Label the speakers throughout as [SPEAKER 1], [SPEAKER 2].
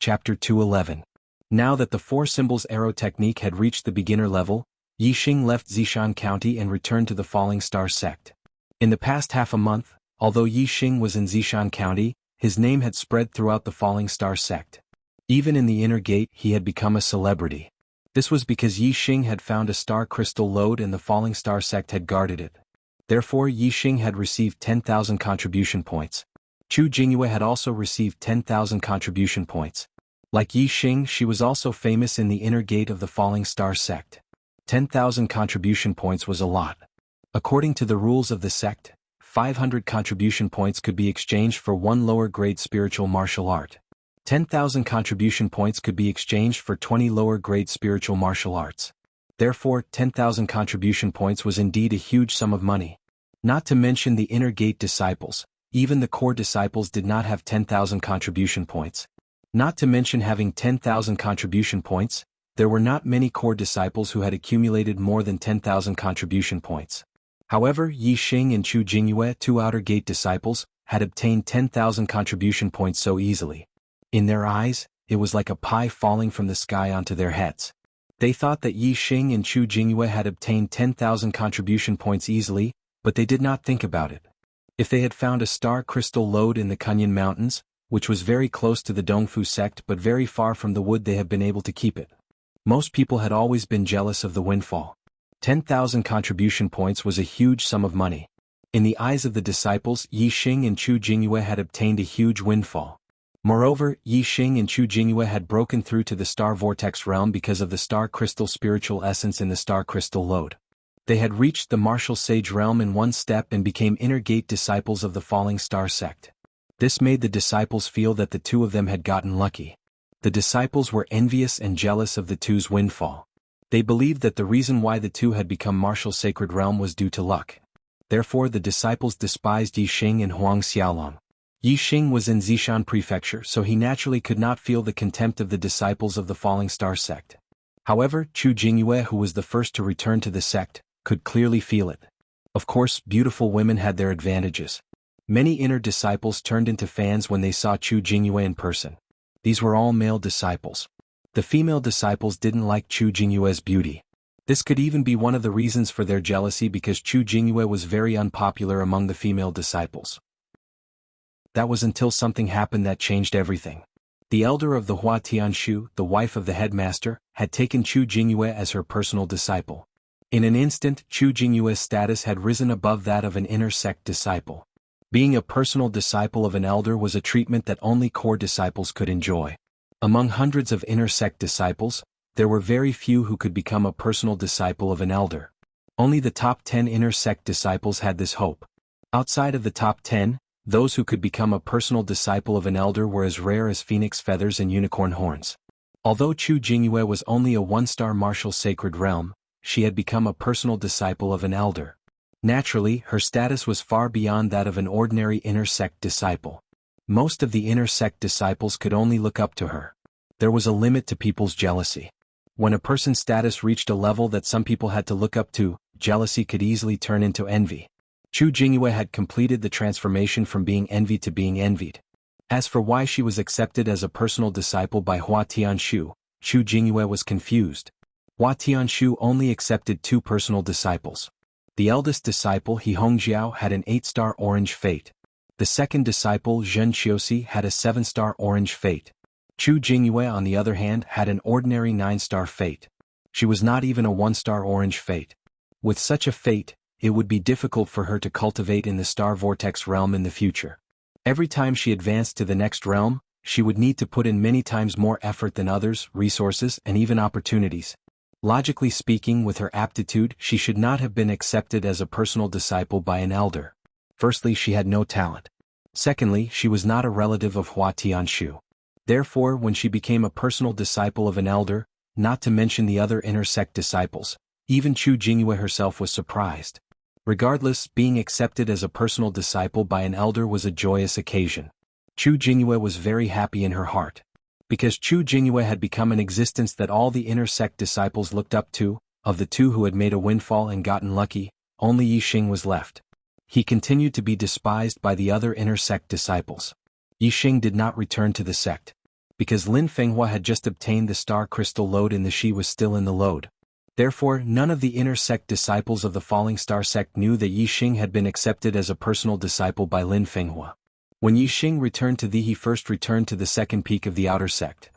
[SPEAKER 1] Chapter 211. Now that the four symbols arrow technique had reached the beginner level, Yixing left Zishan County and returned to the Falling Star sect. In the past half a month, although Yixing was in Zishan County, his name had spread throughout the Falling Star sect. Even in the inner gate he had become a celebrity. This was because Yixing had found a star crystal lode and the Falling Star sect had guarded it. Therefore Yixing had received 10,000 contribution points. Chu Jingyue had also received 10,000 contribution points. Like Yixing, she was also famous in the inner gate of the Falling Star sect. 10,000 contribution points was a lot. According to the rules of the sect, 500 contribution points could be exchanged for one lower grade spiritual martial art. 10,000 contribution points could be exchanged for 20 lower grade spiritual martial arts. Therefore, 10,000 contribution points was indeed a huge sum of money. Not to mention the inner gate disciples, even the core disciples did not have 10,000 contribution points. Not to mention having 10,000 contribution points, there were not many core disciples who had accumulated more than 10,000 contribution points. However, Yixing and Chu Jingyue, two outer gate disciples, had obtained 10,000 contribution points so easily. In their eyes, it was like a pie falling from the sky onto their heads. They thought that Yixing and Chu Jingyue had obtained 10,000 contribution points easily, but they did not think about it. If they had found a star crystal lode in the Kunyan Mountains, which was very close to the Dongfu sect but very far from the wood, they have been able to keep it. Most people had always been jealous of the windfall. 10,000 contribution points was a huge sum of money. In the eyes of the disciples, Yixing and Chu Jingyue had obtained a huge windfall. Moreover, Yixing and Chu Jingyue had broken through to the star vortex realm because of the star crystal spiritual essence in the star crystal lode. They had reached the martial sage realm in one step and became inner gate disciples of the Falling Star sect. This made the disciples feel that the two of them had gotten lucky. The disciples were envious and jealous of the two's windfall. They believed that the reason why the two had become martial sacred realm was due to luck. Therefore the disciples despised Yixing and Huang Xiaolong. Yixing was in Zishan Prefecture, so he naturally could not feel the contempt of the disciples of the Falling Star sect. However, Chu Jingyue, who was the first to return to the sect, could clearly feel it. Of course, beautiful women had their advantages. Many inner disciples turned into fans when they saw Chu Jingyue in person. These were all male disciples. The female disciples didn't like Chu Jingyue's beauty. This could even be one of the reasons for their jealousy because Chu Jingyue was very unpopular among the female disciples. That was until something happened that changed everything. The elder of the Hua Tianshu, the wife of the headmaster, had taken Chu Jingyue as her personal disciple. In an instant, Chu Jingyue's status had risen above that of an inner sect disciple. Being a personal disciple of an elder was a treatment that only core disciples could enjoy. Among hundreds of inner sect disciples, there were very few who could become a personal disciple of an elder. Only the top 10 inner sect disciples had this hope. Outside of the top 10, those who could become a personal disciple of an elder were as rare as phoenix feathers and unicorn horns. Although Chu Jingyue was only a one-star martial sacred realm, she had become a personal disciple of an elder. Naturally, her status was far beyond that of an ordinary inner sect disciple. Most of the inner sect disciples could only look up to her. There was a limit to people's jealousy. When a person's status reached a level that some people had to look up to, jealousy could easily turn into envy. Chu Jingyue had completed the transformation from being envied to being envied. As for why she was accepted as a personal disciple by Hua Tianshu, Chu Jingyue was confused. Hua Tianshu only accepted two personal disciples. The eldest disciple, He Hongjiao, had an 8-star orange fate. The second disciple, Zhen Qiuxi, had a 7-star orange fate. Chu Jingyue, on the other hand, had an ordinary 9-star fate. She was not even a 1-star orange fate. With such a fate, it would be difficult for her to cultivate in the star vortex realm in the future. Every time she advanced to the next realm, she would need to put in many times more effort than others, resources, and even opportunities. Logically speaking, with her aptitude, she should not have been accepted as a personal disciple by an elder. Firstly, she had no talent. Secondly, she was not a relative of Hua Tianshu. Therefore, when she became a personal disciple of an elder, not to mention the other inner sect disciples, even Chu Jingyue herself was surprised. Regardless, being accepted as a personal disciple by an elder was a joyous occasion. Chu Jingyue was very happy in her heart. Because Chu Jingyue had become an existence that all the inner sect disciples looked up to, of the two who had made a windfall and gotten lucky, only Yixing was left. He continued to be despised by the other inner sect disciples. Yixing did not return to the sect. because Lin Fenghua had just obtained the star crystal lode and the Shi was still in the lode. Therefore, none of the inner sect disciples of the Falling Star sect knew that Yixing had been accepted as a personal disciple by Lin Fenghua. When Yixing returned to he first returned to the second peak of the outer sect.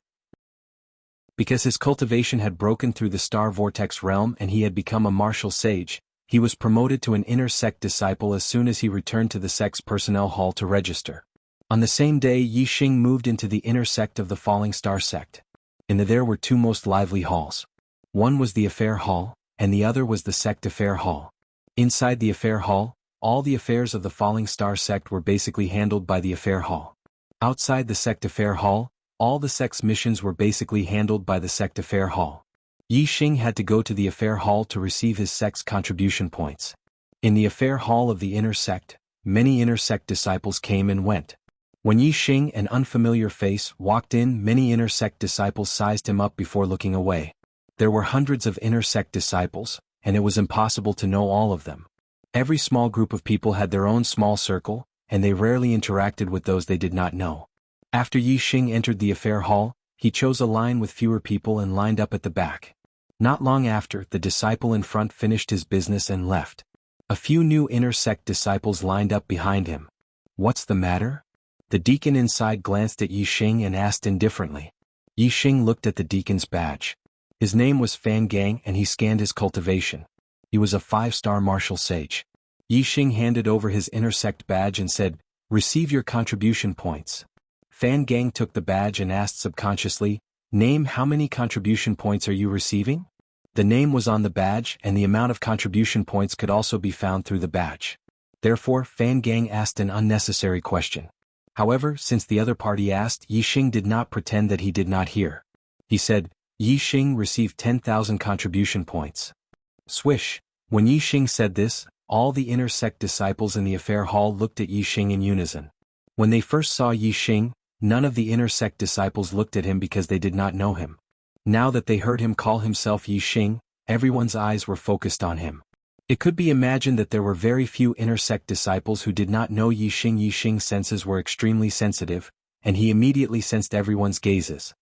[SPEAKER 1] Because his cultivation had broken through the star vortex realm and he had become a martial sage, he was promoted to an inner sect disciple as soon as he returned to the sect's personnel hall to register. On the same day, Yixing moved into the inner sect of the Falling Star sect. There were two most lively halls. One was the affair hall, and the other was the sect affair hall. Inside the affair hall, all the affairs of the Falling Star sect were basically handled by the affair hall. Outside the sect affair hall, all the sect's missions were basically handled by the sect affair hall. Yixing had to go to the affair hall to receive his sect's contribution points. In the affair hall of the inner sect, many inner sect disciples came and went. When Yixing, an unfamiliar face, walked in, many inner sect disciples sized him up before looking away. There were hundreds of inner sect disciples, and it was impossible to know all of them. Every small group of people had their own small circle, and they rarely interacted with those they did not know. After Yixing entered the affair hall, he chose a line with fewer people and lined up at the back. Not long after, the disciple in front finished his business and left. A few new inner sect disciples lined up behind him. "What's the matter?" The deacon inside glanced at Yixing and asked indifferently. Yixing looked at the deacon's badge. His name was Fan Gang and he scanned his cultivation. He was a 5-star martial sage. Yixing handed over his inner sect badge and said, "Receive your contribution points." Fan Gang took the badge and asked subconsciously, "Name how many contribution points are you receiving?" The name was on the badge and the amount of contribution points could also be found through the badge. Therefore, Fan Gang asked an unnecessary question. However, since the other party asked, Yixing did not pretend that he did not hear. He said, "Yixing received 10,000 contribution points." Swish! When Yixing said this, all the inner sect disciples in the affair hall looked at Yixing in unison. When they first saw Yixing, none of the inner sect disciples looked at him because they did not know him. Now that they heard him call himself Yixing, everyone's eyes were focused on him. It could be imagined that there were very few inner sect disciples who did not know Yixing. Yixing's senses were extremely sensitive, and he immediately sensed everyone's gazes.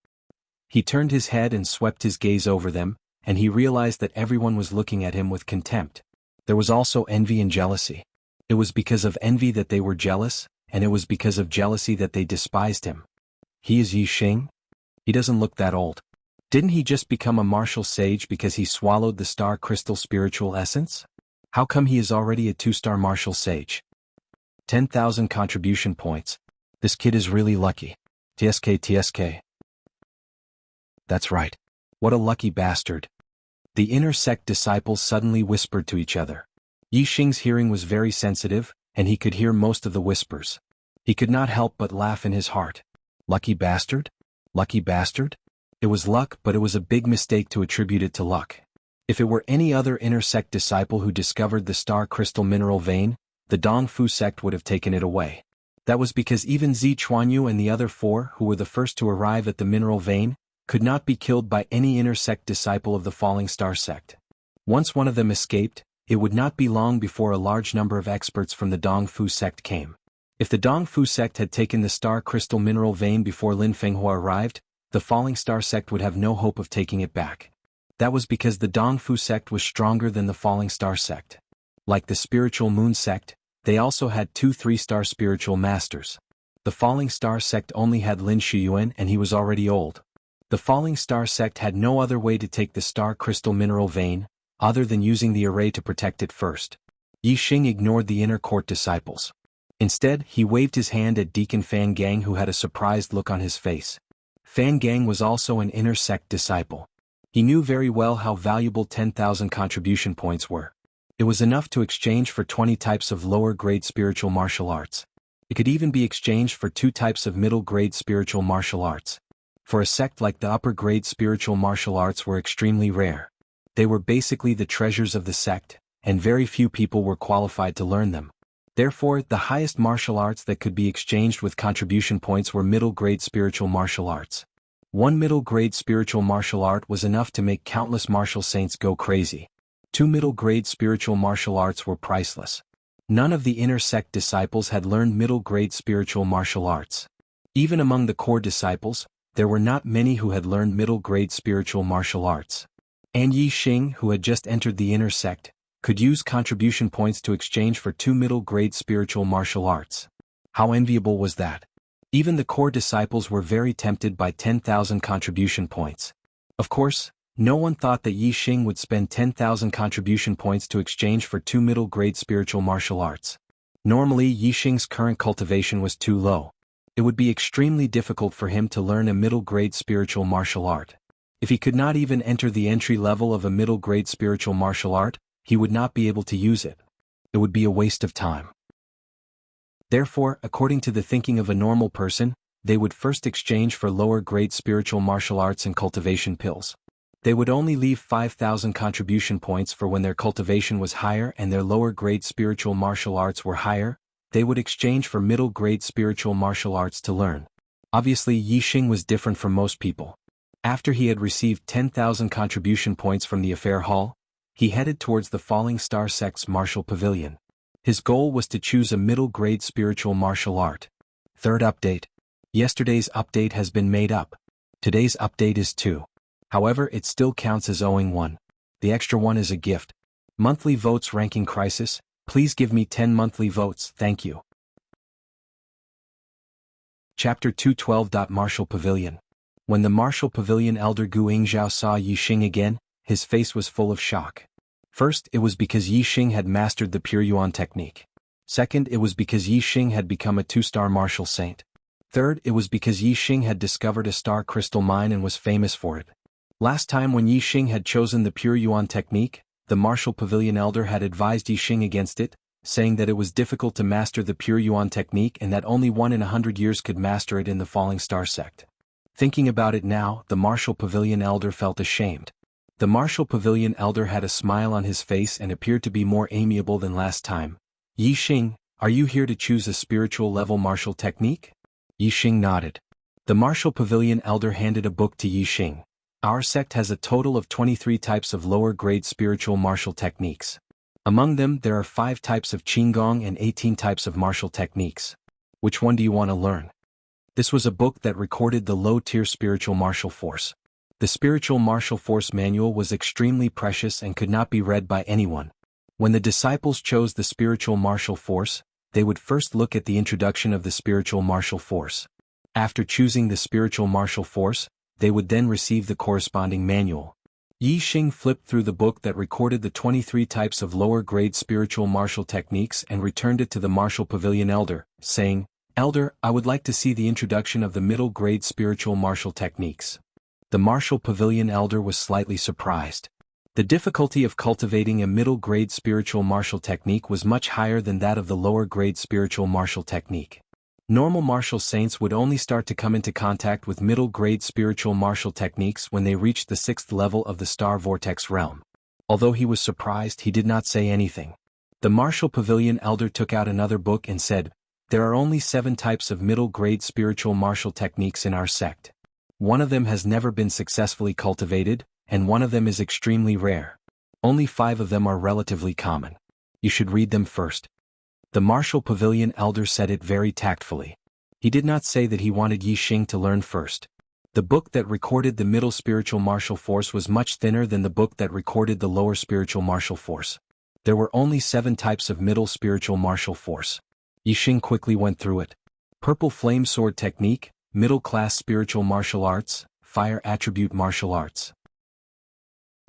[SPEAKER 1] He turned his head and swept his gaze over them, and he realized that everyone was looking at him with contempt. There was also envy and jealousy. It was because of envy that they were jealous, and it was because of jealousy that they despised him. He is Yixing? He doesn't look that old. Didn't he just become a martial sage because he swallowed the star crystal spiritual essence? How come he is already a 2-star martial sage? 10,000 contribution points. This kid is really lucky. TSK. That's right. What a lucky bastard. The inner sect disciples suddenly whispered to each other. Yixing's hearing was very sensitive, and he could hear most of the whispers. He could not help but laugh in his heart. Lucky bastard? Lucky bastard? It was luck, but it was a big mistake to attribute it to luck. If it were any other inner sect disciple who discovered the star crystal mineral vein, the Dongfu sect would have taken it away. That was because even Zi Chuanyu and the other 4 who were the first to arrive at the mineral vein, could not be killed by any inner sect disciple of the Falling Star sect. Once one of them escaped, it would not be long before a large number of experts from the Dongfu sect came. If the Dongfu sect had taken the star crystal mineral vein before Lin Fenghua arrived, the Falling Star sect would have no hope of taking it back. That was because the Dongfu sect was stronger than the Falling Star sect. Like the Spiritual Moon sect, they also had 2 3-star spiritual masters. The Falling Star sect only had Lin Shiyuan and he was already old. The Falling Star sect had no other way to take the star crystal mineral vein, other than using the array to protect it first. Yixing ignored the inner court disciples. Instead, he waved his hand at Deacon Fan Gang who had a surprised look on his face. Fan Gang was also an inner sect disciple. He knew very well how valuable 10,000 contribution points were. It was enough to exchange for 20 types of lower-grade spiritual martial arts. It could even be exchanged for 2 types of middle-grade spiritual martial arts. For a sect like the upper-grade spiritual martial arts were extremely rare. They were basically the treasures of the sect, and very few people were qualified to learn them. Therefore, the highest martial arts that could be exchanged with contribution points were middle-grade spiritual martial arts. One middle-grade spiritual martial art was enough to make countless martial saints go crazy. 2 middle-grade spiritual martial arts were priceless. None of the inner sect disciples had learned middle-grade spiritual martial arts. Even among the core disciples, there were not many who had learned middle-grade spiritual martial arts. And Yi Xing, who had just entered the inner sect, could use contribution points to exchange for 2 middle-grade spiritual martial arts. How enviable was that? Even the core disciples were very tempted by 10,000 contribution points. Of course, no one thought that Yi Xing would spend 10,000 contribution points to exchange for 2 middle-grade spiritual martial arts. Normally, Yi Xing's current cultivation was too low. It would be extremely difficult for him to learn a middle-grade spiritual martial art. If he could not even enter the entry level of a middle-grade spiritual martial art, he would not be able to use it. It would be a waste of time. Therefore, according to the thinking of a normal person, they would first exchange for lower-grade spiritual martial arts and cultivation pills. They would only leave 5,000 contribution points for when their cultivation was higher and their lower-grade spiritual martial arts were higher. They would exchange for middle-grade spiritual martial arts to learn. Obviously, Yi Xing was different from most people. After he had received 10,000 contribution points from the affair hall, he headed towards the Falling Star Sect's martial pavilion. His goal was to choose a middle-grade spiritual martial art. Third update. Yesterday's update has been made up. Today's update is 2. However, it still counts as owing 1. The extra 1 is a gift. Monthly votes ranking crisis. Please give me 10 monthly votes, thank you. Chapter 212. Martial Pavilion. When the Martial Pavilion elder Gu Yingzhao saw Yi Xing again, his face was full of shock. First, it was because Yi Xing had mastered the Pure Yuan technique. Second, it was because Yi Xing had become a 2-star martial saint. Third, it was because Yi Xing had discovered a star crystal mine and was famous for it. Last time when Yi Xing had chosen the Pure Yuan technique, the Martial Pavilion elder had advised Yi Xing against it, saying that it was difficult to master the Pure Yuan technique and that only 1 in 100 years could master it in the Falling Star sect. Thinking about it now, the Martial Pavilion elder felt ashamed. The Martial Pavilion elder had a smile on his face and appeared to be more amiable than last time. Yi Xing, are you here to choose a spiritual level martial technique? Yi Xing nodded. The Martial Pavilion elder handed a book to Yi Xing. Our sect has a total of 23 types of lower-grade spiritual martial techniques. Among them, there are 5 types of Qigong and 18 types of martial techniques. Which one do you want to learn? This was a book that recorded the low-tier spiritual martial force. The Spiritual Martial Force Manual was extremely precious and could not be read by anyone. When the disciples chose the Spiritual Martial Force, they would first look at the introduction of the Spiritual Martial Force. After choosing the Spiritual Martial Force, they would then receive the corresponding manual. Yi Xing flipped through the book that recorded the 23 types of lower-grade spiritual martial techniques and returned it to the Martial Pavilion elder, saying, "Elder, I would like to see the introduction of the middle-grade spiritual martial techniques." The Martial Pavilion elder was slightly surprised. The difficulty of cultivating a middle-grade spiritual martial technique was much higher than that of the lower-grade spiritual martial technique. Normal martial saints would only start to come into contact with middle-grade spiritual martial techniques when they reached the 6th level of the Star Vortex realm. Although he was surprised, he did not say anything. The Martial Pavilion elder took out another book and said, "There are only 7 types of middle-grade spiritual martial techniques in our sect. One of them has never been successfully cultivated, and one of them is extremely rare. Only 5 of them are relatively common. You should read them first." The Martial Pavilion elder said it very tactfully. He did not say that he wanted Yi Xing to learn first. The book that recorded the middle spiritual martial force was much thinner than the book that recorded the lower spiritual martial force. There were only 7 types of middle spiritual martial force. Yi Xing quickly went through it. Purple Flame Sword Technique, Middle Class Spiritual Martial Arts, Fire Attribute Martial Arts.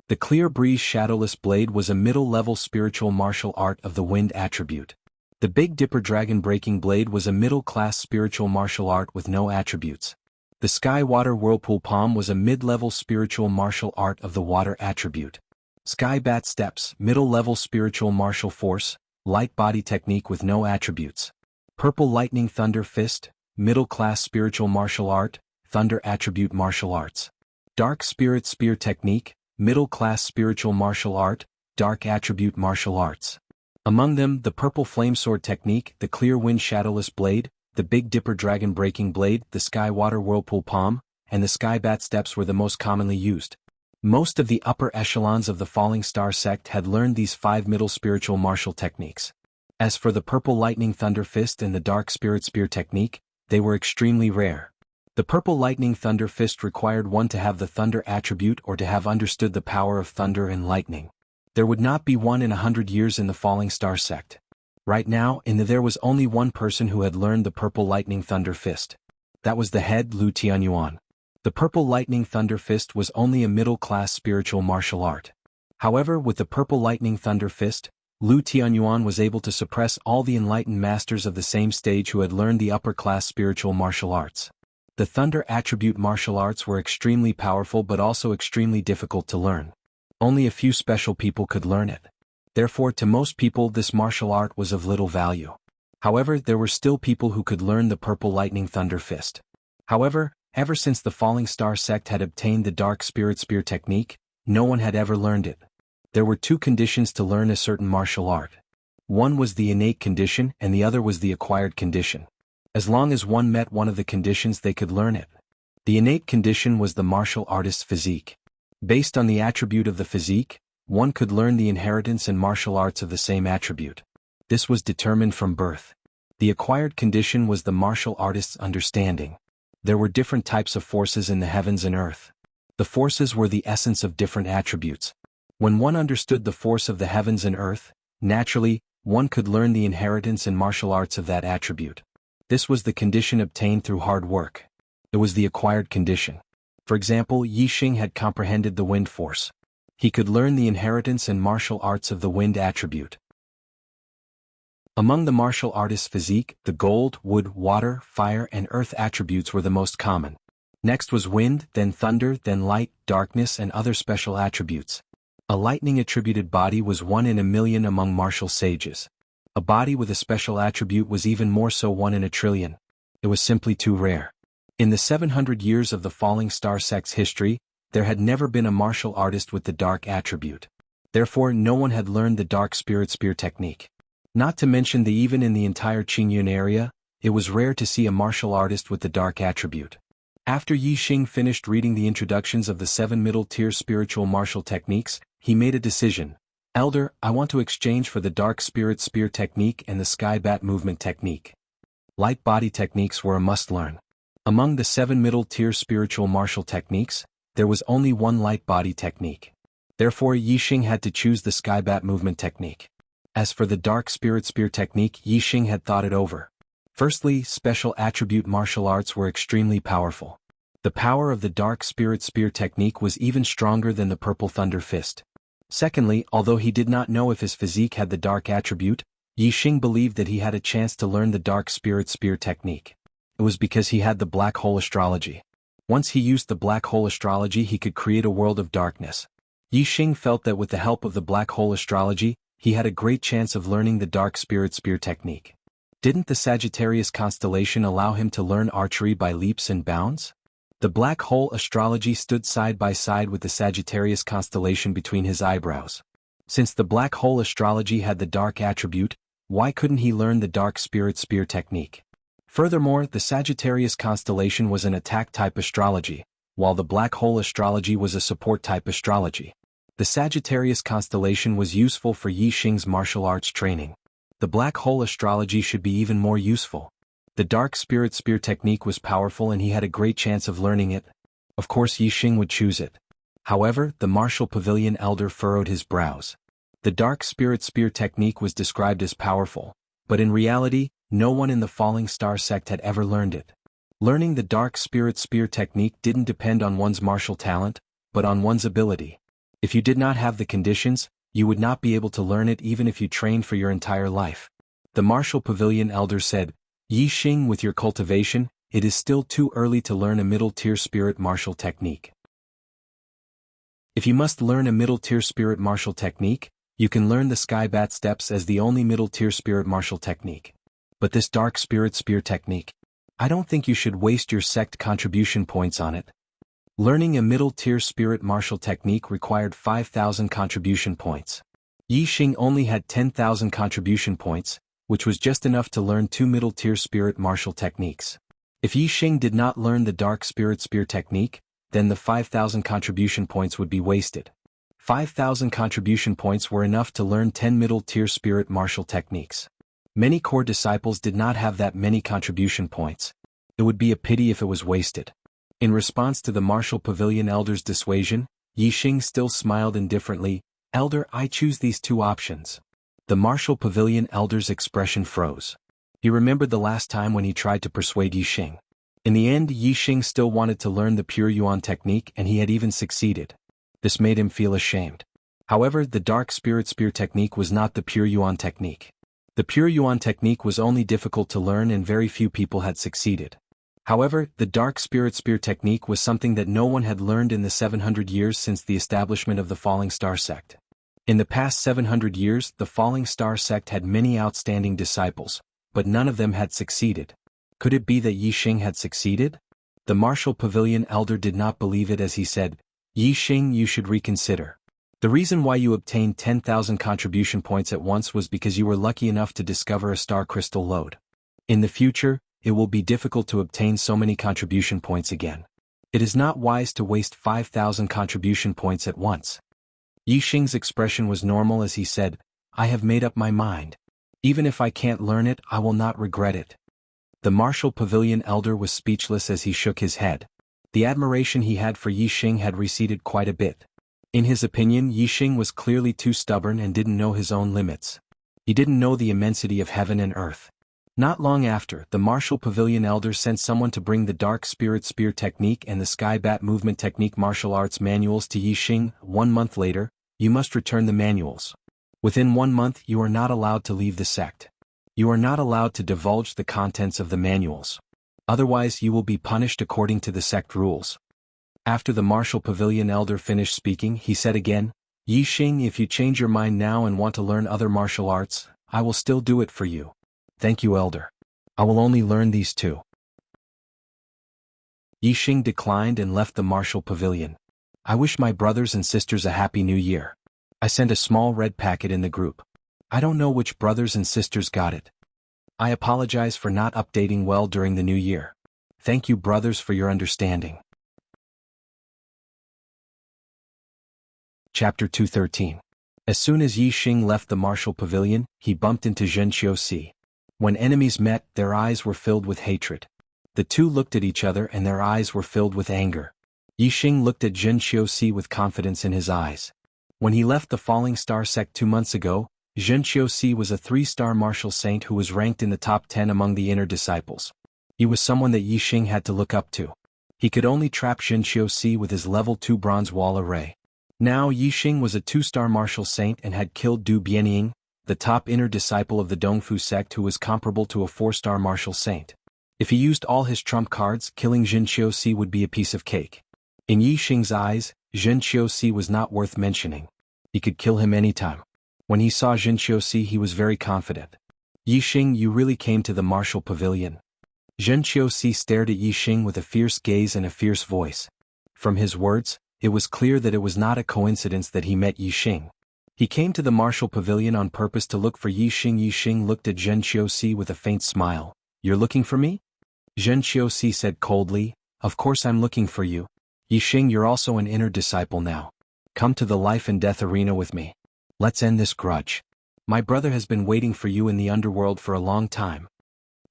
[SPEAKER 1] The Clear Breeze Shadowless Blade was a middle-level spiritual martial art of the Wind attribute. The Big Dipper Dragon Breaking Blade was a middle-class spiritual martial art with no attributes. The Sky Water Whirlpool Palm was a mid-level spiritual martial art of the Water attribute. Sky Bat Steps, middle-level spiritual martial force, light body technique with no attributes. Purple Lightning Thunder Fist, middle-class spiritual martial art, Thunder attribute martial arts. Dark Spirit Spear Technique, middle-class spiritual martial art, Dark attribute martial arts. Among them, the Purple Flame Sword Technique, the Clear Wind Shadowless Blade, the Big Dipper Dragon Breaking Blade, the Sky Water Whirlpool Palm, and the Sky Bat Steps were the most commonly used. Most of the upper echelons of the Falling Star sect had learned these 5 middle spiritual martial techniques. As for the Purple Lightning Thunder Fist and the Dark Spirit Spear Technique, they were extremely rare. The purple lightning thunder fist required one to have the thunder attribute or to have understood the power of thunder and lightning. There would not be one in 100 years in the Falling Star sect. Right now, there was only one person who had learned the purple lightning thunder fist. That was the head Lu Tianyuan. The purple lightning thunder fist was only a middle-class spiritual martial art. However, with the purple lightning thunder fist, Lu Tianyuan was able to suppress all the enlightened masters of the same stage who had learned the upper-class spiritual martial arts. The thunder attribute martial arts were extremely powerful but also extremely difficult to learn. Only a few special people could learn it. Therefore, to most people this martial art was of little value. However, there were still people who could learn the purple lightning thunder fist. However, ever since the Falling Star sect had obtained the dark spirit spear technique, no one had ever learned it. There were two conditions to learn a certain martial art. One was the innate condition and the other was the acquired condition. As long as one met one of the conditions they could learn it. The innate condition was the martial artist's physique. Based on the attribute of the physique, one could learn the inheritance and martial arts of the same attribute. This was determined from birth. The acquired condition was the martial artist's understanding. There were different types of forces in the heavens and earth. The forces were the essence of different attributes. When one understood the force of the heavens and earth, naturally, one could learn the inheritance and martial arts of that attribute. This was the condition obtained through hard work. It was the acquired condition. For example, Yixing had comprehended the wind force. He could learn the inheritance and martial arts of the wind attribute. Among the martial artist's physique, the gold, wood, water, fire, and earth attributes were the most common. Next was wind, then thunder, then light, darkness, and other special attributes. A lightning-attributed body was 1 in a million among martial sages. A body with a special attribute was even more so 1 in a trillion. It was simply too rare. In the 700 years of the Falling Star sect's history, there had never been a martial artist with the dark attribute. Therefore, no one had learned the dark spirit spear technique. Not to mention that even in the entire Qingyun area, it was rare to see a martial artist with the dark attribute. After Yixing finished reading the introductions of the 7 middle-tier spiritual martial techniques, he made a decision. Elder, I want to exchange for the dark spirit spear technique and the sky bat movement technique. Light body techniques were a must-learn. Among the 7 middle-tier spiritual martial techniques, there was only one light body technique. Therefore, Yixing had to choose the sky bat movement technique. As for the dark spirit spear technique, Yixing had thought it over. Firstly, special attribute martial arts were extremely powerful. The power of the dark spirit spear technique was even stronger than the purple thunder fist. Secondly, although he did not know if his physique had the dark attribute, Yixing believed that he had a chance to learn the dark spirit spear technique. It was because he had the black hole astrology. Once he used the black hole astrology, he could create a world of darkness. Yixing felt that with the help of the black hole astrology, he had a great chance of learning the dark spirit spear technique. Didn't the Sagittarius constellation allow him to learn archery by leaps and bounds? The black hole astrology stood side by side with the Sagittarius constellation between his eyebrows. Since the black hole astrology had the dark attribute, why couldn't he learn the dark spirit spear technique? Furthermore, the Sagittarius constellation was an attack-type astrology, while the black hole astrology was a support-type astrology. The Sagittarius constellation was useful for Yixing's martial arts training. The black hole astrology should be even more useful. The dark spirit spear technique was powerful and he had a great chance of learning it. Of course Yixing would choose it. However, the martial pavilion elder furrowed his brows. The dark spirit spear technique was described as powerful, but in reality, no one in the Falling Star sect had ever learned it. Learning the dark spirit spear technique didn't depend on one's martial talent, but on one's ability. If you did not have the conditions, you would not be able to learn it even if you trained for your entire life. The martial pavilion elder said, Yixing, with your cultivation, it is still too early to learn a middle-tier spirit martial technique. If you must learn a middle-tier spirit martial technique, you can learn the sky bat steps as the only middle-tier spirit martial technique. But this dark spirit spear technique, I don't think you should waste your sect contribution points on it. Learning a middle-tier spirit martial technique required 5,000 contribution points. Yixing only had 10,000 contribution points, which was just enough to learn 2 middle-tier spirit martial techniques. If Yixing did not learn the dark spirit spear technique, then the 5,000 contribution points would be wasted. 5,000 contribution points were enough to learn 10 middle-tier spirit martial techniques. Many core disciples did not have that many contribution points. It would be a pity if it was wasted. In response to the Martial Pavilion Elder's dissuasion, Yixing still smiled indifferently. Elder, I choose these two options. The Martial Pavilion Elder's expression froze. He remembered the last time when he tried to persuade Yixing. In the end, Yixing still wanted to learn the Pure Yuan technique, and he had even succeeded. This made him feel ashamed. However, the Dark Spirit Spear technique was not the Pure Yuan technique. The Pure Yuan technique was only difficult to learn and very few people had succeeded. However, the Dark Spirit Spear technique was something that no one had learned in the 700 years since the establishment of the Falling Star sect. In the past 700 years, the Falling Star sect had many outstanding disciples, but none of them had succeeded. Could it be that Yixing had succeeded? The Martial Pavilion Elder did not believe it as he said, Yixing, you should reconsider. The reason why you obtained 10,000 contribution points at once was because you were lucky enough to discover a star crystal lode. In the future, it will be difficult to obtain so many contribution points again. It is not wise to waste 5,000 contribution points at once. Yixing's expression was normal as he said, I have made up my mind. Even if I can't learn it, I will not regret it. The Martial Pavilion Elder was speechless as he shook his head. The admiration he had for Yixing had receded quite a bit. In his opinion, Yixing was clearly too stubborn and didn't know his own limits. He didn't know the immensity of heaven and earth. Not long after, the Martial Pavilion Elder sent someone to bring the Dark Spirit Spear technique and the Sky Bat Movement technique martial arts manuals to Yixing. 1 month later, you must return the manuals. Within 1 month, you are not allowed to leave the sect. You are not allowed to divulge the contents of the manuals. Otherwise, you will be punished according to the sect rules. After the Martial Pavilion Elder finished speaking, he said again, Yixing, if you change your mind now and want to learn other martial arts, I will still do it for you. Thank you, Elder. I will only learn these two. Yixing declined and left the Martial Pavilion. I wish my brothers and sisters a happy new year. I sent a small red packet in the group. I don't know which brothers and sisters got it. I apologize for not updating well during the new year. Thank you, brothers, for your understanding. Chapter 213. As soon as Yixing left the Martial Pavilion, he bumped into Zhen Qiuxi. When enemies met, their eyes were filled with hatred. The two looked at each other and their eyes were filled with anger. Yixing looked at Zhen Qiuxi with confidence in his eyes. When he left the Falling Star sect 2 months ago, Zhen Qiuxi was a 3-star martial saint who was ranked in the top 10 among the inner disciples. He was someone that Yixing had to look up to. He could only trap Zhen Qiuxi with his level 2 bronze wall array. Now Yixing was a 2-star martial saint and had killed Du Bianying, the top inner disciple of the Dongfu sect who was comparable to a 4-star martial saint. If he used all his trump cards, killing Zhen Qiuxi would be a piece of cake. In Yixing's eyes, Zhen Qiuxi was not worth mentioning. He could kill him anytime. When he saw Zhen Qiuxi, he was very confident. Yixing, you really came to the Martial Pavilion. Zhen Qiuxi stared at Yixing with a fierce gaze and a fierce voice. From his words, it was clear that it was not a coincidence that he met Yixing. He came to the Martial Pavilion on purpose to look for Yixing. Yixing looked at Zhen Qiuxi with a faint smile. You're looking for me? Zhen Qiuxi said coldly, Of course I'm looking for you. Yixing, you're also an inner disciple now. Come to the life and death arena with me. Let's end this grudge. My brother has been waiting for you in the underworld for a long time.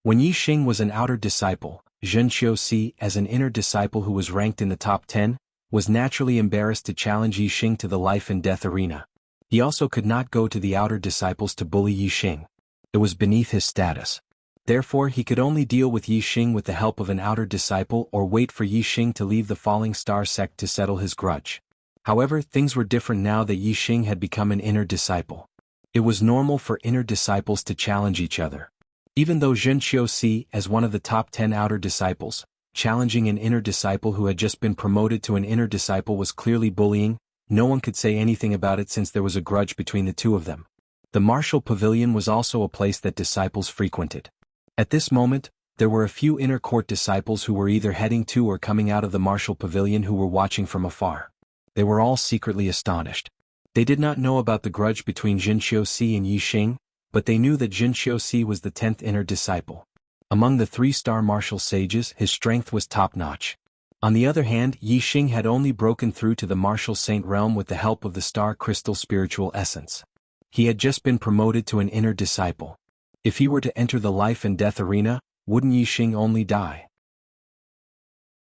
[SPEAKER 1] When Yixing was an outer disciple, Zhen Qiuxi, as an inner disciple who was ranked in the top 10, was naturally embarrassed to challenge Yixing to the life and death arena. He also could not go to the outer disciples to bully Yixing. It was beneath his status. Therefore, he could only deal with Yixing with the help of an outer disciple or wait for Yixing to leave the Falling Star sect to settle his grudge. However, things were different now that Yixing had become an inner disciple. It was normal for inner disciples to challenge each other. Even though Zhen Qiuxi, as one of the top 10 outer disciples, challenging an inner disciple who had just been promoted to an inner disciple was clearly bullying, no one could say anything about it since there was a grudge between the two of them. The Martial Pavilion was also a place that disciples frequented. At this moment, there were a few inner court disciples who were either heading to or coming out of the Martial Pavilion who were watching from afar. They were all secretly astonished. They did not know about the grudge between Zhen Qiuxi and Yixing, but they knew that Zhen Qiuxi was the 10th inner disciple. Among the 3-star martial sages, his strength was top-notch. On the other hand, Yixing had only broken through to the martial saint realm with the help of the star crystal spiritual essence. He had just been promoted to an inner disciple. If he were to enter the life and death arena, wouldn't Yixing only die?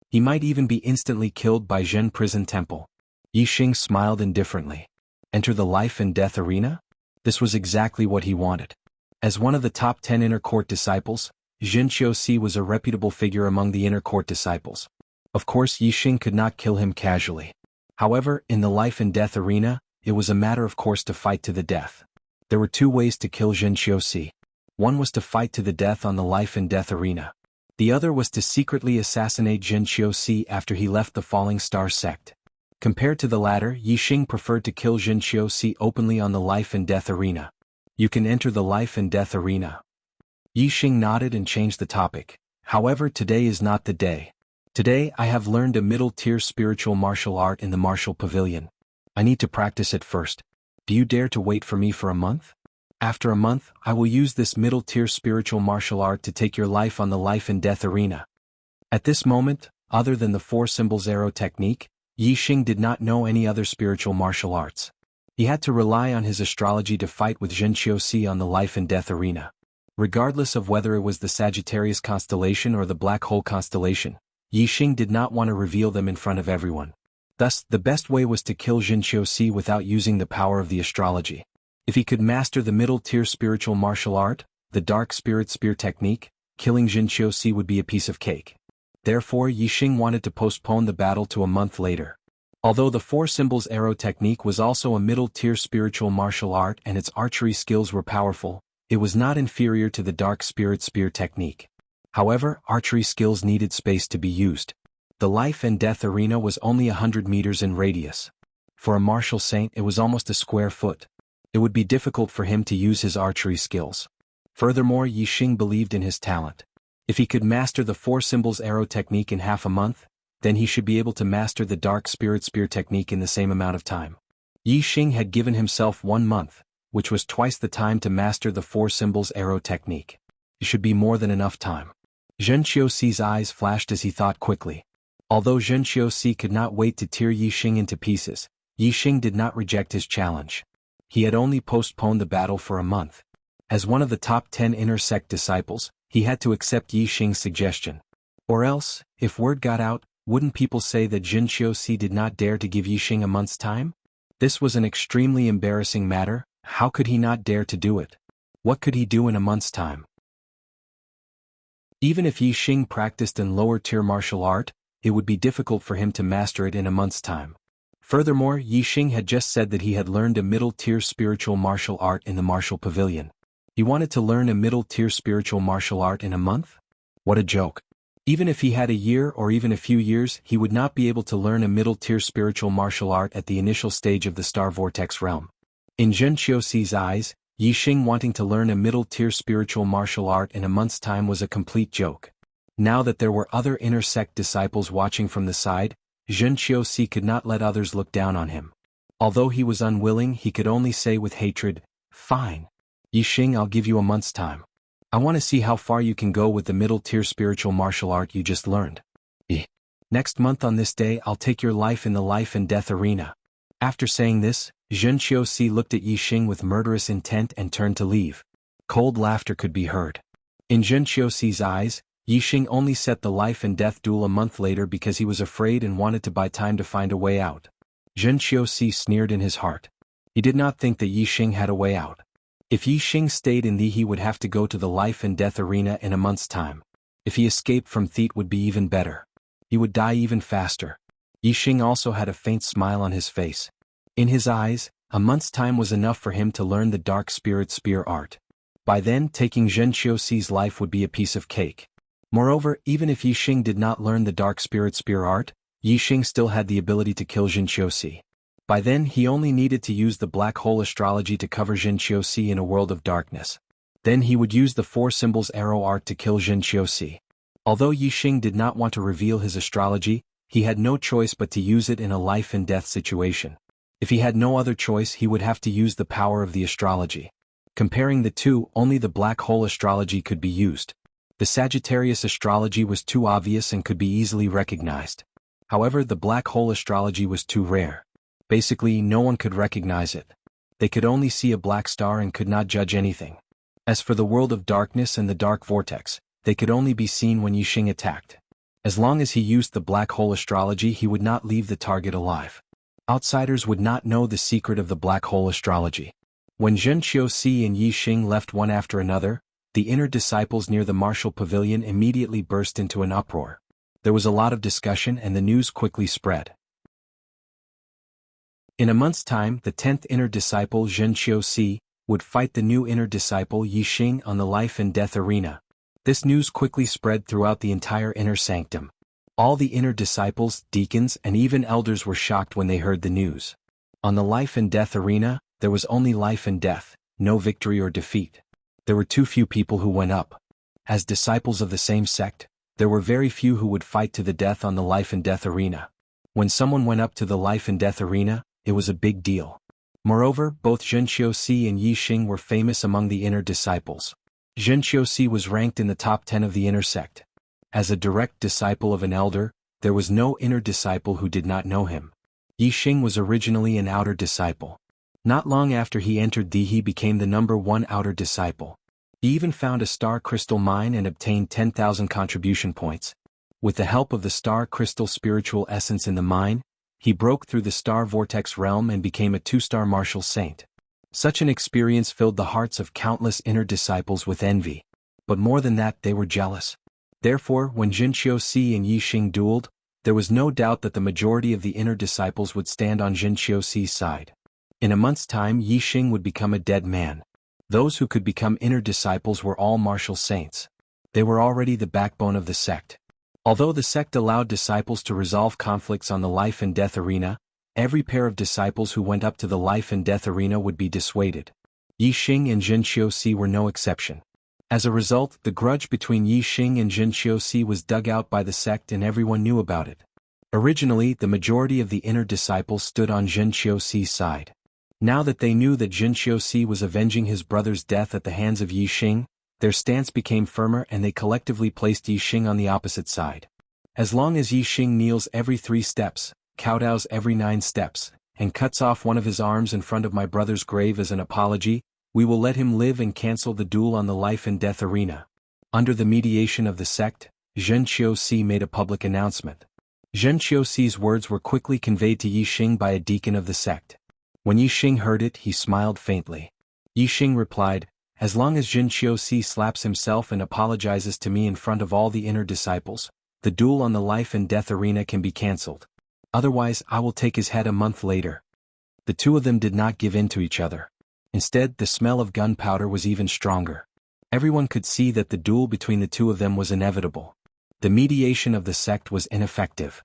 [SPEAKER 1] He might even be instantly killed by Zhen Prison Temple. Yixing smiled indifferently. Enter the life and death arena? This was exactly what he wanted. As one of the top 10 inner court disciples, Zhen Qiuxi was a reputable figure among the inner court disciples. Of course, Yixing could not kill him casually. However, in the life and death arena, it was a matter of course to fight to the death. There were two ways to kill Zhen Qiuxi. One was to fight to the death on the life and death arena. The other was to secretly assassinate Zhen Qiuxi after he left the Falling Star sect. Compared to the latter, Yixing preferred to kill Zhen Qiuxi openly on the life and death arena. You can enter the life and death arena. Yixing nodded and changed the topic. However, today is not the day. Today I have learned a middle-tier spiritual martial art in the martial pavilion. I need to practice it first. Do you dare to wait for me for a month? After a month, I will use this middle-tier spiritual martial art to take your life on the life and death arena. At this moment, other than the four symbols arrow technique, Yixing did not know any other spiritual martial arts. He had to rely on his astrology to fight with Zhen Qiuxi on the life and death arena. Regardless of whether it was the Sagittarius constellation or the Black Hole constellation, Yixing did not want to reveal them in front of everyone. Thus, the best way was to kill Zhen Qiuxi without using the power of the astrology. If he could master the middle-tier spiritual martial art, the Dark Spirit Spear technique, killing Zhen Qiuxi would be a piece of cake. Therefore, Yixing wanted to postpone the battle to a month later. Although the four symbols arrow technique was also a middle-tier spiritual martial art and its archery skills were powerful, it was not inferior to the Dark Spirit Spear technique. However, archery skills needed space to be used. The life and death arena was only 100 meters in radius. For a martial saint, it was almost a square foot. It would be difficult for him to use his archery skills. Furthermore, Yixing believed in his talent. If he could master the four symbols arrow technique in half a month, then he should be able to master the Dark Spirit Spear technique in the same amount of time. Yixing had given himself 1 month, which was twice the time to master the four symbols arrow technique. It should be more than enough time. Zhen Qiuxi's eyes flashed as he thought quickly. Although Zhen Qiuxi could not wait to tear Yixing into pieces, Yixing did not reject his challenge. He had only postponed the battle for a month. As one of the top 10 inner sect disciples, he had to accept Yixing's suggestion. Or else, if word got out, wouldn't people say that Zhen Qiuxi did not dare to give Yixing a month's time? This was an extremely embarrassing matter. How could he not dare to do it? What could he do in a month's time? Even if Yixing practiced in lower-tier martial art, it would be difficult for him to master it in a month's time. Furthermore, Yixing had just said that he had learned a middle-tier spiritual martial art in the martial pavilion. He wanted to learn a middle-tier spiritual martial art in a month? What a joke. Even if he had a year or even a few years, he would not be able to learn a middle-tier spiritual martial art at the initial stage of the Star Vortex realm. In Zhen Qiuxi's eyes, Yixing wanting to learn a middle-tier spiritual martial art in a month's time was a complete joke. Now that there were other inner sect disciples watching from the side, Zhen Qiuxi could not let others look down on him. Although he was unwilling, he could only say with hatred, "Fine. Yixing, I'll give you a month's time. I want to see how far you can go with the middle-tier spiritual martial art you just learned. Next month on this day I'll take your life in the life and death arena." After saying this, Zhen Qiuxi looked at Yixing with murderous intent and turned to leave. Cold laughter could be heard. In Zhen Qiuxi's eyes, Yixing only set the life and death duel a month later because he was afraid and wanted to buy time to find a way out. Zhen Qiuxi sneered in his heart. He did not think that Yixing had a way out. If Yixing stayed in he would have to go to the life and death arena in a month's time. If he escaped from it would be even better. He would die even faster. Yixing also had a faint smile on his face. In his eyes, a month's time was enough for him to learn the Dark Spirit Spear art. By then, taking Zhen Qiuxi's life would be a piece of cake. Moreover, even if Yixing did not learn the Dark Spirit Spear art, Yixing still had the ability to kill Zhen Qiuxi. By then he only needed to use the Black Hole astrology to cover Zhen Qiuxi in a world of darkness. Then he would use the four symbols arrow art to kill Zhen Qiuxi. Although Yixing did not want to reveal his astrology, he had no choice but to use it in a life and death situation. If he had no other choice he would have to use the power of the astrology. Comparing the two, only the Black Hole astrology could be used. The Sagittarius astrology was too obvious and could be easily recognized. However, the Black Hole astrology was too rare. Basically, no one could recognize it. They could only see a black star and could not judge anything. As for the world of darkness and the dark vortex, they could only be seen when Yixing attacked. As long as he used the black hole astrology, he would not leave the target alive. Outsiders would not know the secret of the black hole astrology. When Zhen Qiuxi and Yi Xing left one after another, the inner disciples near the martial pavilion immediately burst into an uproar. There was a lot of discussion and the news quickly spread. In a month's time, the 10th inner disciple Zhen Qiuxi would fight the new inner disciple Yi Xing on the life and death arena. This news quickly spread throughout the entire inner sanctum. All the inner disciples, deacons, and even elders were shocked when they heard the news. On the life and death arena, there was only life and death, no victory or defeat. There were too few people who went up. As disciples of the same sect, there were very few who would fight to the death on the life and death arena. When someone went up to the life and death arena, it was a big deal. Moreover, both Zhen Qiuxi and Yi Xing were famous among the inner disciples. Zhen Qiuxi was ranked in the top 10 of the inner sect. As a direct disciple of an elder, there was no inner disciple who did not know him. Yi Xing was originally an outer disciple. Not long after he entered he became the #1 outer disciple. He even found a star crystal mine and obtained 10,000 contribution points. With the help of the star crystal spiritual essence in the mine, he broke through the star vortex realm and became a 2-star martial saint. Such an experience filled the hearts of countless inner disciples with envy. But more than that, they were jealous. Therefore, when Zhen Qiuxi and Yi Xing dueled, there was no doubt that the majority of the inner disciples would stand on Zhen Qiuxi's side. In a month's time, Yi Xing would become a dead man. Those who could become inner disciples were all martial saints. They were already the backbone of the sect. Although the sect allowed disciples to resolve conflicts on the life and death arena, every pair of disciples who went up to the life and death arena would be dissuaded. Yi Xing and Zhen Qiuxi were no exception. As a result, the grudge between Yi Xing and Zhen Qiuxi was dug out by the sect and everyone knew about it. Originally, the majority of the inner disciples stood on Zhen Qiuxi's side. Now that they knew that Zhen Qiuxi was avenging his brother's death at the hands of Yi Xing, their stance became firmer and they collectively placed Yi Xing on the opposite side. As long as Yi Xing kneels every 3 steps, kowtows every 9 steps, and cuts off one of his arms in front of my brother's grave as an apology, we will let him live and cancel the duel on the life and death arena. Under the mediation of the sect, Zhen Qiuxi made a public announcement. Zhen Qiuxi's words were quickly conveyed to Yi Xing by a deacon of the sect. When Yi Xing heard it, he smiled faintly. Yi Xing replied, "As long as Zhen Qiuxi slaps himself and apologizes to me in front of all the inner disciples, the duel on the life and death arena can be cancelled. Otherwise, I will take his head a month later." The two of them did not give in to each other. Instead, the smell of gunpowder was even stronger. Everyone could see that the duel between the two of them was inevitable. The mediation of the sect was ineffective.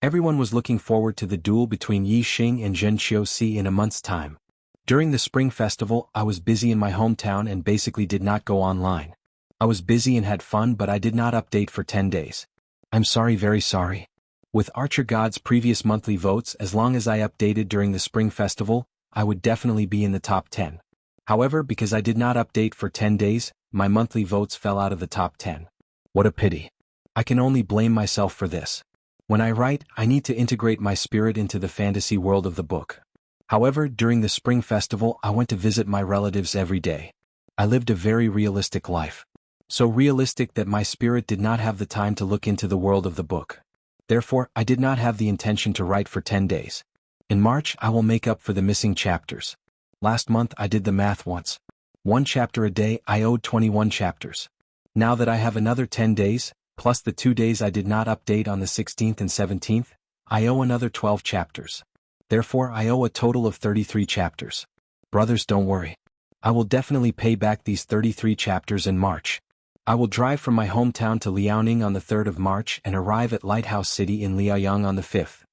[SPEAKER 1] Everyone was looking forward to the duel between Yi Xing and Zhen Qiuxi in a month's time. During the Spring Festival, I was busy in my hometown and basically did not go online. I was busy and had fun, but I did not update for 10 days. I'm sorry, very sorry. With Archer God's previous monthly votes, as long as I updated during the Spring Festival, I would definitely be in the top 10. However, because I did not update for 10 days, my monthly votes fell out of the top 10. What a pity. I can only blame myself for this. When I write, I need to integrate my spirit into the fantasy world of the book. However, during the Spring Festival, I went to visit my relatives every day. I lived a very realistic life. So realistic that my spirit did not have the time to look into the world of the book. Therefore, I did not have the intention to write for 10 days. In March, I will make up for the missing chapters. Last month, I did the math once. 1 chapter a day, I owed 21 chapters. Now that I have another 10 days, plus the 2 days I did not update on the 16th and 17th, I owe another 12 chapters. Therefore, I owe a total of 33 chapters. Brothers, don't worry. I will definitely pay back these 33 chapters in March. I will drive from my hometown to Liaoning on the 3rd of March and arrive at Lighthouse City in Liaoyang on the 5th.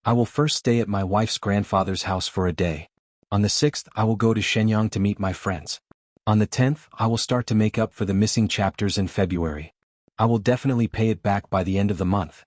[SPEAKER 1] I will first stay at my wife's grandfather's house for a day. On the 6th, I will go to Shenyang to meet my friends. On the 10th, I will start to make up for the missing chapters in February. I will definitely pay it back by the end of the month.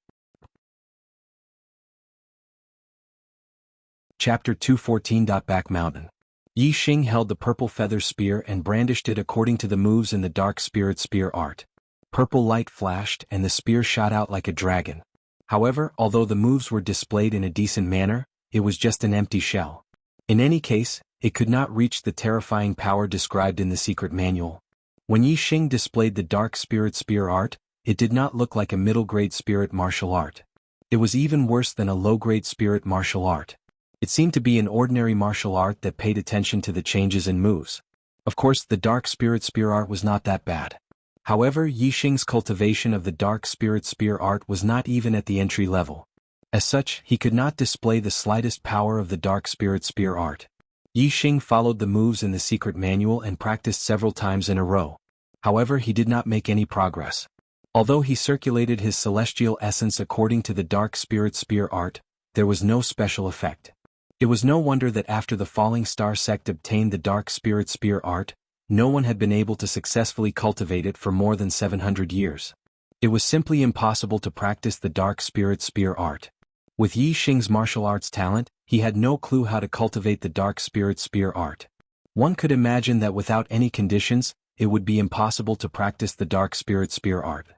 [SPEAKER 1] Chapter 214. Back Mountain. Yi Xing held the purple feather spear and brandished it according to the moves in the dark spirit spear art. Purple light flashed and the spear shot out like a dragon. However, although the moves were displayed in a decent manner, it was just an empty shell. In any case, it could not reach the terrifying power described in the secret manual. When Yi Xing displayed the dark spirit spear art, it did not look like a middle-grade spirit martial art. It was even worse than a low-grade spirit martial art. It seemed to be an ordinary martial art that paid attention to the changes in moves. Of course, the dark spirit spear art was not that bad. However, Yixing's cultivation of the dark spirit spear art was not even at the entry level. As such, he could not display the slightest power of the dark spirit spear art. Yixing followed the moves in the secret manual and practiced several times in a row. However, he did not make any progress. Although he circulated his celestial essence according to the dark spirit spear art, there was no special effect. It was no wonder that after the Falling Star sect obtained the dark spirit spear art, no one had been able to successfully cultivate it for more than 700 years. It was simply impossible to practice the dark spirit spear art. With Yixing's martial arts talent, he had no clue how to cultivate the dark spirit spear art. One could imagine that without any conditions, it would be impossible to practice the dark spirit spear art.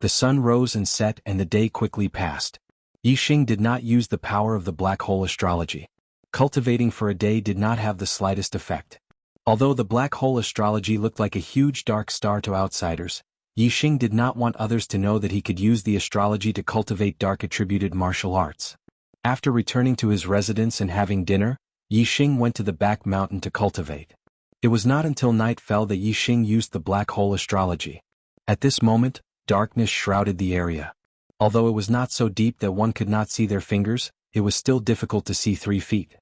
[SPEAKER 1] The sun rose and set and the day quickly passed. Yixing did not use the power of the black hole astrology. Cultivating for a day did not have the slightest effect. Although the black hole astrology looked like a huge dark star to outsiders, Yixing did not want others to know that he could use the astrology to cultivate dark-attributed martial arts. After returning to his residence and having dinner, Yixing went to the back mountain to cultivate. It was not until night fell that Yixing used the black hole astrology. At this moment, darkness shrouded the area. Although it was not so deep that one could not see their fingers, it was still difficult to see 3 feet.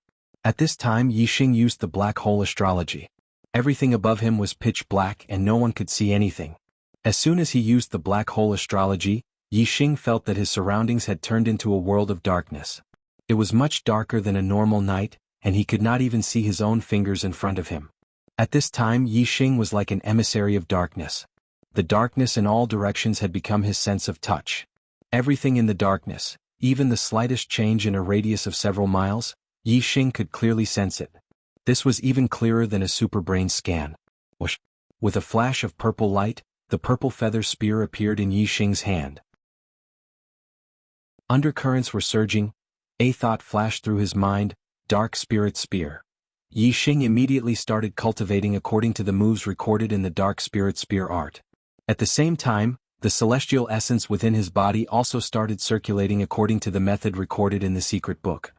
[SPEAKER 1] At this time Yixing used the black hole astrology. Everything above him was pitch black and no one could see anything. As soon as he used the black hole astrology, Yixing felt that his surroundings had turned into a world of darkness. It was much darker than a normal night, and he could not even see his own fingers in front of him. At this time Yixing was like an emissary of darkness. The darkness in all directions had become his sense of touch. Everything in the darkness, even the slightest change in a radius of several miles, Yixing could clearly sense it. This was even clearer than a superbrain scan. Whoosh! With a flash of purple light, the purple feather spear appeared in Yixing's hand. Undercurrents were surging. A thought flashed through his mind: dark spirit spear. Yixing immediately started cultivating according to the moves recorded in the dark spirit spear art. At the same time, the celestial essence within his body also started circulating according to the method recorded in the secret book.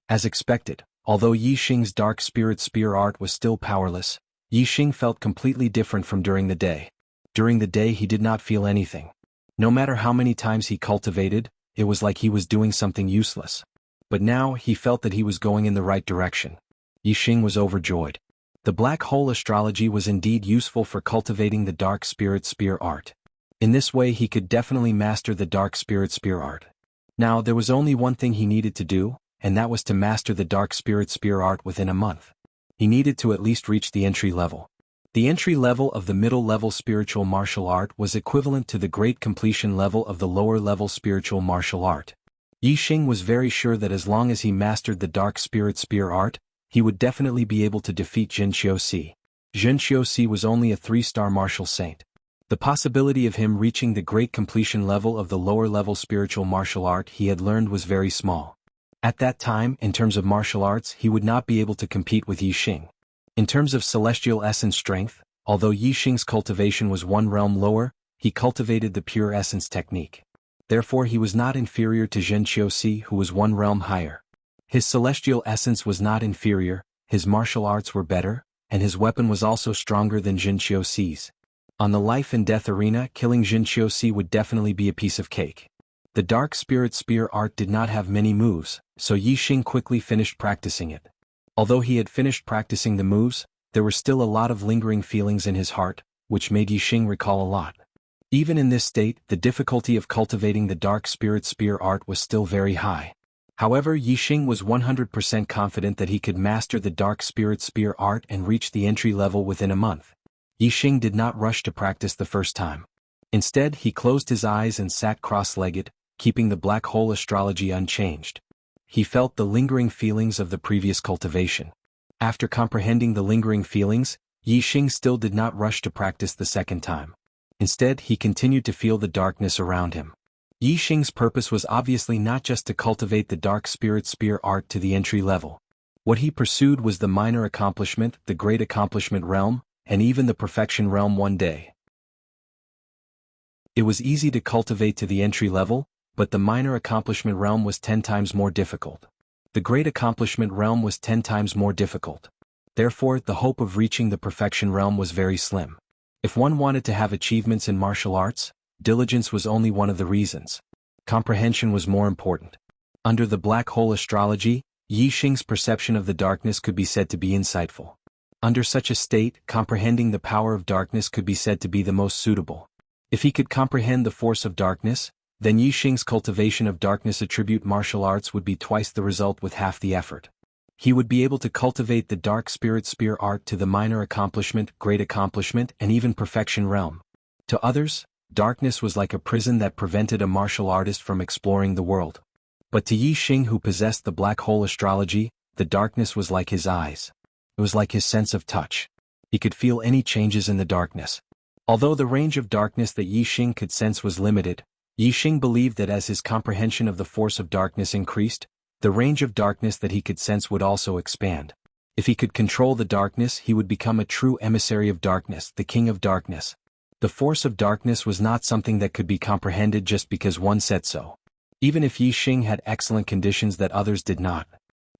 [SPEAKER 1] As expected, although Yixing's dark spirit spear art was still powerless, Yixing felt completely different from during the day. During the day he did not feel anything. No matter how many times he cultivated, it was like he was doing something useless. But now he felt that he was going in the right direction. Yixing was overjoyed. The black hole astrology was indeed useful for cultivating the dark spirit spear art. In this way he could definitely master the dark spirit spear art. Now there was only one thing he needed to do, and that was to master the dark spirit spear art within a month. He needed to at least reach the entry level. The entry level of the middle level spiritual martial art was equivalent to the great completion level of the lower level spiritual martial art. Yixing was very sure that as long as he mastered the dark spirit spear art, he would definitely be able to defeat Zhenqiusi. Zhenqiusi was only a 3-star martial saint. The possibility of him reaching the great completion level of the lower level spiritual martial art he had learned was very small. At that time, in terms of martial arts, he would not be able to compete with Yixing. In terms of celestial essence strength, although Yixing's cultivation was 1 realm lower, he cultivated the pure essence technique. Therefore he was not inferior to Zhenqiusi, who was 1 realm higher. His celestial essence was not inferior, his martial arts were better, and his weapon was also stronger than Zhenqiusi's. On the life and death arena, killing Zhenqiusi would definitely be a piece of cake. The dark spirit spear art did not have many moves, so Yixing quickly finished practicing it. Although he had finished practicing the moves, there were still a lot of lingering feelings in his heart, which made Yixing recall a lot. Even in this state, the difficulty of cultivating the dark spirit spear art was still very high. However, Yixing was 100% confident that he could master the dark spirit spear art and reach the entry level within a month. Yixing did not rush to practice the first time. Instead, he closed his eyes and sat cross-legged, keeping the black hole astrology unchanged. He felt the lingering feelings of the previous cultivation. After comprehending the lingering feelings, Yixing still did not rush to practice the second time. Instead, he continued to feel the darkness around him. Yixing's purpose was obviously not just to cultivate the dark spirit spear art to the entry level. What he pursued was the minor accomplishment, the great accomplishment realm, and even the perfection realm one day. It was easy to cultivate to the entry level, but the minor accomplishment realm was 10 times more difficult. The great accomplishment realm was 10 times more difficult. Therefore, the hope of reaching the perfection realm was very slim. If one wanted to have achievements in martial arts, diligence was only one of the reasons. Comprehension was more important. Under the black hole astrology, Yi Xing's perception of the darkness could be said to be insightful. Under such a state, comprehending the power of darkness could be said to be the most suitable. If he could comprehend the force of darkness, then Yi Xing's cultivation of darkness attribute martial arts would be twice the result with half the effort. He would be able to cultivate the dark spirit spear art to the minor accomplishment, great accomplishment, and even perfection realm. To others, darkness was like a prison that prevented a martial artist from exploring the world. But to Yi Xing, who possessed the black hole astrology, the darkness was like his eyes. It was like his sense of touch. He could feel any changes in the darkness. Although the range of darkness that Yi Xing could sense was limited, Yi Xing believed that as his comprehension of the force of darkness increased, the range of darkness that he could sense would also expand. If he could control the darkness, he would become a true emissary of darkness, the king of darkness. The force of darkness was not something that could be comprehended just because one said so. Even if Yi Xing had excellent conditions that others did not.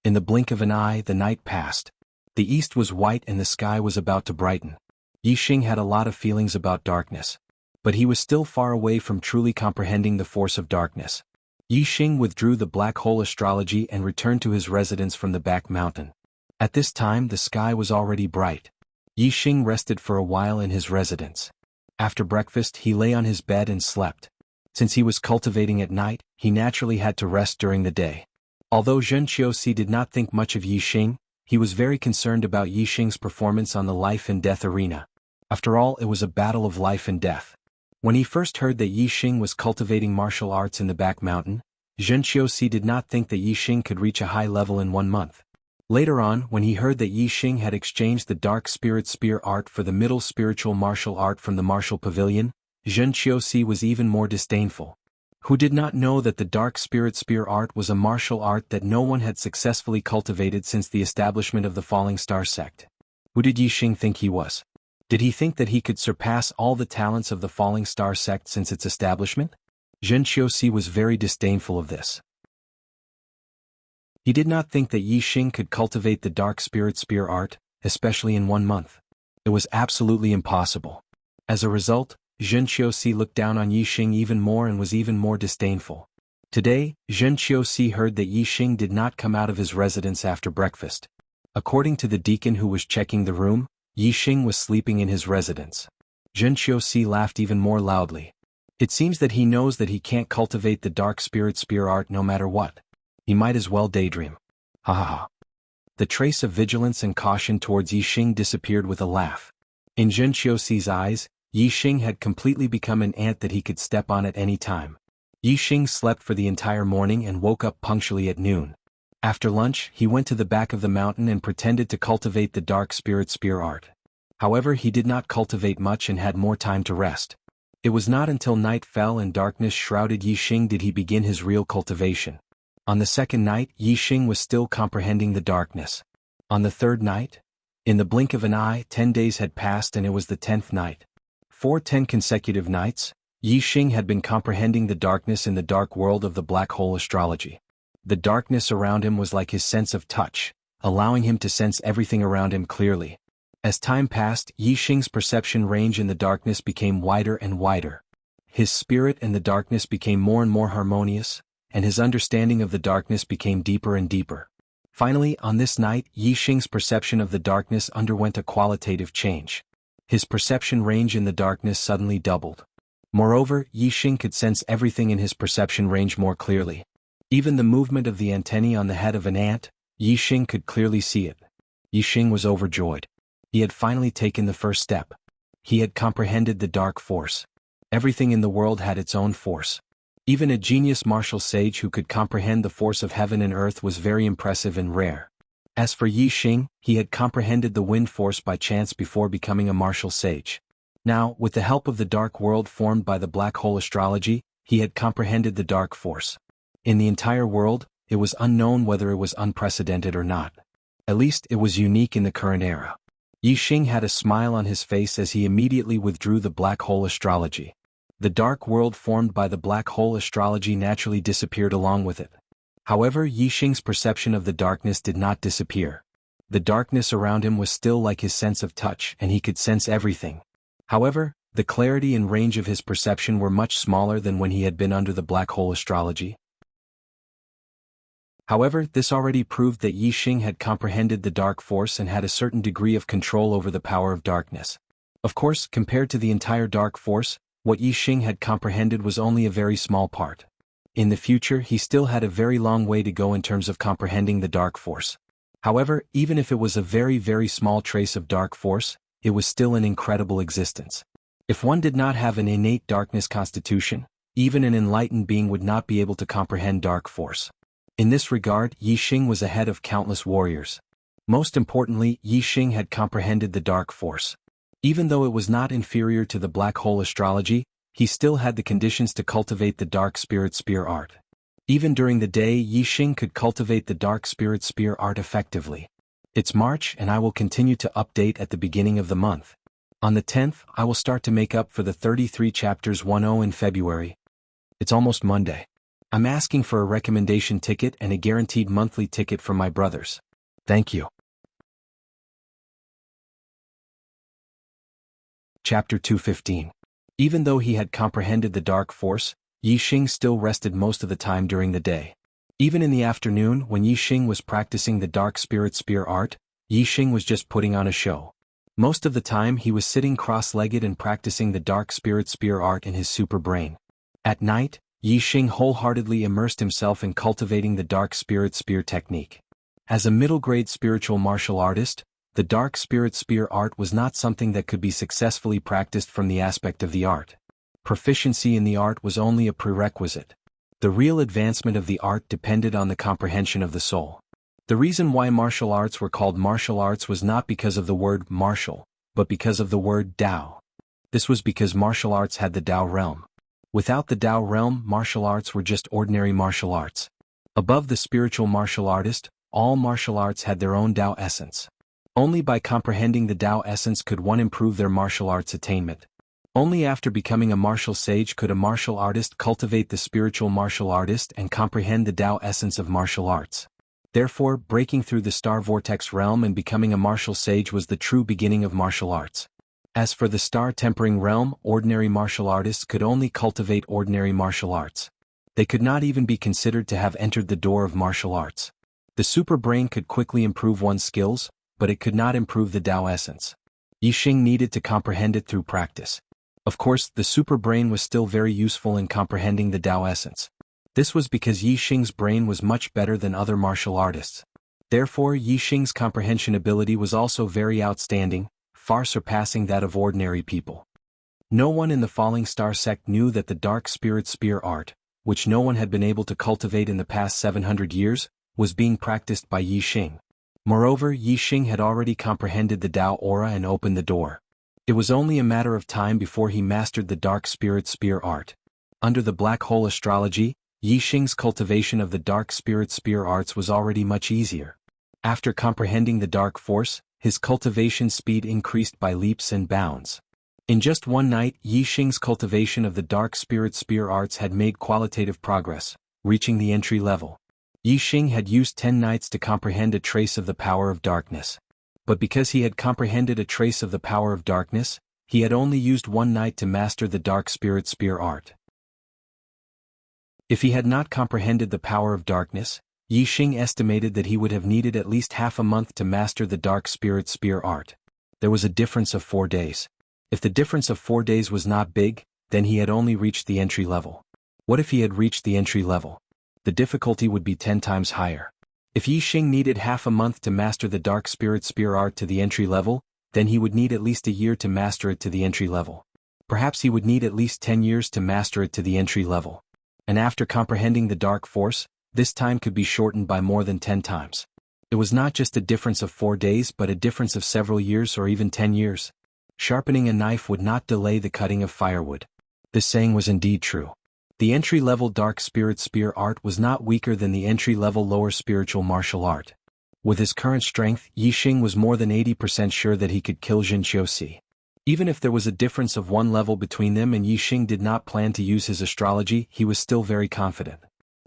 [SPEAKER 1] In the blink of an eye, the night passed. The east was white and the sky was about to brighten. Yi Xing had a lot of feelings about darkness. But he was still far away from truly comprehending the force of darkness. Yi Xing withdrew the black hole astrology and returned to his residence from the back mountain. At this time the sky was already bright. Yi Xing rested for a while in his residence. After breakfast he lay on his bed and slept. Since he was cultivating at night, he naturally had to rest during the day. Although Zhen Qiuxi did not think much of Yi Xing, he was very concerned about Yi Xing's performance on the life and death arena. After all, it was a battle of life and death. When he first heard that Yi Xing was cultivating martial arts in the back mountain, Zhen Qiuxi did not think that Yi Xing could reach a high level in 1 month. Later on, when he heard that Yi Xing had exchanged the dark spirit spear art for the middle spiritual martial art from the martial pavilion, Zhen Qiuxi was even more disdainful. Who did not know that the dark spirit spear art was a martial art that no one had successfully cultivated since the establishment of the Falling Star sect? Who did Yi Xing think he was? Did he think that he could surpass all the talents of the Falling Star sect since its establishment? Zhen Qiuxi was very disdainful of this. He did not think that Yi Xing could cultivate the dark spirit spear art, especially in 1 month. It was absolutely impossible. As a result, Zhen Qiuxi looked down on Yi Xing even more and was even more disdainful. Today, Zhen Qiuxi heard that Yi Xing did not come out of his residence after breakfast. According to the deacon who was checking the room, Yi Xing was sleeping in his residence. Zhen Qiuxi laughed even more loudly. It seems that he knows that he can't cultivate the dark spirit spear art no matter what. He might as well daydream. Ha ha ha. The trace of vigilance and caution towards Yi Xing disappeared with a laugh. In Zhen Qiuxi's eyes, Yi Xing had completely become an ant that he could step on at any time. Yi Xing slept for the entire morning and woke up punctually at noon. After lunch, he went to the back of the mountain and pretended to cultivate the dark spirit spear art. However, he did not cultivate much and had more time to rest. It was not until night fell and darkness shrouded Yi Xing did he begin his real cultivation. On the second night, Yi Xing was still comprehending the darkness. On the third night? In the blink of an eye, 10 days had passed and it was the 10th night. For 10 consecutive nights, Yi Xing had been comprehending the darkness in the dark world of the black hole astrology. The darkness around him was like his sense of touch, allowing him to sense everything around him clearly. As time passed, Yi Xing's perception range in the darkness became wider and wider. His spirit and the darkness became more and more harmonious, and his understanding of the darkness became deeper and deeper. Finally, on this night, Yi Xing's perception of the darkness underwent a qualitative change. His perception range in the darkness suddenly doubled. Moreover, Yi Xing could sense everything in his perception range more clearly. Even the movement of the antennae on the head of an ant, Yi Xing could clearly see it. Yi Xing was overjoyed. He had finally taken the first step. He had comprehended the dark force. Everything in the world had its own force. Even a genius martial sage who could comprehend the force of heaven and earth was very impressive and rare. As for Yi Xing, he had comprehended the wind force by chance before becoming a martial sage. Now, with the help of the dark world formed by the black hole astrology, he had comprehended the dark force. In the entire world, it was unknown whether it was unprecedented or not. At least it was unique in the current era. Yi Xing had a smile on his face as he immediately withdrew the black hole astrology. The dark world formed by the black hole astrology naturally disappeared along with it. However, Yixing's perception of the darkness did not disappear. The darkness around him was still like his sense of touch, and he could sense everything. However, the clarity and range of his perception were much smaller than when he had been under the black hole astrology. However, this already proved that Yixing had comprehended the dark force and had a certain degree of control over the power of darkness. Of course, compared to the entire dark force, what Yixing had comprehended was only a very small part. In the future, he still had a very long way to go in terms of comprehending the dark force. However, even if it was a very, very small trace of dark force, it was still an incredible existence. If one did not have an innate darkness constitution, even an enlightened being would not be able to comprehend dark force. In this regard, Yixing was ahead of countless warriors. Most importantly, Yixing had comprehended the dark force. Even though it was not inferior to the black hole astrology, he still had the conditions to cultivate the dark spirit spear art. Even during the day, Yixing could cultivate the dark spirit spear art effectively. It's March, and I will continue to update at the beginning of the month. On the 10th, I will start to make up for the 33 chapters 10 in February. It's almost Monday. I'm asking for a recommendation ticket and a guaranteed monthly ticket from my brothers. Thank you. Chapter 215. Even though he had comprehended the dark force, Yixing still rested most of the time during the day. Even in the afternoon, when Yixing was practicing the dark spirit spear art, Yixing was just putting on a show. Most of the time he was sitting cross-legged and practicing the dark spirit spear art in his super brain. At night, Yixing wholeheartedly immersed himself in cultivating the dark spirit spear technique. As a middle-grade spiritual martial artist, the dark spirit spear art was not something that could be successfully practiced from the aspect of the art. Proficiency in the art was only a prerequisite. The real advancement of the art depended on the comprehension of the soul. The reason why martial arts were called martial arts was not because of the word martial, but because of the word Tao. This was because martial arts had the Tao realm. Without the Tao realm, martial arts were just ordinary martial arts. Above the spiritual martial artist, all martial arts had their own Tao essence. Only by comprehending the Tao essence could one improve their martial arts attainment. Only after becoming a martial sage could a martial artist cultivate the spiritual martial artist and comprehend the Tao essence of martial arts. Therefore, breaking through the star vortex realm and becoming a martial sage was the true beginning of martial arts. As for the star tempering realm, ordinary martial artists could only cultivate ordinary martial arts. They could not even be considered to have entered the door of martial arts. The super brain could quickly improve one's skills, but it could not improve the Tao essence. Yixing needed to comprehend it through practice. Of course, the super brain was still very useful in comprehending the Tao essence. This was because Yixing's brain was much better than other martial artists. Therefore, Yixing's comprehension ability was also very outstanding, far surpassing that of ordinary people. No one in the Falling Star sect knew that the dark spirit spear art, which no one had been able to cultivate in the past 700 years, was being practiced by Yixing. Moreover, Yixing had already comprehended the Tao aura and opened the door. It was only a matter of time before he mastered the dark spirit spear art. Under the black hole astrology, Yixing's cultivation of the dark spirit spear arts was already much easier. After comprehending the dark force, his cultivation speed increased by leaps and bounds. In just one night, Yixing's cultivation of the dark spirit spear arts had made qualitative progress, reaching the entry level. Yixing had used 10 nights to comprehend a trace of the power of darkness. But because he had comprehended a trace of the power of darkness, he had only used 1 night to master the dark spirit spear art. If he had not comprehended the power of darkness, Yixing estimated that he would have needed at least half a month to master the dark spirit spear art. There was a difference of 4 days. If the difference of 4 days was not big, then he had only reached the entry level. What if he had reached the entry level? The difficulty would be 10 times higher. If Yixing needed half a month to master the dark spirit spear art to the entry level, then he would need at least a year to master it to the entry level. Perhaps he would need at least 10 years to master it to the entry level. And after comprehending the dark force, this time could be shortened by more than 10 times. It was not just a difference of 4 days but a difference of several years or even 10 years. Sharpening a knife would not delay the cutting of firewood. This saying was indeed true. The entry-level dark spirit spear art was not weaker than the entry-level lower spiritual martial art. With his current strength, Yixing was more than 80% sure that he could kill Jin Qiuxi. Even if there was a difference of one level between them and Yixing did not plan to use his astrology, he was still very confident.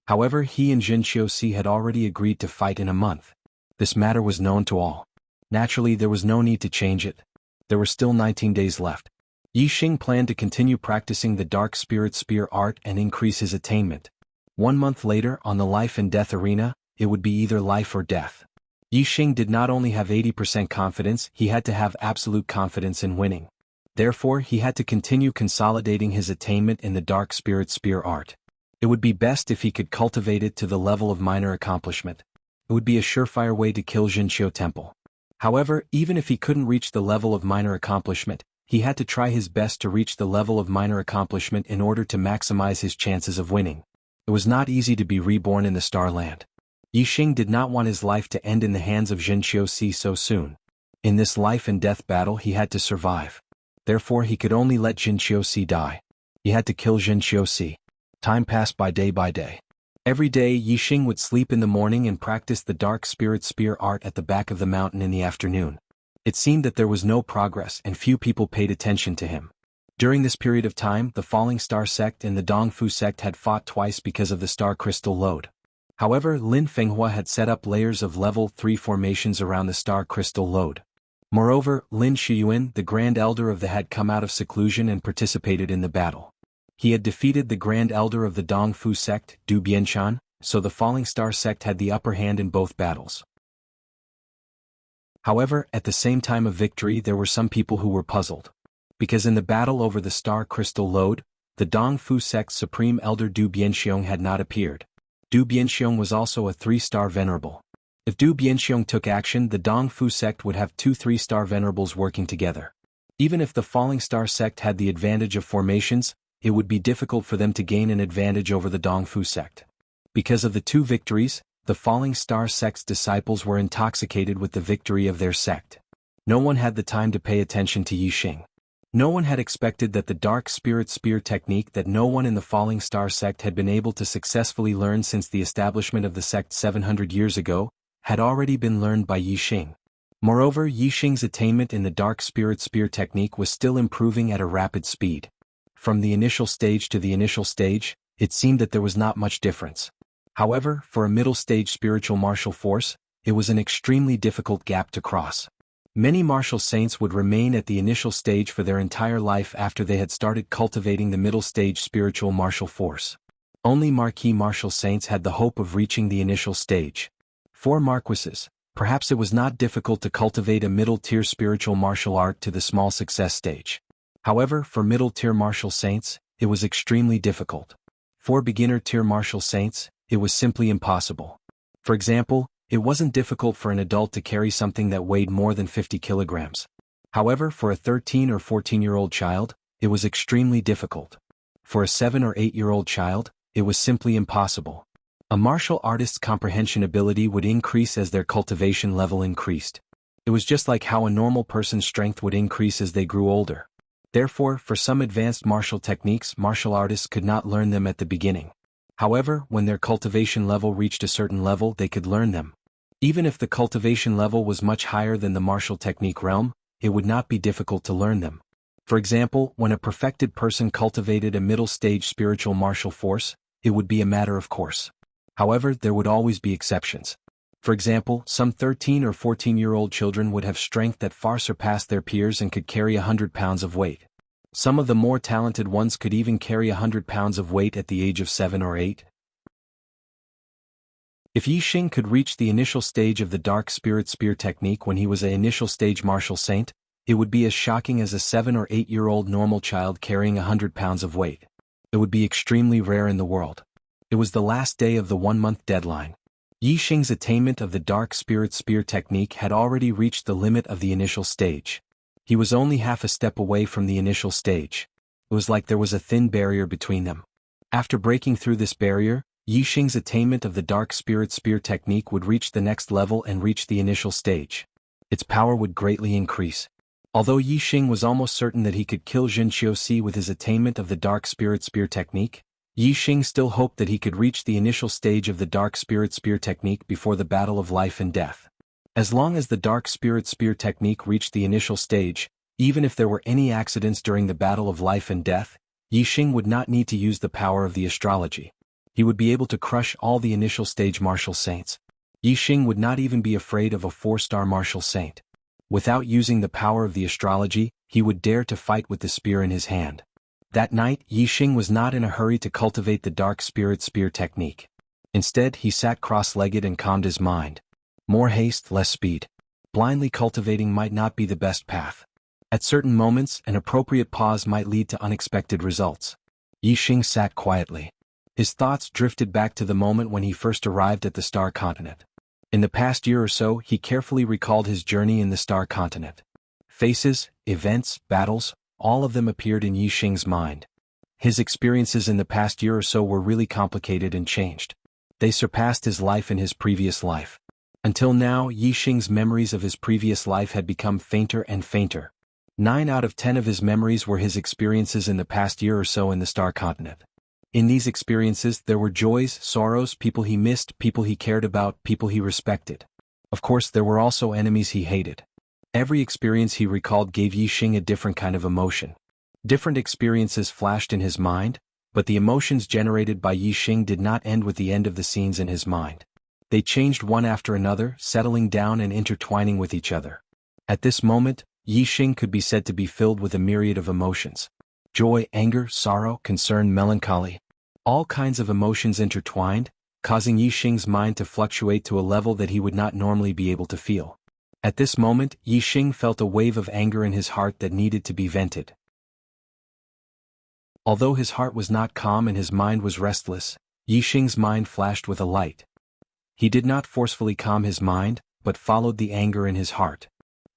[SPEAKER 1] However, he and Jin Qiuxi had already agreed to fight in a month. This matter was known to all. Naturally, there was no need to change it. There were still 19 days left. Yixing planned to continue practicing the Dark Spirit Spear art and increase his attainment. 1 month later, on the life and death arena, it would be either life or death. Yixing did not only have 80% confidence, he had to have absolute confidence in winning. Therefore, he had to continue consolidating his attainment in the Dark Spirit Spear art. It would be best if he could cultivate it to the level of minor accomplishment. It would be a surefire way to kill Jinqiu Temple. However, even if he couldn't reach the level of minor accomplishment, he had to try his best to reach the level of minor accomplishment in order to maximize his chances of winning. It was not easy to be reborn in the Star Land. Yixing did not want his life to end in the hands of Jin Qiuxi so soon. In this life and death battle he had to survive. Therefore he could only let Jin Qiuxi die. He had to kill Jin Qiuxi. Time passed by day by day. Every day Yixing would sleep in the morning and practice the Dark Spirit Spear art at the back of the mountain in the afternoon. It seemed that there was no progress and few people paid attention to him. During this period of time, the Falling Star sect and the Dongfu sect had fought twice because of the star crystal load. However, Lin Fenghua had set up layers of level 3 formations around the star crystal load. Moreover, Lin Shiyuan, the Grand Elder of the had come out of seclusion and participated in the battle. He had defeated the Grand Elder of the Dongfu sect, Du Bianshan, so the Falling Star sect had the upper hand in both battles. However, at the same time of victory there were some people who were puzzled. Because in the battle over the star crystal load, the Dongfu sect's supreme elder Du Bianxiong had not appeared. Du Bianxiong was also a 3-star venerable. If Du Bianxiong took action, the Dongfu sect would have 2 3-star venerables working together. Even if the Falling Star sect had the advantage of formations, it would be difficult for them to gain an advantage over the Dongfu sect. Because of the 2 victories, the Falling Star sect's disciples were intoxicated with the victory of their sect. No one had the time to pay attention to Yixing. No one had expected that the Dark Spirit Spear technique that no one in the Falling Star sect had been able to successfully learn since the establishment of the sect 700 years ago, had already been learned by Yixing. Moreover, Yixing's attainment in the Dark Spirit Spear technique was still improving at a rapid speed. From the initial stage to the initial stage, it seemed that there was not much difference. However, for a middle-stage spiritual martial force, it was an extremely difficult gap to cross. Many martial saints would remain at the initial stage for their entire life after they had started cultivating the middle-stage spiritual martial force. Only marquis martial saints had the hope of reaching the initial stage. For marquises, perhaps it was not difficult to cultivate a middle-tier spiritual martial art to the small success stage. However, for middle-tier martial saints, it was extremely difficult. For beginner-tier martial saints, it was simply impossible. For example, it wasn't difficult for an adult to carry something that weighed more than 50 kilograms. However, for a 13 or 14-year-old child, it was extremely difficult. For a 7 or 8-year-old child, it was simply impossible. A martial artist's comprehension ability would increase as their cultivation level increased. It was just like how a normal person's strength would increase as they grew older. Therefore, for some advanced martial techniques, martial artists could not learn them at the beginning. However, when their cultivation level reached a certain level, they could learn them. Even if the cultivation level was much higher than the martial technique realm, it would not be difficult to learn them. For example, when a perfected person cultivated a middle-stage spiritual martial force, it would be a matter of course. However, there would always be exceptions. For example, some 13 or 14-year-old children would have strength that far surpassed their peers and could carry 100 pounds of weight. Some of the more talented ones could even carry 100 pounds of weight at the age of 7 or 8. If Yixing could reach the initial stage of the Dark Spirit Spear technique when he was an initial stage martial saint, it would be as shocking as a 7 or 8-year-old normal child carrying 100 pounds of weight. It would be extremely rare in the world. It was the last day of the 1-month deadline. Yixing's attainment of the Dark Spirit Spear technique had already reached the limit of the initial stage. He was only half a step away from the initial stage. It was like there was a thin barrier between them. After breaking through this barrier, Yixing's attainment of the Dark Spirit Spear technique would reach the next level and reach the initial stage. Its power would greatly increase. Although Yixing was almost certain that he could kill Jin Qiuxi with his attainment of the Dark Spirit Spear technique, Yixing still hoped that he could reach the initial stage of the Dark Spirit Spear technique before the battle of life and death. As long as the Dark Spirit Spear technique reached the initial stage, Even if there were any accidents during the battle of life and death, Yixing would not need to use the power of the astrology. He would be able to crush all the initial stage martial saints. Yixing would not even be afraid of a 4-star martial saint. Without using the power of the astrology, he would dare to fight with the spear in his hand. That night, Yixing was not in a hurry to cultivate the dark spirit spear technique. Instead, he sat cross-legged and calmed his mind. More haste, less speed. Blindly cultivating might not be the best path. At certain moments, an appropriate pause might lead to unexpected results. Yixing sat quietly. His thoughts drifted back to the moment when he first arrived at the Star Continent. In the past year or so, he carefully recalled his journey in the Star Continent. Faces, events, battles, all of them appeared in Yixing's mind. His experiences in the past year or so were really complicated and changed. They surpassed his life in his previous life. Until now, Yixing's memories of his previous life had become fainter and fainter. 9 out of 10 of his memories were his experiences in the past year or so in the Star Continent. In these experiences, there were joys, sorrows, people he missed, people he cared about, people he respected. Of course, there were also enemies he hated. Every experience he recalled gave Yixing a different kind of emotion. Different experiences flashed in his mind, but the emotions generated by Yixing did not end with the end of the scenes in his mind. They changed one after another, settling down and intertwining with each other. At this moment, Yixing could be said to be filled with a myriad of emotions. Joy, anger, sorrow, concern, melancholy. All kinds of emotions intertwined, causing Yixing's mind to fluctuate to a level that he would not normally be able to feel. At this moment, Yixing felt a wave of anger in his heart that needed to be vented. Although his heart was not calm and his mind was restless, Yixing's mind flashed with a light. He did not forcefully calm his mind, but followed the anger in his heart.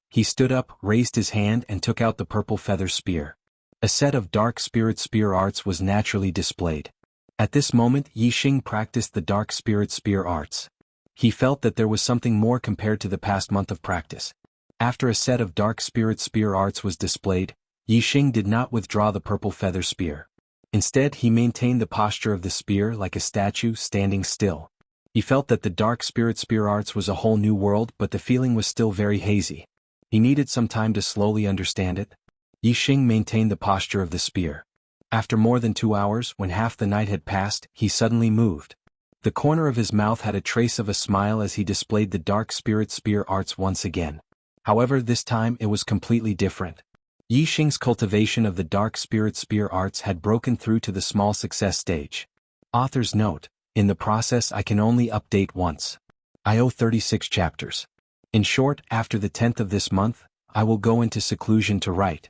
[SPEAKER 1] He stood up, raised his hand and took out the purple feather spear. A set of dark spirit spear arts was naturally displayed. At this moment, Yixing practiced the dark spirit spear arts. He felt that there was something more compared to the past month of practice. After a set of dark spirit spear arts was displayed, Yixing did not withdraw the purple feather spear. Instead, he maintained the posture of the spear like a statue standing still. He felt that the dark spirit spear arts was a whole new world, but the feeling was still very hazy. He needed some time to slowly understand it. Yixing maintained the posture of the spear. After more than 2 hours, when half the night had passed, he suddenly moved. The corner of his mouth had a trace of a smile as he displayed the dark spirit spear arts once again. However, this time it was completely different. Yixing's cultivation of the dark spirit spear arts had broken through to the small success stage. Author's note: in the process I can only update once. I owe 36 chapters. In short, after the 10th of this month, I will go into seclusion to write.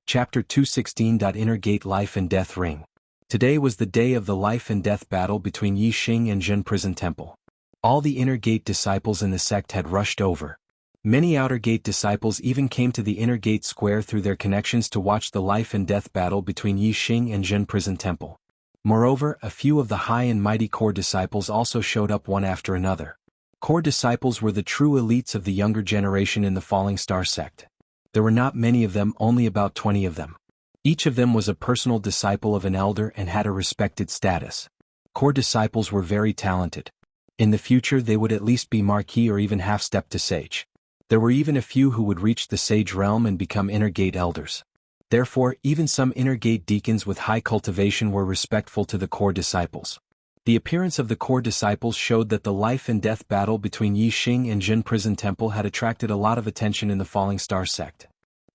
[SPEAKER 1] Chapter 216. Inner Gate Life and Death Ring. Today was the day of the life and death battle between Yixing and Zhen Prison Temple. All the Inner Gate disciples in the sect had rushed over. Many Outer Gate disciples even came to the Inner Gate Square through their connections to watch the life and death battle between Yixing and Zhen Prison Temple. Moreover, a few of the high and mighty core disciples also showed up one after another. Core disciples were the true elites of the younger generation in the Falling Star sect. There were not many of them, only about 20 of them. Each of them was a personal disciple of an elder and had a respected status. Core disciples were very talented. In the future they would at least be marquis or even half-step to sage. There were even a few who would reach the sage realm and become Inner Gate elders. Therefore, even some Inner Gate deacons with high cultivation were respectful to the core disciples. The appearance of the core disciples showed that the life and death battle between Yixing and Zhen Prison Temple had attracted a lot of attention in the Falling Star sect.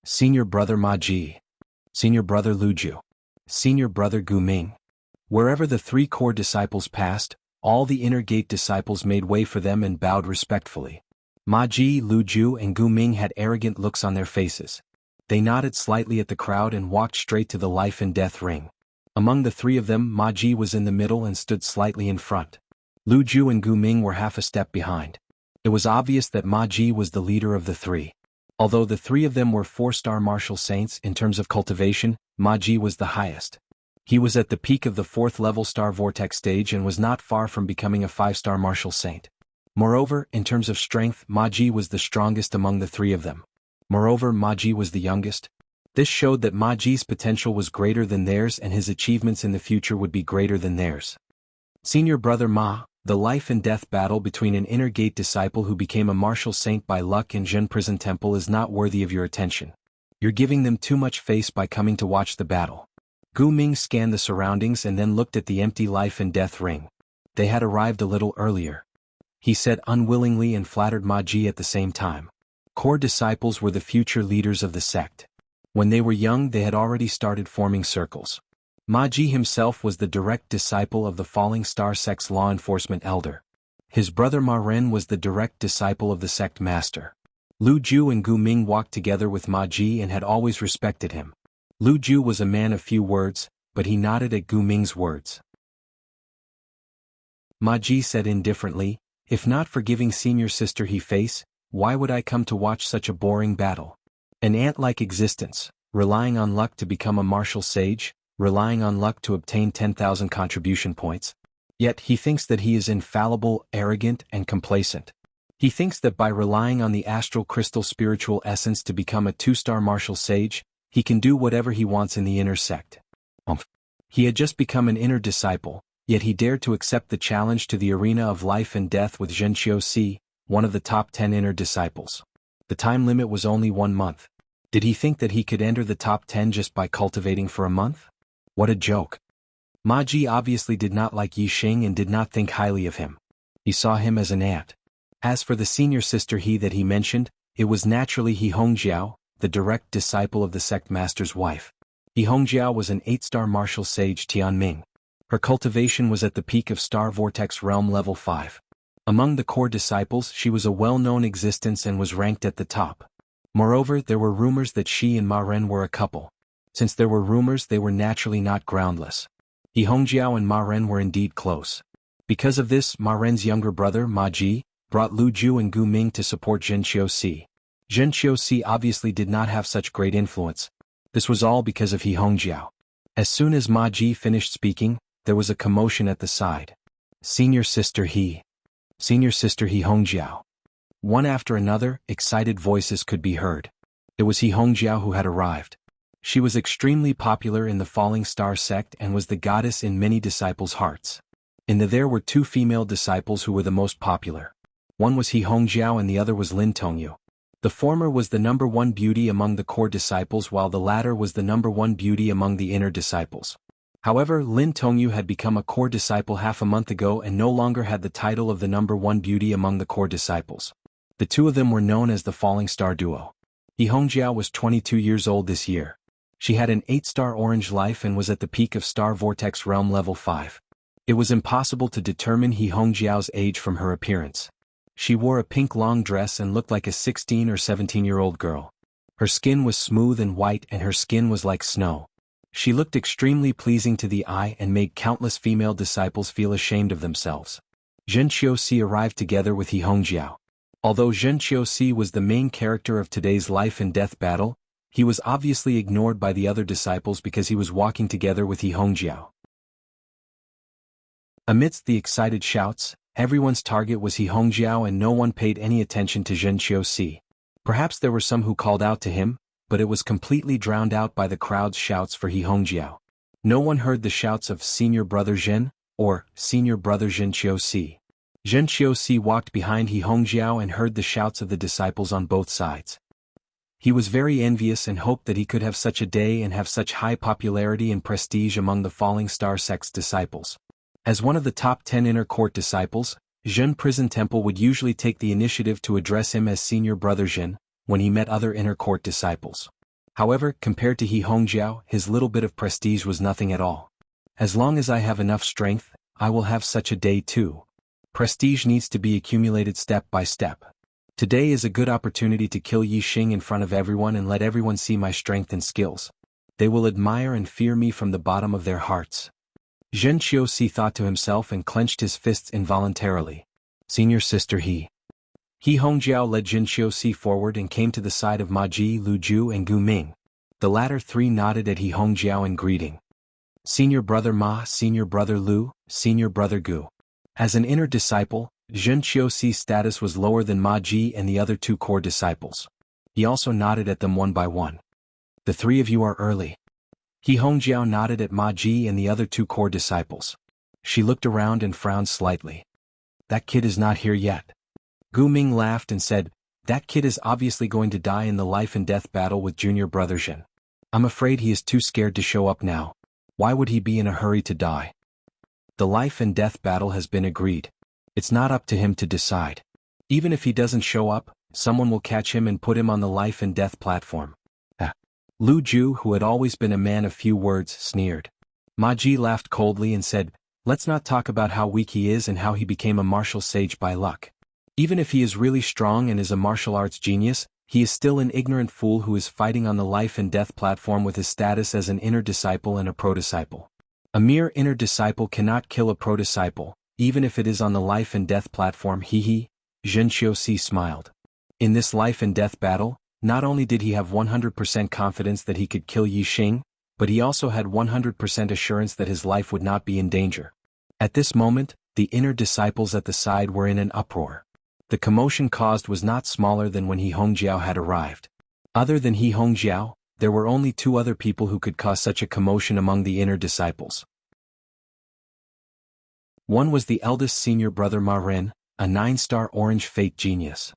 [SPEAKER 1] Senior Brother Ma Ji. Senior Brother Lu Ju. Senior Brother Gu Ming. Wherever the 3 core disciples passed, all the Inner Gate disciples made way for them and bowed respectfully. Ma Ji, Lu Ju and Gu Ming had arrogant looks on their faces. They nodded slightly at the crowd and walked straight to the life and death ring. Among the 3 of them, Ma Ji was in the middle and stood slightly in front. Lu Ju and Gu Ming were half a step behind. It was obvious that Ma Ji was the leader of the 3. Although the 3 of them were 4-star martial saints in terms of cultivation, Ma Ji was the highest. He was at the peak of the 4th level Star Vortex stage and was not far from becoming a 5-star martial saint. Moreover, in terms of strength, Ma Ji was the strongest among the 3 of them. Moreover, Ma Ji was the youngest. This showed that Ma Ji's potential was greater than theirs and his achievements in the future would be greater than theirs. Senior Brother Ma, The life and death battle between an inner gate disciple who became a martial saint by luck and Zhen prison temple is not worthy of your attention. You're giving them too much face by coming to watch the battle. Gu Ming scanned the surroundings and then looked at the empty life and death ring. They had arrived a little earlier. He said unwillingly and flattered Ma Ji at the same time. Core disciples were the future leaders of the sect. When they were young they had already started forming circles. Ma Ji himself was the direct disciple of the Falling Star sect's law enforcement elder. His brother Ma Ren was the direct disciple of the sect master. Lu Ju and Gu Ming walked together with Ma Ji and had always respected him. Lu Ju was a man of few words, but he nodded at Gu Ming's words. Ma Ji said indifferently, "If not for giving senior sister he face, why would I come to watch such a boring battle? An ant-like existence, relying on luck to become a martial sage, relying on luck to obtain 10,000 contribution points. Yet he thinks that he is infallible, arrogant, and complacent. He thinks that by relying on the astral crystal spiritual essence to become a 2-star martial sage, he can do whatever he wants in the inner sect. He had just become an inner disciple, yet he dared to accept the challenge to the arena of life and death with Zhen Qiuxi, one of the top 10 inner disciples. The time limit was only 1 month. Did he think that he could enter the top 10 just by cultivating for a month? What a joke. Ma Ji obviously did not like Yixing and did not think highly of him. He saw him as an ant. As for the senior sister he that he mentioned, it was naturally He Hongjiao, the direct disciple of the sect master's wife. He Hongjiao was an 8-star martial sage Tianming. Her cultivation was at the peak of Star Vortex Realm level 5. Among the core disciples she was a well-known existence and was ranked at the top. Moreover, there were rumors that she and Ma Ren were a couple. Since there were rumors they were naturally not groundless. He Hongjiao and Ma Ren were indeed close. Because of this, Ma Ren's younger brother, Ma Ji, brought Lu Ju and Gu Ming to support Zhen Qiuxi. Zhen Qiuxi obviously did not have such great influence. This was all because of He Hongjiao. As soon as Ma Ji finished speaking, there was a commotion at the side. Senior sister He Hongjiao. One after another, excited voices could be heard. It was He Hongjiao who had arrived. She was extremely popular in the Falling Star sect and was the goddess in many disciples' hearts. There were 2 female disciples who were the most popular. One was He Hongjiao and the other was Lin Tongyu. The former was the number 1 beauty among the core disciples while the latter was the number 1 beauty among the inner disciples. However, Lin Tongyu had become a core disciple half a month ago and no longer had the title of the number 1 beauty among the core disciples. The 2 of them were known as the Falling Star Duo. He Hongjiao was 22 years old this year. She had an 8-star orange life and was at the peak of Star Vortex Realm level 5. It was impossible to determine He Hongjiao's age from her appearance. She wore a pink long dress and looked like a 16 or 17-year-old girl. Her skin was smooth and white and her skin was like snow. She looked extremely pleasing to the eye and made countless female disciples feel ashamed of themselves. Zhen Qiuxi arrived together with He Hongjiao. Although Zhen Qiuxi was the main character of today's life and death battle, he was obviously ignored by the other disciples because he was walking together with He Hongjiao. Amidst the excited shouts, everyone's target was He Hongjiao and no one paid any attention to Zhen Qiuxi. Perhaps there were some who called out to him, but it was completely drowned out by the crowd's shouts for He Hongjiao. No one heard the shouts of Senior Brother Zhen, or Senior Brother Zhen Qiuxi. Zhen Qiuxi walked behind He Hongjiao and heard the shouts of the disciples on both sides. He was very envious and hoped that he could have such a day and have such high popularity and prestige among the Falling Star sect's disciples. As one of the top 10 inner court disciples, Zhen Prison Temple would usually take the initiative to address him as Senior Brother Zhen when he met other inner court disciples. However, compared to He Hongjiao, his little bit of prestige was nothing at all. As long as I have enough strength, I will have such a day too. Prestige needs to be accumulated step by step. Today is a good opportunity to kill Yixing in front of everyone and let everyone see my strength and skills. They will admire and fear me from the bottom of their hearts. Zhen Qiuxi thought to himself and clenched his fists involuntarily. Senior sister He Hongjiao led Zhen Qiuxi forward and came to the side of Ma Ji, Lu Ju and Gu Ming. The latter 3 nodded at He Hongjiao in greeting. Senior Brother Ma, Senior Brother Lu, Senior Brother Gu. As an inner disciple, Zhen Qiuxi's status was lower than Ma Ji and the other 2 core disciples. He also nodded at them one by one. The 3 of you are early. He Hongjiao nodded at Ma Ji and the other 2 core disciples. She looked around and frowned slightly. That kid is not here yet. Gu Ming laughed and said, that kid is obviously going to die in the life and death battle with junior brother Jin. I'm afraid he is too scared to show up now. Why would he be in a hurry to die? The life and death battle has been agreed. It's not up to him to decide. Even if he doesn't show up, someone will catch him and put him on the life and death platform. Lu Ju, who had always been a man of few words, sneered. Ma Ji laughed coldly and said, let's not talk about how weak he is and how he became a martial sage by luck. Even if he is really strong and is a martial arts genius, he is still an ignorant fool who is fighting on the life and death platform with his status as an inner disciple and a pro-disciple. A mere inner disciple cannot kill a pro-disciple, even if it is on the life and death platform. Zhen Xiuxi smiled. In this life and death battle, not only did he have 100% confidence that he could kill Yi Xing, but he also had 100% assurance that his life would not be in danger. At this moment, the inner disciples at the side were in an uproar. The commotion caused was not smaller than when He Hongjiao had arrived. Other than He Hongjiao, there were only two other people who could cause such a commotion among the inner disciples. One was the eldest senior brother Ma Ren, a 9-star orange fate genius.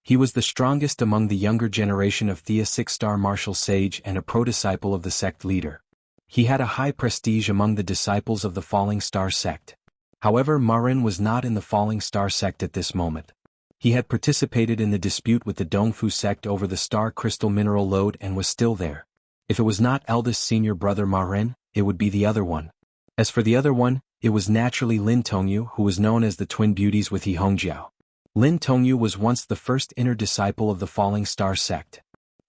[SPEAKER 1] He was the strongest among the younger generation of Thea 6-star martial sage and a pro-disciple of the sect leader. He had a high prestige among the disciples of the Falling Star sect. However, Ma Ren was not in the Falling Star sect at this moment. He had participated in the dispute with the Dongfu sect over the star crystal mineral lode and was still there. If it was not eldest senior brother Ma Ren, it would be the other one. As for the other one, it was naturally Lin Tongyu, who was known as the twin beauties with He Hongjiao. Lin Tongyu was once the first inner disciple of the Falling Star sect.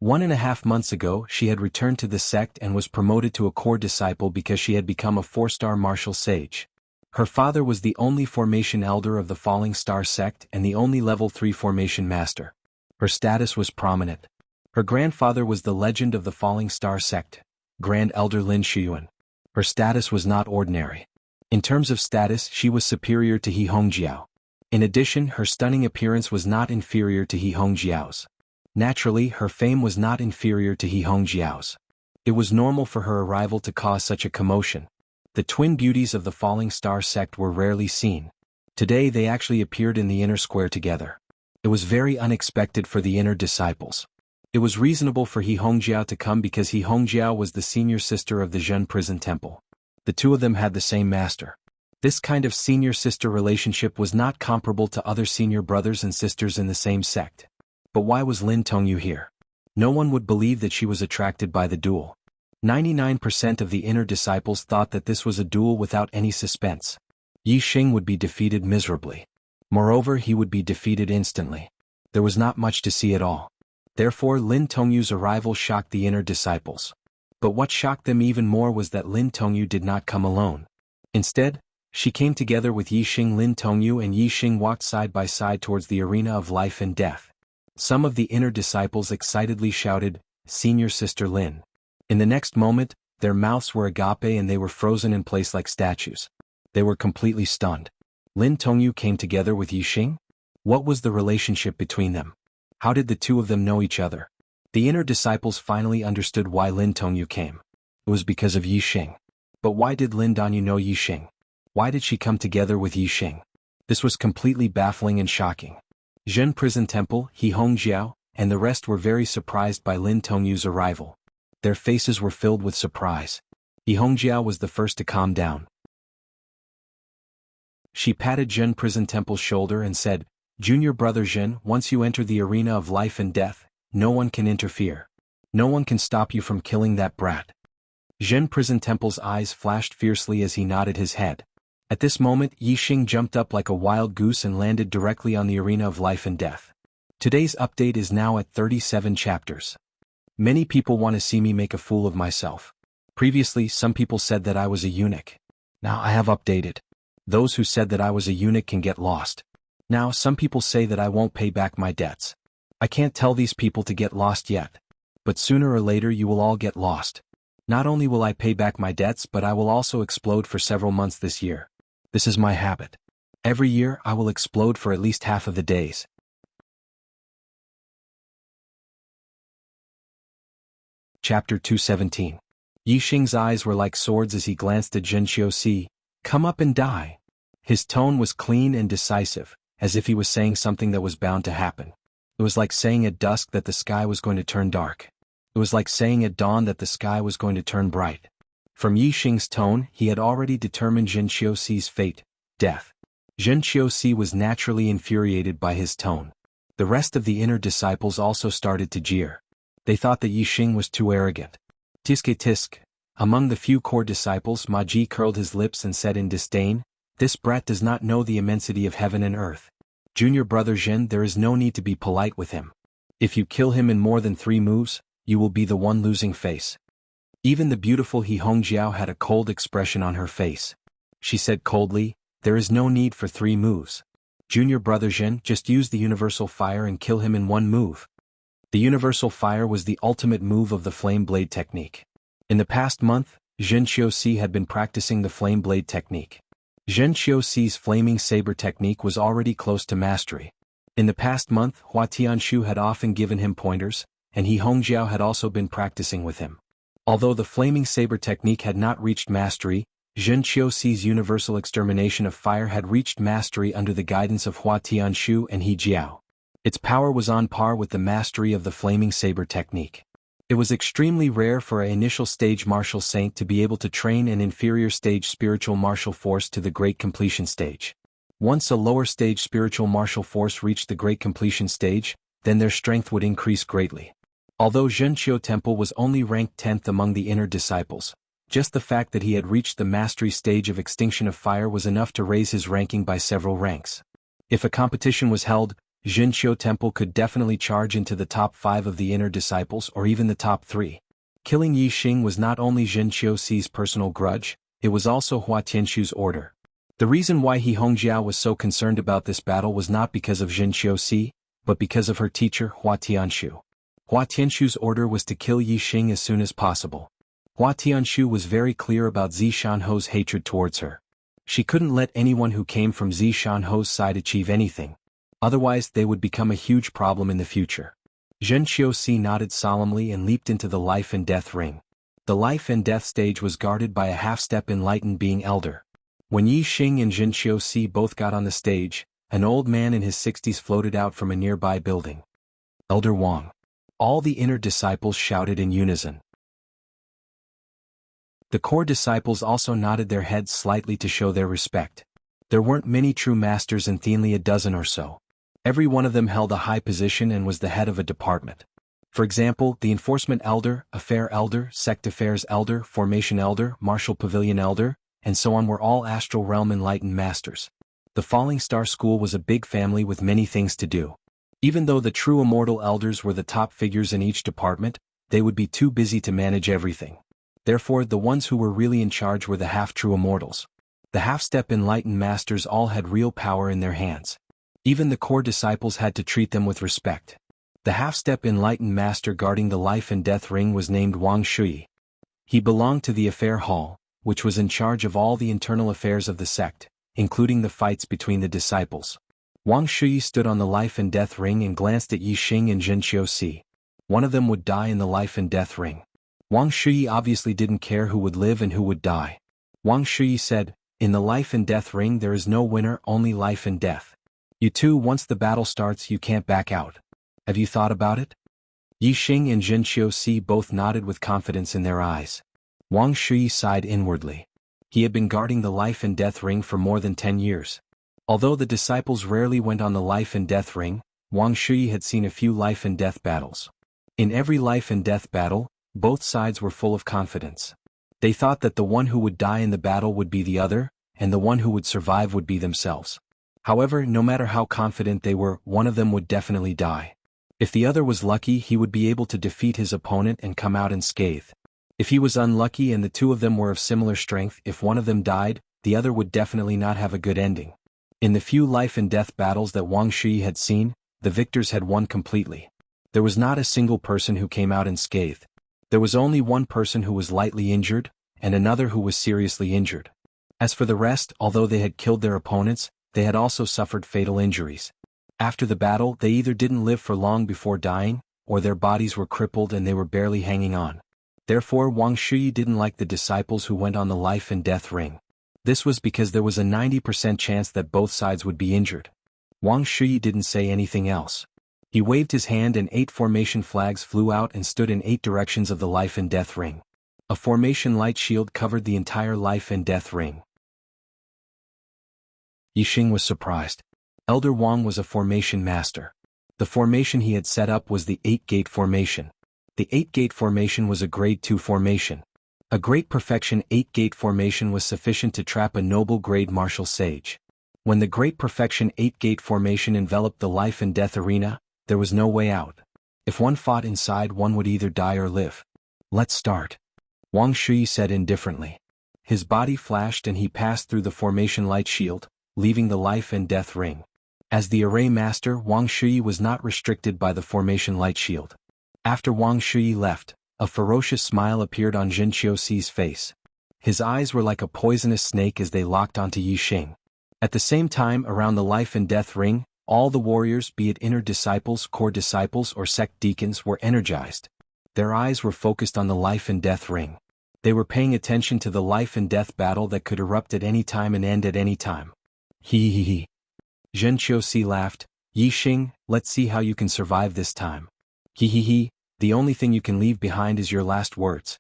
[SPEAKER 1] 1.5 months ago, she had returned to the sect and was promoted to a core disciple because she had become a 4-star martial sage. Her father was the only formation elder of the Falling Star sect and the only level 3 formation master. Her status was prominent. Her grandfather was the legend of the Falling Star sect, Grand Elder Lin Shiyuan. Her status was not ordinary. In terms of status, she was superior to He Hongjiao. In addition, her stunning appearance was not inferior to He Hongjiao's. Naturally, her fame was not inferior to He Hongjiao's. It was normal for her arrival to cause such a commotion. The twin beauties of the Falling Star sect were rarely seen. Today they actually appeared in the inner square together. It was very unexpected for the inner disciples. It was reasonable for He Hongjiao to come because He Hongjiao was the senior sister of the Zhen prison temple. The two of them had the same master. This kind of senior-sister relationship was not comparable to other senior brothers and sisters in the same sect. But why was Lin Tongyu here? No one would believe that she was attracted by the duel. 99% of the inner disciples thought that this was a duel without any suspense. Yi Xing would be defeated miserably. Moreover, he would be defeated instantly. There was not much to see at all. Therefore, Lin Tongyu's arrival shocked the inner disciples. But what shocked them even more was that Lin Tongyu did not come alone. Instead, she came together with Yi Xing. Lin Tongyu and Yi Xing walked side by side towards the arena of life and death. Some of the inner disciples excitedly shouted, "Senior Sister Lin." In the next moment, their mouths were agape and they were frozen in place like statues. They were completely stunned. Lin Tongyu came together with Yi Xing? What was the relationship between them? How did the two of them know each other? The inner disciples finally understood why Lin Tongyu came. It was because of Yi Xing. But why did Lin Danyu know Yi Xing? Why did she come together with Yi Xing? This was completely baffling and shocking. Zhen Prison Temple, He Hongjiao, and the rest were very surprised by Lin Tongyu's arrival. Their faces were filled with surprise. He Hongjiao was the first to calm down. She patted Zhen Prison Temple's shoulder and said, "Junior brother Zhen, once you enter the arena of life and death, no one can interfere. No one can stop you from killing that brat." Zhen Prison Temple's eyes flashed fiercely as he nodded his head. At this moment, Yi Xing jumped up like a wild goose and landed directly on the arena of life and death. Today's update is now at 37 chapters. Many people want to see me make a fool of myself. Previously, some people said that I was a eunuch. Now I have updated. Those who said that I was a eunuch can get lost. Now some people say that I won't pay back my debts. I can't tell these people to get lost yet. But sooner or later you will all get lost. Not only will I pay back my debts, but I will also explode for several months this year. This is my habit. Every year I will explode for at least half of the days. Chapter 217. Yi Xing's eyes were like swords as he glanced at Zhen Xiuxi. "Come up and die." His tone was clean and decisive, as if he was saying something that was bound to happen. It was like saying at dusk that the sky was going to turn dark. It was like saying at dawn that the sky was going to turn bright. From Yixing's tone, he had already determined Zhen Qiuxi's fate, death. Zhen Qiuxi was naturally infuriated by his tone. The rest of the inner disciples also started to jeer. They thought that Yixing was too arrogant. Tiske tisk. Among the few core disciples, Ma Ji curled his lips and said in disdain, "This brat does not know the immensity of heaven and earth. Junior brother Zhen, there is no need to be polite with him. If you kill him in more than 3 moves, you will be the one losing face." Even the beautiful He Hongjiao had a cold expression on her face. She said coldly, "There is no need for 3 moves. Junior brother Zhen, just use the universal fire and kill him in 1 move." The universal fire was the ultimate move of the flame blade technique. In the past month, Zhen Qiuxi had been practicing the flame blade technique. Zhen Qiuxi's flaming saber technique was already close to mastery. In the past month, Hua Tianshu had often given him pointers, and He Hongjiao had also been practicing with him. Although the flaming saber technique had not reached mastery, Zhen Qiuxi's universal extermination of fire had reached mastery under the guidance of Hua Tianshu and He Jiao. Its power was on par with the mastery of the flaming saber technique. It was extremely rare for an initial stage martial saint to be able to train an inferior stage spiritual martial force to the great completion stage. Once a lower stage spiritual martial force reached the great completion stage, then their strength would increase greatly. Although Zhen Qiu Temple was only ranked 10th among the inner disciples, just the fact that he had reached the mastery stage of extinction of fire was enough to raise his ranking by several ranks. If a competition was held, Zhen Qiu Temple could definitely charge into the top 5 of the inner disciples or even the top 3. Killing Yixing was not only Zhen Qiuxi's personal grudge, it was also Hua Tianshu's order. The reason why He Hongjiao was so concerned about this battle was not because of Zhen Qiuxi, but because of her teacher Hua Tianshu. Hua Tianshu's order was to kill Yixing as soon as possible. Hua Tianshu was very clear about Zishanho's hatred towards her. She couldn't let anyone who came from Zishanho's side achieve anything. Otherwise they would become a huge problem in the future. Zhen Qiuxi nodded solemnly and leaped into the life and death ring. The life and death stage was guarded by a half-step enlightened being elder. When Yixing and Zhen Qiuxi both got on the stage, an old man in his 60s floated out from a nearby building. Elder Wang. All the inner disciples shouted in unison. The core disciples also nodded their heads slightly to show their respect. There weren't many true masters and only a dozen or so. Every one of them held a high position and was the head of a department. For example, the Enforcement Elder, Affair Elder, Sect Affairs Elder, Formation Elder, Martial Pavilion Elder, and so on were all Astral Realm enlightened masters. The Falling Star School was a big family with many things to do. Even though the true Immortal Elders were the top figures in each department, they would be too busy to manage everything. Therefore, the ones who were really in charge were the half-true Immortals. The half-step enlightened masters all had real power in their hands. Even the core disciples had to treat them with respect. The half-step enlightened master guarding the life and death ring was named Wang Shui. He belonged to the Affair Hall, which was in charge of all the internal affairs of the sect, including the fights between the disciples. Wang Shui stood on the life and death ring and glanced at Yixing and Zhen Qiuxi. One of them would die in the life and death ring. Wang Shui obviously didn't care who would live and who would die. Wang Shui said, "In the life and death ring there is no winner, only life and death. You two, once the battle starts you can't back out. Have you thought about it?" Yixing and Zhen Qiuxi both nodded with confidence in their eyes. Wang Shui sighed inwardly. He had been guarding the life and death ring for more than 10 years. Although the disciples rarely went on the life and death ring, Wang Shui had seen a few life and death battles. In every life and death battle, both sides were full of confidence. They thought that the one who would die in the battle would be the other, and the one who would survive would be themselves. However, no matter how confident they were, one of them would definitely die. If the other was lucky, he would be able to defeat his opponent and come out unscathed. If he was unlucky and the two of them were of similar strength, if one of them died, the other would definitely not have a good ending. In the few life and death battles that Wang Shui had seen, the victors had won completely. There was not a single person who came out unscathed. There was only one person who was lightly injured, and another who was seriously injured. As for the rest, although they had killed their opponents, they had also suffered fatal injuries. After the battle, they either didn't live for long before dying, or their bodies were crippled and they were barely hanging on. Therefore, Wang Shui didn't like the disciples who went on the life and death ring. This was because there was a 90% chance that both sides would be injured. Wang Shui didn't say anything else. He waved his hand and 8 formation flags flew out and stood in 8 directions of the life and death ring. A formation light shield covered the entire life and death ring. Yixing was surprised. Elder Wang was a formation master. The formation he had set up was the 8-gate formation. The 8-gate formation was a grade 2 formation. A great perfection 8-gate formation was sufficient to trap a noble grade martial sage. When the great perfection 8-gate formation enveloped the life and death arena, there was no way out. If one fought inside, one would either die or live. Let's start. Wang Shui said indifferently. His body flashed and he passed through the formation light shield, leaving the life and death ring. As the array master, Wang Shui was not restricted by the formation light shield. After Wang Shui left, a ferocious smile appeared on Zhen Qiuxi's face. His eyes were like a poisonous snake as they locked onto Yixing. At the same time, around the life and death ring, all the warriors, be it inner disciples, core disciples or sect deacons, were energized. Their eyes were focused on the life and death ring. They were paying attention to the life and death battle that could erupt at any time and end at any time. He. Zhen Qiuxi laughed. Yixing, let's see how you can survive this time. He. The only thing you can leave behind is your last words.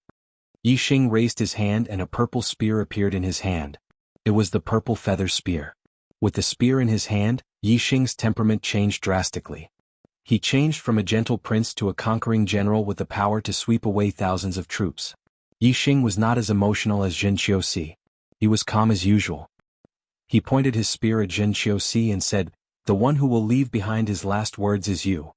[SPEAKER 1] Yixing raised his hand and a purple spear appeared in his hand. It was the purple feather spear. With the spear in his hand, Yixing's temperament changed drastically. He changed from a gentle prince to a conquering general with the power to sweep away thousands of troops. Yixing was not as emotional as Zhen Qiuxi. He was calm as usual. He pointed his spear at Zhen Qiuxi and said, "The one who will leave behind his last words is you."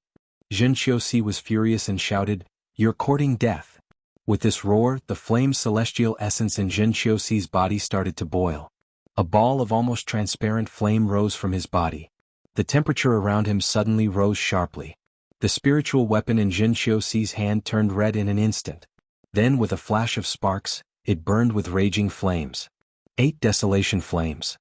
[SPEAKER 1] Zhen Qiuxi was furious and shouted, "You're courting death." With this roar, the flame celestial essence in Zhen Qiuxi's body started to boil. A ball of almost transparent flame rose from his body. The temperature around him suddenly rose sharply. The spiritual weapon in Zhen Qiuxi's hand turned red in an instant. Then with a flash of sparks, it burned with raging flames. 8 desolation flames.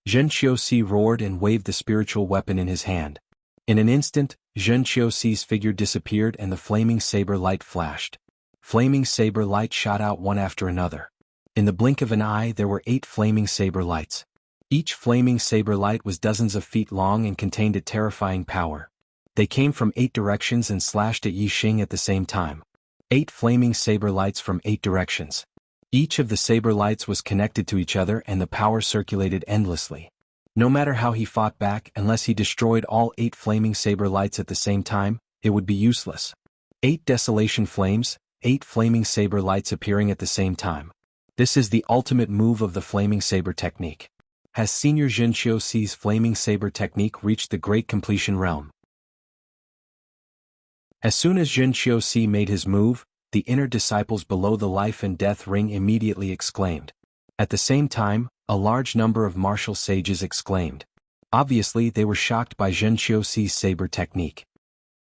[SPEAKER 1] Zhen Qiuxi roared and waved the spiritual weapon in his hand. In an instant, Zhen Qiuxi's figure disappeared and the flaming saber light flashed. Flaming saber light shot out one after another. In the blink of an eye there were 8 flaming saber lights. Each flaming saber light was dozens of feet long and contained a terrifying power. They came from 8 directions and slashed at Yixing at the same time. 8 flaming saber lights from 8 directions. Each of the saber lights was connected to each other and the power circulated endlessly. No matter how he fought back, unless he destroyed all 8 flaming saber lights at the same time, it would be useless. 8 desolation flames, 8 flaming saber lights appearing at the same time. This is the ultimate move of the flaming saber technique. Has Senior Zhen Qiuxi's flaming saber technique reached the great completion realm? As soon as Zhen Qiuxi made his move, the inner disciples below the life and death ring immediately exclaimed. At the same time, a large number of martial sages exclaimed. Obviously they were shocked by Zhen Qiuxi's saber technique.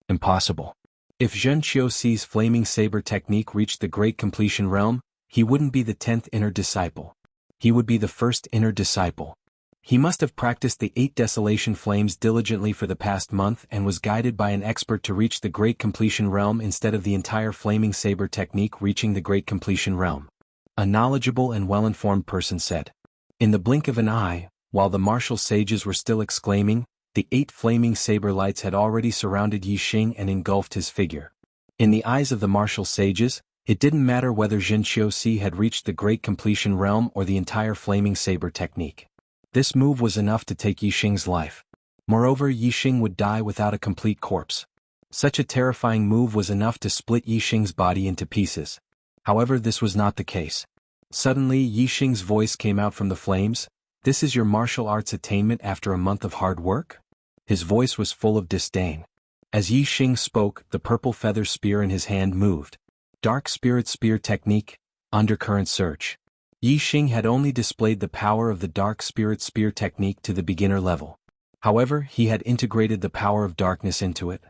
[SPEAKER 1] Impossible. If Zhen Qiuxi's flaming saber technique reached the great completion realm, he wouldn't be the 10th inner disciple. He would be the first inner disciple. He must have practiced the 8 desolation flames diligently for the past month and was guided by an expert to reach the great completion realm instead of the entire flaming saber technique reaching the great completion realm. A knowledgeable and well-informed person said. In the blink of an eye, while the martial sages were still exclaiming, the 8 flaming saber lights had already surrounded Yixing and engulfed his figure. In the eyes of the martial sages, it didn't matter whether Zhen Qiuxi had reached the great completion realm or the entire flaming saber technique. This move was enough to take Yixing's life. Moreover, Yixing would die without a complete corpse. Such a terrifying move was enough to split Yixing's body into pieces. However, this was not the case. Suddenly, Yixing's voice came out from the flames. "This is your martial arts attainment after a month of hard work?" His voice was full of disdain. As Yixing spoke, the purple feather spear in his hand moved. Dark Spirit Spear Technique, Undercurrent Surge. Yixing had only displayed the power of the Dark Spirit Spear Technique to the beginner level. However, he had integrated the power of darkness into it.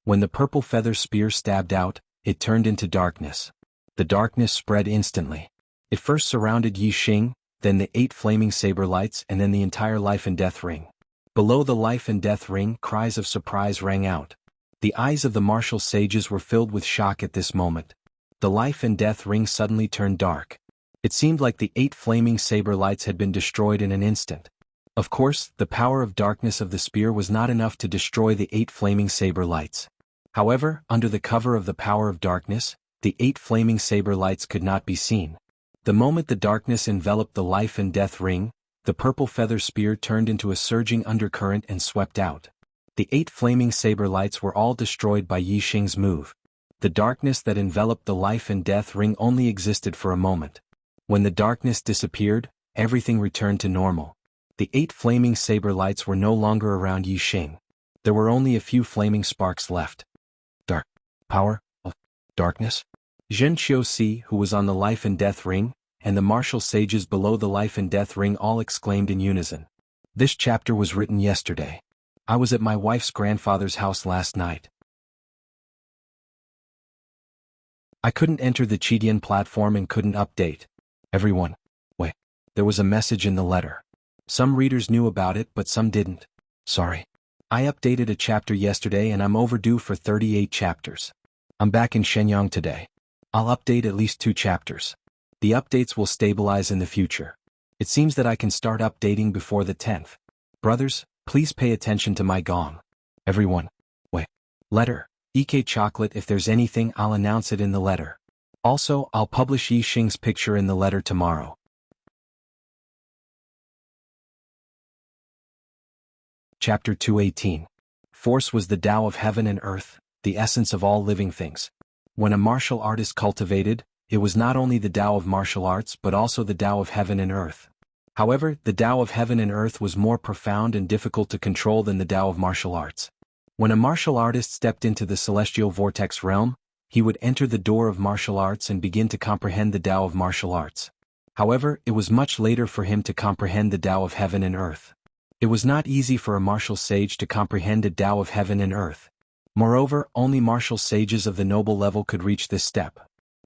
[SPEAKER 1] When the purple feather spear stabbed out, it turned into darkness. The darkness spread instantly. It first surrounded Yixing, then the 8 flaming saber lights and then the entire life and death ring. Below the life and death ring, cries of surprise rang out. The eyes of the martial sages were filled with shock at this moment. The life and death ring suddenly turned dark. It seemed like the 8 flaming saber lights had been destroyed in an instant. Of course, the power of darkness of the spear was not enough to destroy the 8 flaming saber lights. However, under the cover of the power of darkness, the 8 flaming saber lights could not be seen. The moment the darkness enveloped the life and death ring, the purple feather spear turned into a surging undercurrent and swept out. The 8 flaming saber lights were all destroyed by Yi Xing's move. The darkness that enveloped the life and death ring only existed for a moment. When the darkness disappeared, everything returned to normal. The 8 flaming saber lights were no longer around Yi Xing. There were only a few flaming sparks left. Dark power of darkness? Zhen Qiuxi, who was on the life and death ring, and the martial sages below the life and death ring all exclaimed in unison. This chapter was written yesterday. I was at my wife's grandfather's house last night. I couldn't enter the Qidian platform and couldn't update. Everyone. Wait. There was a message in the letter. Some readers knew about it but some didn't. Sorry. I updated a chapter yesterday and I'm overdue for 38 chapters. I'm back in Shenyang today. I'll update at least 2 chapters. The updates will stabilize in the future. It seems that I can start updating before the 10th. Brothers, please pay attention to my gong. Everyone. Wait. Letter. EK Chocolate. If there's anything, I'll announce it in the letter. Also, I'll publish Yi Xing's picture in the letter tomorrow. Chapter 218. Force was the Tao of heaven and earth, the essence of all living things. When a martial artist cultivated, it was not only the Tao of martial arts but also the Tao of heaven and earth. However, the Tao of heaven and earth was more profound and difficult to control than the Tao of martial arts. When a martial artist stepped into the celestial vortex realm, he would enter the door of martial arts and begin to comprehend the Tao of martial arts. However, it was much later for him to comprehend the Tao of heaven and earth. It was not easy for a martial sage to comprehend a Tao of heaven and earth. Moreover, only martial sages of the noble level could reach this step.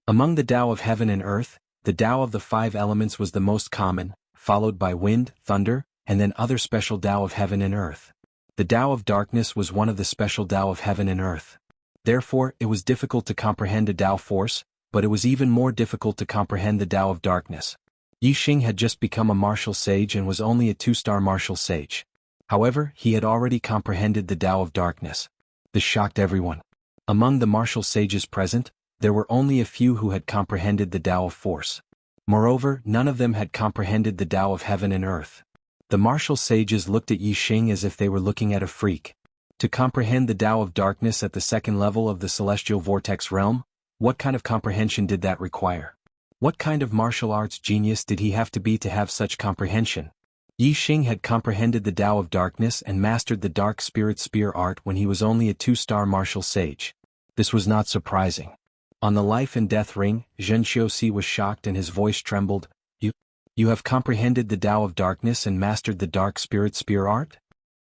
[SPEAKER 1] Among the Tao of heaven and earth, the Tao of the 5 elements was the most common, followed by wind, thunder, and then other special Tao of heaven and earth. The Tao of darkness was one of the special Tao of heaven and earth. Therefore, it was difficult to comprehend a Tao force, but it was even more difficult to comprehend the Tao of darkness. Yi Xing had just become a martial sage and was only a 2-star martial sage. However, he had already comprehended the Tao of darkness. This shocked everyone. Among the martial sages present, there were only a few who had comprehended the Tao of force. Moreover, none of them had comprehended the Tao of heaven and earth. The martial sages looked at Yi Xing as if they were looking at a freak. To comprehend the Tao of darkness at the 2nd level of the celestial vortex realm, what kind of comprehension did that require? What kind of martial arts genius did he have to be to have such comprehension? Yi Xing had comprehended the Tao of darkness and mastered the dark spirit spear art when he was only a 2-star martial sage. This was not surprising. On the life and death ring, Zhen Qiuxi was shocked and his voice trembled. You have comprehended the Tao of darkness and mastered the dark spirit spear art?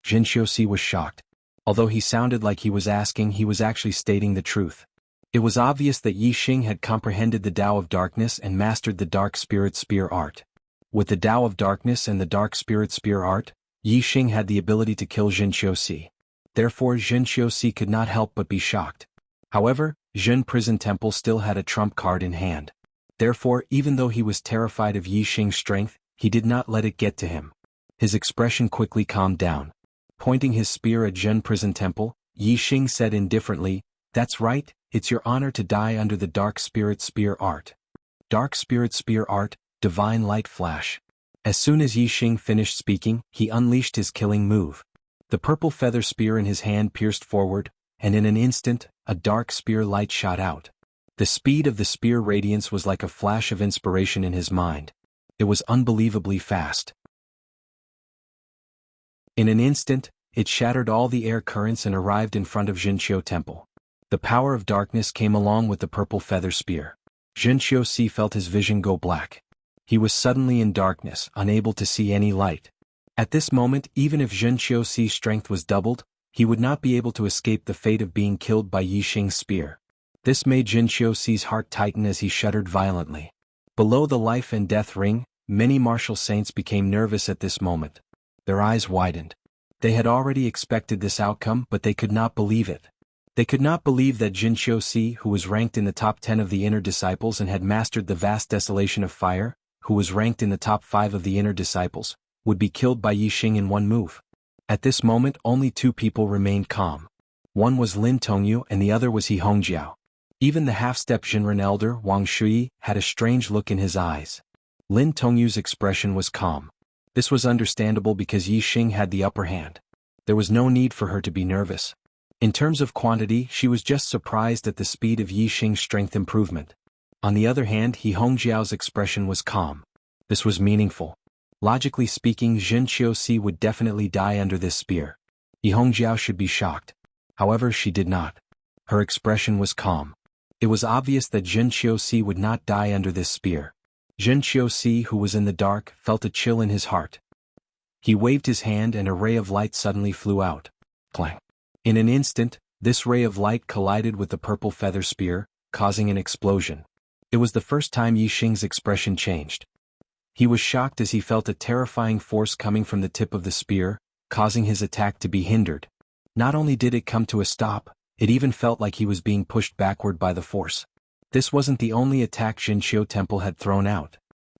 [SPEAKER 1] Zhen Qiuxi was shocked. Although he sounded like he was asking, he was actually stating the truth. It was obvious that Yi Xing had comprehended the Tao of darkness and mastered the dark spirit spear art. With the Tao of darkness and the dark spirit spear art, Yi Xing had the ability to kill Zhen Qiuxi. Therefore Zhen Qiuxi could not help but be shocked. However, Zhen Prison Temple still had a trump card in hand. Therefore, even though he was terrified of Yi Xing's strength, he did not let it get to him. His expression quickly calmed down. Pointing his spear at Zhen Prison Temple, Yi Xing said indifferently, "That's right, it's your honor to die under the dark spirit spear art." Dark spirit spear art, divine light flash. As soon as Yi Xing finished speaking, he unleashed his killing move. The purple feather spear in his hand pierced forward, and in an instant, a dark spear light shot out. The speed of the spear radiance was like a flash of inspiration in his mind. It was unbelievably fast. In an instant, it shattered all the air currents and arrived in front of Jinqiu Temple. The power of darkness came along with the purple feather spear. Zhen Qiuxi felt his vision go black. He was suddenly in darkness, unable to see any light. At this moment, even if Zhen Qiuxi's strength was doubled, he would not be able to escape the fate of being killed by Yi Xing's spear. This made Zhen Qiuxi's heart tighten as he shuddered violently. Below the life and death ring, many martial saints became nervous at this moment. Their eyes widened. They had already expected this outcome, but they could not believe it. They could not believe that Jin Qiuxi, who was ranked in the top 10 of the inner disciples and had mastered the vast desolation of fire, who was ranked in the top 5 of the inner disciples, would be killed by Yixing in one move. At this moment only two people remained calm. One was Lin Tongyu and the other was He Hongjiao. Even the half-step Jinren elder, Wang Shui, had a strange look in his eyes. Lin Tongyu's expression was calm. This was understandable because Yixing had the upper hand. There was no need for her to be nervous. In terms of quantity, she was just surprised at the speed of Yixing's strength improvement. On the other hand, He Hongjiao's expression was calm. This was meaningful. Logically speaking, Jin Qiuxi would definitely die under this spear. He Hongjiao should be shocked. However, she did not. Her expression was calm. It was obvious that Jin Qiuxi would not die under this spear. Jin Qiuxi, who was in the dark, felt a chill in his heart. He waved his hand and a ray of light suddenly flew out. Clang. In an instant, this ray of light collided with the purple feather spear, causing an explosion. It was the first time Yixing's expression changed. He was shocked as he felt a terrifying force coming from the tip of the spear, causing his attack to be hindered. Not only did it come to a stop, it even felt like he was being pushed backward by the force. This wasn't the only attack Jinqiu Temple had thrown out.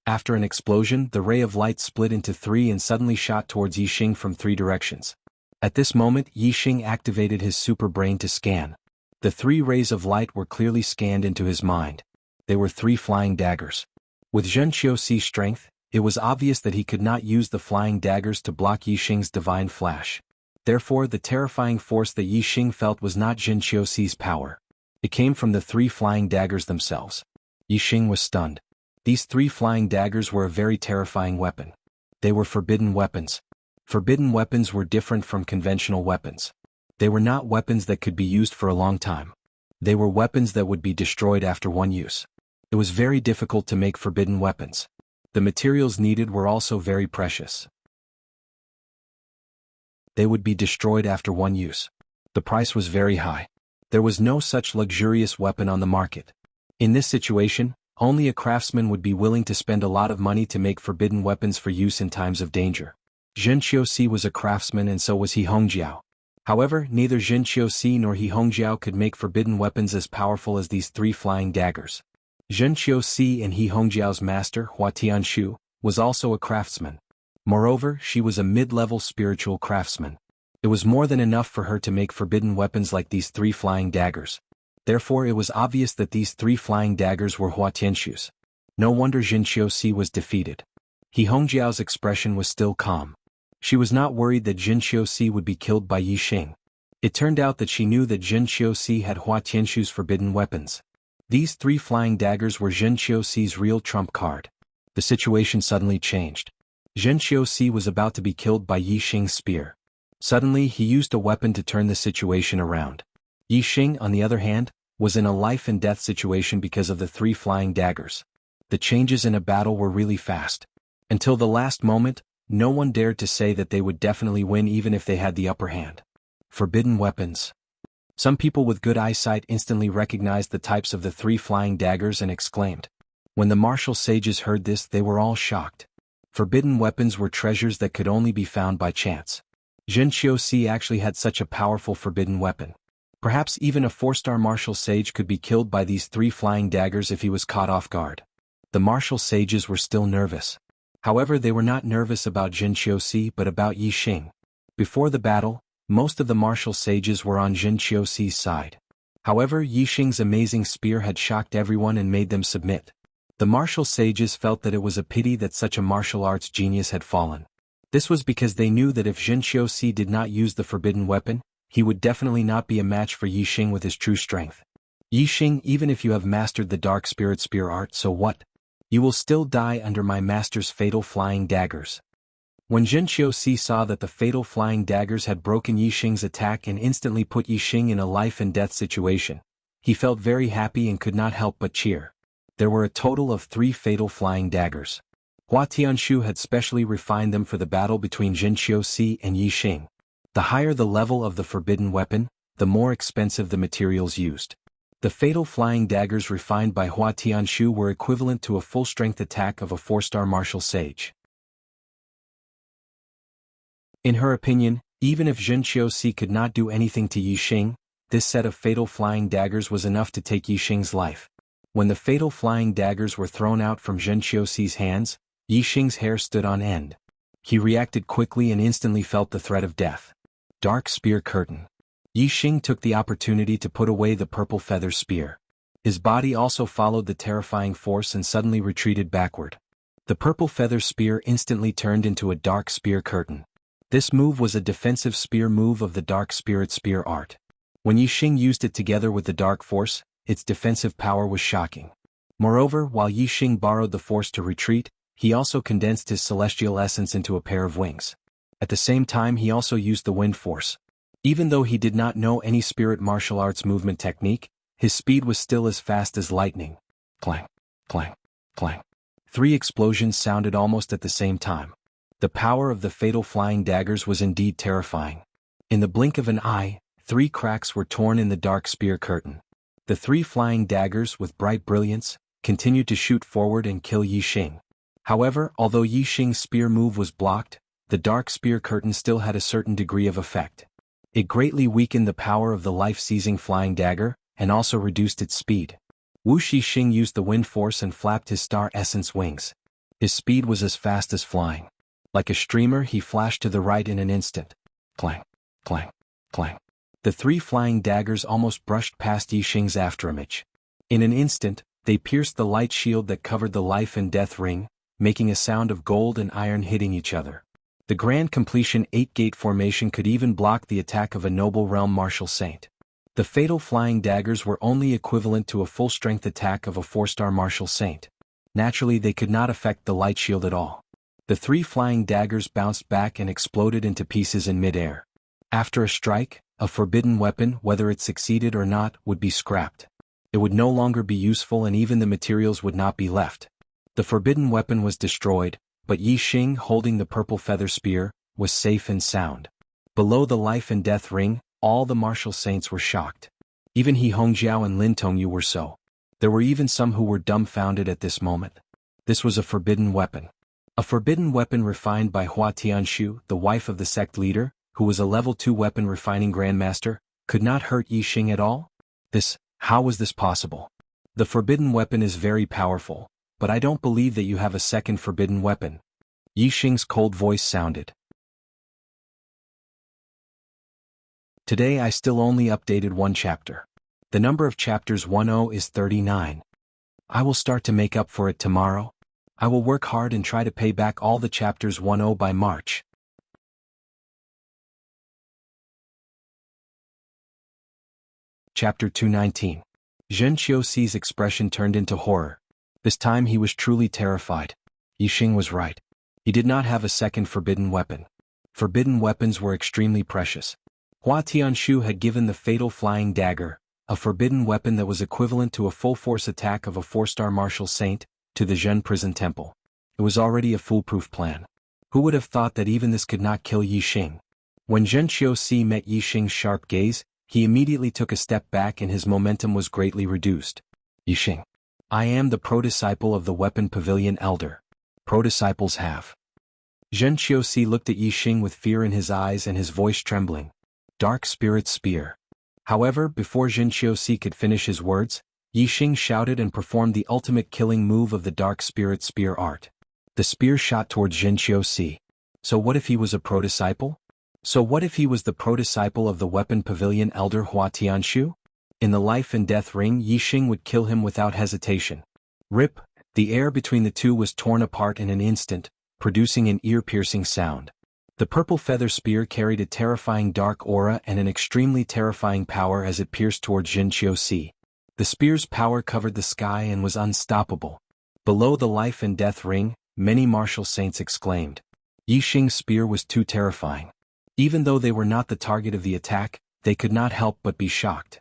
[SPEAKER 1] After an explosion, the ray of light split into three and suddenly shot towards Yixing from three directions. At this moment, Yixing activated his super brain to scan. The three rays of light were clearly scanned into his mind. They were three flying daggers. With Jin Qiuxi's strength, it was obvious that he could not use the flying daggers to block Yixing's divine flash. Therefore, the terrifying force that Yixing felt was not Jin Qiuxi's power. It came from the three flying daggers themselves. Yixing was stunned. These three flying daggers were a very terrifying weapon. They were forbidden weapons. Forbidden weapons were different from conventional weapons. They were not weapons that could be used for a long time. They were weapons that would be destroyed after one use. It was very difficult to make forbidden weapons. The materials needed were also very precious. They would be destroyed after one use. The price was very high. There was no such luxurious weapon on the market. In this situation, only a craftsman would be willing to spend a lot of money to make forbidden weapons for use in times of danger. Jin Qiuxi was a craftsman and so was He Hongjiao. However, neither Jin Qiuxi nor He Hongjiao could make forbidden weapons as powerful as these three flying daggers. Jin Qiuxi and He Hongjiao's master, Hua Tianshu, was also a craftsman. Moreover, she was a mid-level spiritual craftsman. It was more than enough for her to make forbidden weapons like these three flying daggers. Therefore, it was obvious that these three flying daggers were Hua Tianshu's. No wonder Jin Qiuxi was defeated. He Hongjiao's expression was still calm. She was not worried that Jin Qiuxi would be killed by Yixing. It turned out that she knew that Jin Qiuxi had Hua Tianshu's forbidden weapons. These three flying daggers were Jin Qiuxi's real trump card. The situation suddenly changed. Jin Qiuxi was about to be killed by Yixing's spear. Suddenly, he used a weapon to turn the situation around. Yixing, on the other hand, was in a life-and-death situation because of the three flying daggers. The changes in a battle were really fast. Until the last moment, no one dared to say that they would definitely win even if they had the upper hand. Forbidden weapons. Some people with good eyesight instantly recognized the types of the three flying daggers and exclaimed. When the martial sages heard this, they were all shocked. Forbidden weapons were treasures that could only be found by chance. Jin Qiuxi actually had such a powerful forbidden weapon. Perhaps even a 4-star martial sage could be killed by these three flying daggers if he was caught off guard. The martial sages were still nervous. However, they were not nervous about Jin Qiuxi but about Yixing. Before the battle, most of the martial sages were on Jin Qiuxi's side. However, Yixing's amazing spear had shocked everyone and made them submit. The martial sages felt that it was a pity that such a martial arts genius had fallen. This was because they knew that if Jin Qiuxi did not use the forbidden weapon, he would definitely not be a match for Yixing with his true strength. Yixing, even if you have mastered the dark spirit spear art, so what? You will still die under my master's fatal flying daggers. When Jin Qiuxi saw that the fatal flying daggers had broken Yixing's attack and instantly put Yixing in a life-and-death situation, he felt very happy and could not help but cheer. There were a total of 3 fatal flying daggers. Hua Tianshu had specially refined them for the battle between Jin Qiuxi and Yixing. The higher the level of the forbidden weapon, the more expensive the materials used. The fatal flying daggers refined by Hua Tianshu were equivalent to a full-strength attack of a 4-star martial sage. In her opinion, even if Jin Qiuxi could not do anything to Yixing, this set of fatal flying daggers was enough to take Yixing's life. When the fatal flying daggers were thrown out from Zhen Qiuxi's hands, Yixing's hair stood on end. He reacted quickly and instantly felt the threat of death. Dark Spear Curtain. Yixing took the opportunity to put away the purple feather spear. His body also followed the terrifying force and suddenly retreated backward. The purple feather spear instantly turned into a dark spear curtain. This move was a defensive spear move of the Dark Spirit Spear art. When Yixing used it together with the Dark Force, its defensive power was shocking. Moreover, while Yixing borrowed the force to retreat, he also condensed his celestial essence into a pair of wings. At the same time, he also used the wind force. Even though he did not know any spirit martial arts movement technique, his speed was still as fast as lightning. Clang, clang, clang. 3 explosions sounded almost at the same time. The power of the fatal flying daggers was indeed terrifying. In the blink of an eye, 3 cracks were torn in the dark spear curtain. The 3 flying daggers, with bright brilliance, continued to shoot forward and kill Yixing. However, although Yixing's spear move was blocked, the dark spear curtain still had a certain degree of effect. It greatly weakened the power of the life-seizing flying dagger, and also reduced its speed. Yixing used the wind force and flapped his star essence wings. His speed was as fast as flying. Like a streamer, he flashed to the right in an instant. Clang, clang, clang. The 3 flying daggers almost brushed past Yixing's afterimage. In an instant, they pierced the light shield that covered the life and death ring, making a sound of gold and iron hitting each other. The Grand Completion 8-gate formation could even block the attack of a noble realm martial saint. The fatal flying daggers were only equivalent to a full-strength attack of a 4-star martial saint. Naturally, they could not affect the light shield at all. The 3 flying daggers bounced back and exploded into pieces in mid-air. After a strike, a forbidden weapon, whether it succeeded or not, would be scrapped. It would no longer be useful and even the materials would not be left. The forbidden weapon was destroyed, but Yixing, holding the purple feather spear, was safe and sound. Below the life and death ring, all the martial saints were shocked. Even He Hongjiao and Lin Tongyu were so. There were even some who were dumbfounded at this moment. This was a forbidden weapon. A forbidden weapon refined by Hua Tianshu, the wife of the sect leader, who was a level 2 weapon refining grandmaster, could not hurt Yixing at all? How was this possible? The forbidden weapon is very powerful, but I don't believe that you have a second forbidden weapon. Yixing's cold voice sounded. Today I still only updated 1 chapter. The number of chapters 10 is 39. I will start to make up for it tomorrow. I will work hard and try to pay back all the chapters 10 by March. Chapter 219. Zhen Qiuxi's expression turned into horror. This time he was truly terrified. Yixing was right. He did not have a second forbidden weapon. Forbidden weapons were extremely precious. Hua Tianshu had given the fatal flying dagger, a forbidden weapon that was equivalent to a full-force attack of a 4-star martial saint, to the Zhen prison temple. It was already a foolproof plan. Who would have thought that even this could not kill Yixing? When Zhen Qiuxi met Yixing's sharp gaze, he immediately took a step back and his momentum was greatly reduced. Yixing. I am the pro-disciple of the Weapon Pavilion Elder. Pro-disciples have. Zhen Qiuxi looked at Yixing with fear in his eyes and his voice trembling. Dark Spirit Spear. However, before Zhen Qiuxi could finish his words, Yixing shouted and performed the ultimate killing move of the Dark Spirit Spear art. The spear shot towards Zhen Qiuxi. So what if he was a pro-disciple? So what if he was the pro-disciple of the Weapon Pavilion Elder Hua Tianshu? In the life and death ring, Yixing would kill him without hesitation. Rip, the air between the two was torn apart in an instant, producing an ear-piercing sound. The purple feather spear carried a terrifying dark aura and an extremely terrifying power as it pierced towards Zhen Qiuxi. The spear's power covered the sky and was unstoppable. Below the life and death ring, many martial saints exclaimed. Yixing's spear was too terrifying. Even though they were not the target of the attack, they could not help but be shocked.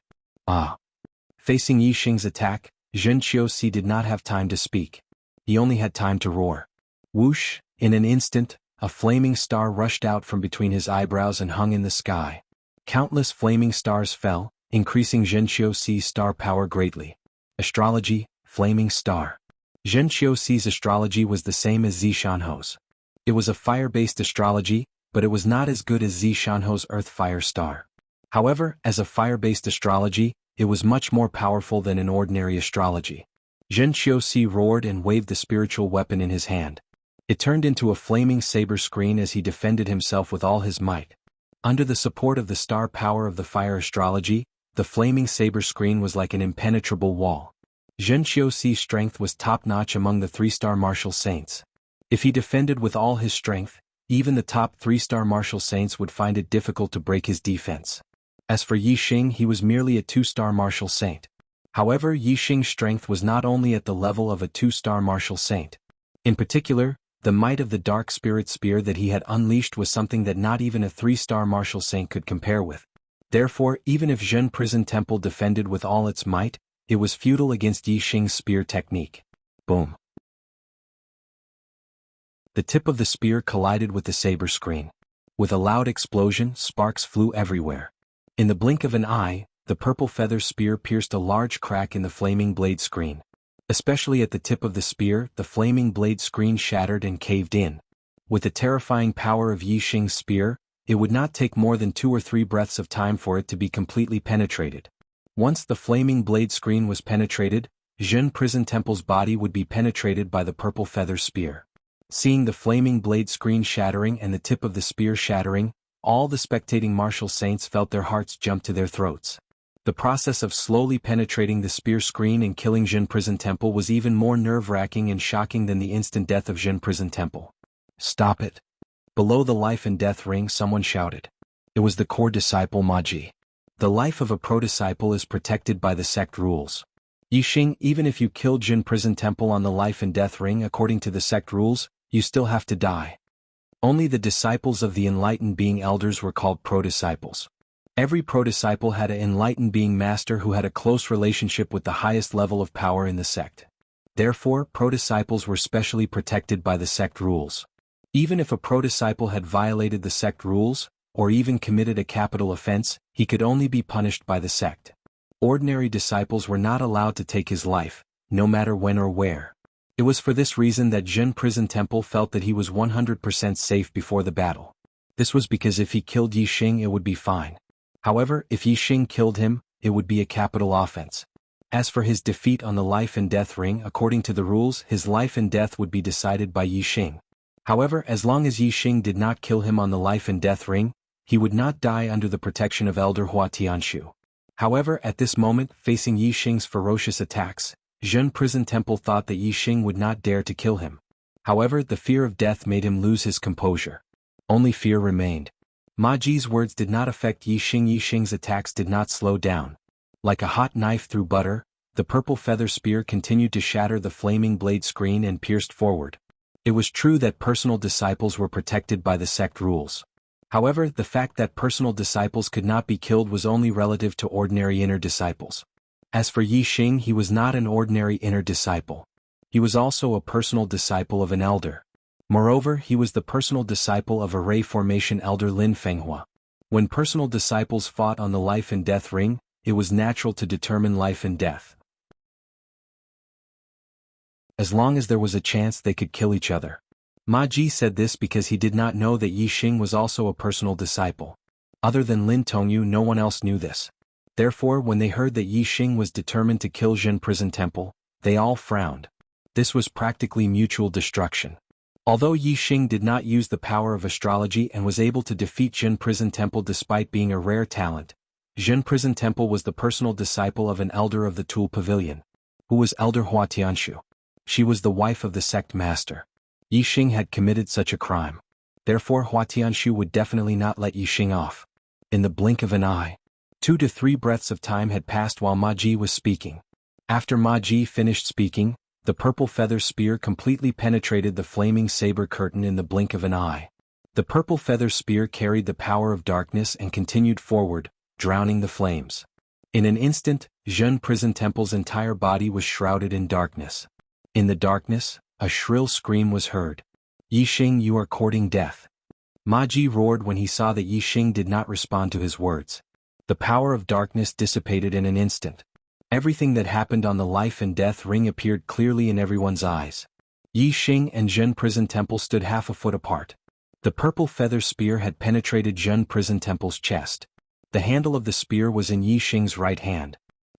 [SPEAKER 1] Facing Yixing's attack, Zhen Qiuxi did not have time to speak. He only had time to roar. Whoosh, in an instant, a flaming star rushed out from between his eyebrows and hung in the sky. Countless flaming stars fell, increasing Zhen Qiuxi's star power greatly. Astrology, flaming star. Zhen Qiuxi's astrology was the same as Zishanho's. It was a fire-based astrology, but it was not as good as Zishanho's earth-fire star. However, as a fire-based astrology, it was much more powerful than an ordinary astrology. Zhen Qiuxi roared and waved the spiritual weapon in his hand. It turned into a flaming saber screen as he defended himself with all his might. Under the support of the star power of the fire astrology, the flaming saber screen was like an impenetrable wall. Zhen Qiuxi's strength was top-notch among the 3-star martial saints. If he defended with all his strength, even the top 3-star martial saints would find it difficult to break his defense. As for Yixing, he was merely a 2-star martial saint. However, Yixing's strength was not only at the level of a 2-star martial saint. In particular, the might of the dark spirit spear that he had unleashed was something that not even a 3-star martial saint could compare with. Therefore, even if Zhen Prison Temple defended with all its might, it was futile against Yixing's spear technique. Boom. The tip of the spear collided with the saber screen. With a loud explosion, sparks flew everywhere. In the blink of an eye, the purple feather spear pierced a large crack in the flaming blade screen. Especially at the tip of the spear, the flaming blade screen shattered and caved in. With the terrifying power of Yixing's spear, it would not take more than 2 or 3 breaths of time for it to be completely penetrated. Once the flaming blade screen was penetrated, Zhen Prison Temple's body would be penetrated by the purple feather spear. Seeing the flaming blade screen shattering and the tip of the spear shattering, all the spectating martial saints felt their hearts jump to their throats. The process of slowly penetrating the spear screen and killing Zhen Prison Temple was even more nerve-wracking and shocking than the instant death of Zhen Prison Temple. Stop it. Below the life and death ring, someone shouted. It was the core disciple Ma Ji. The life of a pro-disciple is protected by the sect rules. Yixing, even if you killed Zhen Prison Temple on the life and death ring according to the sect rules, you still have to die. Only the disciples of the enlightened being elders were called pro-disciples. Every pro-disciple had an enlightened being master who had a close relationship with the highest level of power in the sect. Therefore, pro-disciples were specially protected by the sect rules. Even if a pro-disciple had violated the sect rules, or even committed a capital offense, he could only be punished by the sect. Ordinary disciples were not allowed to take his life, no matter when or where. It was for this reason that Zhen Prison Temple felt that he was 100% safe before the battle. This was because if he killed Yixing, it would be fine. However, if Yixing killed him, it would be a capital offense. As for his defeat on the life and death ring, according to the rules, his life and death would be decided by Yixing. However, as long as Yixing did not kill him on the life and death ring, he would not die under the protection of Elder Hua Tianshu. However, at this moment, facing Yixing's ferocious attacks, Zhen Prison Temple thought that Yixing would not dare to kill him. However, the fear of death made him lose his composure. Only fear remained. Ma Ji's words did not affect Yixing. Yixing's attacks did not slow down. Like a hot knife through butter, the purple feather spear continued to shatter the flaming blade screen and pierced forward. It was true that personal disciples were protected by the sect rules. However, the fact that personal disciples could not be killed was only relative to ordinary inner disciples. As for Yixing, he was not an ordinary inner disciple. He was also a personal disciple of an elder. Moreover, he was the personal disciple of a Ray Formation elder Lin Fenghua. When personal disciples fought on the life and death ring, it was natural to determine life and death. As long as there was a chance they could kill each other. Ma Ji said this because he did not know that Yixing was also a personal disciple. Other than Lin Tongyu, no one else knew this. Therefore, when they heard that Yixing was determined to kill Zhen Prison Temple, they all frowned. This was practically mutual destruction. Although Yixing did not use the power of astrology and was able to defeat Zhen Prison Temple despite being a rare talent, Zhen Prison Temple was the personal disciple of an elder of the Tool Pavilion. Who was Elder Hua Tianshu? She was the wife of the sect master. Yixing had committed such a crime. Therefore, Hua Tianshu would definitely not let Yixing off. In the blink of an eye, 2 to 3 breaths of time had passed while Ma Ji was speaking. After Ma Ji finished speaking, the purple feather spear completely penetrated the flaming saber curtain in the blink of an eye. The purple feather spear carried the power of darkness and continued forward, drowning the flames. In an instant, Zhen Prison Temple's entire body was shrouded in darkness. In the darkness, a shrill scream was heard. Yixing, you are courting death. Ma Ji roared when he saw that Yixing did not respond to his words. The power of darkness dissipated in an instant. Everything that happened on the life and death ring appeared clearly in everyone's eyes. Yixing and Zhen Prison Temple stood half a foot apart. The purple feather spear had penetrated Zhen Prison Temple's chest. The handle of the spear was in Yixing's right hand.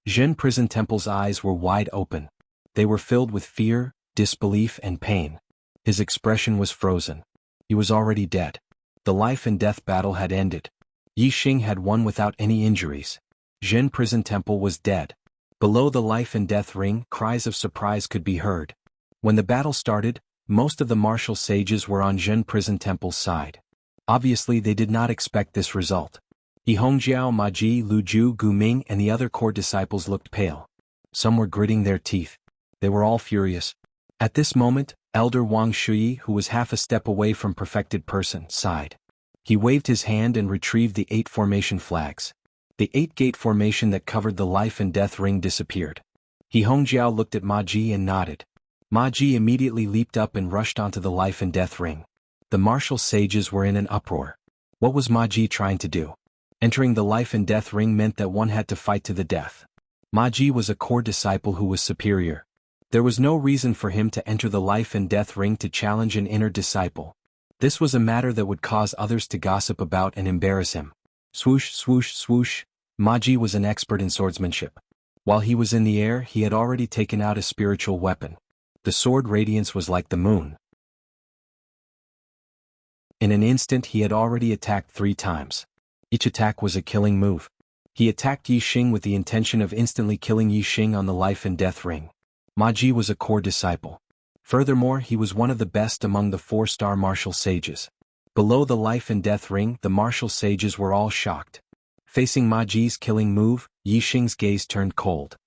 [SPEAKER 1] Zhen Prison Temple's eyes were wide open. They were filled with fear, disbelief and pain. His expression was frozen. He was already dead. The life and death battle had ended. Yixing had won without any injuries. Zhen Prison Temple was dead. Below the life and death ring, cries of surprise could be heard. When the battle started, most of the martial sages were on Zhen Prison Temple's side. Obviously they did not expect this result. He Hongjiao, Ma Ji, Lu Ju, Gu Ming and the other core disciples looked pale. Some were gritting their teeth. They were all furious. At this moment, Elder Wang Shuyi, who was half a step away from perfected person, sighed. He waved his hand and retrieved the 8 formation flags. The 8-gate formation that covered the life and death ring disappeared. He Hongjiao looked at Ma Ji and nodded. Ma Ji immediately leaped up and rushed onto the life and death ring. The martial sages were in an uproar. What was Ma Ji trying to do? Entering the life and death ring meant that one had to fight to the death. Ma Ji was a core disciple who was superior. There was no reason for him to enter the life and death ring to challenge an inner disciple. This was a matter that would cause others to gossip about and embarrass him. Swoosh, swoosh, swoosh. Ma Ji was an expert in swordsmanship. While he was in the air, he had already taken out a spiritual weapon. The sword radiance was like the moon. In an instant he had already attacked 3 times. Each attack was a killing move. He attacked Yixing with the intention of instantly killing Yixing on the life and death ring. Ma Ji was a core disciple. Furthermore, he was one of the best among the 4-star martial sages. Below the life and death ring, the martial sages were all shocked. Facing Ma Ji's killing move, Yixing's gaze turned cold.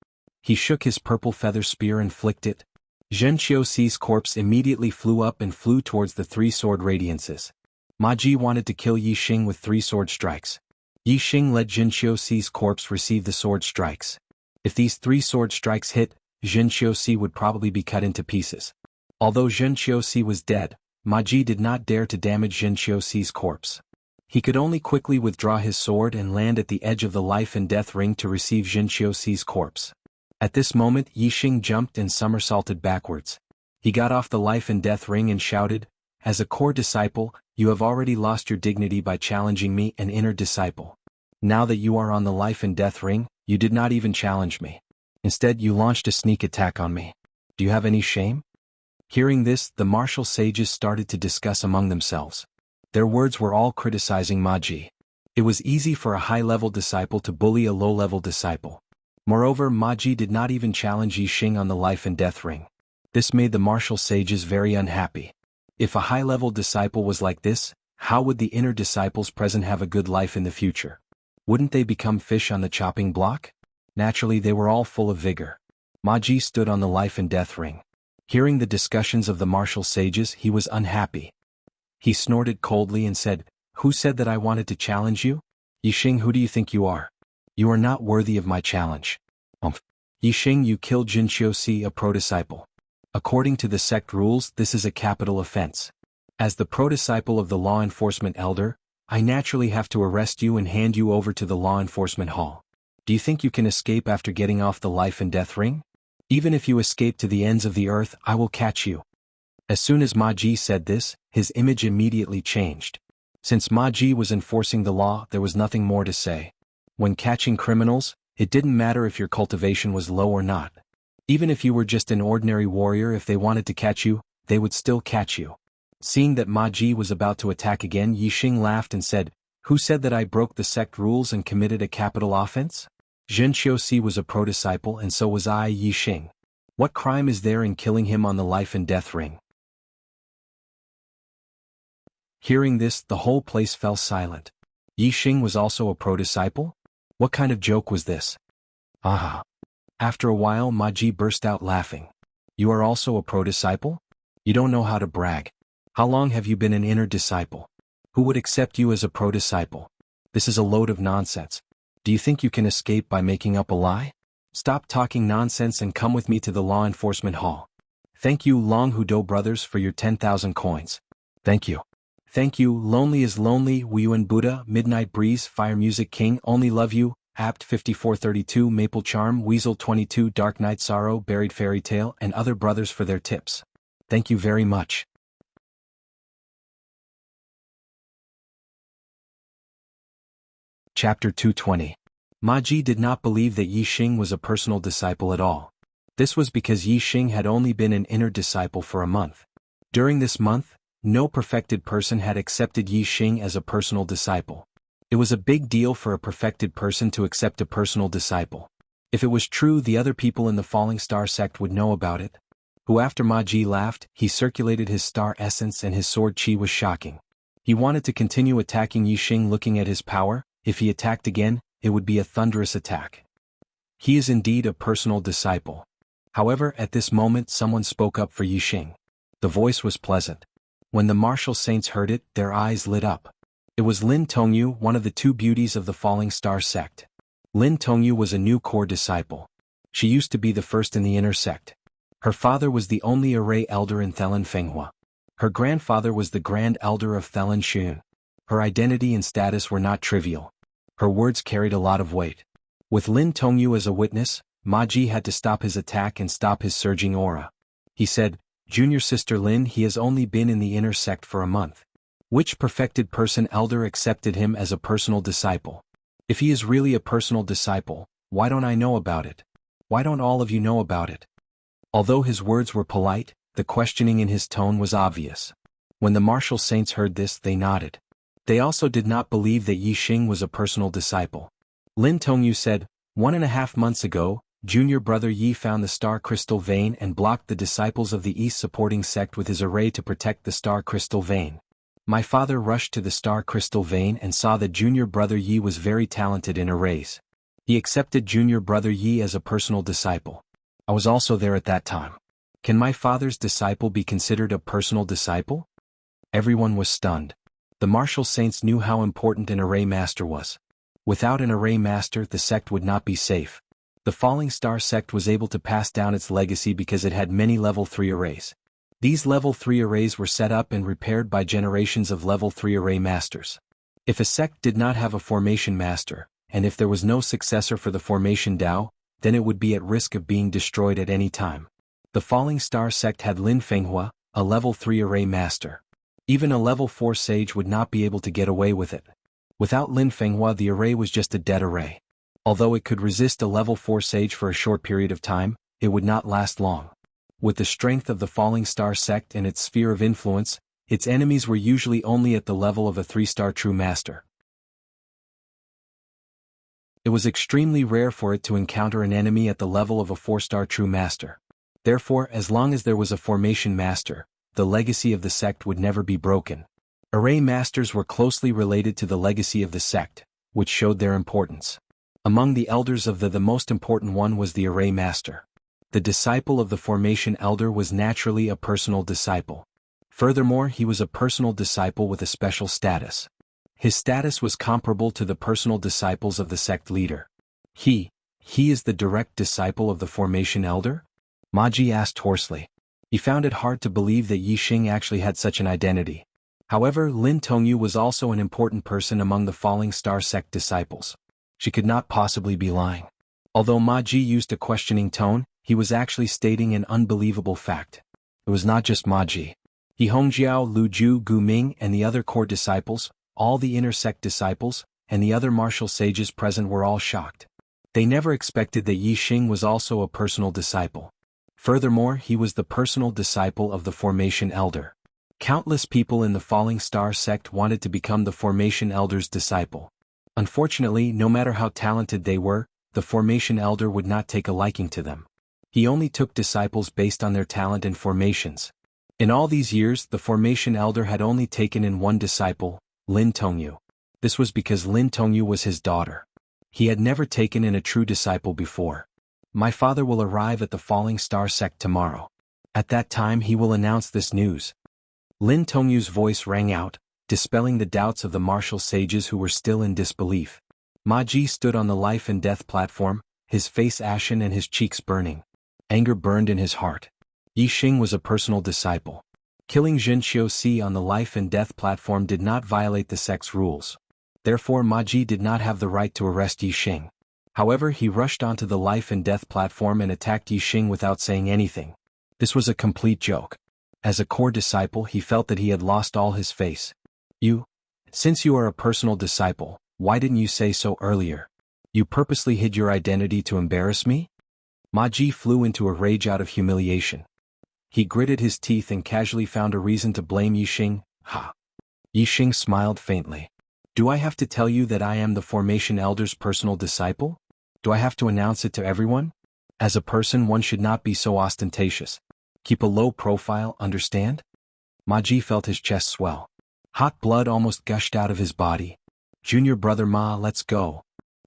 [SPEAKER 1] He shook his purple feather spear and flicked it. Zhen Qiuxi's corpse immediately flew up and flew towards the 3 sword radiances. Ma Ji wanted to kill Yixing with 3 sword strikes. Yixing let Zhen Qiuxi's corpse receive the sword strikes. If these 3 sword strikes hit, Zhen Qiuxi would probably be cut into pieces. Although Zhen Qiuxi was dead, Ma Ji did not dare to damage Zhen Qiuxi's corpse. He could only quickly withdraw his sword and land at the edge of the life and death ring to receive Zhen Qiuxi's corpse. At this moment Yixing jumped and somersaulted backwards. He got off the life and death ring and shouted, "As a core disciple, you have already lost your dignity by challenging me, an inner disciple. Now that you are on the life and death ring, you did not even challenge me. Instead you launched a sneak attack on me. Do you have any shame?" Hearing this, the martial sages started to discuss among themselves. Their words were all criticizing Ma Ji. It was easy for a high-level disciple to bully a low-level disciple. Moreover, Ma Ji did not even challenge Yixing on the life and death ring. This made the martial sages very unhappy. If a high-level disciple was like this, how would the inner disciples present have a good life in the future? Wouldn't they become fish on the chopping block? Naturally, they were all full of vigor. Ma Ji stood on the life and death ring. Hearing the discussions of the martial sages, he was unhappy. He snorted coldly and said, "Who said that I wanted to challenge you? Yixing, who do you think you are? You are not worthy of my challenge." Yixing, you killed Zhen Qiuxi, a pro-disciple. According to the sect rules, this is a capital offense. As the pro-disciple of the law enforcement elder, I naturally have to arrest you and hand you over to the law enforcement hall. Do you think you can escape after getting off the life and death ring? Even if you escape to the ends of the earth, I will catch you. As soon as Ma Ji said this, his image immediately changed. Since Ma Ji was enforcing the law, there was nothing more to say. When catching criminals, it didn't matter if your cultivation was low or not. Even if you were just an ordinary warrior, if they wanted to catch you, they would still catch you. Seeing that Ma Ji was about to attack again, Yixing laughed and said, "Who said that I broke the sect rules and committed a capital offense? Zhen Qiuxi was a pro-disciple and so was I, Yixing. What crime is there in killing him on the life and death ring?" Hearing this, the whole place fell silent. Yixing was also a pro-disciple? What kind of joke was this? Ah! After a while, Ma Ji burst out laughing. "You are also a pro-disciple? You don't know how to brag. How long have you been an inner disciple? Who would accept you as a pro-disciple? This is a load of nonsense. Do you think you can escape by making up a lie? Stop talking nonsense and come with me to the law enforcement hall. Thank you, Long Hudo brothers, for your 10,000 coins. Thank you. Thank you, Lonely is Lonely, Wuyuan Buddha, Midnight Breeze, Fire Music King, Only Love You, Apt 5432, Maple Charm, Weasel 22, Dark Night Sorrow, Buried Fairy Tale, and other brothers for their tips. Thank you very much. Chapter 220. Ma Ji did not believe that Yi Xing was a personal disciple at all. This was because Yi Xing had only been an inner disciple for a month. During this month, no perfected person had accepted Yi Xing as a personal disciple. It was a big deal for a perfected person to accept a personal disciple. If it was true, the other people in the Falling Star sect would know about it. After Ma Ji laughed, he circulated his star essence and his sword chi was shocking. He wanted to continue attacking Yi Xing. Looking at his power, if he attacked again, it would be a thunderous attack. He is indeed a personal disciple. However, at this moment someone spoke up for Yi Xing. The voice was pleasant. When the martial saints heard it, their eyes lit up. It was Lin Tongyu, one of the two beauties of the Falling Star sect. Lin Tongyu was a new core disciple. She used to be the first in the inner sect. Her father was the only array elder in Thelen Fenghua. Her grandfather was the grand elder of Thelen Shun. Her identity and status were not trivial. Her words carried a lot of weight. With Lin Tongyu as a witness, Ma Ji had to stop his attack and stop his surging aura. He said, "Junior sister Lin, he has only been in the inner sect for a month. Which perfected person elder accepted him as a personal disciple? If he is really a personal disciple, why don't I know about it? Why don't all of you know about it?" Although his words were polite, the questioning in his tone was obvious. When the martial saints heard this, they nodded. They also did not believe that Yi Xing was a personal disciple. Lin Tongyu said, 1.5 months ago, junior brother Yi found the star crystal vein and blocked the disciples of the East supporting sect with his array to protect the star crystal vein. My father rushed to the star crystal vein and saw that junior brother Yi was very talented in arrays. He accepted junior brother Yi as a personal disciple. I was also there at that time. Can my father's disciple be considered a personal disciple? Everyone was stunned. The martial saints knew how important an array master was. Without an array master, the sect would not be safe. The Falling Star sect was able to pass down its legacy because it had many level 3 arrays. These level 3 arrays were set up and repaired by generations of level 3 array masters. If a sect did not have a formation master, and if there was no successor for the formation Dao, then it would be at risk of being destroyed at any time. The Falling Star sect had Lin Fenghua, a level 3 array master. Even a level 4 sage would not be able to get away with it. Without Lin Fenghua, the array was just a dead array. Although it could resist a level 4 sage for a short period of time, it would not last long. With the strength of the Falling Star sect and its sphere of influence, its enemies were usually only at the level of a 3-star true master. It was extremely rare for it to encounter an enemy at the level of a 4-star true master. Therefore, as long as there was a formation master, the legacy of the sect would never be broken. Array masters were closely related to the legacy of the sect, which showed their importance. Among the elders of the most important one was the array master. The disciple of the formation elder was naturally a personal disciple. Furthermore, he was a personal disciple with a special status. His status was comparable to the personal disciples of the sect leader. He is the direct disciple of the formation elder? Ma Ji asked hoarsely. He found it hard to believe that Yi Xing actually had such an identity. However, Lin Tongyu was also an important person among the Falling Star sect disciples. She could not possibly be lying. Although Ma Ji used a questioning tone, he was actually stating an unbelievable fact. It was not just Ma Ji. He Hongjiao, Lu Ju, Gu Ming and the other core disciples, all the inner sect disciples, and the other martial sages present were all shocked. They never expected that Yi Xing was also a personal disciple. Furthermore, he was the personal disciple of the formation elder. Countless people in the Falling Star sect wanted to become the formation elder's disciple. Unfortunately, no matter how talented they were, the formation elder would not take a liking to them. He only took disciples based on their talent and formations. In all these years, the formation elder had only taken in one disciple, Lin Tongyu. This was because Lin Tongyu was his daughter. He had never taken in a true disciple before. My father will arrive at the Falling Star sect tomorrow. At that time he will announce this news. Lin Tongyu's voice rang out, dispelling the doubts of the martial sages who were still in disbelief. Ma Ji stood on the life and death platform, his face ashen and his cheeks burning. Anger burned in his heart. Yi Xing was a personal disciple. Killing Jin Xiuxi on the life and death platform did not violate the sect's rules. Therefore Ma Ji did not have the right to arrest Yi Xing. However, he rushed onto the life and death platform and attacked Yi Xing without saying anything. This was a complete joke. As a core disciple, he felt that he had lost all his face. Since you are a personal disciple, Why didn't you say so earlier? You purposely hid your identity to embarrass me? Ma Ji flew into a rage out of humiliation. He gritted his teeth and casually found a reason to blame Yixing. Ha! Yixing smiled faintly. Do I have to tell you that I am the Formation Elder's personal disciple? Do I have to announce it to everyone? As a person, one should not be so ostentatious. Keep a low profile, understand? Ma Ji felt his chest swell. Hot blood almost gushed out of his body. Junior brother Ma, let's go.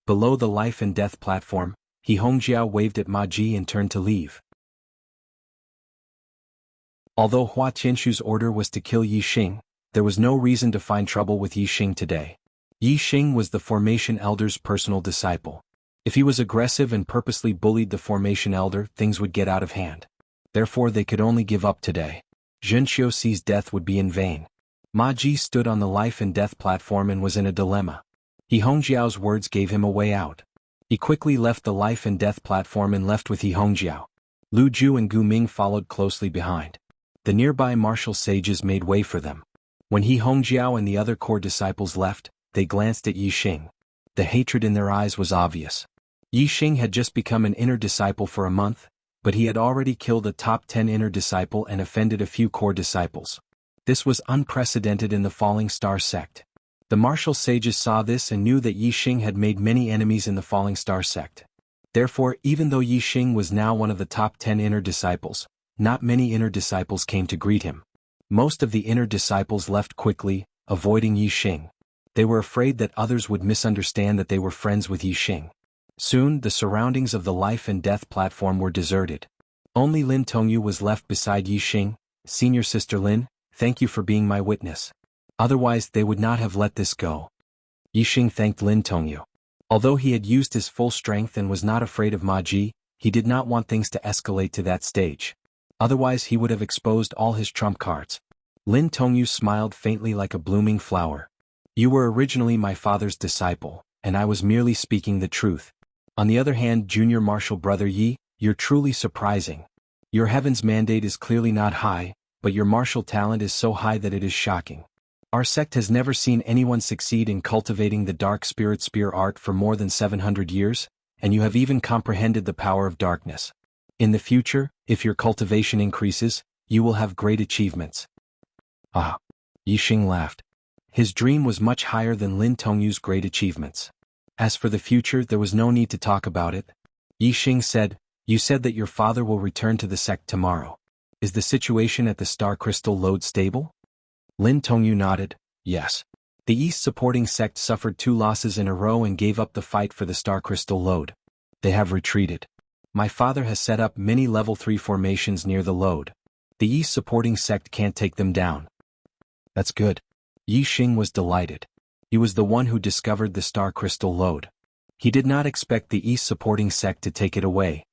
[SPEAKER 1] Below the life and death platform, He Hongjiao waved at Ma Ji and turned to leave. Although Hua Tianshu's order was to kill Yixing, there was no reason to find trouble with Yixing today. Yixing was the Formation Elder's personal disciple. If he was aggressive and purposely bullied the Formation Elder, things would get out of hand. Therefore they could only give up today. Zhenxiuxi's death would be in vain. Ma Ji stood on the life and death platform and was in a dilemma. He Hongjiao's words gave him a way out. He quickly left the life and death platform and left with He Hongjiao. Lu Ju and Gu Ming followed closely behind. The nearby martial sages made way for them. When He Hongjiao and the other core disciples left, they glanced at Yixing. The hatred in their eyes was obvious. Yixing had just become an inner disciple for a month, but he had already killed a top 10 inner disciple and offended a few core disciples. This was unprecedented in the Falling Star sect. The martial sages saw this and knew that Yixing had made many enemies in the Falling Star sect. Therefore, even though Yixing was now one of the top 10 inner disciples, not many inner disciples came to greet him. Most of the inner disciples left quickly, avoiding Yixing. They were afraid that others would misunderstand that they were friends with Yixing. Soon, the surroundings of the life and death platform were deserted. Only Lin Tongyu was left beside Yixing. Senior Sister Lin, thank you for being my witness. Otherwise they would not have let this go. Yixing thanked Lin Tongyu. Although he had used his full strength and was not afraid of Ma Ji, he did not want things to escalate to that stage. Otherwise he would have exposed all his trump cards. Lin Tongyu smiled faintly like a blooming flower. You were originally my father's disciple, and I was merely speaking the truth. On the other hand, Junior Martial Brother Yi, you're truly surprising. Your heaven's mandate is clearly not high, but your martial talent is so high that it is shocking. Our sect has never seen anyone succeed in cultivating the dark spirit spear art for more than 700 years, and you have even comprehended the power of darkness. In the future, if your cultivation increases, you will have great achievements. Ah! Yixing laughed. His dream was much higher than Lin Tongyu's great achievements. As for the future, there was no need to talk about it. Yixing said, you said that your father will return to the sect tomorrow. Is the situation at the Star Crystal Lode stable? Lin Tongyu nodded, yes. The East supporting sect suffered 2 losses in a row and gave up the fight for the Star Crystal Lode. They have retreated. My father has set up many level 3 formations near the Lode. The East supporting sect can't take them down. That's good. Yixing was delighted. He was the one who discovered the Star Crystal Lode. He did not expect the East supporting sect to take it away.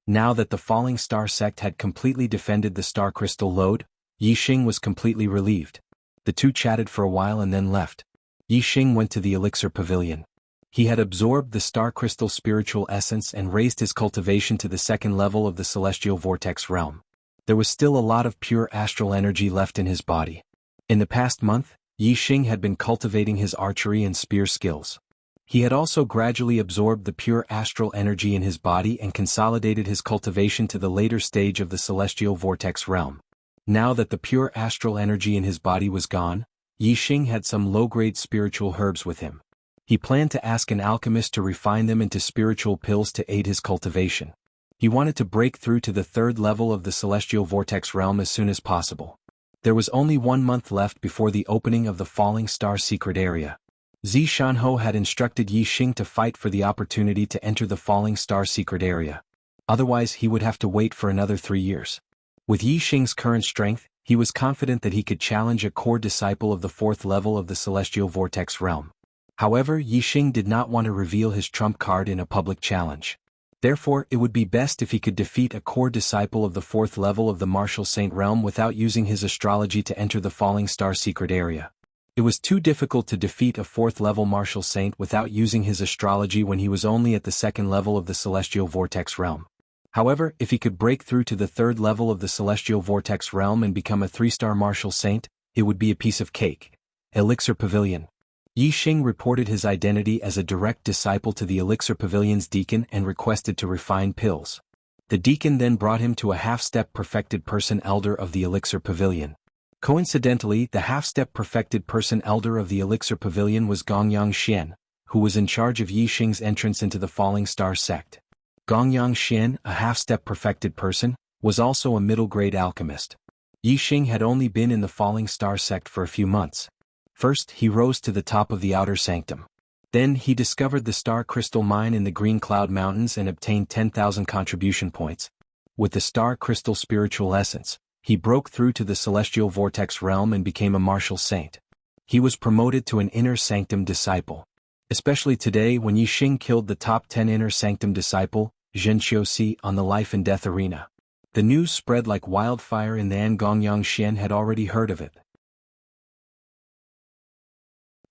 [SPEAKER 1] Now that the Falling Star sect had completely defended the Star Crystal Lode, Yixing was completely relieved. The two chatted for a while and then left. Yixing went to the Elixir Pavilion. He had absorbed the Star Crystal spiritual essence and raised his cultivation to the 2nd level of the Celestial Vortex realm. There was still a lot of pure astral energy left in his body. In the past month, Yixing had been cultivating his archery and spear skills. He had also gradually absorbed the pure astral energy in his body and consolidated his cultivation to the later stage of the Celestial Vortex realm. Now that the pure astral energy in his body was gone, Yixing had some low-grade spiritual herbs with him. He planned to ask an alchemist to refine them into spiritual pills to aid his cultivation. He wanted to break through to the 3rd level of the Celestial Vortex realm as soon as possible. There was only 1 month left before the opening of the Falling Star secret area. Zishanho had instructed Yixing to fight for the opportunity to enter the Falling Star secret area. Otherwise he would have to wait for another 3 years. With Yixing's current strength, he was confident that he could challenge a core disciple of the 4th level of the Celestial Vortex realm. However, Yixing did not want to reveal his trump card in a public challenge. Therefore, it would be best if he could defeat a core disciple of the 4th level of the Martial Saint realm without using his astrology to enter the Falling Star secret area. It was too difficult to defeat a 4th level Martial Saint without using his astrology when he was only at the 2nd level of the Celestial Vortex realm. However, if he could break through to the 3rd level of the Celestial Vortex realm and become a 3-star Martial Saint, it would be a piece of cake. Elixir Pavilion. Yixing reported his identity as a direct disciple to the Elixir Pavilion's deacon and requested to refine pills. The deacon then brought him to a half-step perfected person elder of the Elixir Pavilion. Coincidentally, the half-step perfected person elder of the Elixir Pavilion was Gongyang Xian, who was in charge of Yixing's entrance into the Falling Star sect. Gongyang Xian, a half-step perfected person, was also a middle-grade alchemist. Yixing had only been in the Falling Star sect for a few months. First, he rose to the top of the outer sanctum. Then he discovered the star crystal mine in the Green Cloud Mountains and obtained 10,000 contribution points. With the star crystal spiritual essence, he broke through to the celestial vortex realm and became a martial saint. He was promoted to an inner sanctum disciple. Especially today when Yixing killed the top 10 inner sanctum disciple, Zhen Xiuxi, on the life and death arena. The news spread like wildfire in the An. Gongyang Xian had already heard of it.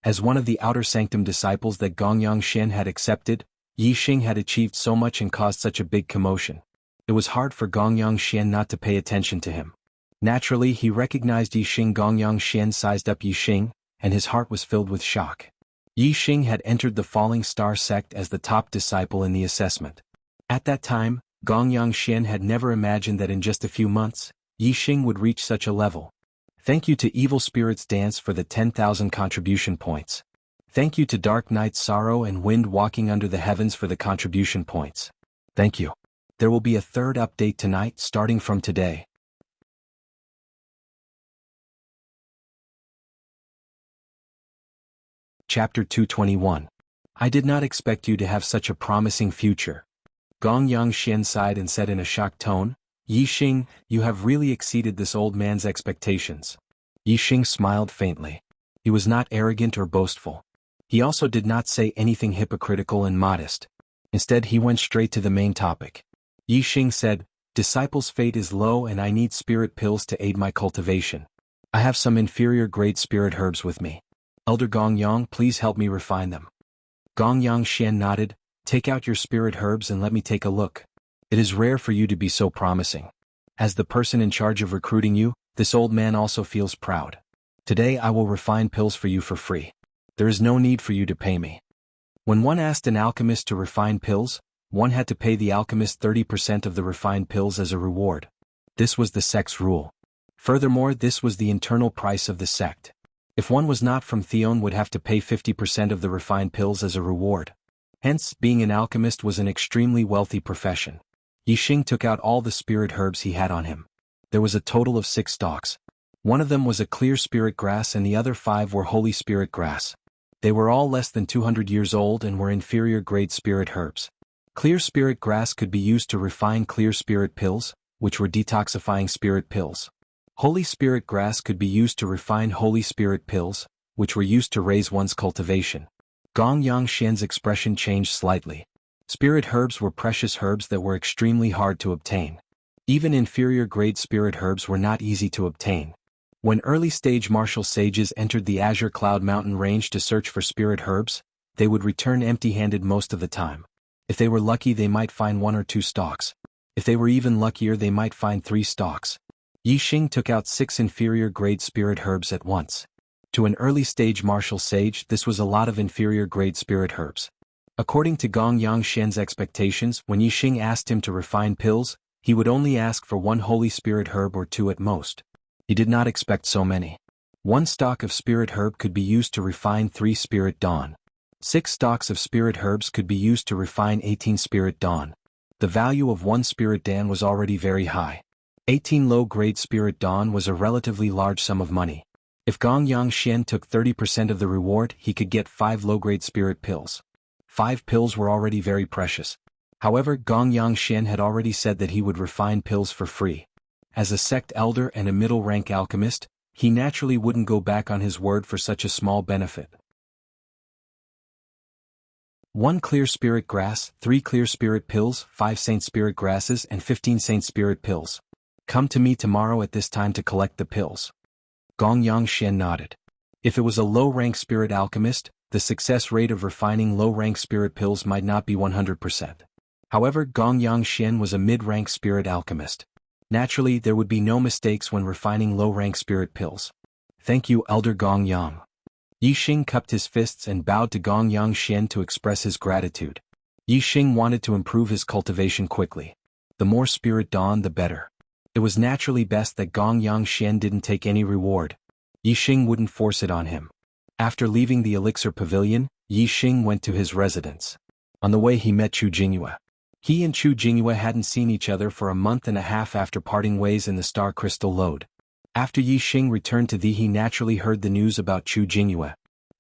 [SPEAKER 1] As one of the outer sanctum disciples that Gongyang Xian had accepted, Yixing had achieved so much and caused such a big commotion. It was hard for Gongyang Xian not to pay attention to him. Naturally, he recognized Yixing. Gongyang Xian sized up Yixing, and his heart was filled with shock. Yixing had entered the Falling Star sect as the top disciple in the assessment. At that time, Gongyang Xian had never imagined that in just a few months, Yixing would reach such a level. Thank you to Evil Spirits Dance for the 10,000 contribution points. Thank you to Dark Night Sorrow and Wind Walking Under the Heavens for the contribution points. Thank you. There will be a third update tonight starting from today. Chapter 221. I did not expect you to have such a promising future. Gongyang Xian sighed and said in a shocked tone, Yixing, you have really exceeded this old man's expectations. Yixing smiled faintly. He was not arrogant or boastful. He also did not say anything hypocritical and modest. Instead, he went straight to the main topic. Yixing said, Disciple's fate is low and I need spirit pills to aid my cultivation. I have some inferior grade spirit herbs with me. Elder Gongyang, please help me refine them. Gongyang Xian nodded, take out your spirit herbs and let me take a look. It is rare for you to be so promising. As the person in charge of recruiting you, this old man also feels proud. Today I will refine pills for you for free. There is no need for you to pay me. When one asked an alchemist to refine pills, one had to pay the alchemist 30% of the refined pills as a reward. This was the sect's rule. Furthermore, this was the internal price of the sect. If one was not from Theon, would have to pay 50% of the refined pills as a reward. Hence, being an alchemist was an extremely wealthy profession. Yixing took out all the spirit herbs he had on him. There was a total of 6 stalks. One of them was a clear spirit grass and the other 5 were holy spirit grass. They were all less than 200 years old and were inferior grade spirit herbs. Clear spirit grass could be used to refine clear spirit pills, which were detoxifying spirit pills. Holy spirit grass could be used to refine holy spirit pills, which were used to raise one's cultivation. Gongyang Xian's expression changed slightly. Spirit herbs were precious herbs that were extremely hard to obtain. Even inferior grade spirit herbs were not easy to obtain. When early-stage martial sages entered the Azure Cloud Mountain range to search for spirit herbs, they would return empty-handed most of the time. If they were lucky, they might find 1 or 2 stalks. If they were even luckier, they might find 3 stalks. Yixing took out 6 inferior grade spirit herbs at once. To an early-stage martial sage, this was a lot of inferior grade spirit herbs. According to Gongyang Xian's expectations, when Yixing asked him to refine pills, he would only ask for 1 holy spirit herb or 2 at most. He did not expect so many. 1 stalk of spirit herb could be used to refine 3 spirit dawn. 6 stalks of spirit herbs could be used to refine 18 spirit dawn. The value of 1 spirit dawn was already very high. 18 low-grade spirit dawn was a relatively large sum of money. If Gongyang Xian took 30% of the reward, he could get 5 low-grade spirit pills. 5 pills were already very precious. However, Gongyang Xian had already said that he would refine pills for free. As a sect elder and a middle-rank alchemist, he naturally wouldn't go back on his word for such a small benefit. 1 clear spirit grass, 3 clear spirit pills, 5 saint spirit grasses and 15 saint spirit pills. Come to me tomorrow at this time to collect the pills. Gongyang Xian nodded. If it was a low-rank spirit alchemist, the success rate of refining low-rank spirit pills might not be 100%. However, Gongyang Xian was a mid-rank spirit alchemist. Naturally, there would be no mistakes when refining low-rank spirit pills. Thank you, Elder Gongyang. Yixing cupped his fists and bowed to Gong Yangxian to express his gratitude. Yixing wanted to improve his cultivation quickly. The more spirit dawned, the better. It was naturally best that Gong Yangxian didn't take any reward. Yixing wouldn't force it on him. After leaving the elixir pavilion, Yixing went to his residence. On the way he met Chu Jingyue. He and Chu Jingyue hadn't seen each other for a month and a half after parting ways in the Star Crystal Lode. After Yixing returned to he naturally heard the news about Chu Jingyue.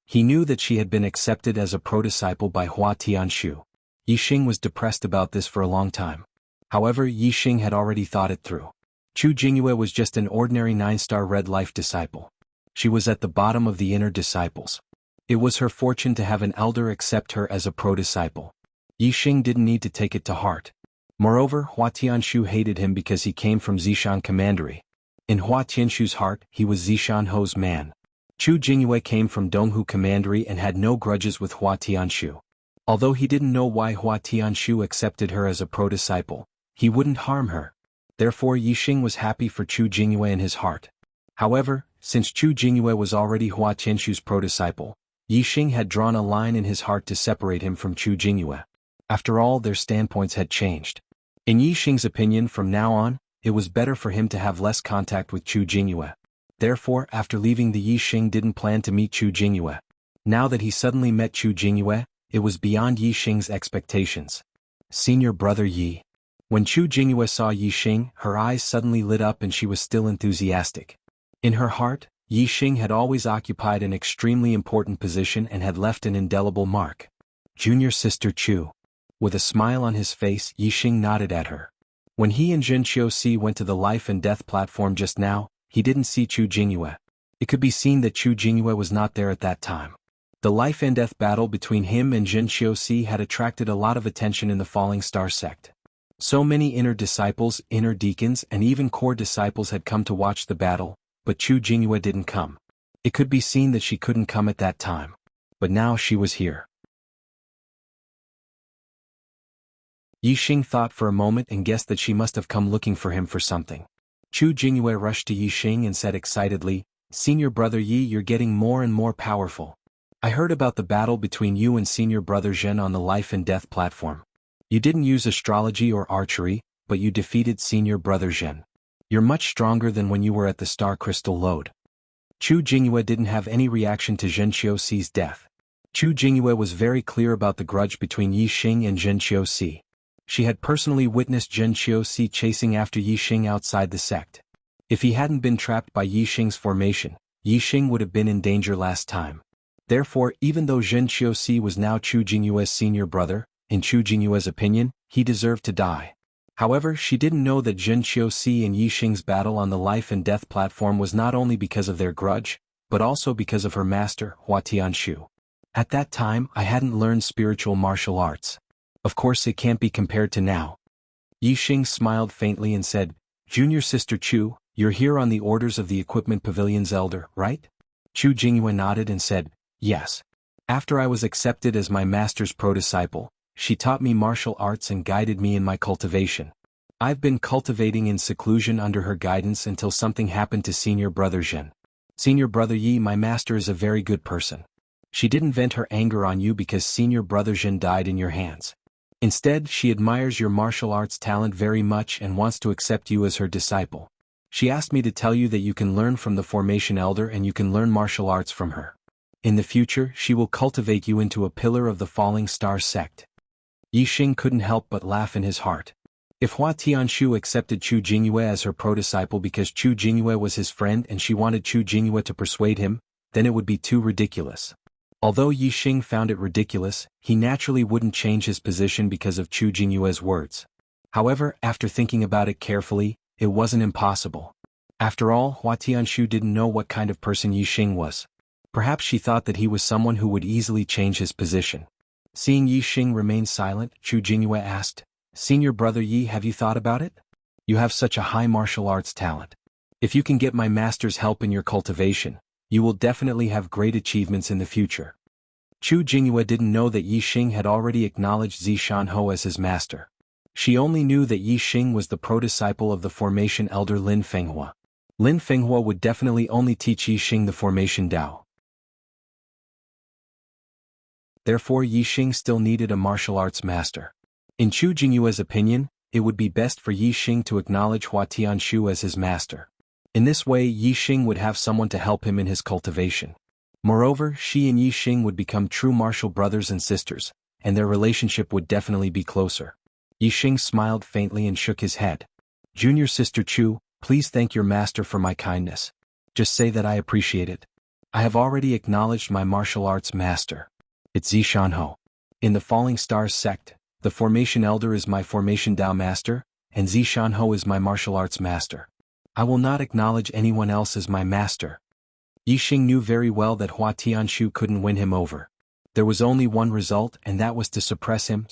[SPEAKER 1] He knew that she had been accepted as a pro-disciple by Hua Tianshu. Yixing was depressed about this for a long time. However, Yixing had already thought it through. Chu Jingyue was just an ordinary 9-star Red Life disciple. She was at the bottom of the inner disciples. It was her fortune to have an elder accept her as a pro-disciple. Yixing didn't need to take it to heart. Moreover, Hua Tianshu hated him because he came from Zishan Commandery. In Hua Tianshu's heart, he was Zishan Ho's man. Chu Jingyue came from Donghu Commandery and had no grudges with Hua Tianshu. Although he didn't know why Hua Tianshu accepted her as a pro-disciple, he wouldn't harm her. Therefore Yixing was happy for Chu Jingyue in his heart. However, since Chu Jingyue was already Hua Tianshu's pro-disciple, Yixing had drawn a line in his heart to separate him from Chu Jingyue. After all, their standpoints had changed. In Yixing's opinion, from now on, it was better for him to have less contact with Chu Jingyue. Therefore, after leaving, the Yixing didn't plan to meet Chu Jingyue. Now that he suddenly met Chu Jingyue, it was beyond Yixing's expectations. Senior brother Yi. When Chu Jingyue saw Yixing, her eyes suddenly lit up and she was still enthusiastic. In her heart, Yixing had always occupied an extremely important position and had left an indelible mark. Junior sister Chu. With a smile on his face, Yixing nodded at her. When he and Zhenqiu went to the life and death platform just now, he didn't see Chu Jingyue. It could be seen that Chu Jingyue was not there at that time. The life and death battle between him and Zhenqiu had attracted a lot of attention in the Falling Star sect. So many inner disciples, inner deacons, and even core disciples had come to watch the battle, but Chu Jingyue didn't come. It could be seen that she couldn't come at that time. But now she was here. Yixing thought for a moment and guessed that she must have come looking for him for something. Chu Jingyue rushed to Yixing and said excitedly, "Senior brother Yi, you're getting more and more powerful. I heard about the battle between you and senior brother Zhen on the life and death platform. You didn't use astrology or archery, but you defeated senior brother Zhen. You're much stronger than when you were at the Star Crystal Lode." Chu Jingyue didn't have any reaction to Zhenqiu's death. Chu Jingyue was very clear about the grudge between Yixing and Zhenqiu. She had personally witnessed Zhenqiu chasing after Yixing outside the sect. If he hadn't been trapped by Yixing's formation, Yixing would have been in danger last time. Therefore, even though Zhenqiu was now Chu Jingyue's senior brother, in Chu Jingyue's opinion, he deserved to die. However, she didn't know that Zhenqiu and Yixing's battle on the life and death platform was not only because of their grudge, but also because of her master, Hua Tianshu. At that time, I hadn't learned spiritual martial arts. Of course, it can't be compared to now. Yixing smiled faintly and said, "Junior sister Chu, you're here on the orders of the Equipment Pavilion's elder, right?" Chu Jingyue nodded and said, "Yes. After I was accepted as my master's pro-disciple, she taught me martial arts and guided me in my cultivation. I've been cultivating in seclusion under her guidance until something happened to senior brother Zhen. Senior brother Yi, my master is a very good person. She didn't vent her anger on you because senior brother Zhen died in your hands. Instead, she admires your martial arts talent very much and wants to accept you as her disciple. She asked me to tell you that you can learn from the formation elder and you can learn martial arts from her. In the future, she will cultivate you into a pillar of the Falling Star sect." Yixing couldn't help but laugh in his heart. If Hua Tianshu accepted Chu Jingyue as her pro-disciple because Chu Jingyue was his friend and she wanted Chu Jingyue to persuade him, then it would be too ridiculous. Although Yixing found it ridiculous, he naturally wouldn't change his position because of Chu Jingyue's words. However, after thinking about it carefully, it wasn't impossible. After all, Hua Tianshu didn't know what kind of person Yixing was. Perhaps she thought that he was someone who would easily change his position. Seeing Yixing remain silent, Chu Jingyue asked, "Senior brother Yi, have you thought about it? You have such a high martial arts talent. If you can get my master's help in your cultivation, you will definitely have great achievements in the future." Chu Jingyue didn't know that Yixing had already acknowledged Zishan Ho as his master. She only knew that Yixing was the pro-disciple of the formation elder Lin Fenghua. Lin Fenghua would definitely only teach Yixing the formation Dao. Therefore Yixing still needed a martial arts master. In Chu Jingyue's opinion, it would be best for Yixing to acknowledge Hua Tianshu as his master. In this way Yixing would have someone to help him in his cultivation. Moreover, she and Yixing would become true martial brothers and sisters, and their relationship would definitely be closer. Yixing smiled faintly and shook his head. Junior sister Chu, please thank your master for my kindness. Just say that I appreciate it. I have already acknowledged my martial arts master. It's Zishanho. In the Falling Stars sect, the Formation Elder is my Formation Dao master, and Zishanho is my martial arts master. I will not acknowledge anyone else as my master. Yixing knew very well that Hua Tianshu couldn't win him over. There was only one result, and that was to suppress him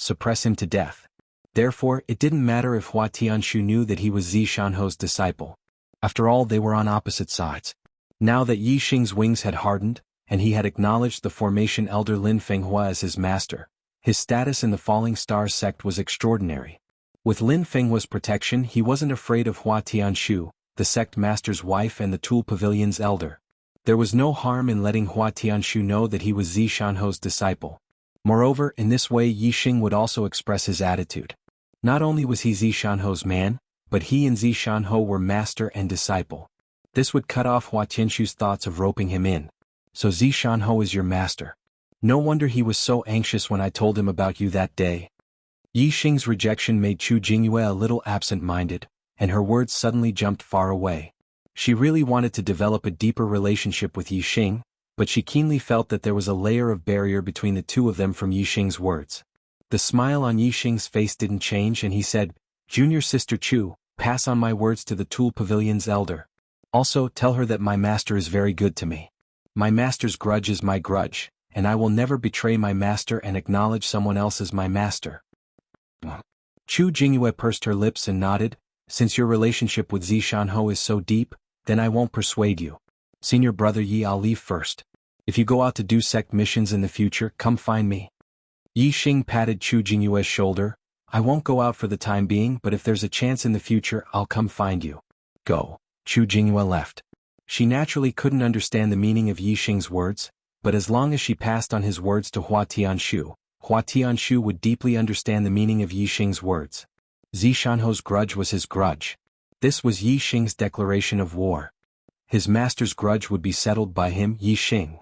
[SPEAKER 1] to death. Therefore, it didn't matter if Hua Tianshu knew that he was Zishanho's disciple. After all, they were on opposite sides. Now that Yixing's wings had hardened, and he had acknowledged the Formation Elder Lin Fenghua as his master, his status in the Falling Stars sect was extraordinary. With Lin Fenghua's protection, he wasn't afraid of Hua Tianshu, the sect master's wife and the Tool Pavilion's elder. There was no harm in letting Hua Tianshu know that he was Zishanho's disciple. Moreover, in this way Yixing would also express his attitude. Not only was he Zishanho's man, but he and Zishanho were master and disciple. This would cut off Hua Tianshu's thoughts of roping him in. So Zishanho is your master. No wonder he was so anxious when I told him about you that day. Yixing's rejection made Chu Jingyue a little absent-minded, and her words suddenly jumped far away. She really wanted to develop a deeper relationship with Yixing, but she keenly felt that there was a layer of barrier between the two of them from Yixing's words. The smile on Yixing's face didn't change and he said, Junior sister Chu, pass on my words to the Tool Pavilion's elder. Also, tell her that my master is very good to me. My master's grudge is my grudge, and I will never betray my master and acknowledge someone else as my master. Chu Jingyue pursed her lips and nodded. Since your relationship with Zishanho is so deep, then I won't persuade you. Senior brother Yi, I'll leave first. If you go out to do sect missions in the future, come find me. Yixing patted Chu Jingyue's shoulder. I won't go out for the time being, but if there's a chance in the future, I'll come find you. Go. Chu Jingyue left. She naturally couldn't understand the meaning of Yixing's words, but as long as she passed on his words to Hua Tianshu would deeply understand the meaning of Yixing's words. Zishanho's grudge was his grudge. This was Yixing's declaration of war. His master's grudge would be settled by him, Yixing.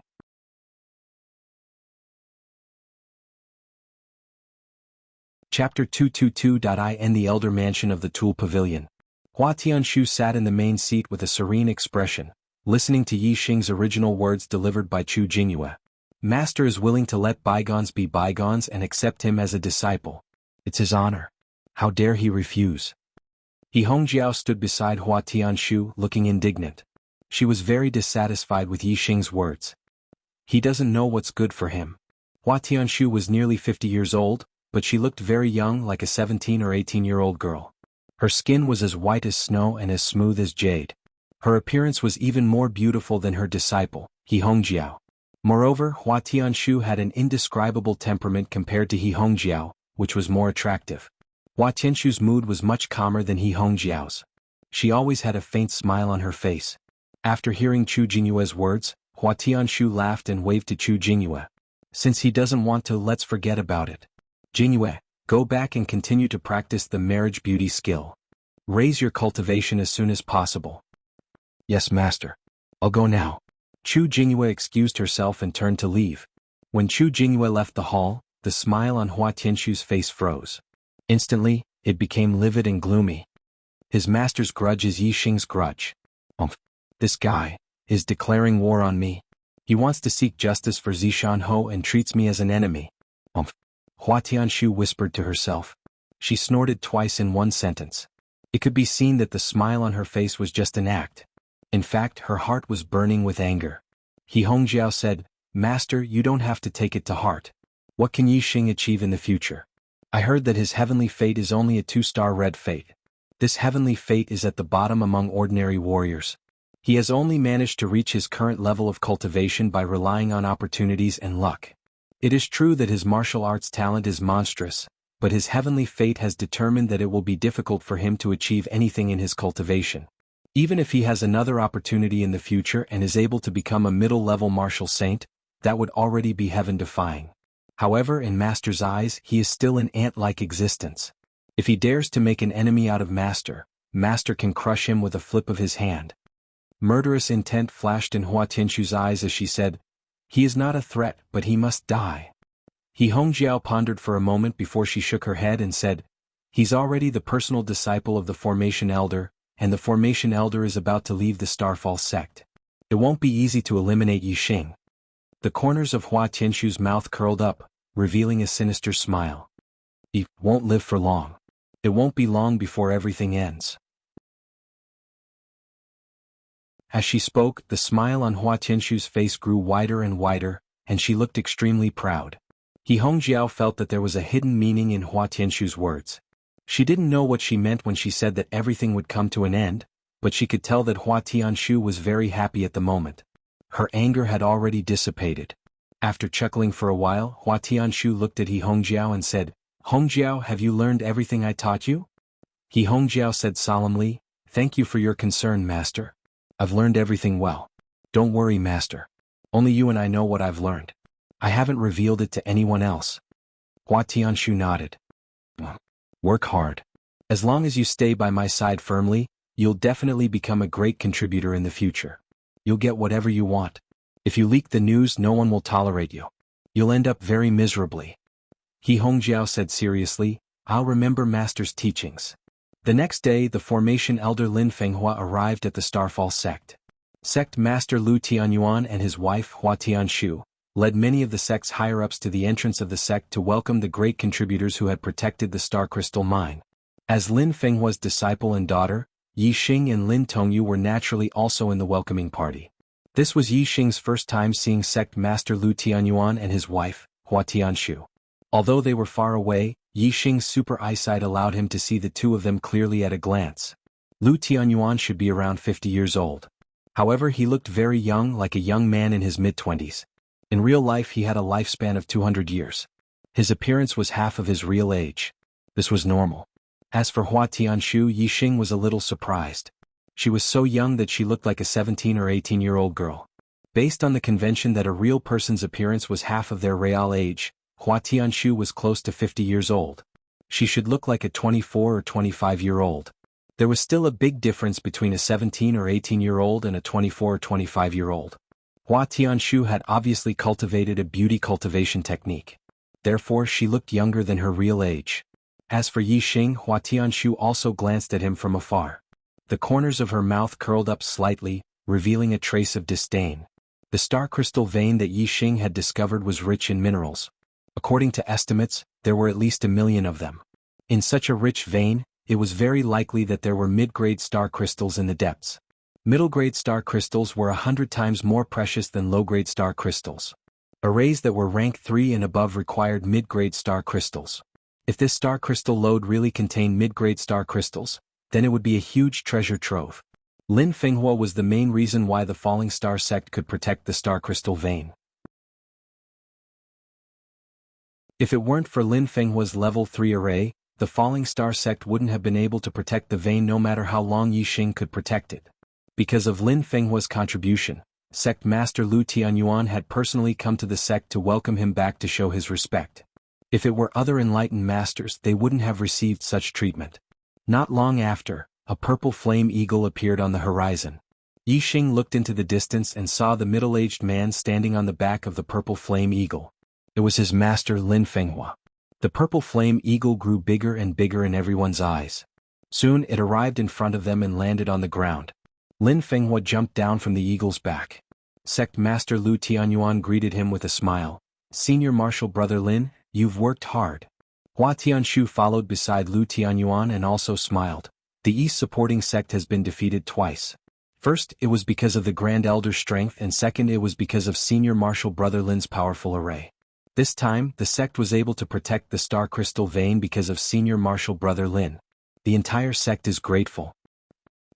[SPEAKER 1] Chapter 222. In the Elder Mansion of the Tool Pavilion. Hua Tianshu sat in the main seat with a serene expression, listening to Yixing's original words delivered by Chu Jingyue. Master is willing to let bygones be bygones and accept him as a disciple. It's his honor. How dare he refuse? He Hongjiao stood beside Hua Tianshu, looking indignant. She was very dissatisfied with Yixing's words. He doesn't know what's good for him. Hua Tianshu was nearly 50 years old, but she looked very young, like a 17 or 18-year-old girl. Her skin was as white as snow and as smooth as jade. Her appearance was even more beautiful than her disciple, He Hongjiao. Moreover, Hua Tianshu had an indescribable temperament compared to He Hongjiao, which was more attractive. Hua Tianshu's mood was much calmer than He Hongjiao's. She always had a faint smile on her face. After hearing Chu Jingyue's words, Hua Tianshu laughed and waved to Chu Jingyue. Since he doesn't want to, let's forget about it. Jingyue, go back and continue to practice the marriage beauty skill. Raise your cultivation as soon as possible. Yes, master. I'll go now. Chu Jingyue excused herself and turned to leave. When Chu Jingyue left the hall, the smile on Hua Tianshu's face froze. Instantly, it became livid and gloomy. His master's grudge is Yixing's grudge. This guy is declaring war on me. He wants to seek justice for Zishanho and treats me as an enemy. Hua Tianshu whispered to herself. She snorted twice in one sentence. It could be seen that the smile on her face was just an act. In fact, her heart was burning with anger. He Hongjiao said, Master, you don't have to take it to heart. What can Yixing achieve in the future? I heard that his heavenly fate is only a 2-star red fate. This heavenly fate is at the bottom among ordinary warriors. He has only managed to reach his current level of cultivation by relying on opportunities and luck. It is true that his martial arts talent is monstrous, but his heavenly fate has determined that it will be difficult for him to achieve anything in his cultivation. Even if he has another opportunity in the future and is able to become a middle-level martial saint, that would already be heaven-defying. However, in Master's eyes, he is still an ant-like existence. If he dares to make an enemy out of Master, Master can crush him with a flip of his hand. Murderous intent flashed in Hua Tianxu's eyes as she said, "He is not a threat, but he must die." He Hongjiao pondered for a moment before she shook her head and said, "He's already the personal disciple of the Formation Elder, and the Formation Elder is about to leave the Starfall sect. It won't be easy to eliminate Yixing." The corners of Hua Tianxu's mouth curled up, revealing a sinister smile. "He won't live for long. It won't be long before everything ends." As she spoke, the smile on Hua Tianxu's face grew wider and wider, and she looked extremely proud. He Hongjiao felt that there was a hidden meaning in Hua Tianxu's words. She didn't know what she meant when she said that everything would come to an end, but she could tell that Hua Tianxu was very happy at the moment. Her anger had already dissipated. After chuckling for a while, Hua Tianxu looked at He Hongjiao and said, "Hongjiao, have you learned everything I taught you?" He Hongjiao said solemnly, "Thank you for your concern, Master. I've learned everything well. Don't worry, Master. Only you and I know what I've learned. I haven't revealed it to anyone else." Hua Tianxu nodded. "Work hard. As long as you stay by my side firmly, you'll definitely become a great contributor in the future. You'll get whatever you want. If you leak the news, no one will tolerate you. You'll end up very miserably." He Hongjiao said seriously, "I'll remember Master's teachings." The next day, the Formation Elder Lin Fenghua arrived at the Starfall sect. Sect Master Lu Tianyuan and his wife Hua Tianxu led many of the sect's higher-ups to the entrance of the sect to welcome the great contributors who had protected the Star Crystal Mine. As Lin Fenghua's disciple and daughter, Yixing and Lin Tongyu were naturally also in the welcoming party. This was Yixing's first time seeing Sect Master Lu Tianyuan and his wife, Hua Tianxu. Although they were far away, Yixing's super eyesight allowed him to see the two of them clearly at a glance. Lu Tianyuan should be around 50 years old. However, he looked very young, like a young man in his mid-20s. In real life he had a lifespan of 200 years. His appearance was half of his real age. This was normal. As for Hua Tianxu, Yixing was a little surprised. She was so young that she looked like a 17 or 18-year-old girl. Based on the convention that a real person's appearance was half of their real age, Hua Tianxu was close to 50 years old. She should look like a 24 or 25-year-old. There was still a big difference between a 17 or 18-year-old and a 24 or 25-year-old. Hua Tianxu had obviously cultivated a beauty cultivation technique. Therefore, she looked younger than her real age. As for Yixing, Hua Tianxu also glanced at him from afar. The corners of her mouth curled up slightly, revealing a trace of disdain. The star crystal vein that Yixing had discovered was rich in minerals. According to estimates, there were at least 1 million of them. In such a rich vein, it was very likely that there were mid-grade star crystals in the depths. Middle-grade star crystals were 100 times more precious than low-grade star crystals. Arrays that were rank 3 and above required mid-grade star crystals. If this star crystal lode really contained mid-grade star crystals, then it would be a huge treasure trove. Lin Fenghua was the main reason why the Falling Star sect could protect the star crystal vein. If it weren't for Lin Fenghua's level 3 array, the Falling Star sect wouldn't have been able to protect the vein no matter how long Yixing could protect it. Because of Lin Fenghua's contribution, Sect Master Lu Tianyuan had personally come to the sect to welcome him back to show his respect. If it were other enlightened masters, they wouldn't have received such treatment. Not long after, a purple flame eagle appeared on the horizon. Yixing looked into the distance and saw the middle-aged man standing on the back of the purple flame eagle. It was his master Lin Fenghua. The purple flame eagle grew bigger and bigger in everyone's eyes. Soon it arrived in front of them and landed on the ground. Lin Fenghua jumped down from the eagle's back. Sect Master Lu Tianyuan greeted him with a smile. "Senior Marshal Brother Lin, you've worked hard." Hua Tianxu followed beside Lu Tianyuan and also smiled. The East supporting sect has been defeated twice. First, it was because of the Grand Elder's strength, and second, it was because of Senior Marshal Brother Lin's powerful array. This time, the sect was able to protect the Star Crystal Vein because of Senior Marshal Brother Lin. The entire sect is grateful.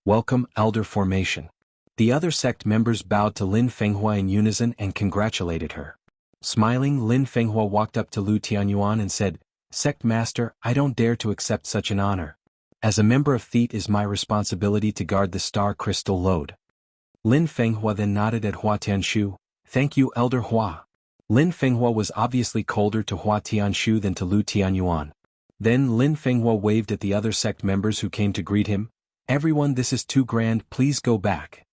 [SPEAKER 1] Welcome, Elder Formation. The other sect members bowed to Lin Fenghua in unison and congratulated her. Smiling, Lin Fenghua walked up to Lu Tianyuan and said, "Sect Master, I don't dare to accept such an honor. As a member of Theet, it is my responsibility to guard the Star Crystal Lode." Lin Fenghua then nodded at Hua Tianxu. "Thank you, Elder Hua. Lin Fenghua was obviously colder to Hua Tianshu than to Lu Tianyuan. Then Lin Fenghua waved at the other sect members who came to greet him. "Everyone, this is too grand, please go back."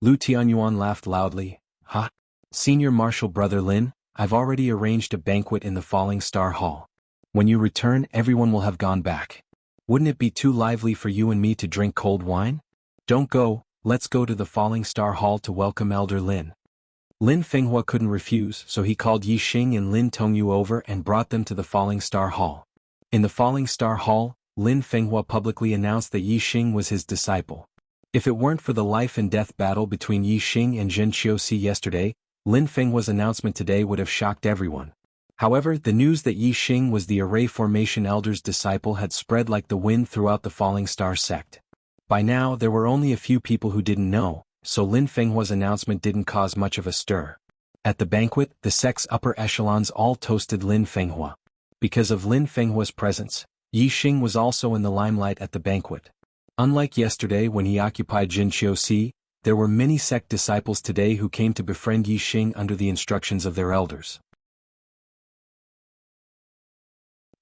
[SPEAKER 1] Lu Tianyuan laughed loudly. "Ha! Senior Marshal Brother Lin, I've already arranged a banquet in the Falling Star Hall. When you return, everyone will have gone back. Wouldn't it be too lively for you and me to drink cold wine? Don't go, let's go to the Falling Star Hall to welcome Elder Lin." Lin Fenghua couldn't refuse, so he called Yi Xing and Lin Tongyu over and brought them to the Falling Star Hall. In the Falling Star Hall, Lin Fenghua publicly announced that Yi Xing was his disciple. If it weren't for the life and death battle between Yi Xing and Zhen Qiuxi yesterday, Lin Fenghua's announcement today would have shocked everyone. However, the news that Yi Xing was the Array Formation Elder's disciple had spread like the wind throughout the Falling Star sect. By now, there were only a few people who didn't know, so Lin Fenghua's announcement didn't cause much of a stir. At the banquet, the sect's upper echelons all toasted Lin Fenghua. Because of Lin Fenghua's presence, Yi Xing was also in the limelight at the banquet. Unlike yesterday when he occupied Zhen Qiuxi, there were many sect disciples today who came to befriend Yi Xing under the instructions of their elders.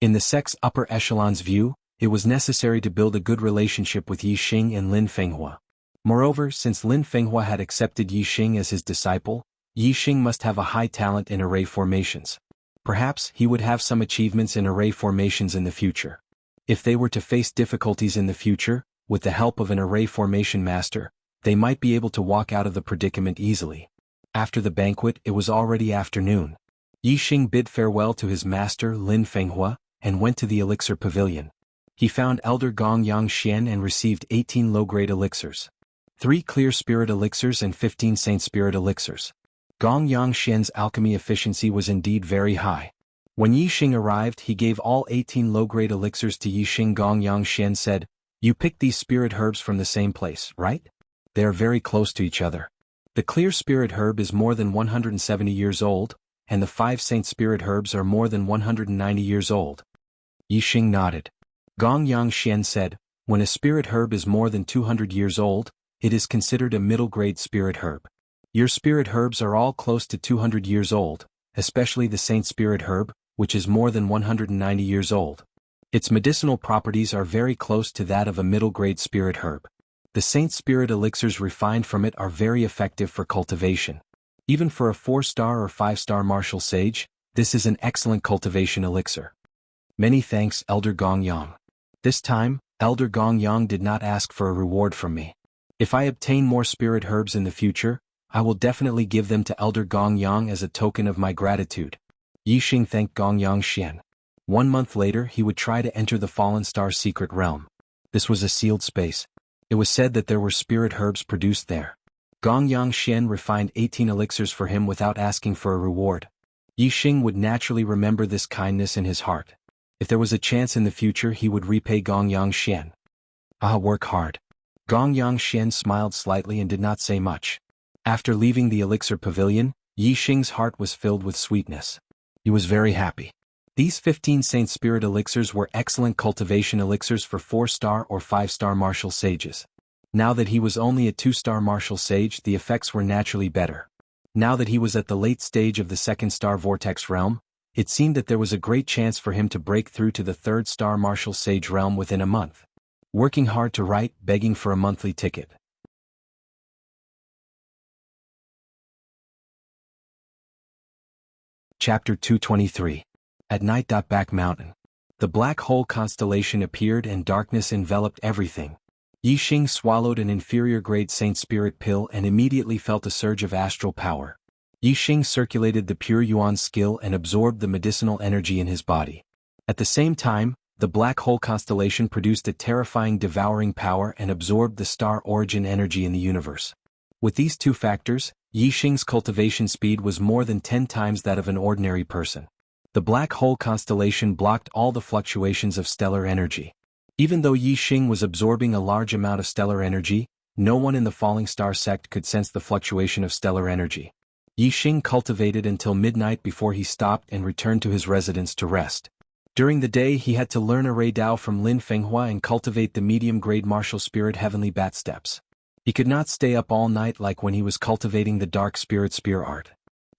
[SPEAKER 1] In the sect's upper echelon's view, it was necessary to build a good relationship with Yi Xing and Lin Fenghua. Moreover, since Lin Fenghua had accepted Yi Xing as his disciple, Yi Xing must have a high talent in array formations. Perhaps he would have some achievements in array formations in the future. If they were to face difficulties in the future, with the help of an array formation master, they might be able to walk out of the predicament easily. After the banquet, it was already afternoon. Yi Xing bid farewell to his master Lin Fenghua, and went to the elixir pavilion. He found Elder Gong Yang Xian and received 18 low-grade elixirs. 3 clear spirit elixirs and 15 saint spirit elixirs. Gong Yang Xian's alchemy efficiency was indeed very high. When Yi Xing arrived, he gave all 18 low-grade elixirs to Yi Xing. Gong Yang Xian said, "You picked these spirit herbs from the same place, right? They are very close to each other. The clear spirit herb is more than 170 years old, and the 5 saint spirit herbs are more than 190 years old." Yi Xing nodded. Gong Yang Xian said, "When a spirit herb is more than 200 years old, it is considered a middle-grade spirit herb. Your spirit herbs are all close to 200 years old, especially the saint spirit herb, which is more than 190 years old. Its medicinal properties are very close to that of a middle-grade spirit herb. The saint spirit elixirs refined from it are very effective for cultivation. Even for a 4-star or 5-star martial sage, this is an excellent cultivation elixir." "Many thanks, Elder Gong Yang. This time, Elder Gong Yang did not ask for a reward from me. If I obtain more spirit herbs in the future, I will definitely give them to Elder Gong Yang as a token of my gratitude." Yi Xing thanked Gong Yang Xian. 1 month later, he would try to enter the Fallen Star's secret realm. This was a sealed space. It was said that there were spirit herbs produced there. Gong Yang Xian refined 18 elixirs for him without asking for a reward. Yi Xing would naturally remember this kindness in his heart. If there was a chance in the future, he would repay Gong Yang Xian. Work hard." Gong Yang Xian smiled slightly and did not say much. After leaving the elixir pavilion, Yi Xing's heart was filled with sweetness. He was very happy. These 15 Saint Spirit elixirs were excellent cultivation elixirs for 4-star or 5-star martial sages. Now that he was only a 2-star martial sage, the effects were naturally better. Now that he was at the late stage of the 2nd-star vortex realm, it seemed that there was a great chance for him to break through to the 3rd-star martial sage realm within a month. Working hard to write, begging for a monthly ticket. Chapter 223. At night. Back Mountain. The black hole constellation appeared and darkness enveloped everything. Yi Xing swallowed an inferior-grade Saint Spirit pill and immediately felt a surge of astral power. Yi Xing circulated the pure Yuan skill and absorbed the medicinal energy in his body. At the same time, the black hole constellation produced a terrifying devouring power and absorbed the star origin energy in the universe. With these two factors, Yi Xing's cultivation speed was more than 10 times that of an ordinary person. The black hole constellation blocked all the fluctuations of stellar energy. Even though Yi Xing was absorbing a large amount of stellar energy, no one in the Falling Star sect could sense the fluctuation of stellar energy. Yi Xing cultivated until midnight before he stopped and returned to his residence to rest. During the day he had to learn Array Dao from Lin Fenghua and cultivate the medium-grade martial spirit Heavenly Bat Steps. He could not stay up all night like when he was cultivating the Dark Spirit Spear art.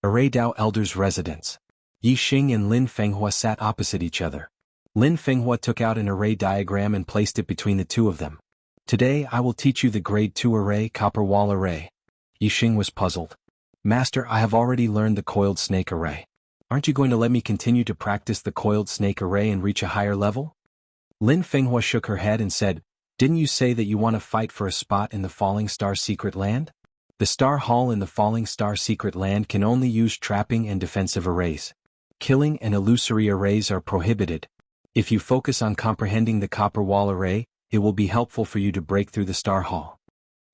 [SPEAKER 1] Array Dao Elders' Residence. Yi Xing and Lin Fenghua sat opposite each other. Lin Fenghua took out an array diagram and placed it between the two of them. Today I will teach you the grade 2 array, copper wall array. Yi Xing was puzzled. Master, I have already learned the coiled snake array. Aren't you going to let me continue to practice the coiled snake array and reach a higher level? Lin Fenghua shook her head and said, didn't you say that you want to fight for a spot in the Falling Star Secret Land? The Star Hall in the Falling Star Secret Land can only use trapping and defensive arrays. Killing and illusory arrays are prohibited. If you focus on comprehending the copper wall array, it will be helpful for you to break through the Star Hall.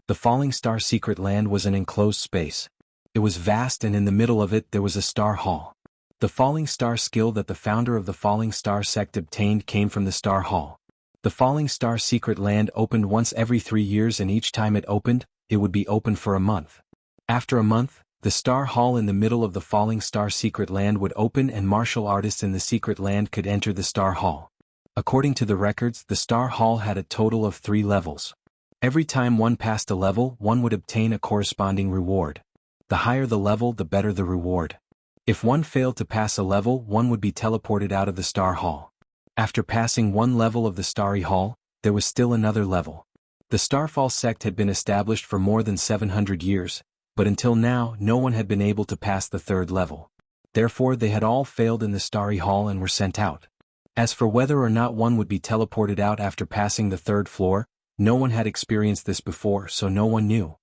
[SPEAKER 1] The Falling Star Secret Land was an enclosed space. It was vast, and in the middle of it there was a Star Hall. The Falling Star skill that the founder of the Falling Star sect obtained came from the Star Hall. The Falling Star Secret Land opened once every 3 years, and each time it opened, it would be open for a month. After a month, the Star Hall in the middle of the Falling Star Secret Land would open and martial artists in the Secret Land could enter the Star Hall. According to the records, the Star Hall had a total of 3 levels. Every time one passed a level, one would obtain a corresponding reward. The higher the level, the better the reward. If one failed to pass a level, one would be teleported out of the Star Hall. After passing one level of the Starry Hall, there was still another level. The Starfall sect had been established for more than 700 years, but until now no one had been able to pass the 3rd level. Therefore they had all failed in the Starry Hall and were sent out. As for whether or not one would be teleported out after passing the 3rd floor, no one had experienced this before, so no one knew.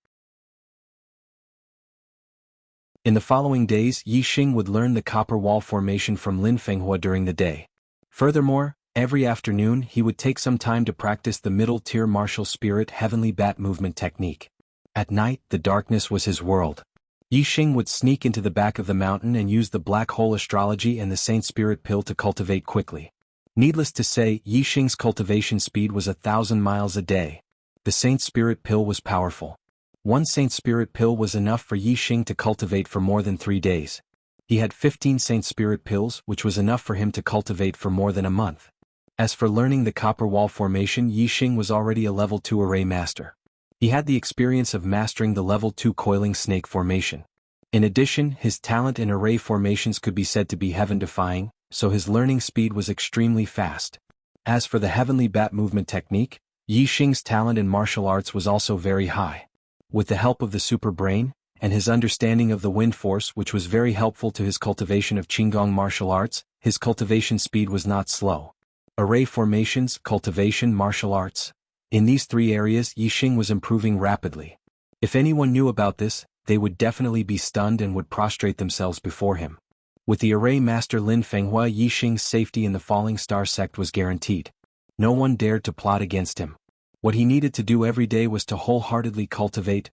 [SPEAKER 1] In the following days, Yi Xing would learn the copper wall formation from Lin Fenghua during the day. Furthermore, every afternoon he would take some time to practice the middle-tier martial spirit heavenly bat movement technique. At night, the darkness was his world. Yi Xing would sneak into the back of the mountain and use the black hole astrology and the Saint Spirit pill to cultivate quickly. Needless to say, Yi Xing's cultivation speed was 1,000 miles a day. The Saint Spirit pill was powerful. One Saint Spirit pill was enough for Yi Xing to cultivate for more than 3 days. He had 15 Saint Spirit pills, which was enough for him to cultivate for more than a month. As for learning the copper wall formation, Yi Xing was already a level 2 array master. He had the experience of mastering the level 2 coiling snake formation. In addition, his talent in array formations could be said to be heaven-defying, so his learning speed was extremely fast. As for the heavenly bat movement technique, Yi Xing's talent in martial arts was also very high. With the help of the super brain, and his understanding of the wind force, which was very helpful to his cultivation of Qigong martial arts, his cultivation speed was not slow. Array formations, cultivation, martial arts. In these 3 areas, Yi Xing was improving rapidly. If anyone knew about this, they would definitely be stunned and would prostrate themselves before him. With the array master Lin Fenghua, Yi Xing's safety in the Falling Star sect was guaranteed. No one dared to plot against him. What he needed to do every day was to wholeheartedly cultivate.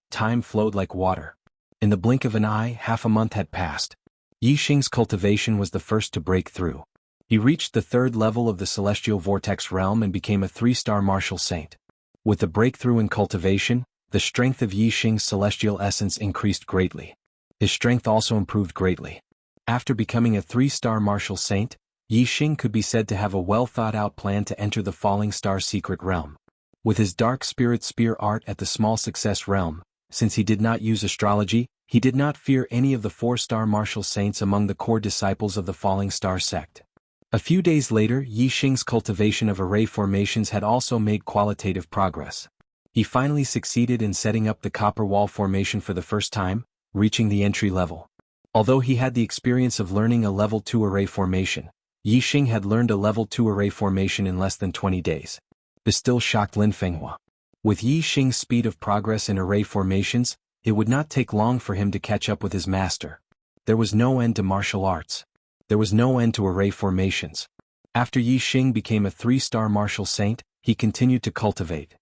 [SPEAKER 1] Time flowed like water. In the blink of an eye, half a month had passed. Yi Xing's cultivation was the first to break through. He reached the 3rd level of the Celestial Vortex realm and became a 3-star martial saint. With the breakthrough in cultivation, the strength of Yi Xing's celestial essence increased greatly. His strength also improved greatly. After becoming a 3-star martial saint, Yi Xing could be said to have a well-thought-out plan to enter the Falling Star Secret Realm. With his Dark Spirit Spear art at the Small Success Realm, since he did not use astrology, he did not fear any of the 4-star martial saints among the core disciples of the Falling Star sect. A few days later, Yi Xing's cultivation of array formations had also made qualitative progress. He finally succeeded in setting up the copper wall formation for the first time, reaching the entry level. Although he had the experience of learning a level 2 array formation, Yi Xing had learned a level 2 array formation in less than 20 days. This still shocked Lin Fenghua. With Yi Xing's speed of progress in array formations, it would not take long for him to catch up with his master. There was no end to martial arts. There was no end to array formations. After Yi Xing became a 3-star martial saint, he continued to cultivate.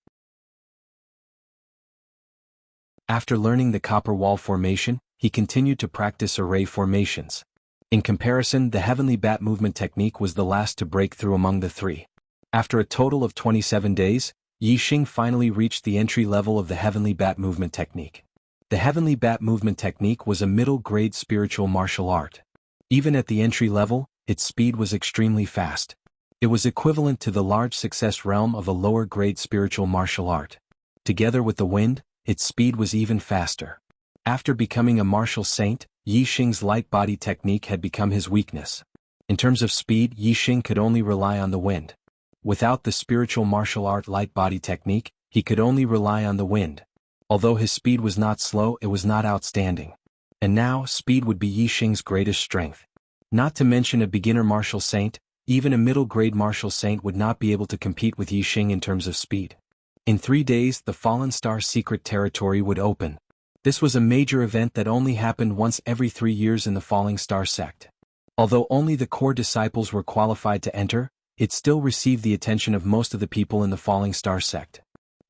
[SPEAKER 1] After learning the copper wall formation, he continued to practice array formations. In comparison, the heavenly bat movement technique was the last to break through among the 3. After a total of 27 days, Yi Xing finally reached the entry level of the heavenly bat movement technique. The heavenly bat movement technique was a middle-grade spiritual martial art. Even at the entry level, its speed was extremely fast. It was equivalent to the large success realm of a lower-grade spiritual martial art. Together with the wind, its speed was even faster. After becoming a martial saint, Yixing's light body technique had become his weakness. In terms of speed, Yixing could only rely on the wind. Without the spiritual martial art light body technique, he could only rely on the wind. Although his speed was not slow, it was not outstanding. And now, speed would be Yixing's greatest strength. Not to mention a beginner martial saint, even a middle-grade martial saint would not be able to compete with Yixing in terms of speed. In 3 days, the Fallen Star secret territory would open. This was a major event that only happened once every 3 years in the Falling Star sect. Although only the core disciples were qualified to enter, it still received the attention of most of the people in the Falling Star sect.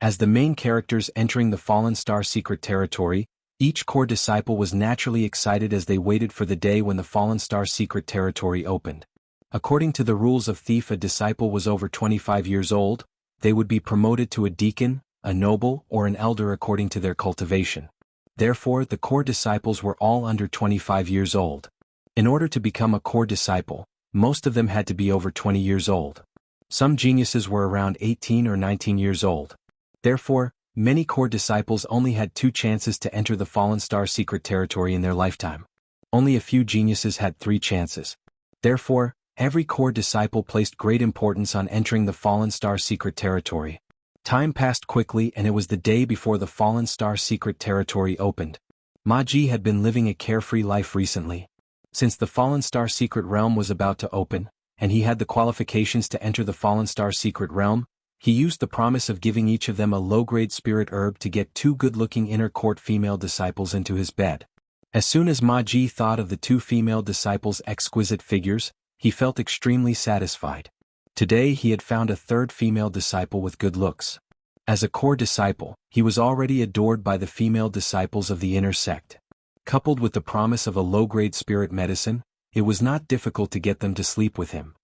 [SPEAKER 1] As the main characters entering the Fallen Star secret territory, each core disciple was naturally excited as they waited for the day when the Fallen Star secret territory opened. According to the rules of Thief, a disciple was over 25 years old, they would be promoted to a deacon, a noble, or an elder according to their cultivation. Therefore, the core disciples were all under 25 years old. In order to become a core disciple, most of them had to be over 20 years old. Some geniuses were around 18 or 19 years old. Therefore, many core disciples only had 2 chances to enter the Fallen Star secret territory in their lifetime. Only a few geniuses had 3 chances. Therefore, every core disciple placed great importance on entering the Fallen Star secret territory. Time passed quickly and it was the day before the Fallen Star secret territory opened. Ma Ji had been living a carefree life recently. Since the Fallen Star secret realm was about to open, and he had the qualifications to enter the Fallen Star secret realm, he used the promise of giving each of them a low-grade spirit herb to get 2 good-looking inner court female disciples into his bed. As soon as Ma Ji thought of the 2 female disciples' exquisite figures, he felt extremely satisfied. Today he had found a 3rd female disciple with good looks. As a core disciple, he was already adored by the female disciples of the inner sect. Coupled with the promise of a low-grade spirit medicine, it was not difficult to get them to sleep with him.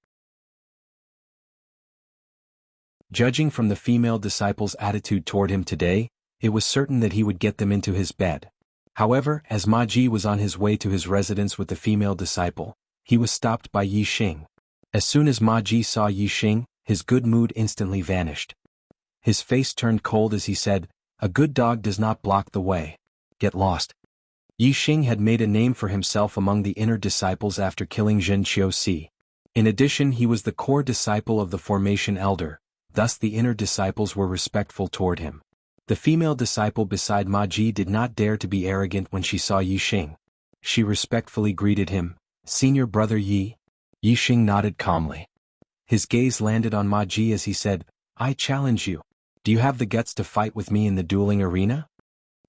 [SPEAKER 1] Judging from the female disciples' attitude toward him today, it was certain that he would get them into his bed. However, as Ma Ji was on his way to his residence with the female disciple, he was stopped by Yixing. As soon as Ma Ji saw Yixing, his good mood instantly vanished. His face turned cold as he said, "A good dog does not block the way. Get lost." Yixing had made a name for himself among the inner disciples after killing Zhen Qiuxi. In addition, he was the core disciple of the Formation Elder, thus the inner disciples were respectful toward him. The female disciple beside Ma Ji did not dare to be arrogant when she saw Yixing. She respectfully greeted him, "Senior Brother Yi." Yixing nodded calmly. His gaze landed on Ma Ji as he said, "I challenge you. Do you have the guts to fight with me in the dueling arena?"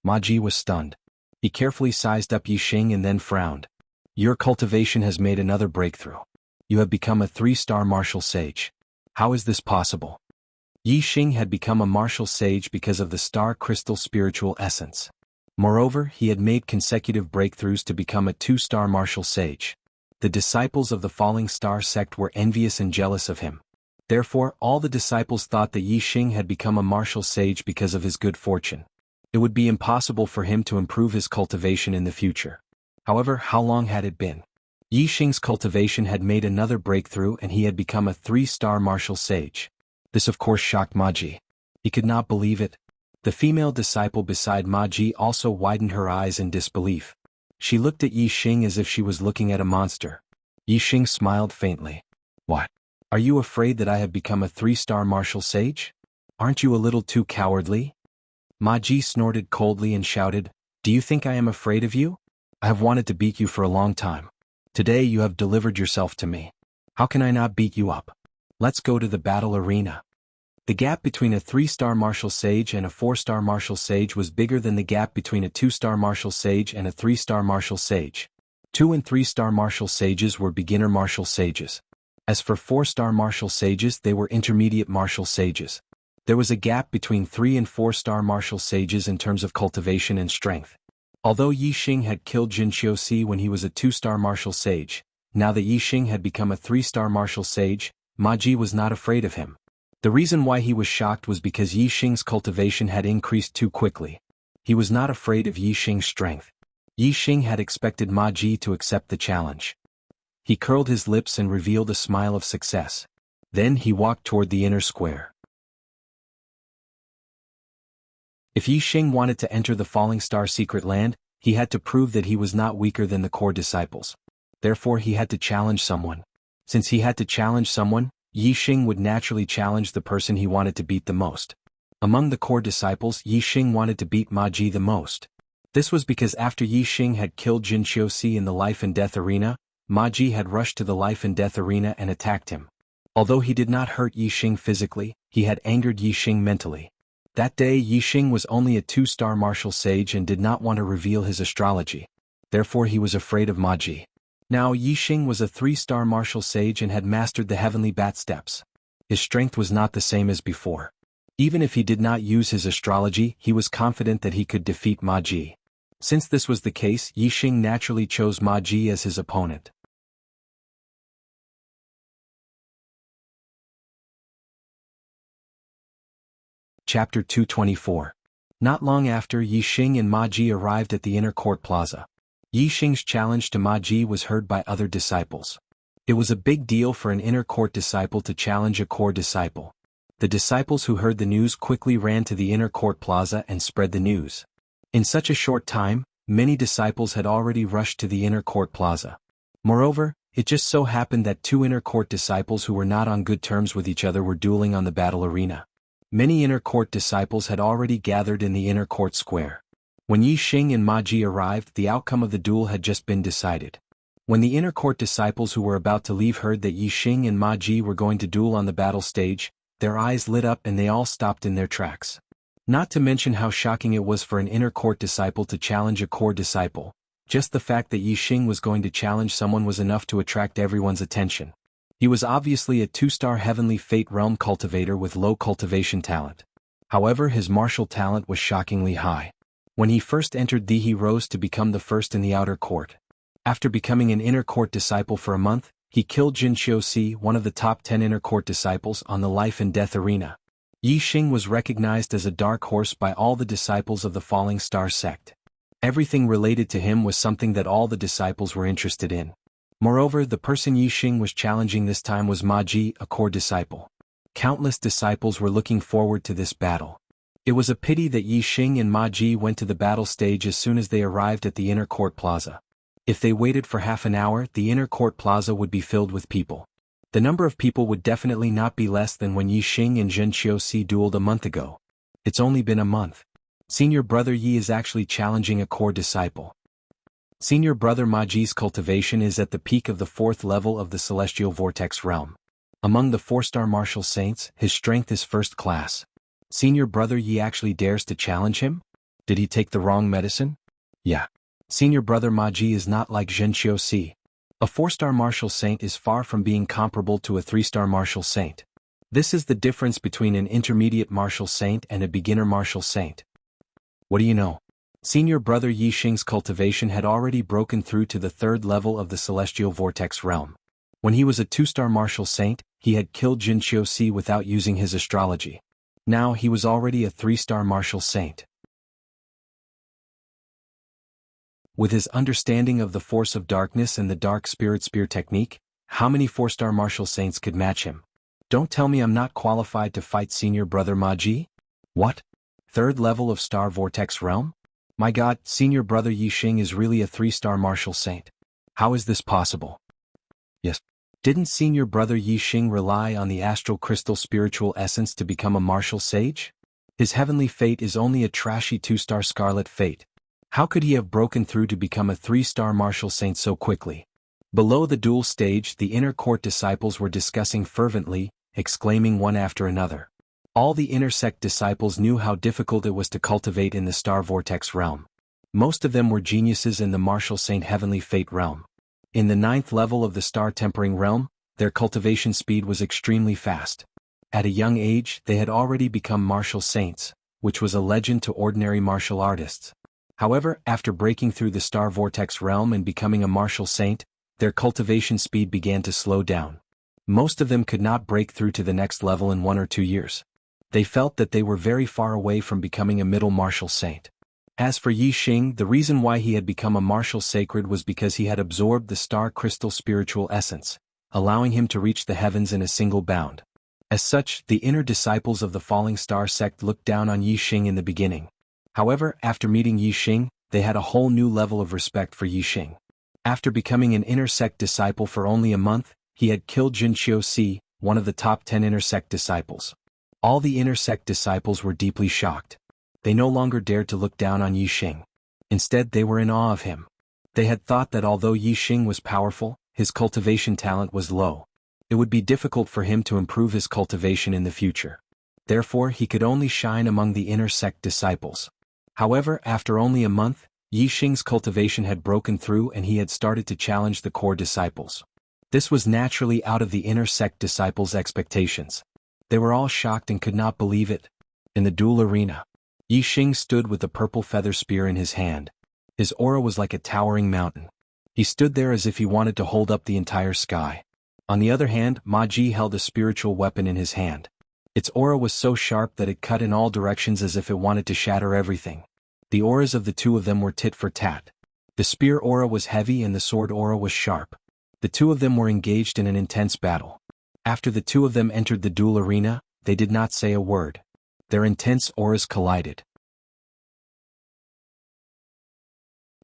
[SPEAKER 1] Ma Ji was stunned. He carefully sized up Yixing and then frowned. "Your cultivation has made another breakthrough. You have become a 3-star martial sage. How is this possible?" Yixing had become a martial sage because of the star crystal spiritual essence. Moreover, he had made consecutive breakthroughs to become a 2-star martial sage. The disciples of the Falling Star sect were envious and jealous of him. Therefore, all the disciples thought that Yixing had become a martial sage because of his good fortune. It would be impossible for him to improve his cultivation in the future. However, how long had it been? Yixing's cultivation had made another breakthrough and he had become a 3-star martial sage. This of course shocked Ma Ji. He could not believe it. The female disciple beside Ma Ji also widened her eyes in disbelief. She looked at Yixing as if she was looking at a monster. Yixing smiled faintly. "What? Are you afraid that I have become a 3-star martial sage? Aren't you a little too cowardly?" Ma Ji snorted coldly and shouted, "Do you think I am afraid of you? I have wanted to beat you for a long time. Today you have delivered yourself to me. How can I not beat you up? Let's go to the battle arena." The gap between a 3-star martial sage and a 4-star martial sage was bigger than the gap between a 2-star martial sage and a 3-star martial sage. 2 and 3-star martial sages were beginner martial sages. As for 4-star martial sages, they were intermediate martial sages. There was a gap between 3 and 4-star martial sages in terms of cultivation and strength. Although Yixing had killed Zhen Qiuxi when he was a 2-star martial sage, now that Yixing had become a 3-star martial sage, Ma Ji was not afraid of him. The reason why he was shocked was because Yixing's cultivation had increased too quickly. He was not afraid of Yixing's strength. Yixing had expected Ma Ji to accept the challenge. He curled his lips and revealed a smile of success. Then he walked toward the inner square. If Yixing wanted to enter the Falling Star secret land, he had to prove that he was not weaker than the core disciples. Therefore he had to challenge someone. Since he had to challenge someone, Yixing would naturally challenge the person he wanted to beat the most. Among the core disciples, Yixing wanted to beat Ma Ji the most. This was because after Yixing had killed Jin Qiuxi in the life and death arena, Ma Ji had rushed to the life and death arena and attacked him. Although he did not hurt Yixing physically, he had angered Yixing mentally. That day Yixing was only a 2-star martial sage and did not want to reveal his astrology. Therefore he was afraid of Ma Ji. Now Yixing was a 3-star martial sage and had mastered the heavenly bat steps. His strength was not the same as before. Even if he did not use his astrology, he was confident that he could defeat Ma Ji. Since this was the case, Yixing naturally chose Ma Ji as his opponent. Chapter 224. Not long after Yixing and Ma Ji arrived at the inner court plaza. Yixing's challenge to Ma Ji was heard by other disciples. It was a big deal for an inner court disciple to challenge a core disciple. The disciples who heard the news quickly ran to the inner court plaza and spread the news. In such a short time, many disciples had already rushed to the inner court plaza. Moreover, it just so happened that 2 inner court disciples who were not on good terms with each other were dueling on the battle arena. Many inner court disciples had already gathered in the inner court square. When Yixing and Ma Ji arrived, the outcome of the duel had just been decided. When the inner court disciples who were about to leave heard that Yixing and Ma Ji were going to duel on the battle stage, their eyes lit up and they all stopped in their tracks. Not to mention how shocking it was for an inner court disciple to challenge a core disciple. Just the fact that Yixing was going to challenge someone was enough to attract everyone's attention. He was obviously a 2-star heavenly fate realm cultivator with low cultivation talent. However, his martial talent was shockingly high. When he first entered he rose to become the first in the outer court. After becoming an inner court disciple for a month, he killed Jin Qiuxi, one of the top 10 inner court disciples, on the life and death arena. Yixing was recognized as a dark horse by all the disciples of the Falling Star sect. Everything related to him was something that all the disciples were interested in. Moreover, the person Yixing was challenging this time was Ma Ji, a core disciple. Countless disciples were looking forward to this battle. It was a pity that Yixing and Ma Ji went to the battle stage as soon as they arrived at the inner court plaza. If they waited for half an hour, the inner court plaza would be filled with people. The number of people would definitely not be less than when Yixing and Jin Qiuxi dueled a month ago. It's only been a month. Senior brother Yi is actually challenging a core disciple. Senior brother Ma Ji's cultivation is at the peak of the 4th level of the celestial vortex realm. Among the 4-star martial saints, his strength is first class. Senior brother Yi actually dares to challenge him? Did he take the wrong medicine? Yeah. Senior brother Ma Ji is not like Jin Qiuxi. A 4-star martial saint is far from being comparable to a 3-star martial saint. This is the difference between an intermediate martial saint and a beginner martial saint. What do you know? Senior brother Yixing's cultivation had already broken through to the 3rd level of the celestial vortex realm. When he was a 2-star martial saint, he had killed Jin Qiuxi without using his astrology. Now he was already a 3-star martial saint. With his understanding of the force of darkness and the dark spirit spear technique, how many 4-star martial saints could match him? Don't tell me I'm not qualified to fight senior brother Ma Ji? What? 3rd level of star vortex realm? My god, senior brother Yixing is really a 3-star martial saint. How is this possible? Yes. Didn't senior brother Yixing rely on the astral crystal spiritual essence to become a martial sage? His heavenly fate is only a trashy 2-star scarlet fate. How could he have broken through to become a 3-star martial saint so quickly? Below the duel stage, the inner court disciples were discussing fervently, exclaiming one after another. All the inner sect disciples knew how difficult it was to cultivate in the star vortex realm. Most of them were geniuses in the martial saint heavenly fate realm. In the 9th level of the star tempering realm, their cultivation speed was extremely fast. At a young age, they had already become martial saints, which was a legend to ordinary martial artists. However, after breaking through the star vortex realm and becoming a martial saint, their cultivation speed began to slow down. Most of them could not break through to the next level in 1 or 2 years. They felt that they were very far away from becoming a middle martial saint. As for Yixing, the reason why he had become a martial sacred was because he had absorbed the star crystal spiritual essence, allowing him to reach the heavens in a single bound. As such, the inner disciples of the Falling Star sect looked down on Yixing in the beginning. However, after meeting Yixing, they had a whole new level of respect for Yixing. After becoming an inner sect disciple for only a month, he had killed Jinqiu Si, one of the top 10 inner sect disciples. All the inner sect disciples were deeply shocked. They no longer dared to look down on Yixing. Instead, they were in awe of him. They had thought that although Yixing was powerful, his cultivation talent was low. It would be difficult for him to improve his cultivation in the future. Therefore, he could only shine among the inner sect disciples. However, after only a month, Yixing's cultivation had broken through and he had started to challenge the core disciples. This was naturally out of the inner sect disciples' expectations. They were all shocked and could not believe it. In the duel arena, Yixing stood with the purple feather spear in his hand. His aura was like a towering mountain. He stood there as if he wanted to hold up the entire sky. On the other hand, Ma Ji held a spiritual weapon in his hand. Its aura was so sharp that it cut in all directions as if it wanted to shatter everything. The auras of the two of them were tit for tat. The spear aura was heavy and the sword aura was sharp. The two of them were engaged in an intense battle. After the two of them entered the duel arena, they did not say a word. Their intense auras collided.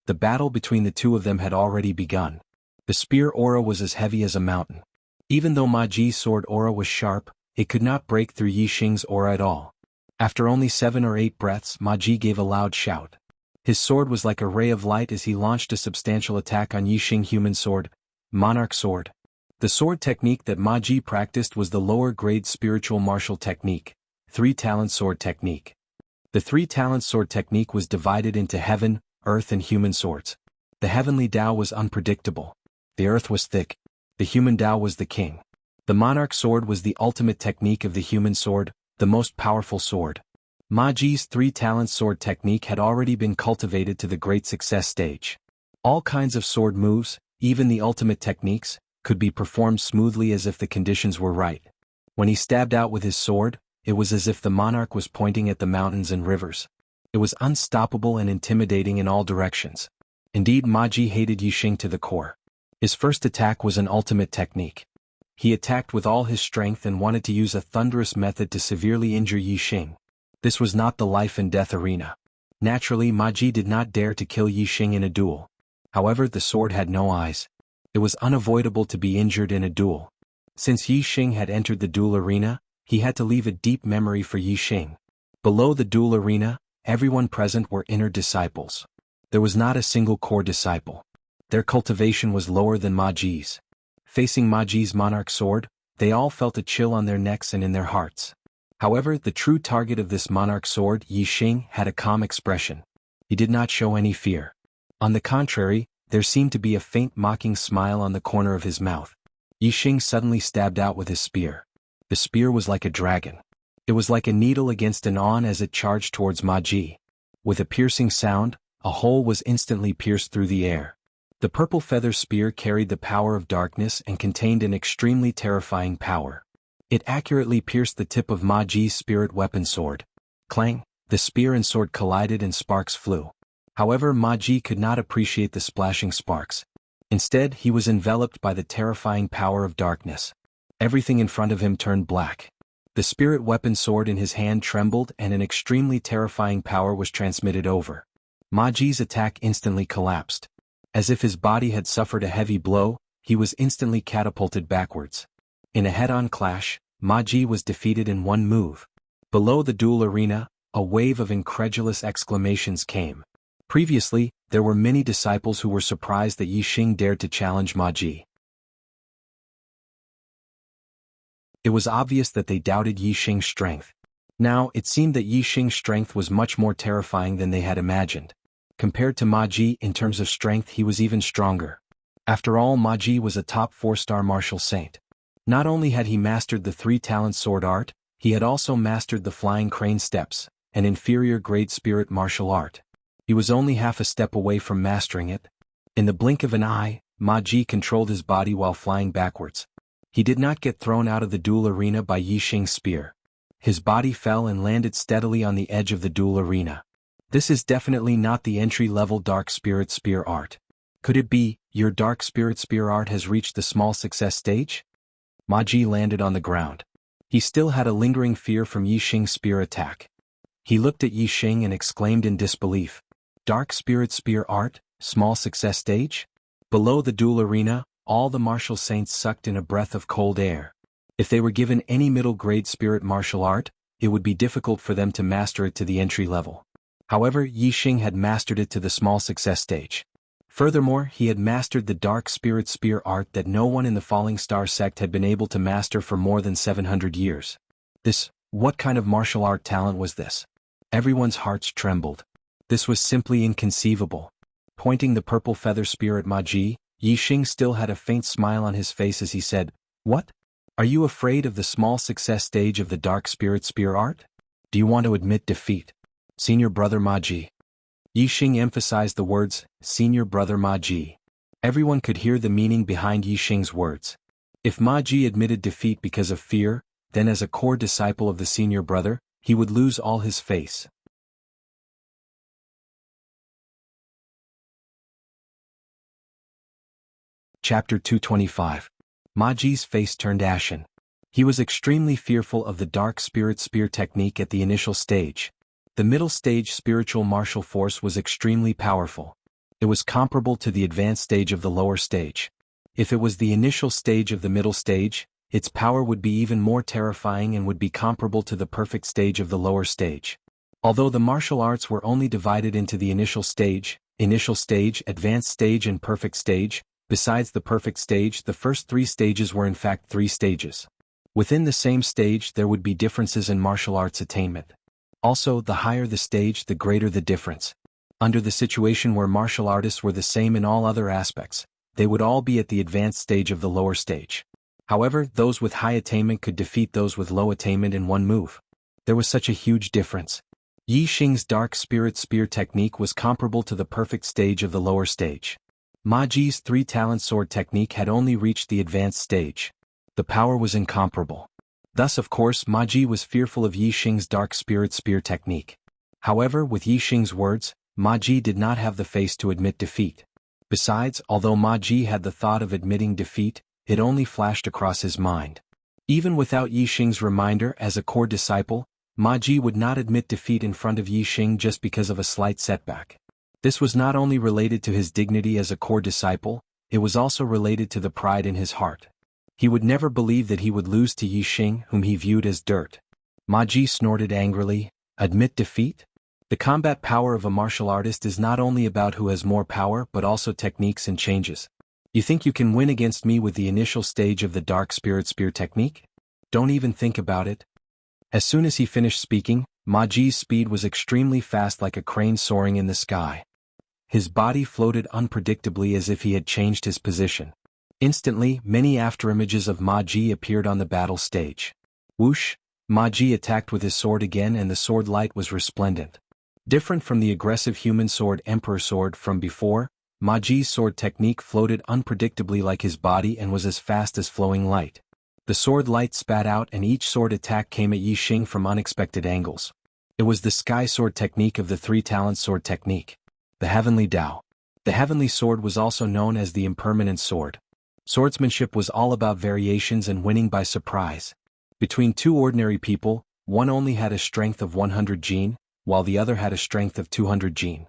[SPEAKER 1] The battle between the two of them had already begun. The spear aura was as heavy as a mountain. Even though Ma Ji's sword aura was sharp, it could not break through Yixing's aura at all. After only 7 or 8 breaths, Ma Ji gave a loud shout. His sword was like a ray of light as he launched a substantial attack on Yixing's human sword, Monarch Sword. The sword technique that Ma Ji practiced was the lower-grade spiritual martial technique, 3-talent sword technique. The 3-talent sword technique was divided into heaven, earth and human swords. The heavenly Tao was unpredictable. The earth was thick. The human Tao was the king. The monarch sword was the ultimate technique of the human sword, the most powerful sword. Ma Ji's 3-talent sword technique had already been cultivated to the great success stage. All kinds of sword moves, even the ultimate techniques, could be performed smoothly as if the conditions were right. When he stabbed out with his sword, it was as if the monarch was pointing at the mountains and rivers. It was unstoppable and intimidating in all directions. Indeed, Ma Ji hated Yixing to the core. His first attack was an ultimate technique. He attacked with all his strength and wanted to use a thunderous method to severely injure Yixing. This was not the life and death arena. Naturally, Ma Ji did not dare to kill Yixing in a duel. However, the sword had no eyes. It was unavoidable to be injured in a duel. Since Yixing had entered the duel arena, he had to leave a deep memory for Yixing. Below the duel arena, everyone present were inner disciples. There was not a single core disciple. Their cultivation was lower than Ma Ji's. Facing Ma Ji's monarch sword, they all felt a chill on their necks and in their hearts. However, the true target of this monarch sword, Yixing, had a calm expression. He did not show any fear. On the contrary, there seemed to be a faint mocking smile on the corner of his mouth. Yixing suddenly stabbed out with his spear. The spear was like a dragon. It was like a needle against an awn as it charged towards Ma Ji. With a piercing sound, a hole was instantly pierced through the air. The purple feather spear carried the power of darkness and contained an extremely terrifying power. It accurately pierced the tip of Ma Ji's spirit weapon sword. Clang! The spear and sword collided and sparks flew. However, Ma Ji could not appreciate the splashing sparks. Instead, he was enveloped by the terrifying power of darkness. Everything in front of him turned black. The spirit weapon sword in his hand trembled and an extremely terrifying power was transmitted over. Ma Ji's attack instantly collapsed. As if his body had suffered a heavy blow, he was instantly catapulted backwards. In a head-on clash, Ma Ji was defeated in one move. Below the duel arena, a wave of incredulous exclamations came. Previously, there were many disciples who were surprised that Yixing dared to challenge Ma Ji. It was obvious that they doubted Yixing's strength. Now, it seemed that Yixing's strength was much more terrifying than they had imagined. Compared to Ma Ji in terms of strength, he was even stronger. After all, Ma Ji was a top 4-star martial saint. Not only had he mastered the 3-talent sword art, he had also mastered the flying crane steps, an inferior grade spirit martial art. He was only half a step away from mastering it. In the blink of an eye, Ma Ji controlled his body while flying backwards. He did not get thrown out of the duel arena by Yixing's spear. His body fell and landed steadily on the edge of the duel arena. This is definitely not the entry-level Dark Spirit Spear art. Could it be, your Dark Spirit Spear art has reached the small success stage? Ma Ji landed on the ground. He still had a lingering fear from Yixing's spear attack. He looked at Yixing and exclaimed in disbelief. Dark Spirit Spear Art, Small Success Stage? Below the duel arena, all the martial saints sucked in a breath of cold air. If they were given any middle-grade spirit martial art, it would be difficult for them to master it to the entry level. However, Yixing had mastered it to the small success stage. Furthermore, he had mastered the Dark Spirit Spear art that no one in the Falling Star sect had been able to master for more than 700 years. What kind of martial art talent was this? Everyone's hearts trembled. This was simply inconceivable. Pointing the purple feather spear at Ma Ji, Yixing still had a faint smile on his face as he said, "What? Are you afraid of the small success stage of the Dark Spirit Spear art? Do you want to admit defeat? Senior brother Ma Ji." Yixing emphasized the words, "Senior brother Ma Ji." Everyone could hear the meaning behind Yixing's words. If Ma Ji admitted defeat because of fear, then as a core disciple of the senior brother, he would lose all his face. Chapter 225. Ma Ji's face turned ashen. He was extremely fearful of the Dark Spirit Spear technique at the initial stage. The middle stage spiritual martial force was extremely powerful. It was comparable to the advanced stage of the lower stage. If it was the initial stage of the middle stage, its power would be even more terrifying and would be comparable to the perfect stage of the lower stage. Although the martial arts were only divided into the initial stage, advanced stage and perfect stage, besides the perfect stage, the first three stages were in fact three stages. Within the same stage there would be differences in martial arts attainment. Also, the higher the stage, the greater the difference. Under the situation where martial artists were the same in all other aspects, they would all be at the advanced stage of the lower stage. However, those with high attainment could defeat those with low attainment in one move. There was such a huge difference. Yixing's Dark Spirit Spear technique was comparable to the perfect stage of the lower stage. Ma Ji's three-talent sword technique had only reached the advanced stage. The power was incomparable. Thus, of course, Ma Ji was fearful of Yixing's Dark Spirit Spear technique. However, with Yixing's words, Ma Ji did not have the face to admit defeat. Besides, although Ma Ji had the thought of admitting defeat, it only flashed across his mind. Even without Yixing's reminder as a core disciple, Ma Ji would not admit defeat in front of Yixing just because of a slight setback. This was not only related to his dignity as a core disciple, it was also related to the pride in his heart. He would never believe that he would lose to Yixing, whom he viewed as dirt. Ma Ji snorted angrily, "Admit defeat? The combat power of a martial artist is not only about who has more power but also techniques and changes. You think you can win against me with the initial stage of the Dark Spirit Spear technique? Don't even think about it." As soon as he finished speaking, Ma Ji's speed was extremely fast, like a crane soaring in the sky. His body floated unpredictably as if he had changed his position. Instantly, many afterimages of Ma Ji appeared on the battle stage. Whoosh! Ma Ji attacked with his sword again, and the sword light was resplendent. Different from the aggressive human sword Emperor Sword from before, Ma Ji's sword technique floated unpredictably like his body and was as fast as flowing light. The sword light spat out, and each sword attack came at Yixing from unexpected angles. It was the sky sword technique of the three-talent sword technique. The Heavenly Dao. The Heavenly Sword was also known as the Impermanent Sword. Swordsmanship was all about variations and winning by surprise. Between two ordinary people, one only had a strength of 100 Jin, while the other had a strength of 200 Jin.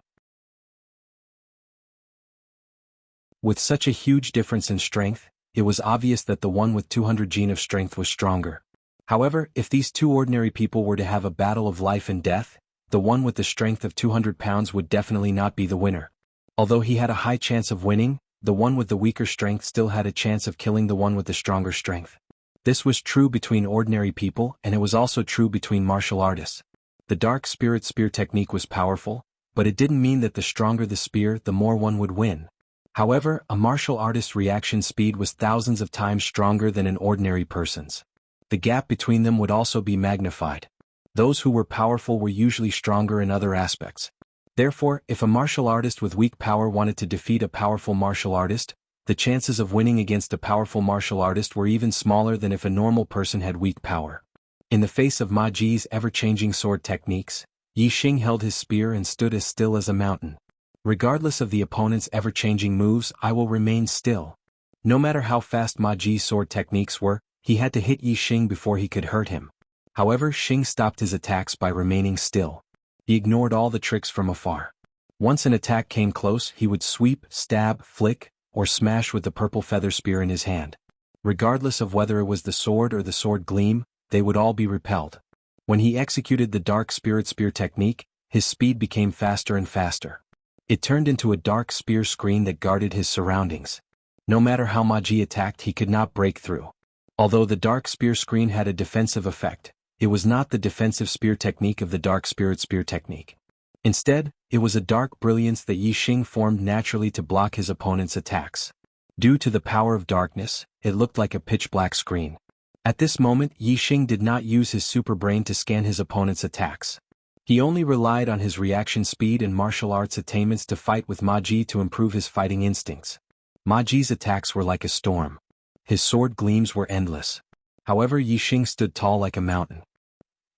[SPEAKER 1] With such a huge difference in strength, it was obvious that the one with 200 Jin of strength was stronger. However, if these two ordinary people were to have a battle of life and death, the one with the strength of 200 pounds would definitely not be the winner. Although he had a high chance of winning, the one with the weaker strength still had a chance of killing the one with the stronger strength. This was true between ordinary people, and it was also true between martial artists. The Dark Spirit Spear technique was powerful, but it didn't mean that the stronger the spear, the more one would win. However, a martial artist's reaction speed was thousands of times stronger than an ordinary person's. The gap between them would also be magnified. Those who were powerful were usually stronger in other aspects. Therefore, if a martial artist with weak power wanted to defeat a powerful martial artist, the chances of winning against a powerful martial artist were even smaller than if a normal person had weak power. In the face of Ma Ji's ever-changing sword techniques, Yixing held his spear and stood as still as a mountain. Regardless of the opponent's ever-changing moves, I will remain still. No matter how fast Ma Ji's sword techniques were, he had to hit Yixing before he could hurt him. However, Xing stopped his attacks by remaining still. He ignored all the tricks from afar. Once an attack came close, he would sweep, stab, flick, or smash with the purple feather spear in his hand. Regardless of whether it was the sword or the sword gleam, they would all be repelled. When he executed the dark spirit spear technique, his speed became faster and faster. It turned into a dark spear screen that guarded his surroundings. No matter how Ma Ji attacked, he could not break through. Although the dark spear screen had a defensive effect, it was not the defensive spear technique of the dark spirit spear technique. Instead, it was a dark brilliance that Yi Xing formed naturally to block his opponent's attacks. Due to the power of darkness, it looked like a pitch-black screen. At this moment, Yi Xing did not use his super brain to scan his opponent's attacks. He only relied on his reaction speed and martial arts attainments to fight with Ma Ji to improve his fighting instincts. Ma Ji's attacks were like a storm. His sword gleams were endless. However, Yi Xing stood tall like a mountain.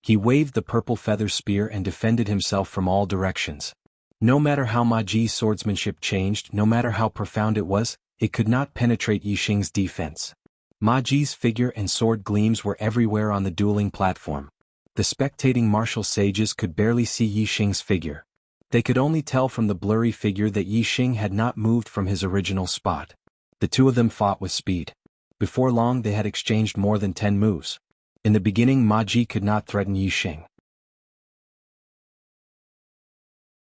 [SPEAKER 1] He waved the purple feather spear and defended himself from all directions. No matter how Ma Ji's swordsmanship changed, no matter how profound it was, it could not penetrate Yi Xing's defense. Ma Ji's figure and sword gleams were everywhere on the dueling platform. The spectating martial sages could barely see Yi Xing's figure. They could only tell from the blurry figure that Yi Xing had not moved from his original spot. The two of them fought with speed. Before long they had exchanged more than 10 moves. In the beginning, Ma Ji could not threaten Yi Xing.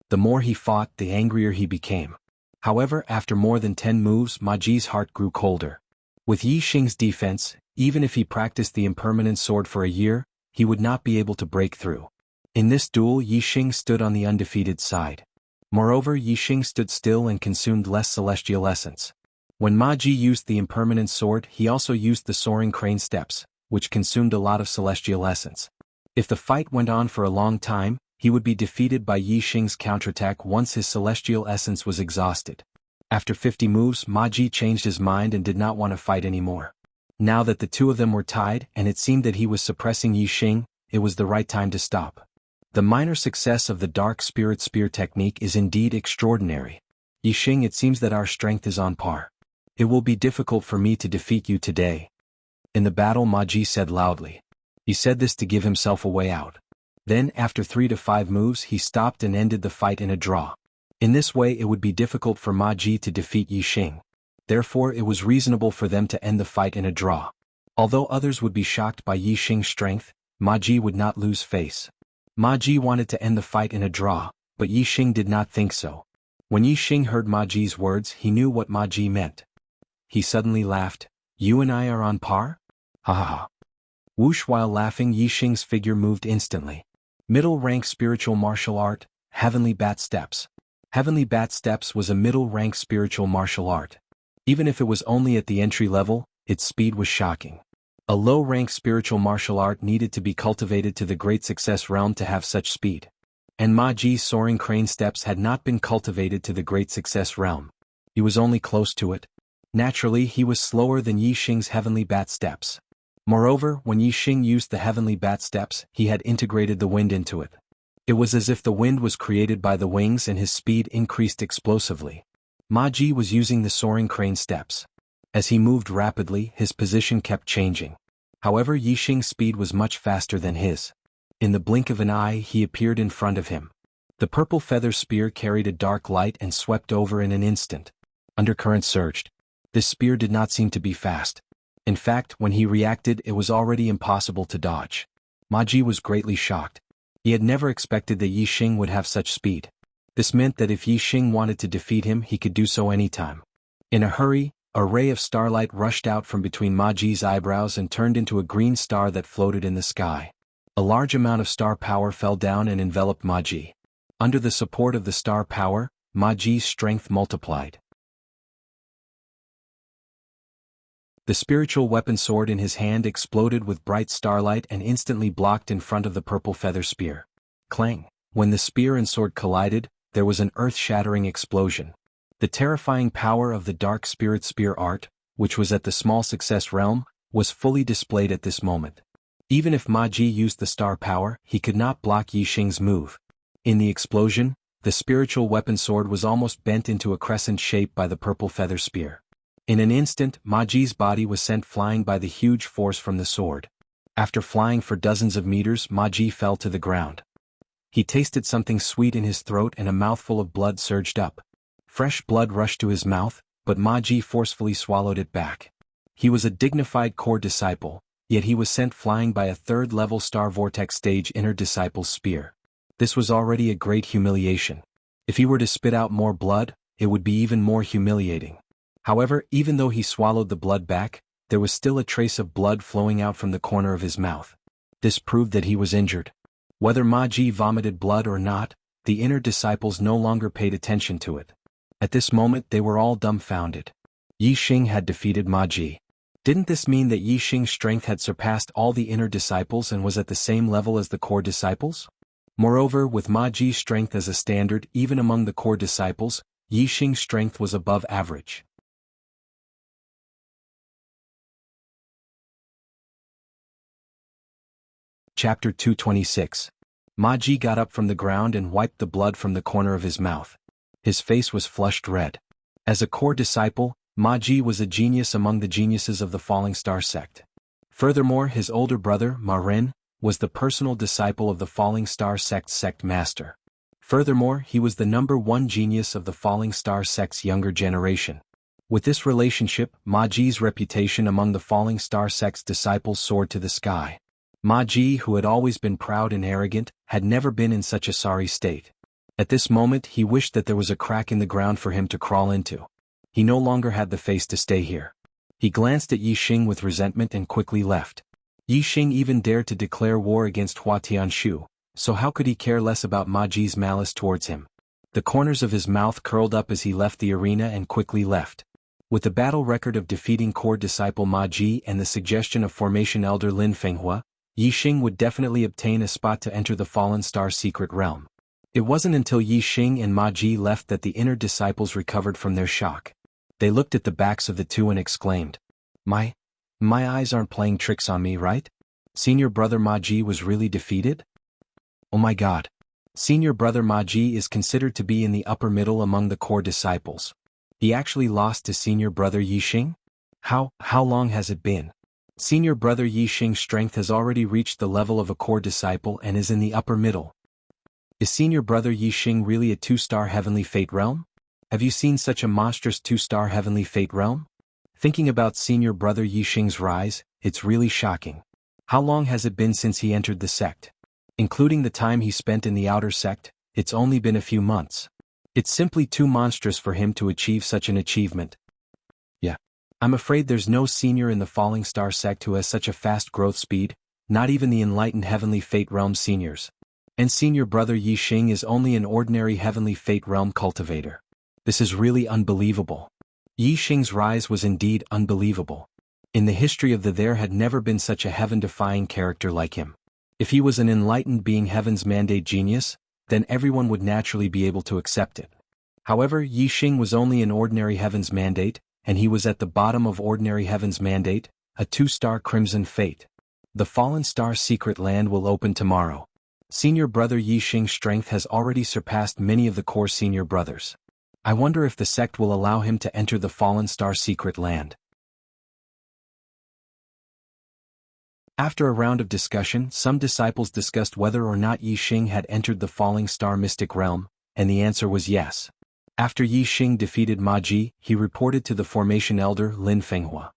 [SPEAKER 1] The more he fought, the angrier he became. However, after more than 10 moves, Ma Ji's heart grew colder. With Yi Xing's defense, even if he practiced the impermanent sword for a year, he would not be able to break through. In this duel, Yi Xing stood on the undefeated side. Moreover, Yi Xing stood still and consumed less celestial essence. When Ma Ji used the impermanent sword, he also used the soaring crane steps, which consumed a lot of celestial essence. If the fight went on for a long time, he would be defeated by Yi Xing's counterattack once his celestial essence was exhausted. After 50 moves, Ma Ji changed his mind and did not want to fight anymore. Now that the two of them were tied and it seemed that he was suppressing Yi Xing, it was the right time to stop. The minor success of the dark spirit spear technique is indeed extraordinary. Yi Xing, it seems that our strength is on par. It will be difficult for me to defeat you today. In the battle, Ma Ji said loudly. He said this to give himself a way out. Then, after 3 to 5 moves, he stopped and ended the fight in a draw. In this way, it would be difficult for Ma Ji to defeat Yi Xing. Therefore, it was reasonable for them to end the fight in a draw. Although others would be shocked by Yi Xing's strength, Ma Ji would not lose face. Ma Ji wanted to end the fight in a draw, but Yi Xing did not think so. When Yi Xing heard Ma Ji's words, he knew what Ma Ji meant. He suddenly laughed. You and I are on par? Ha ha ha. Whoosh! While laughing, Yi Xing's figure moved instantly. Middle rank spiritual martial art, Heavenly Bat Steps. Heavenly Bat Steps was a middle rank spiritual martial art. Even if it was only at the entry level, its speed was shocking. A low rank spiritual martial art needed to be cultivated to the great success realm to have such speed. And Ma Ji's soaring crane steps had not been cultivated to the great success realm. He was only close to it. Naturally, he was slower than Yi Xing's Heavenly Bat Steps. Moreover, when Yi Xing used the Heavenly Bat Steps, he had integrated the wind into it. It was as if the wind was created by the wings and his speed increased explosively. Ma Ji was using the soaring crane steps. As he moved rapidly, his position kept changing. However, Yi Xing's speed was much faster than his. In the blink of an eye, he appeared in front of him. The purple feather spear carried a dark light and swept over in an instant. Undercurrent surged. This spear did not seem to be fast. In fact, when he reacted, it was already impossible to dodge. Ma Ji was greatly shocked. He had never expected that Yi Xing would have such speed. This meant that if Yi Xing wanted to defeat him, he could do so anytime. In a hurry, a ray of starlight rushed out from between Ma Ji's eyebrows and turned into a green star that floated in the sky. A large amount of star power fell down and enveloped Ma Ji. Under the support of the star power, Ma Ji's strength multiplied. The spiritual weapon sword in his hand exploded with bright starlight and instantly blocked in front of the purple feather spear. Clang! When the spear and sword collided, there was an earth-shattering explosion. The terrifying power of the dark spirit spear art, which was at the small success realm, was fully displayed at this moment. Even if Ma Ji used the star power, he could not block Yi Xing's move. In the explosion, the spiritual weapon sword was almost bent into a crescent shape by the purple feather spear. In an instant, Ma Ji's body was sent flying by the huge force from the sword. After flying for dozens of meters, Ma Ji fell to the ground. He tasted something sweet in his throat and a mouthful of blood surged up. Fresh blood rushed to his mouth, but Ma Ji forcefully swallowed it back. He was a dignified core disciple, yet he was sent flying by a third-level Star Vortex stage inner disciple's spear. This was already a great humiliation. If he were to spit out more blood, it would be even more humiliating. However, even though he swallowed the blood back, there was still a trace of blood flowing out from the corner of his mouth. This proved that he was injured. Whether Ma Ji vomited blood or not, the inner disciples no longer paid attention to it. At this moment they were all dumbfounded. Yi Xing had defeated Ma Ji. Didn't this mean that Yi Xing's strength had surpassed all the inner disciples and was at the same level as the core disciples? Moreover, with Ma Ji's strength as a standard even among the core disciples, Yi Xing's strength was above average. Chapter 226. Ma Ji got up from the ground and wiped the blood from the corner of his mouth. His face was flushed red. As a core disciple, Ma Ji was a genius among the geniuses of the Falling Star sect. Furthermore, his older brother, Ma Ren, was the personal disciple of the Falling Star sect's sect master. Furthermore, he was the #1 genius of the Falling Star sect's younger generation. With this relationship, Ma Ji's reputation among the Falling Star sect's disciples soared to the sky. Ma Ji, who had always been proud and arrogant, had never been in such a sorry state. At this moment he wished that there was a crack in the ground for him to crawl into. He no longer had the face to stay here. He glanced at Yi Xing with resentment and quickly left. Yi Xing even dared to declare war against Hua Tianshu, so how could he care less about Ma Ji's malice towards him? The corners of his mouth curled up as he left the arena and quickly left. With the battle record of defeating core disciple Ma Ji and the suggestion of formation elder Lin Fenghua, Yi Xing would definitely obtain a spot to enter the Fallen Star secret realm. It wasn't until Yi Xing and Ma Ji left that the inner disciples recovered from their shock. They looked at the backs of the two and exclaimed, My eyes aren't playing tricks on me, right? Senior brother Ma Ji was really defeated? Oh my god. Senior brother Ma Ji is considered to be in the upper middle among the core disciples. He actually lost to senior brother Yi Xing? How long has it been? Senior brother Yi Xing's strength has already reached the level of a core disciple and is in the upper middle. Is senior brother Yi Xing really a 2-star heavenly fate realm? Have you seen such a monstrous 2-star heavenly fate realm? Thinking about senior brother Yi Xing's rise, it's really shocking. How long has it been since he entered the sect? Including the time he spent in the outer sect, it's only been a few months. It's simply too monstrous for him to achieve such an achievement. I'm afraid there's no senior in the Falling Star sect who has such a fast growth speed, not even the enlightened Heavenly Fate Realm seniors. And senior brother Yi Xing is only an ordinary Heavenly Fate Realm cultivator. This is really unbelievable. Yi Xing's rise was indeed unbelievable. In the history of there had never been such a heaven-defying character like him. If he was an enlightened being Heaven's mandate genius, then everyone would naturally be able to accept it. However, Yi Xing was only an ordinary Heaven's mandate, and he was at the bottom of ordinary Heaven's mandate, a 2-star Crimson Fate. The Fallen Star secret land will open tomorrow. Senior brother Yi Xing's strength has already surpassed many of the core senior brothers. I wonder if the sect will allow him to enter the Fallen Star secret land. After a round of discussion, some disciples discussed whether or not Yi Xing had entered the Falling Star mystic realm, and the answer was yes. After Yi Xing defeated Ma Ji, he reported to the formation elder Lin Fenghua.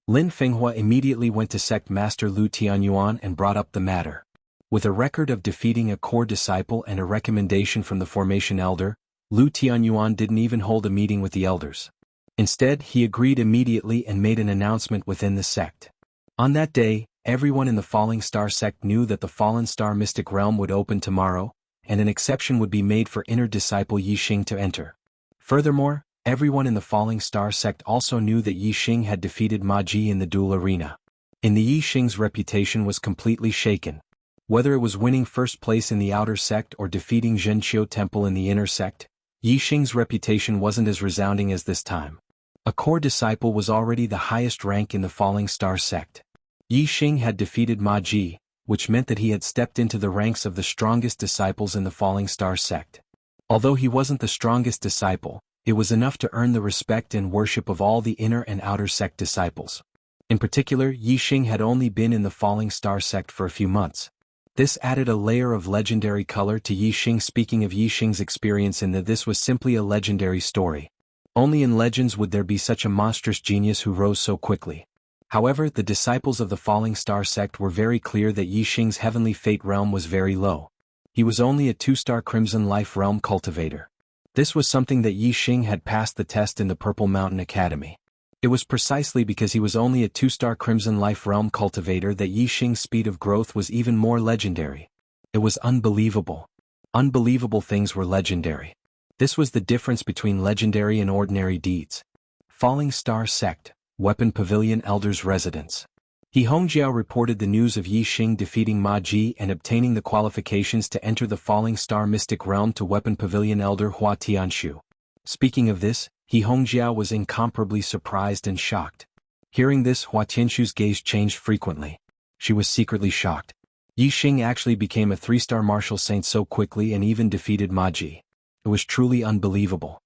[SPEAKER 1] Lin Fenghua immediately went to sect master Lu Tianyuan and brought up the matter. With a record of defeating a core disciple and a recommendation from the formation elder, Lu Tianyuan didn't even hold a meeting with the elders. Instead, he agreed immediately and made an announcement within the sect. On that day, everyone in the Falling Star sect knew that the Fallen Star mystic realm would open tomorrow, and an exception would be made for inner disciple Yi Xing to enter. Furthermore, everyone in the Falling Star sect also knew that Yi Xing had defeated Ma Ji in the duel arena. In the Yi Xing's reputation was completely shaken. Whether it was winning first place in the outer sect or defeating Zhenqiu Temple in the inner sect, Yi Xing's reputation wasn't as resounding as this time. A core disciple was already the highest rank in the Falling Star sect. Yi Xing had defeated Ma Ji, which meant that he had stepped into the ranks of the strongest disciples in the Falling Star sect. Although he wasn't the strongest disciple, it was enough to earn the respect and worship of all the inner and outer sect disciples. In particular, Yi Xing had only been in the Falling Star sect for a few months. This added a layer of legendary color to Yixing. Speaking of Yixing's experience in this was simply a legendary story. Only in legends would there be such a monstrous genius who rose so quickly. However, the disciples of the Falling Star sect were very clear that Yixing's heavenly fate realm was very low. He was only a 2-star Crimson Life realm cultivator. This was something that Yixing had passed the test in the Purple Mountain Academy. It was precisely because he was only a 2-star Crimson Life realm cultivator that Yixing's speed of growth was even more legendary. It was unbelievable. Unbelievable things were legendary. This was the difference between legendary and ordinary deeds. Falling Star Sect, Weapon Pavilion Elder's Residence. He Hongjiao reported the news of Yixing defeating Ma Ji and obtaining the qualifications to enter the Falling Star Mystic Realm to Weapon Pavilion Elder Hua Tianshu. Speaking of this, He Hongjiao was incomparably surprised and shocked. Hearing this, Hua Tianshu's gaze changed frequently. She was secretly shocked. Yixing actually became a 3-star martial saint so quickly and even defeated Ma Ji. It was truly unbelievable.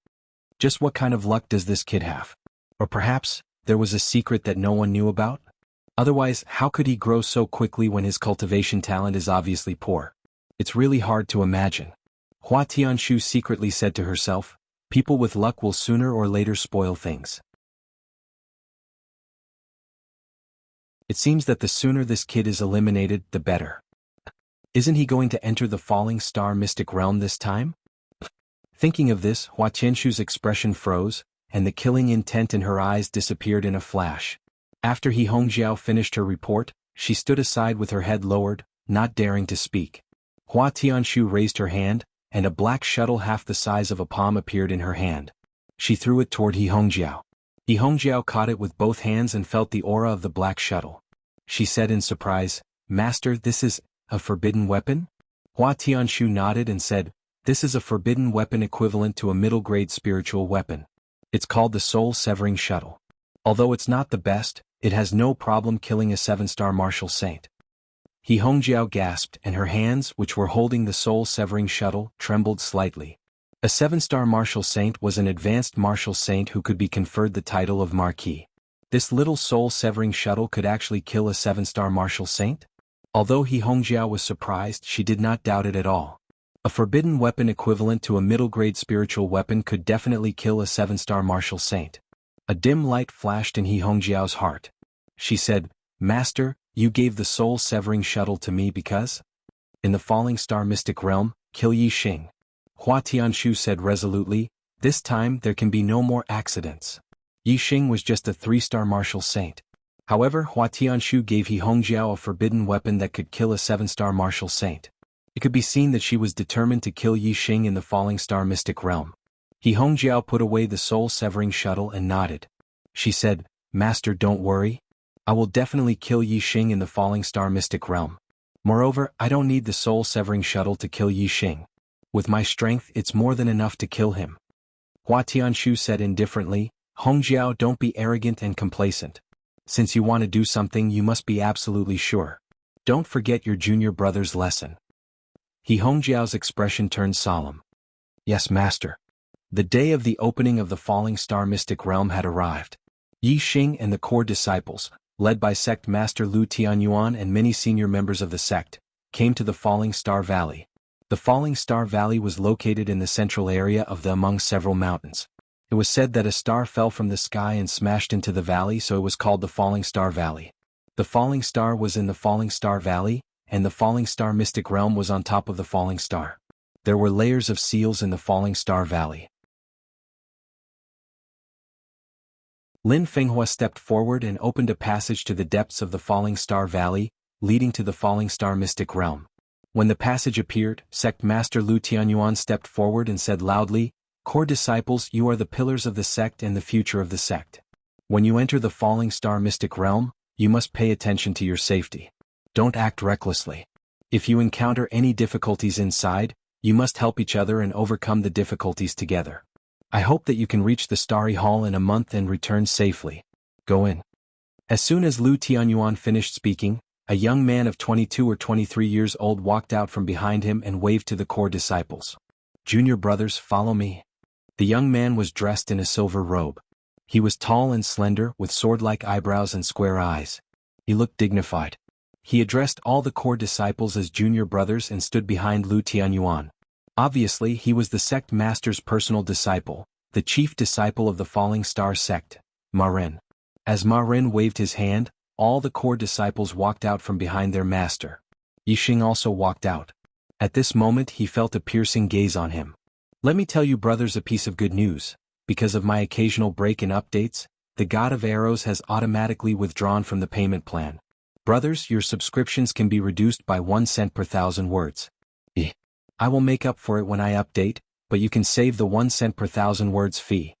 [SPEAKER 1] Just what kind of luck does this kid have? Or perhaps, there was a secret that no one knew about? Otherwise, how could he grow so quickly when his cultivation talent is obviously poor? It's really hard to imagine. Hua Tianshu secretly said to herself, people with luck will sooner or later spoil things. It seems that the sooner this kid is eliminated, the better. Isn't he going to enter the Falling Star Mystic Realm this time? Thinking of this, Hua Tianshu's expression froze, and the killing intent in her eyes disappeared in a flash. After He Hongjiao finished her report, she stood aside with her head lowered, not daring to speak. Hua Tianshu raised her hand, and a black shuttle half the size of a palm appeared in her hand. She threw it toward He Hongjiao. He Hongjiao caught it with both hands and felt the aura of the black shuttle. She said in surprise, "Master, this is a forbidden weapon?" Hua Tianshu nodded and said, "This is a forbidden weapon equivalent to a middle-grade spiritual weapon. It's called the Soul-Severing Shuttle. Although it's not the best, it has no problem killing a 7-star martial saint." He Hongjiao gasped, and her hands, which were holding the soul-severing shuttle, trembled slightly. A 7-star martial saint was an advanced martial saint who could be conferred the title of Marquis. This little soul-severing shuttle could actually kill a 7-star martial saint? Although He Hongjiao was surprised, she did not doubt it at all. A forbidden weapon equivalent to a middle-grade spiritual weapon could definitely kill a 7-star martial saint. A dim light flashed in He Hongjiao's heart. She said, "Master, you gave the soul-severing shuttle to me because? In the Falling Star Mystic Realm, kill Yixing." Hua Tianshu said resolutely, "This time there can be no more accidents." Yixing was just a 3-star martial saint. However, Hua Tianshu gave He Hongjiao a forbidden weapon that could kill a 7-star martial saint. It could be seen that she was determined to kill Yixing in the Falling Star Mystic Realm. He Hongjiao put away the soul-severing shuttle and nodded. She said, "Master, don't worry. I will definitely kill Yixing in the Falling Star Mystic Realm. Moreover, I don't need the soul-severing shuttle to kill Yixing. With my strength, it's more than enough to kill him." Hua Tianshu said indifferently, "Hongjiao, don't be arrogant and complacent. Since you want to do something, you must be absolutely sure. Don't forget your junior brother's lesson." He Hongjiao's expression turned solemn. "Yes, master." The day of the opening of the Falling Star Mystic Realm had arrived. Yixing and the core disciples, led by sect master Lu Tianyuan and many senior members of the sect, came to the Falling Star Valley. The Falling Star Valley was located in the central area of the among several mountains. It was said that a star fell from the sky and smashed into the valley, so it was called the Falling Star Valley. The Falling Star was in the Falling Star Valley, and the Falling Star Mystic Realm was on top of the Falling Star. There were layers of seals in the Falling Star Valley. Lin Fenghua stepped forward and opened a passage to the depths of the Falling Star Valley, leading to the Falling Star Mystic Realm. When the passage appeared, Sect Master Lu Tianyuan stepped forward and said loudly, "Core disciples, you are the pillars of the sect and the future of the sect. When you enter the Falling Star Mystic Realm, you must pay attention to your safety. Don't act recklessly. If you encounter any difficulties inside, you must help each other and overcome the difficulties together. I hope that you can reach the Starry Hall in a month and return safely. Go in." As soon as Lu Tianyuan finished speaking, a young man of 22 or 23 years old walked out from behind him and waved to the core disciples. "Junior brothers, follow me." The young man was dressed in a silver robe. He was tall and slender, with sword-like eyebrows and square eyes. He looked dignified. He addressed all the core disciples as junior brothers and stood behind Lu Tianyuan. Obviously he was the sect master's personal disciple, the chief disciple of the Falling Star sect, Ma Ren. As Ma Ren waved his hand, all the core disciples walked out from behind their master. Yixing also walked out. At this moment he felt a piercing gaze on him. Let me tell you brothers a piece of good news. Because of my occasional break in updates, the God of Arrows has automatically withdrawn from the payment plan. Brothers, your subscriptions can be reduced by 1 cent per 1,000 words. I will make up for it when I update, but you can save the 1 cent per 1,000 words fee.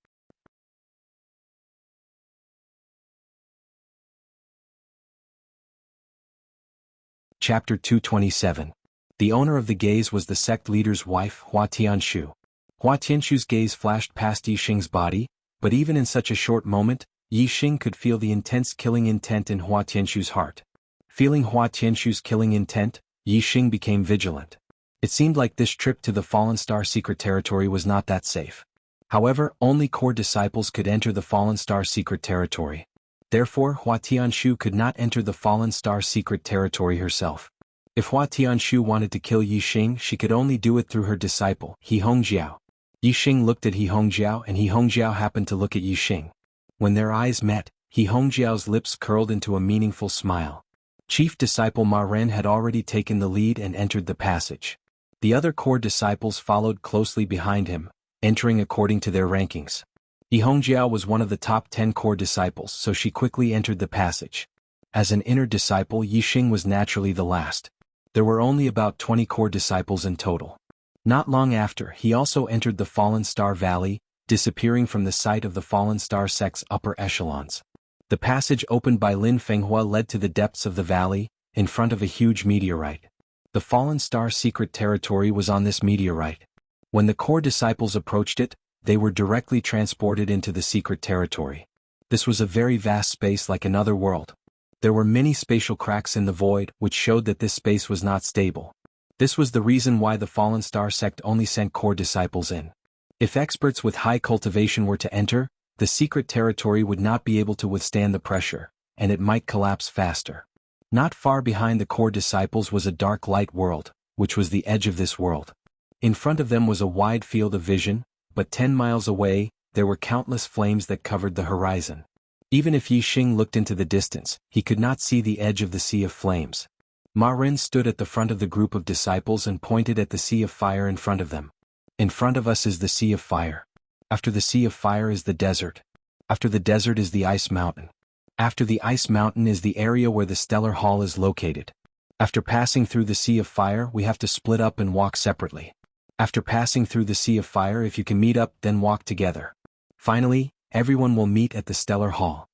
[SPEAKER 1] Chapter 227. The owner of the gaze was the sect leader's wife, Hua Tianshu. Hua Tianshu's gaze flashed past Yixing's body, but even in such a short moment, Yixing could feel the intense killing intent in Hua Tianshu's heart. Feeling Hua Tianshu's killing intent, Yixing became vigilant. It seemed like this trip to the Fallen Star secret territory was not that safe. However, only core disciples could enter the Fallen Star secret territory. Therefore, Hua Tianshu could not enter the Fallen Star secret territory herself. If Hua Tianshu wanted to kill Yixing, she could only do it through her disciple, He Hongjiao. Yixing looked at He Hongjiao and He Hongjiao happened to look at Yixing. When their eyes met, He Hongjiao's lips curled into a meaningful smile. Chief disciple Ma Ren had already taken the lead and entered the passage. The other core disciples followed closely behind him, entering according to their rankings. He Hongjiao was one of the top 10 core disciples, so she quickly entered the passage. As an inner disciple, Yixing was naturally the last. There were only about 20 core disciples in total. Not long after, he also entered the Fallen Star Valley, disappearing from the sight of the Fallen Star sect's upper echelons. The passage opened by Lin Fenghua led to the depths of the valley, in front of a huge meteorite. The Fallen Star secret territory was on this meteorite. When the core disciples approached it, they were directly transported into the secret territory. This was a very vast space like another world. There were many spatial cracks in the void, which showed that this space was not stable. This was the reason why the Fallen Star sect only sent core disciples in. If experts with high cultivation were to enter, the secret territory would not be able to withstand the pressure, and it might collapse faster. Not far behind the core disciples was a dark light world, which was the edge of this world. In front of them was a wide field of vision, but 10 miles away, there were countless flames that covered the horizon. Even if Yixing looked into the distance, he could not see the edge of the sea of flames. Ma Ren stood at the front of the group of disciples and pointed at the sea of fire in front of them. In front of us is the sea of fire. After the sea of fire is the desert. After the desert is the ice mountain. After the ice mountain is the area where the stellar hall is located. After passing through the sea of fire, we have to split up and walk separately. After passing through the sea of fire, if you can meet up, then walk together. Finally, everyone will meet at the stellar hall.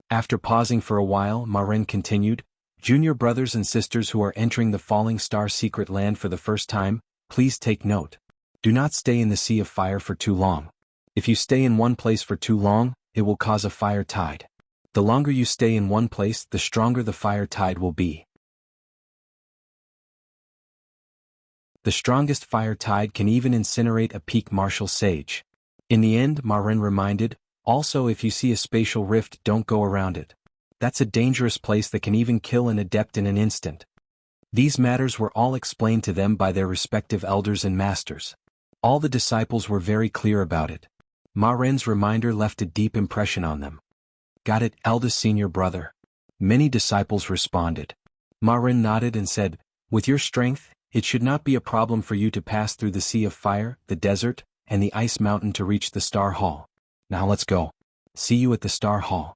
[SPEAKER 1] After pausing for a while, Ma Ren continued, Junior brothers and sisters who are entering the Falling Star secret land for the first time, please take note. Do not stay in the sea of fire for too long. If you stay in one place for too long, it will cause a fire tide. The longer you stay in one place, the stronger the fire tide will be. The strongest fire tide can even incinerate a peak martial sage. In the end, Ma Ren reminded, also if you see a spatial rift, don't go around it. That's a dangerous place that can even kill an adept in an instant. These matters were all explained to them by their respective elders and masters. All the disciples were very clear about it. Ma Ren's reminder left a deep impression on them. Got it, eldest senior brother? Many disciples responded. Ma Ren nodded and said, with your strength, it should not be a problem for you to pass through the sea of fire, the desert, and the ice mountain to reach the Star Hall. Now let's go. See you at the Star Hall.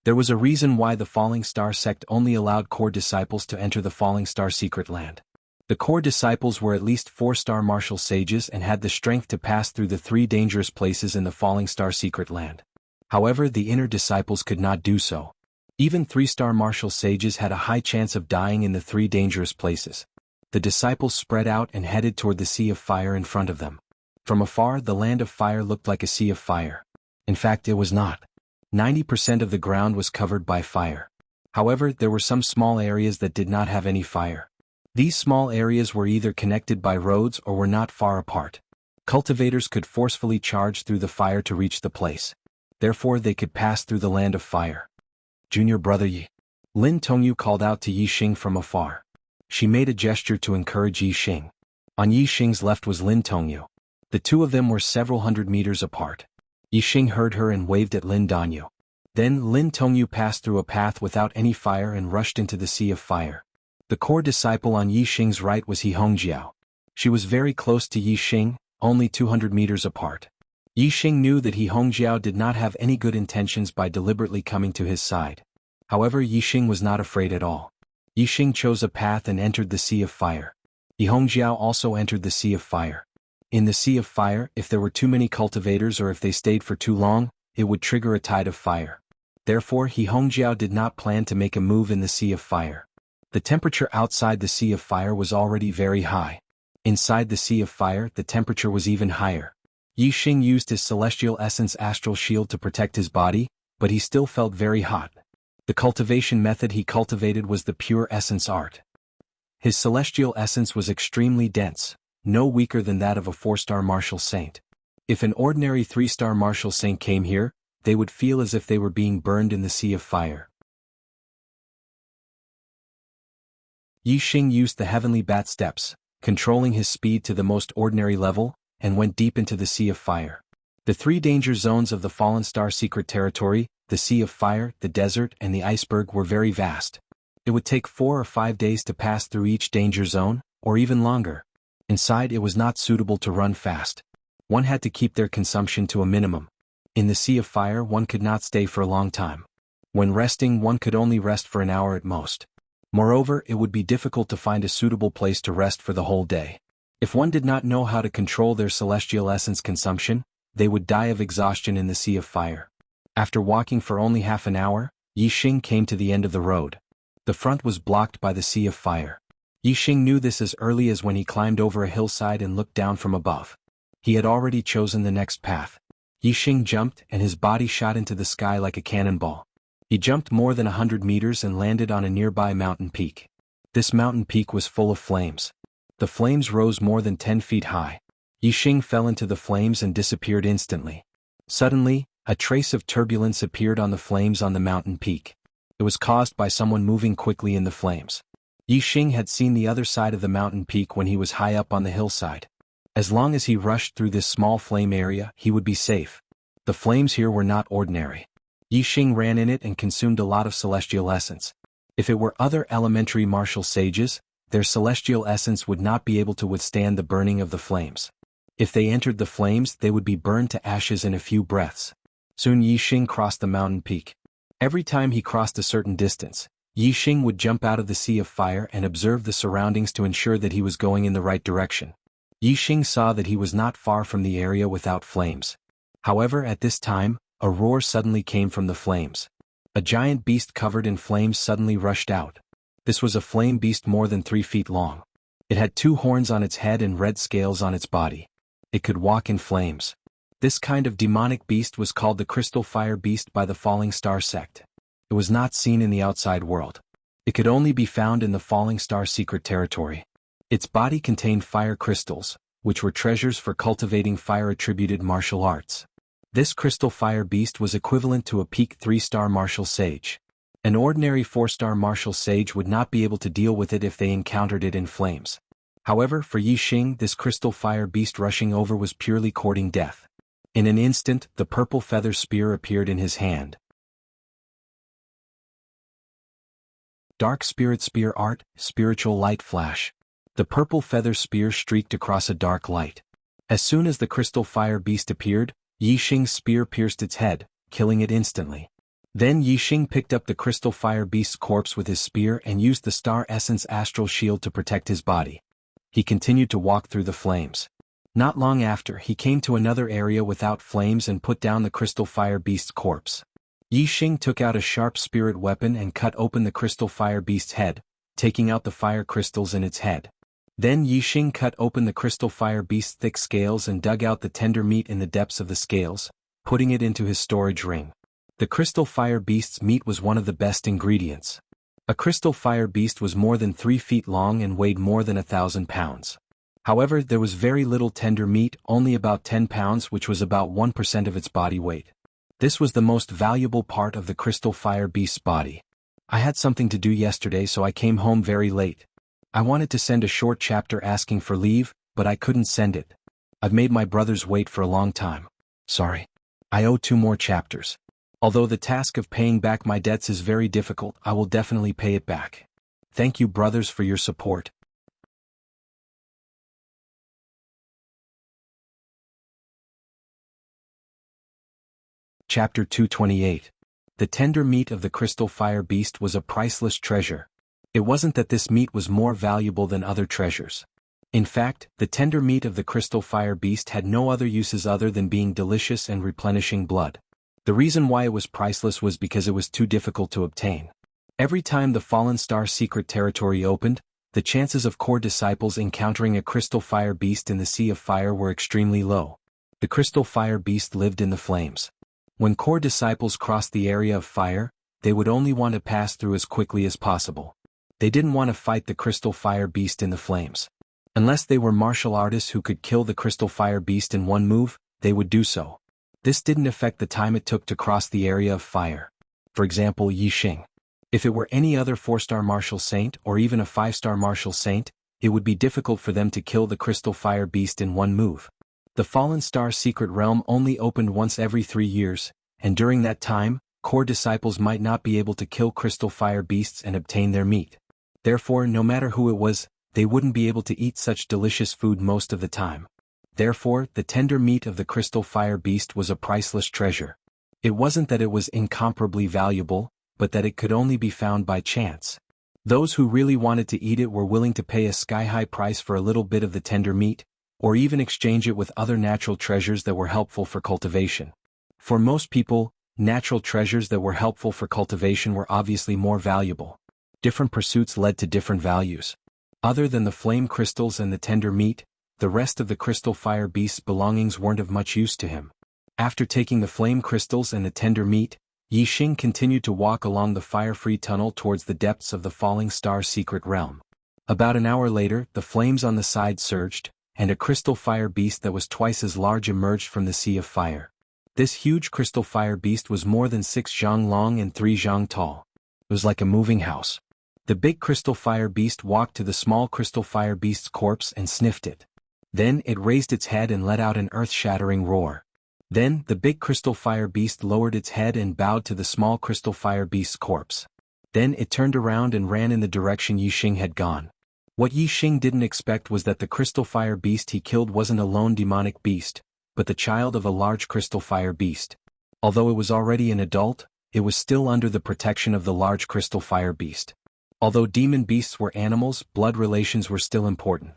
[SPEAKER 1] There was a reason why the Falling Star sect only allowed core disciples to enter the Falling Star secret land. The core disciples were at least 4-star martial sages and had the strength to pass through the 3 dangerous places in the Falling Star secret land. However, the inner disciples could not do so. Even 3-star martial sages had a high chance of dying in the 3 dangerous places. The disciples spread out and headed toward the sea of fire in front of them. From afar, the land of fire looked like a sea of fire. In fact, it was not. 90% of the ground was covered by fire. However, there were some small areas that did not have any fire. These small areas were either connected by roads or were not far apart. Cultivators could forcefully charge through the fire to reach the place. Therefore, they could pass through the land of fire. Junior brother Yi. Lin Tongyu called out to Yixing from afar. She made a gesture to encourage Yixing. On Yixing's left was Lin Tongyu. The two of them were several hundred meters apart. Yixing heard her and waved at Lin Danyu. Then Lin Tongyu passed through a path without any fire and rushed into the sea of fire. The core disciple on Yixing's right was He Hongjiao. She was very close to Yixing, only 200 meters apart. Yixing knew that He Hongjiao did not have any good intentions by deliberately coming to his side. However, Yixing was not afraid at all. Yixing chose a path and entered the sea of fire. He Hongjiao also entered the sea of fire. In the sea of fire, if there were too many cultivators or if they stayed for too long, it would trigger a tide of fire. Therefore, He Hongjiao did not plan to make a move in the sea of fire. The temperature outside the sea of fire was already very high. Inside the sea of fire, the temperature was even higher. Yixing used his celestial essence astral shield to protect his body, but he still felt very hot. The cultivation method he cultivated was the pure essence art. His celestial essence was extremely dense, no weaker than that of a 4-star martial saint. If an ordinary 3-star martial saint came here, they would feel as if they were being burned in the sea of fire. Yixing used the heavenly bat steps, controlling his speed to the most ordinary level, and went deep into the sea of fire. The 3 danger zones of the Fallen Star secret territory, the sea of fire, the desert, and the iceberg were very vast. It would take 4 or 5 days to pass through each danger zone, or even longer. Inside, it was not suitable to run fast. One had to keep their consumption to a minimum. In the sea of fire, one could not stay for a long time. When resting, one could only rest for an hour at most. Moreover, it would be difficult to find a suitable place to rest for the whole day. If one did not know how to control their celestial essence consumption, they would die of exhaustion in the sea of fire. After walking for only half an hour, Yixing came to the end of the road. The front was blocked by the sea of fire. Yixing knew this as early as when he climbed over a hillside and looked down from above. He had already chosen the next path. Yixing jumped and his body shot into the sky like a cannonball. He jumped more than 100 meters and landed on a nearby mountain peak. This mountain peak was full of flames. The flames rose more than 10 feet high. Yixing fell into the flames and disappeared instantly. Suddenly, a trace of turbulence appeared on the flames on the mountain peak. It was caused by someone moving quickly in the flames. Yixing had seen the other side of the mountain peak when he was high up on the hillside. As long as he rushed through this small flame area, he would be safe. The flames here were not ordinary. Yixing ran in it and consumed a lot of celestial essence. If it were other elementary martial sages, their celestial essence would not be able to withstand the burning of the flames. If they entered the flames, they would be burned to ashes in a few breaths. Soon Yixing crossed the mountain peak. Every time he crossed a certain distance, Yixing would jump out of the sea of fire and observe the surroundings to ensure that he was going in the right direction. Yixing saw that he was not far from the area without flames. However, at this time, a roar suddenly came from the flames. A giant beast covered in flames suddenly rushed out. This was a flame beast more than 3 feet long. It had 2 horns on its head and red scales on its body. It could walk in flames. This kind of demonic beast was called the Crystal Fire Beast by the Falling Star sect. It was not seen in the outside world. It could only be found in the Falling Star secret territory. Its body contained fire crystals, which were treasures for cultivating fire-attributed martial arts. This Crystal Fire Beast was equivalent to a peak 3-star martial sage. An ordinary 4-star martial sage would not be able to deal with it if they encountered it in flames. However, for Yixing, this Crystal Fire Beast rushing over was purely courting death. In an instant, the purple feather spear appeared in his hand. Dark Spirit Spear Art, Spiritual Light Flash. The purple feather spear streaked across a dark light. As soon as the Crystal Fire Beast appeared, Yixing's spear pierced its head, killing it instantly. Then Yixing picked up the Crystal Fire Beast's corpse with his spear and used the Star Essence Astral Shield to protect his body. He continued to walk through the flames. Not long after, he came to another area without flames and put down the Crystal Fire Beast's corpse. Yixing took out a sharp spirit weapon and cut open the Crystal Fire Beast's head, taking out the fire crystals in its head. Then Yixing cut open the Crystal Fire Beast's thick scales and dug out the tender meat in the depths of the scales, putting it into his storage ring. The Crystal Fire Beast's meat was one of the best ingredients. A Crystal Fire Beast was more than 3 feet long and weighed more than 1,000 pounds. However, there was very little tender meat, only about 10 pounds, which was about 1% of its body weight. This was the most valuable part of the Crystal Fire Beast's body. I had something to do yesterday, so I came home very late. I wanted to send a short chapter asking for leave, but I couldn't send it. I've made my brothers wait for a long time. Sorry. I owe 2 more chapters. Although the task of paying back my debts is very difficult, I will definitely pay it back. Thank you, brothers, for your support. Chapter 228. The tender meat of the crystal fire beast was a priceless treasure. It wasn't that this meat was more valuable than other treasures. In fact, the tender meat of the crystal fire beast had no other uses other than being delicious and replenishing blood. The reason why it was priceless was because it was too difficult to obtain. Every time the Fallen Star secret territory opened, the chances of core disciples encountering a crystal fire beast in the Sea of Fire were extremely low. The crystal fire beast lived in the flames. When core disciples crossed the area of fire, they would only want to pass through as quickly as possible. They didn't want to fight the crystal fire beast in the flames. Unless they were martial artists who could kill the crystal fire beast in one move, they would do so. This didn't affect the time it took to cross the area of fire. For example, Yixing. If it were any other 4-star martial saint or even a 5-star martial saint, it would be difficult for them to kill the crystal fire beast in one move. The Fallen Star secret realm only opened once every 3 years, and during that time, core disciples might not be able to kill crystal fire beasts and obtain their meat. Therefore, no matter who it was, they wouldn't be able to eat such delicious food most of the time. Therefore, the tender meat of the crystal fire beast was a priceless treasure. It wasn't that it was incomparably valuable, but that it could only be found by chance. Those who really wanted to eat it were willing to pay a sky-high price for a little bit of the tender meat, or even exchange it with other natural treasures that were helpful for cultivation. For most people, natural treasures that were helpful for cultivation were obviously more valuable. Different pursuits led to different values. Other than the flame crystals and the tender meat, the rest of the crystal fire beast's belongings weren't of much use to him. After taking the flame crystals and the tender meat, Yixing continued to walk along the fire-free tunnel towards the depths of the Falling Star secret realm. About an hour later, the flames on the side surged, and a crystal fire beast that was twice as large emerged from the Sea of Fire. This huge crystal fire beast was more than 6 zhang long and 3 zhang tall. It was like a moving house. The big crystal fire beast walked to the small crystal fire beast's corpse and sniffed it. Then it raised its head and let out an earth-shattering roar. Then the big crystal fire beast lowered its head and bowed to the small crystal fire beast's corpse. Then it turned around and ran in the direction Yixing had gone. What Yixing didn't expect was that the crystal fire beast he killed wasn't a lone demonic beast, but the child of a large crystal fire beast. Although it was already an adult, it was still under the protection of the large crystal fire beast. Although demon beasts were animals, blood relations were still important.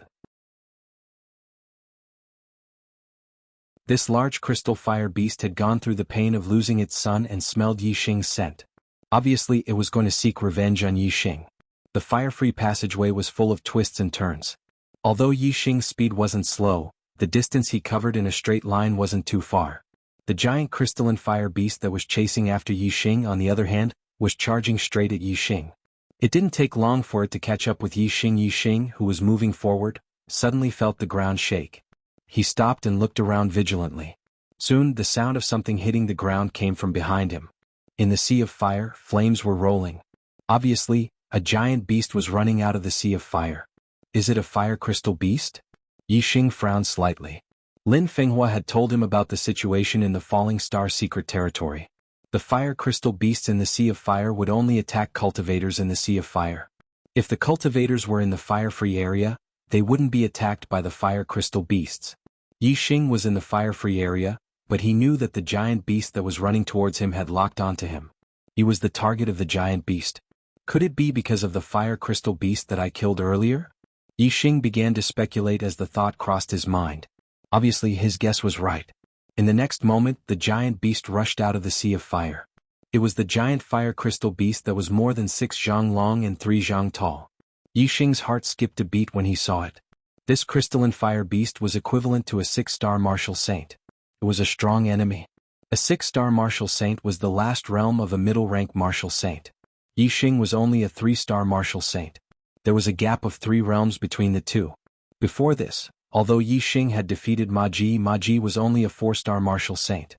[SPEAKER 1] This large crystal fire beast had gone through the pain of losing its son and smelled Yixing's scent. Obviously, it was going to seek revenge on Yixing. The fire-free passageway was full of twists and turns. Although Yixing's speed wasn't slow, the distance he covered in a straight line wasn't too far. The giant crystalline fire beast that was chasing after Yixing, on the other hand, was charging straight at Yixing. It didn't take long for it to catch up with Yixing. Yixing, who was moving forward, suddenly felt the ground shake. He stopped and looked around vigilantly. Soon, the sound of something hitting the ground came from behind him. In the Sea of Fire, flames were rolling. Obviously, a giant beast was running out of the Sea of Fire. Is it a fire crystal beast? Yixing frowned slightly. Lin Fenghua had told him about the situation in the Falling Star secret territory. The fire crystal beasts in the Sea of Fire would only attack cultivators in the Sea of Fire. If the cultivators were in the fire-free area, they wouldn't be attacked by the fire crystal beasts. Yixing was in the fire-free area, but he knew that the giant beast that was running towards him had locked onto him. He was the target of the giant beast. Could it be because of the fire crystal beast that I killed earlier? Yixing began to speculate as the thought crossed his mind. Obviously, his guess was right. In the next moment, the giant beast rushed out of the Sea of Fire. It was the giant fire crystal beast that was more than 6 zhang long and 3 zhang tall. Yixing's heart skipped a beat when he saw it. This crystalline fire beast was equivalent to a 6-star martial saint. It was a strong enemy. A 6-star martial saint was the last realm of a middle-rank martial saint. Yixing was only a 3-star martial saint. There was a gap of 3 realms between the two. Before this, although Yixing had defeated Ma Ji was only a 4-star martial saint.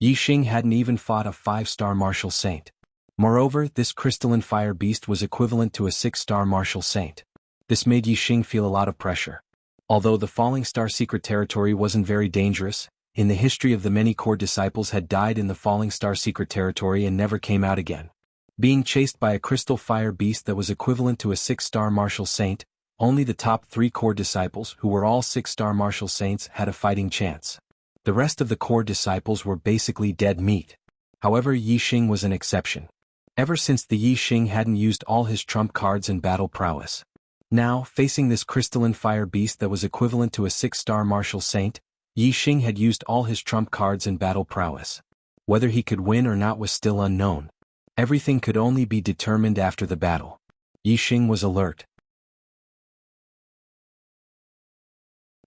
[SPEAKER 1] Yixing hadn't even fought a 5-star martial saint. Moreover, this crystalline fire beast was equivalent to a 6-star martial saint. This made Yixing feel a lot of pressure. Although the Falling Star secret territory wasn't very dangerous, in the history of the many core disciples had died in the Falling Star secret territory and never came out again. Being chased by a crystal fire beast that was equivalent to a 6-star martial saint, only the top 3 core disciples, who were all 6-star martial saints, had a fighting chance. The rest of the core disciples were basically dead meat. However, Yixing was an exception. Ever since the Yixing hadn't used all his trump cards in battle prowess. Now, facing this crystalline fire beast that was equivalent to a 6-star martial saint, Yixing had used all his trump cards in battle prowess. Whether he could win or not was still unknown. Everything could only be determined after the battle. Yixing was alert.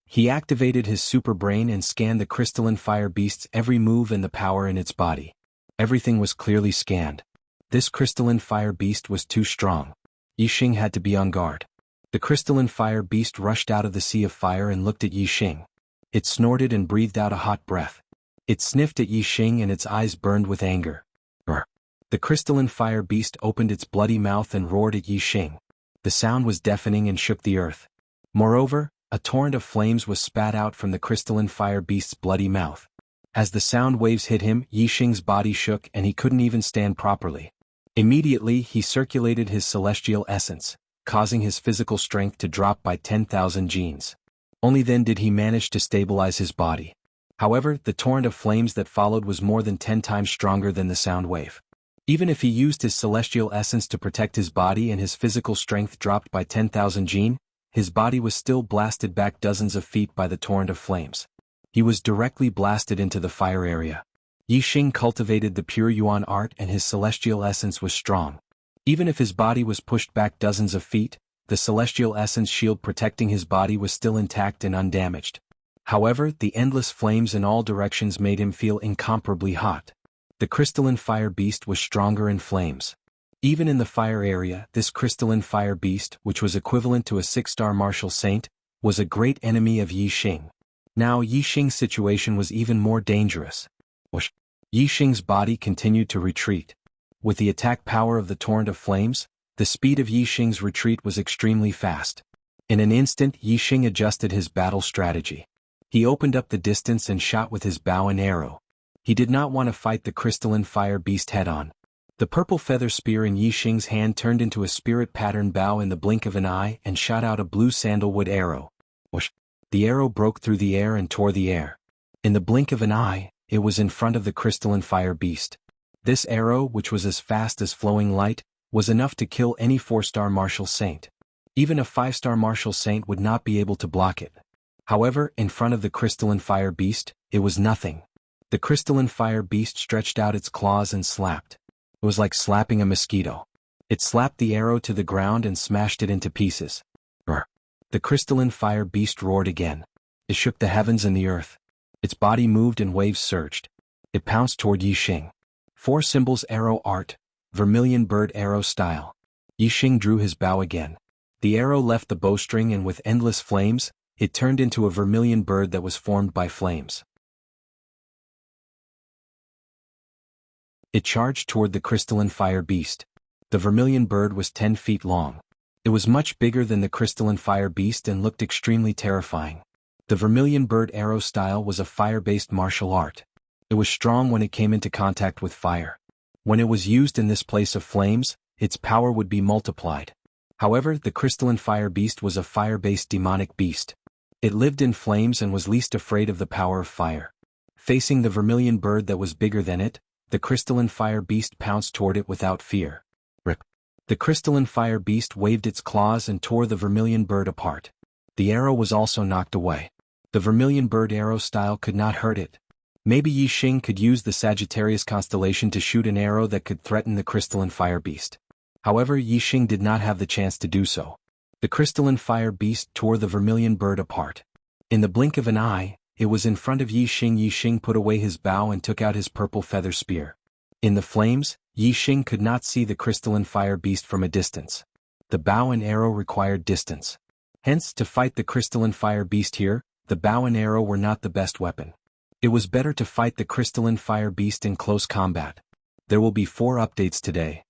[SPEAKER 1] He activated his super brain and scanned the crystalline fire beast's every move and the power in its body. Everything was clearly scanned. This crystalline fire beast was too strong. Yixing had to be on guard. The crystalline fire beast rushed out of the sea of fire and looked at Yixing. It snorted and breathed out a hot breath. It sniffed at Yixing and its eyes burned with anger. Brr. The crystalline fire beast opened its bloody mouth and roared at Yixing. The sound was deafening and shook the earth. Moreover, a torrent of flames was spat out from the crystalline fire beast's bloody mouth. As the sound waves hit him, Yixing's body shook and he couldn't even stand properly. Immediately, he circulated his celestial essence, causing his physical strength to drop by 10,000 genes. Only then did he manage to stabilize his body. However, the torrent of flames that followed was more than 10 times stronger than the sound wave. Even if he used his celestial essence to protect his body and his physical strength dropped by 10,000 gene, his body was still blasted back dozens of feet by the torrent of flames. He was directly blasted into the fire area. Yixing cultivated the pure Yuan art and his celestial essence was strong. Even if his body was pushed back dozens of feet, the celestial essence shield protecting his body was still intact and undamaged. However, the endless flames in all directions made him feel incomparably hot. The crystalline fire beast was stronger in flames. Even in the fire area, this crystalline fire beast, which was equivalent to a 6-star martial saint, was a great enemy of Yixing. Now Yixing's situation was even more dangerous. Yixing's body continued to retreat. With the attack power of the torrent of flames, the speed of Yixing's retreat was extremely fast. In an instant, Yixing adjusted his battle strategy. He opened up the distance and shot with his bow and arrow. He did not want to fight the crystalline fire beast head-on. The purple feather spear in Yixing's hand turned into a spirit pattern bow in the blink of an eye and shot out a blue sandalwood arrow. Whoosh! The arrow broke through the air and tore the air. In the blink of an eye, it was in front of the crystalline fire beast. This arrow, which was as fast as flowing light, was enough to kill any 4-star martial saint. Even a 5-star martial saint would not be able to block it. However, in front of the crystalline fire beast, it was nothing. The crystalline fire beast stretched out its claws and slapped. It was like slapping a mosquito. It slapped the arrow to the ground and smashed it into pieces. Brr. The crystalline fire beast roared again. It shook the heavens and the earth. Its body moved and waves surged. It pounced toward Yixing. 4 symbols arrow art, vermilion bird arrow style. Yixing drew his bow again. The arrow left the bowstring and with endless flames, it turned into a vermilion bird that was formed by flames. It charged toward the crystalline fire beast. The vermilion bird was 10 feet long. It was much bigger than the crystalline fire beast and looked extremely terrifying. The vermilion bird arrow style was a fire-based martial art. It was strong when it came into contact with fire. When it was used in this place of flames, its power would be multiplied. However, the crystalline fire beast was a fire-based demonic beast. It lived in flames and was least afraid of the power of fire. Facing the vermilion bird that was bigger than it, the crystalline fire beast pounced toward it without fear. Rip. The crystalline fire beast waved its claws and tore the vermilion bird apart. The arrow was also knocked away. The vermilion bird arrow style could not hurt it. Maybe Yixing could use the Sagittarius constellation to shoot an arrow that could threaten the crystalline fire beast. However, Yixing did not have the chance to do so. The crystalline fire beast tore the vermilion bird apart. In the blink of an eye, it was in front of Yixing. Yixing put away his bow and took out his purple feather spear. In the flames, Yixing could not see the crystalline fire beast from a distance. The bow and arrow required distance. Hence, to fight the crystalline fire beast here, the bow and arrow were not the best weapon. It was better to fight the crystalline fire beast in close combat. There will be 4 updates today.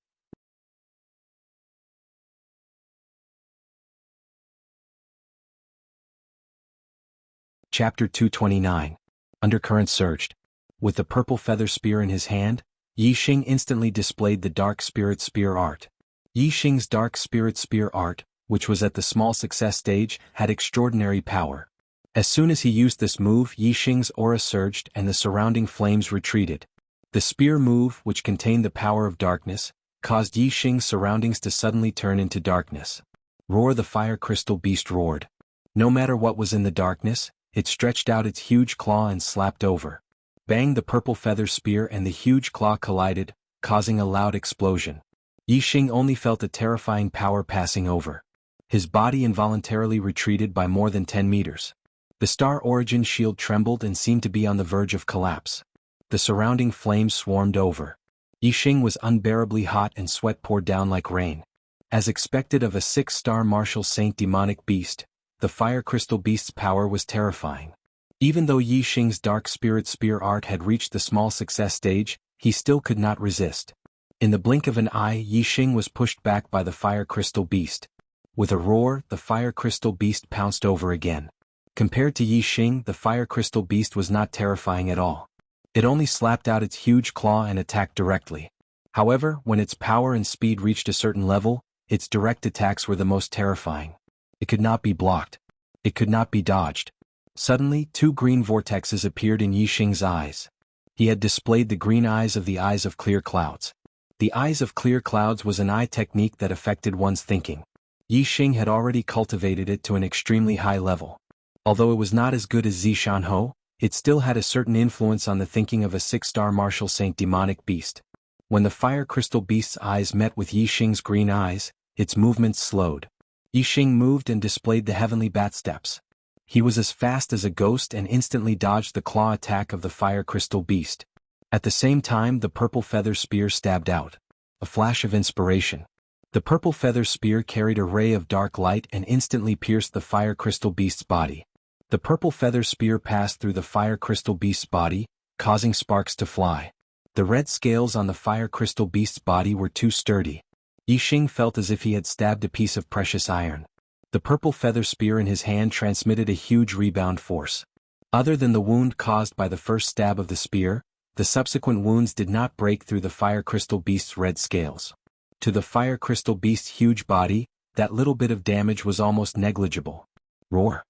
[SPEAKER 1] Chapter 229. Undercurrent surged. With the purple feather spear in his hand, Yi Xing instantly displayed the Dark Spirit Spear art. Yi Xing's Dark Spirit Spear art, which was at the small success stage, had extraordinary power. As soon as he used this move, Yi Xing's aura surged and the surrounding flames retreated. The spear move, which contained the power of darkness, caused Yi Xing's surroundings to suddenly turn into darkness. Roar! The fire crystal beast roared. No matter what was in the darkness, it stretched out its huge claw and slapped over. Bang! The purple feather spear and the huge claw collided, causing a loud explosion. Yi Xing only felt a terrifying power passing over. His body involuntarily retreated by more than 10 meters. The Star Origin shield trembled and seemed to be on the verge of collapse. The surrounding flames swarmed over. Yi Xing was unbearably hot and sweat poured down like rain. As expected of a 6-star martial saint demonic beast, the fire crystal beast's power was terrifying. Even though Yi Xing's Dark Spirit Spear art had reached the small success stage, he still could not resist. In the blink of an eye, Yi Xing was pushed back by the fire crystal beast. With a roar, the fire crystal beast pounced over again. Compared to Yi Xing, the fire crystal beast was not terrifying at all. It only slapped out its huge claw and attacked directly. However, when its power and speed reached a certain level, its direct attacks were the most terrifying. It could not be blocked. It could not be dodged. Suddenly, 2 green vortexes appeared in Yi Xing's eyes. He had displayed the green eyes of the eyes of clear clouds. The eyes of clear clouds was an eye technique that affected one's thinking. Yi Xing had already cultivated it to an extremely high level. Although it was not as good as Jianghu, it still had a certain influence on the thinking of a 6-star martial saint demonic beast. When the fire crystal beast's eyes met with Yi Xing's green eyes, its movements slowed. Yi Xing moved and displayed the heavenly bat steps. He was as fast as a ghost and instantly dodged the claw attack of the fire crystal beast. At the same time, the purple feather spear stabbed out. A flash of inspiration. The purple feather spear carried a ray of dark light and instantly pierced the fire crystal beast's body. The purple feather spear passed through the fire crystal beast's body, causing sparks to fly. The red scales on the fire crystal beast's body were too sturdy. Yi Xing felt as if he had stabbed a piece of precious iron. The purple feather spear in his hand transmitted a huge rebound force. Other than the wound caused by the first stab of the spear, the subsequent wounds did not break through the fire crystal beast's red scales. To the fire crystal beast's huge body, that little bit of damage was almost negligible. Roar!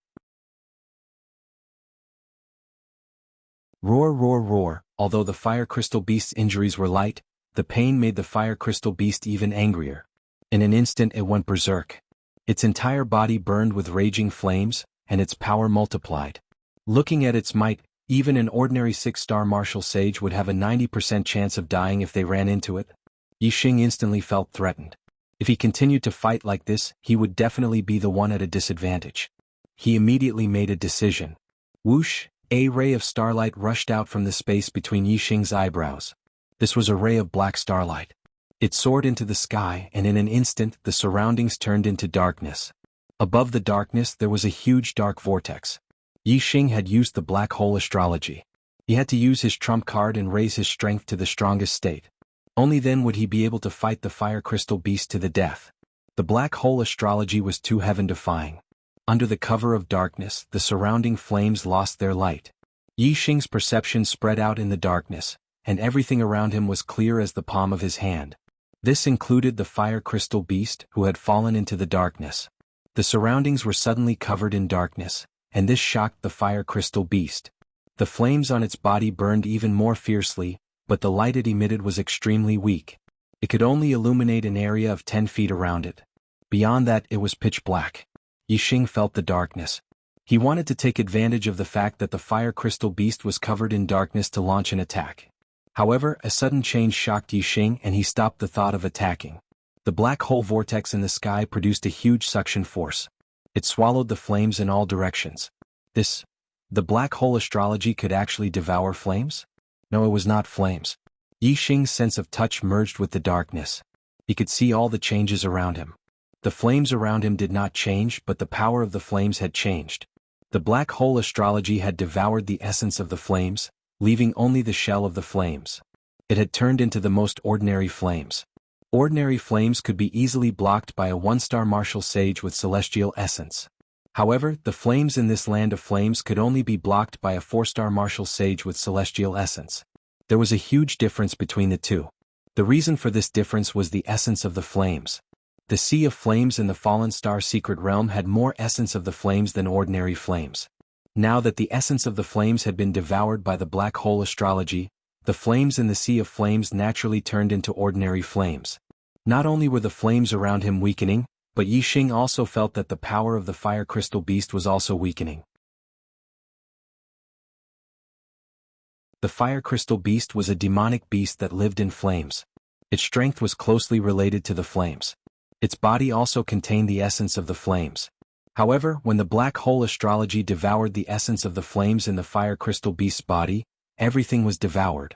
[SPEAKER 1] Roar, roar, roar! Although the fire crystal beast's injuries were light, the pain made the fire crystal beast even angrier. In an instant it went berserk. Its entire body burned with raging flames, and its power multiplied. Looking at its might, even an ordinary 6-star martial sage would have a 90% chance of dying if they ran into it. Yi Xing instantly felt threatened. If he continued to fight like this, he would definitely be the one at a disadvantage. He immediately made a decision. Whoosh! A ray of starlight rushed out from the space between Yi Xing's eyebrows. This was a ray of black starlight. It soared into the sky and in an instant the surroundings turned into darkness. Above the darkness there was a huge dark vortex. Yi Xing had used the black hole astrology. He had to use his trump card and raise his strength to the strongest state. Only then would he be able to fight the fire crystal beast to the death. The black hole astrology was too heaven-defying. Under the cover of darkness, the surrounding flames lost their light. Yi Xing's perception spread out in the darkness, and everything around him was clear as the palm of his hand. This included the fire crystal beast, who had fallen into the darkness. The surroundings were suddenly covered in darkness, and this shocked the fire crystal beast. The flames on its body burned even more fiercely, but the light it emitted was extremely weak. It could only illuminate an area of 10 feet around it. Beyond that it was pitch black. Yi Xing felt the darkness. He wanted to take advantage of the fact that the fire crystal beast was covered in darkness to launch an attack. However, a sudden change shocked Yi Xing and he stopped the thought of attacking. The black hole vortex in the sky produced a huge suction force. It swallowed the flames in all directions. The black hole astrology could actually devour flames? No, it was not flames. Yi Xing's sense of touch merged with the darkness. He could see all the changes around him. The flames around him did not change, but the power of the flames had changed. The black hole astrology had devoured the essence of the flames, leaving only the shell of the flames. It had turned into the most ordinary flames. Ordinary flames could be easily blocked by a 1-star martial sage with celestial essence. However, the flames in this land of flames could only be blocked by a 4-star martial sage with celestial essence. There was a huge difference between the two. The reason for this difference was the essence of the flames. The Sea of Flames in the Fallen Star Secret Realm had more essence of the flames than ordinary flames. Now that the essence of the flames had been devoured by the black hole astrology, the flames in the Sea of Flames naturally turned into ordinary flames. Not only were the flames around him weakening, but Yixing also felt that the power of the fire crystal beast was also weakening. The fire crystal beast was a demonic beast that lived in flames. Its strength was closely related to the flames. Its body also contained the essence of the flames. However, when the black hole astrology devoured the essence of the flames in the fire crystal beast's body, everything was devoured.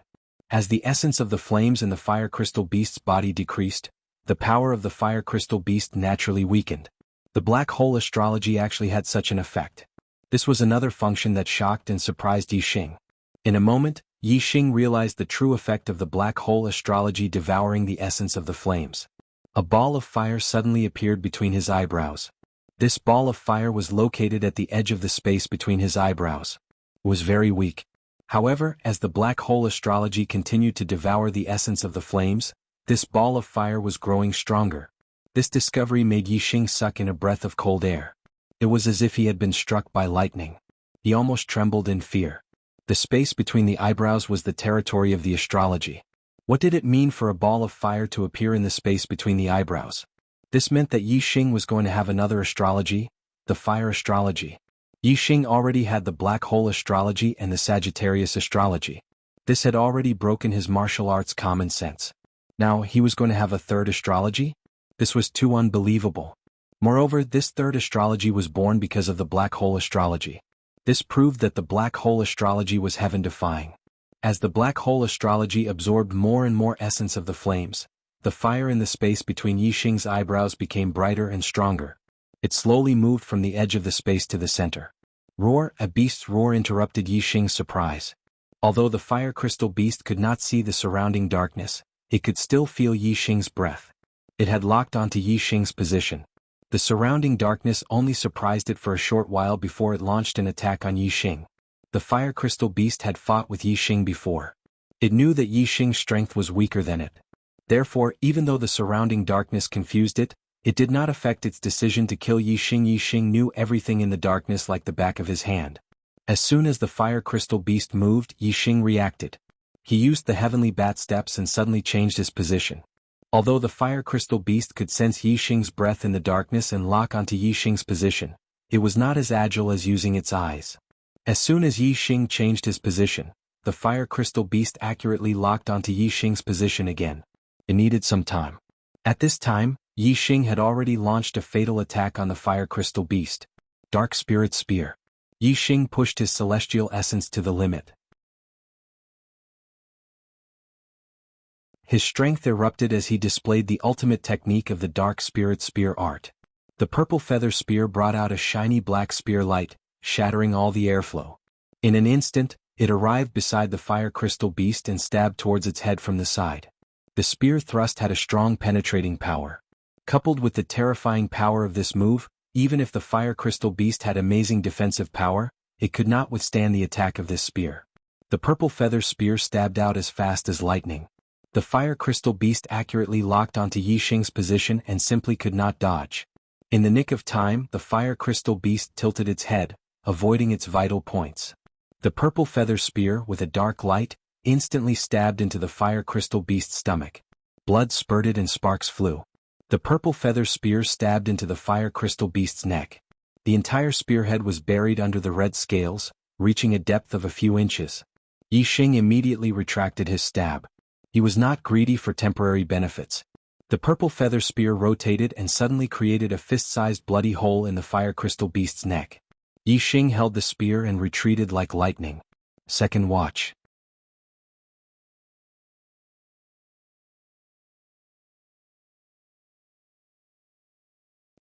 [SPEAKER 1] As the essence of the flames in the fire crystal beast's body decreased, the power of the fire crystal beast naturally weakened. The black hole astrology actually had such an effect. This was another function that shocked and surprised Yixing. In a moment, Yixing realized the true effect of the black hole astrology devouring the essence of the flames. A ball of fire suddenly appeared between his eyebrows. This ball of fire was located at the edge of the space between his eyebrows. It was very weak. However, as the black hole astrology continued to devour the essence of the flames, this ball of fire was growing stronger. This discovery made Yixing suck in a breath of cold air. It was as if he had been struck by lightning. He almost trembled in fear. The space between the eyebrows was the territory of the astrology. What did it mean for a ball of fire to appear in the space between the eyebrows? This meant that Yixing was going to have another astrology, the fire astrology. Yixing already had the black hole astrology and the Sagittarius astrology. This had already broken his martial arts common sense. Now, he was going to have a third astrology? This was too unbelievable. Moreover, this third astrology was born because of the black hole astrology. This proved that the black hole astrology was heaven-defying. As the black hole astrology absorbed more and more essence of the flames, the fire in the space between Yixing's eyebrows became brighter and stronger. It slowly moved from the edge of the space to the center. Roar! A beast's roar interrupted Yixing's surprise. Although the fire crystal beast could not see the surrounding darkness, it could still feel Yixing's breath. It had locked onto Yixing's position. The surrounding darkness only surprised it for a short while before it launched an attack on Yixing. The fire crystal beast had fought with Yixing before. It knew that Yixing's strength was weaker than it. Therefore, even though the surrounding darkness confused it, it did not affect its decision to kill Yixing. Yixing knew everything in the darkness like the back of his hand. As soon as the fire crystal beast moved, Yixing reacted. He used the heavenly bat steps and suddenly changed his position. Although the fire crystal beast could sense Yixing's breath in the darkness and lock onto Yixing's position, it was not as agile as using its eyes. As soon as Yixing changed his position, the fire crystal beast accurately locked onto Yixing's position again. It needed some time. At this time, Yixing had already launched a fatal attack on the fire crystal beast. Dark Spirit Spear. Yixing pushed his celestial essence to the limit. His strength erupted as he displayed the ultimate technique of the Dark Spirit Spear art. The purple feather spear brought out a shiny black spear light, shattering all the airflow. In an instant, it arrived beside the fire crystal beast and stabbed towards its head from the side. The spear thrust had a strong penetrating power. Coupled with the terrifying power of this move, even if the fire crystal beast had amazing defensive power, it could not withstand the attack of this spear. The purple feather spear stabbed out as fast as lightning. The fire crystal beast accurately locked onto Yixing's position and simply could not dodge. In the nick of time, the fire crystal beast tilted its head, avoiding its vital points. The purple feather spear, with a dark light, instantly stabbed into the fire crystal beast's stomach. Blood spurted and sparks flew. The purple feather spear stabbed into the fire crystal beast's neck. The entire spearhead was buried under the red scales, reaching a depth of a few inches. Yixing immediately retracted his stab. He was not greedy for temporary benefits. The purple feather spear rotated and suddenly created a fist-sized bloody hole in the fire crystal beast's neck. Yixing held the spear and retreated like lightning. Second watch.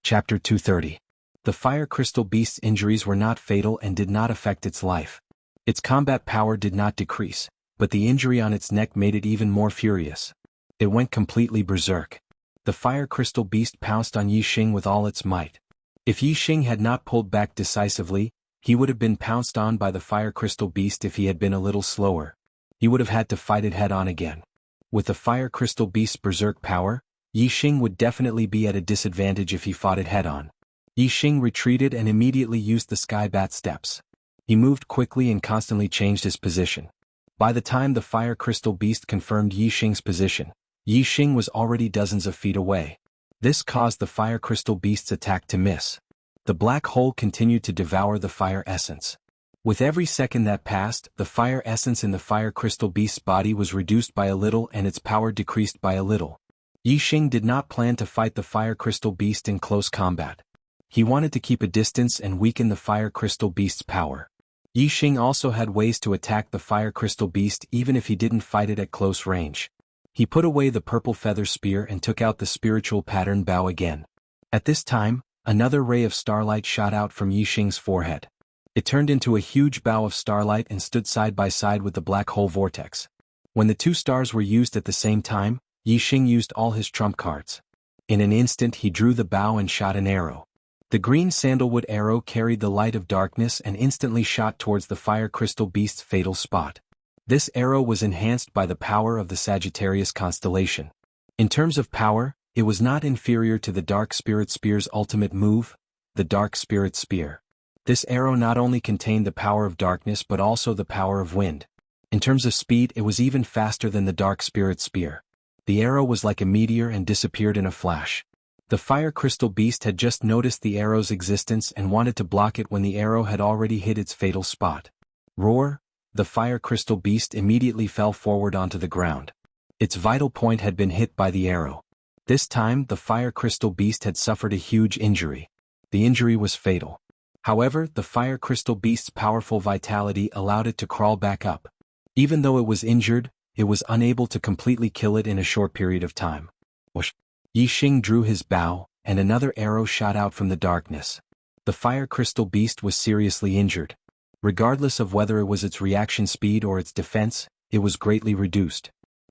[SPEAKER 1] Chapter 230. The fire crystal beast's injuries were not fatal and did not affect its life. Its combat power did not decrease, but the injury on its neck made it even more furious. It went completely berserk. The fire crystal beast pounced on Yixing with all its might. If Yixing had not pulled back decisively, he would have been pounced on by the fire crystal beast. If he had been a little slower, he would have had to fight it head-on again. With the fire crystal beast's berserk power, Yixing would definitely be at a disadvantage if he fought it head-on. Yixing retreated and immediately used the sky bat steps. He moved quickly and constantly changed his position. By the time the fire crystal beast confirmed Yixing's position, Yixing was already dozens of feet away. This caused the fire crystal beast's attack to miss. The black hole continued to devour the fire essence. With every second that passed, the fire essence in the fire crystal beast's body was reduced by a little and its power decreased by a little. Yixing did not plan to fight the fire crystal beast in close combat. He wanted to keep a distance and weaken the fire crystal beast's power. Yixing also had ways to attack the fire crystal beast even if he didn't fight it at close range. He put away the purple feather spear and took out the spiritual pattern bow again. At this time, another ray of starlight shot out from Yixing's forehead. It turned into a huge bow of starlight and stood side by side with the black hole vortex. When the two stars were used at the same time, Yixing used all his trump cards. In an instant he drew the bow and shot an arrow. The green sandalwood arrow carried the light of darkness and instantly shot towards the fire crystal beast's fatal spot. This arrow was enhanced by the power of the Sagittarius constellation. In terms of power, it was not inferior to the Dark Spirit Spear's ultimate move, the Dark Spirit Spear. This arrow not only contained the power of darkness but also the power of wind. In terms of speed, it was even faster than the Dark Spirit Spear. The arrow was like a meteor and disappeared in a flash. The fire crystal beast had just noticed the arrow's existence and wanted to block it when the arrow had already hit its fatal spot. Roar! The fire crystal beast immediately fell forward onto the ground. Its vital point had been hit by the arrow. This time the fire crystal beast had suffered a huge injury. The injury was fatal. However, the fire crystal beast's powerful vitality allowed it to crawl back up. Even though it was injured, it was unable to completely kill it in a short period of time. Whoosh! Yixing drew his bow, and another arrow shot out from the darkness. The fire crystal beast was seriously injured. Regardless of whether it was its reaction speed or its defense, it was greatly reduced.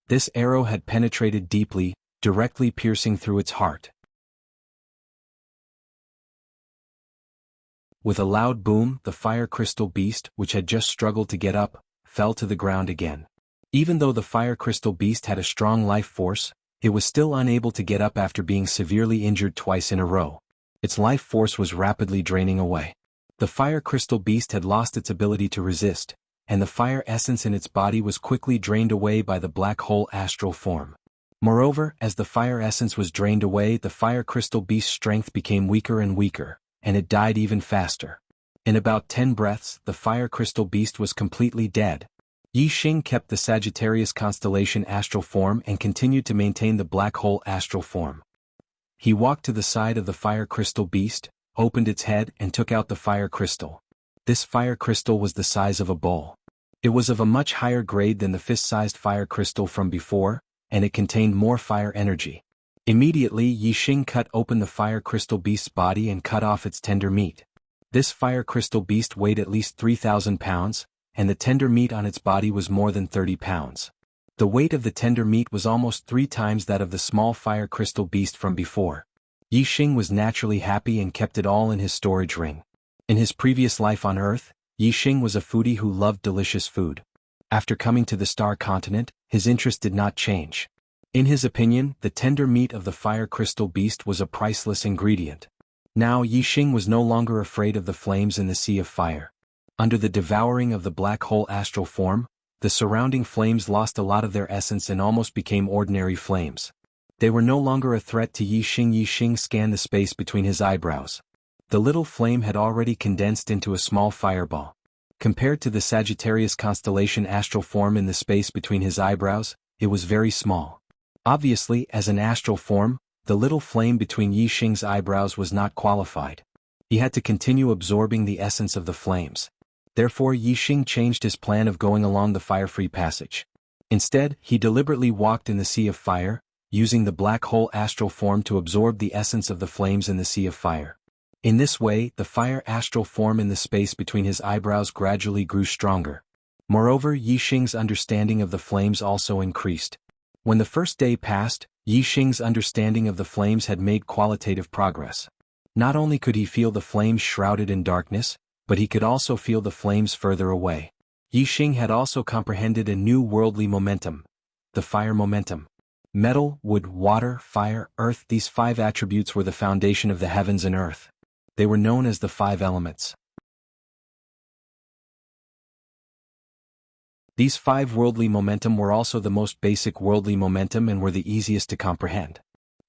[SPEAKER 1] This arrow had penetrated deeply, directly piercing through its heart. With a loud boom, the fire crystal beast, which had just struggled to get up, fell to the ground again. Even though the fire crystal beast had a strong life force, it was still unable to get up after being severely injured twice in a row. Its life force was rapidly draining away. The fire crystal beast had lost its ability to resist, and the fire essence in its body was quickly drained away by the black hole astral form. Moreover, as the fire essence was drained away, the fire crystal beast's strength became weaker and weaker, and it died even faster. In about 10 breaths, the fire crystal beast was completely dead. Yixing kept the Sagittarius constellation astral form and continued to maintain the black hole astral form. He walked to the side of the fire crystal beast, opened its head and took out the fire crystal. This fire crystal was the size of a bowl. It was of a much higher grade than the fist-sized fire crystal from before, and it contained more fire energy. Immediately Yixing cut open the fire crystal beast's body and cut off its tender meat. This fire crystal beast weighed at least 3,000 pounds, and the tender meat on its body was more than 30 pounds. The weight of the tender meat was almost 3 times that of the small fire crystal beast from before. Yixing was naturally happy and kept it all in his storage ring. In his previous life on Earth, Yixing was a foodie who loved delicious food. After coming to the Star Continent, his interest did not change. In his opinion, the tender meat of the fire crystal beast was a priceless ingredient. Now Yixing was no longer afraid of the flames in the sea of fire. Under the devouring of the black hole astral form, the surrounding flames lost a lot of their essence and almost became ordinary flames. They were no longer a threat to Yixing. Yixing scanned the space between his eyebrows. The little flame had already condensed into a small fireball. Compared to the Sagittarius constellation astral form in the space between his eyebrows, it was very small. Obviously, as an astral form, the little flame between Yixing's eyebrows was not qualified. He had to continue absorbing the essence of the flames. Therefore Yixing changed his plan of going along the fire-free passage. Instead, he deliberately walked in the sea of fire, using the black hole astral form to absorb the essence of the flames in the sea of fire. In this way, the fire astral form in the space between his eyebrows gradually grew stronger. Moreover, Yixing's understanding of the flames also increased. When the first day passed, Yixing's understanding of the flames had made qualitative progress. Not only could he feel the flames shrouded in darkness, but he could also feel the flames further away. Yixing had also comprehended a new worldly momentum, the fire momentum. Metal, wood, water, fire, earth, these 5 attributes were the foundation of the heavens and earth. They were known as the 5 elements. These 5 worldly momentum were also the most basic worldly momentum and were the easiest to comprehend.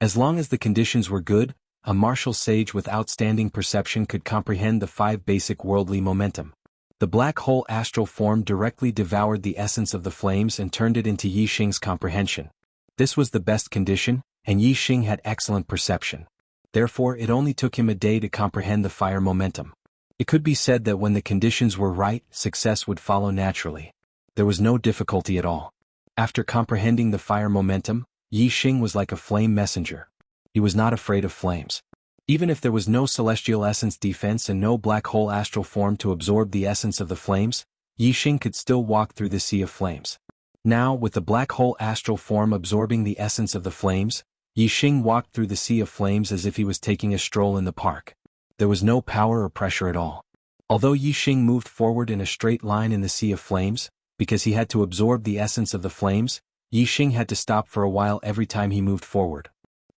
[SPEAKER 1] As long as the conditions were good, a martial sage with outstanding perception could comprehend the 5 basic worldly momentum. The black hole astral form directly devoured the essence of the flames and turned it into Yixing's comprehension. This was the best condition, and Yixing had excellent perception. Therefore it only took him a day to comprehend the fire momentum. It could be said that when the conditions were right, success would follow naturally. There was no difficulty at all. After comprehending the fire momentum, Yixing was like a flame messenger. He was not afraid of flames. Even if there was no celestial essence defense and no black hole astral form to absorb the essence of the flames, Yixing could still walk through the sea of flames. Now, with the black hole astral form absorbing the essence of the flames, Yixing walked through the sea of flames as if he was taking a stroll in the park. There was no power or pressure at all. Although Yixing moved forward in a straight line in the sea of flames, because he had to absorb the essence of the flames, Yixing had to stop for a while every time he moved forward.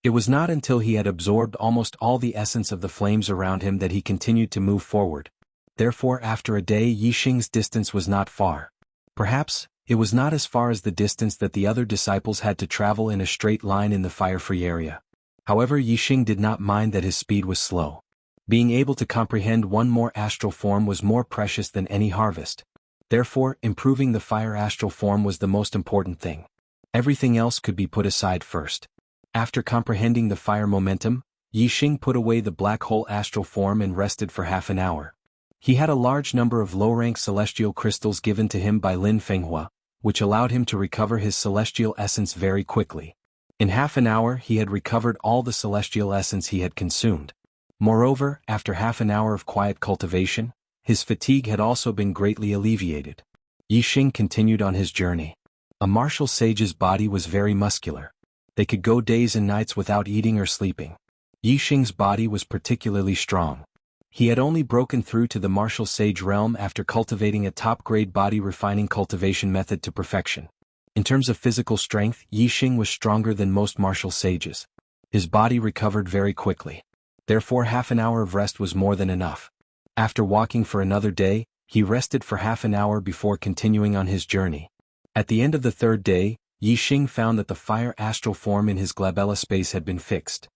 [SPEAKER 1] It was not until he had absorbed almost all the essence of the flames around him that he continued to move forward. Therefore, after a day, Yixing's distance was not far. Perhaps, it was not as far as the distance that the other disciples had to travel in a straight line in the fire-free area. However, Yixing did not mind that his speed was slow. Being able to comprehend one more astral form was more precious than any harvest. Therefore, improving the fire astral form was the most important thing. Everything else could be put aside first. After comprehending the fire momentum, Yixing put away the black hole astral form and rested for half an hour. He had a large number of low-rank celestial crystals given to him by Lin Fenghua, which allowed him to recover his celestial essence very quickly. In half an hour he had recovered all the celestial essence he had consumed. Moreover, after half an hour of quiet cultivation, his fatigue had also been greatly alleviated. Yixing continued on his journey. A martial sage's body was very muscular. They could go days and nights without eating or sleeping. Yixing's body was particularly strong. He had only broken through to the martial sage realm after cultivating a top-grade body refining cultivation method to perfection. In terms of physical strength, Yixing was stronger than most martial sages. His body recovered very quickly. Therefore, half an hour of rest was more than enough. After walking for another day, he rested for half an hour before continuing on his journey. At the end of the 3rd day, Yixing found that the fire astral form in his glabella space had been fixed.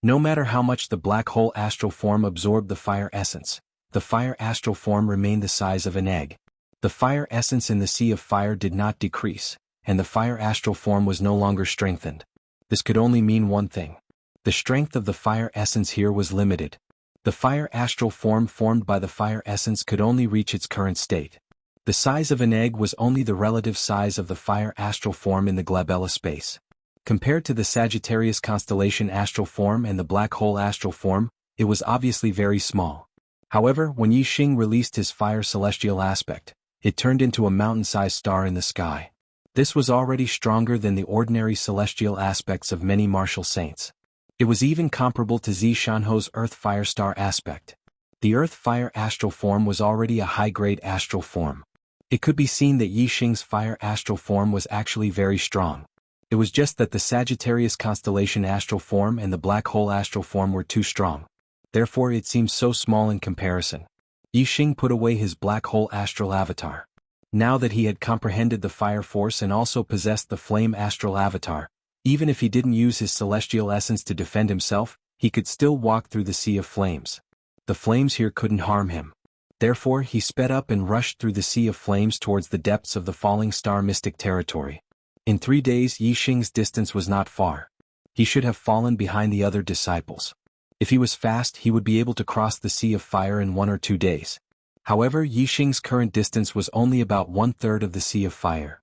[SPEAKER 1] No matter how much the black hole astral form absorbed the fire essence, the fire astral form remained the size of an egg. The fire essence in the sea of fire did not decrease, and the fire astral form was no longer strengthened. This could only mean one thing. The strength of the fire essence here was limited. The fire astral form formed by the fire essence could only reach its current state. The size of an egg was only the relative size of the fire astral form in the glabella space. Compared to the Sagittarius constellation astral form and the black hole astral form, it was obviously very small. However, when Yixing released his fire celestial aspect, it turned into a mountain-sized star in the sky. This was already stronger than the ordinary celestial aspects of many martial saints. It was even comparable to Zishanho's earth fire star aspect. The earth fire astral form was already a high-grade astral form. It could be seen that Yixing's fire astral form was actually very strong. It was just that the Sagittarius constellation astral form and the black hole astral form were too strong. Therefore it seemed so small in comparison. Yixing put away his black hole astral avatar. Now that he had comprehended the fire force and also possessed the flame astral avatar, even if he didn't use his celestial essence to defend himself, he could still walk through the sea of flames. The flames here couldn't harm him. Therefore he sped up and rushed through the sea of flames towards the depths of the falling star mystic territory. In 3 days Yixing's distance was not far. He should have fallen behind the other disciples. If he was fast he would be able to cross the sea of fire in 1 or 2 days. However, Yixing's current distance was only about 1/3 of the sea of fire.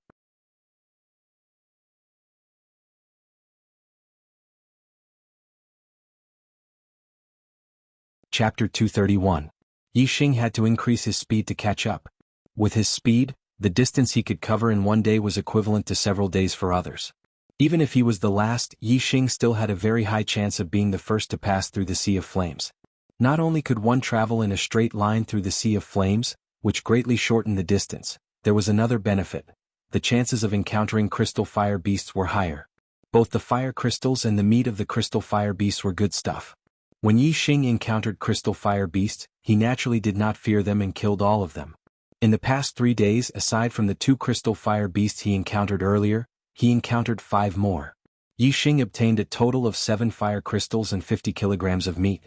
[SPEAKER 1] Chapter 231. Yixing had to increase his speed to catch up. With his speed, the distance he could cover in 1 day was equivalent to several days for others. Even if he was the last, Yixing still had a very high chance of being the first to pass through the Sea of Flames. Not only could one travel in a straight line through the Sea of Flames, which greatly shortened the distance, there was another benefit. The chances of encountering crystal fire beasts were higher. Both the fire crystals and the meat of the crystal fire beasts were good stuff. When Yixing encountered crystal fire beasts, he naturally did not fear them and killed all of them. In the past 3 days, aside from the 2 crystal fire beasts he encountered earlier, he encountered 5 more. Yixing obtained a total of 7 fire crystals and 50 kilograms of meat.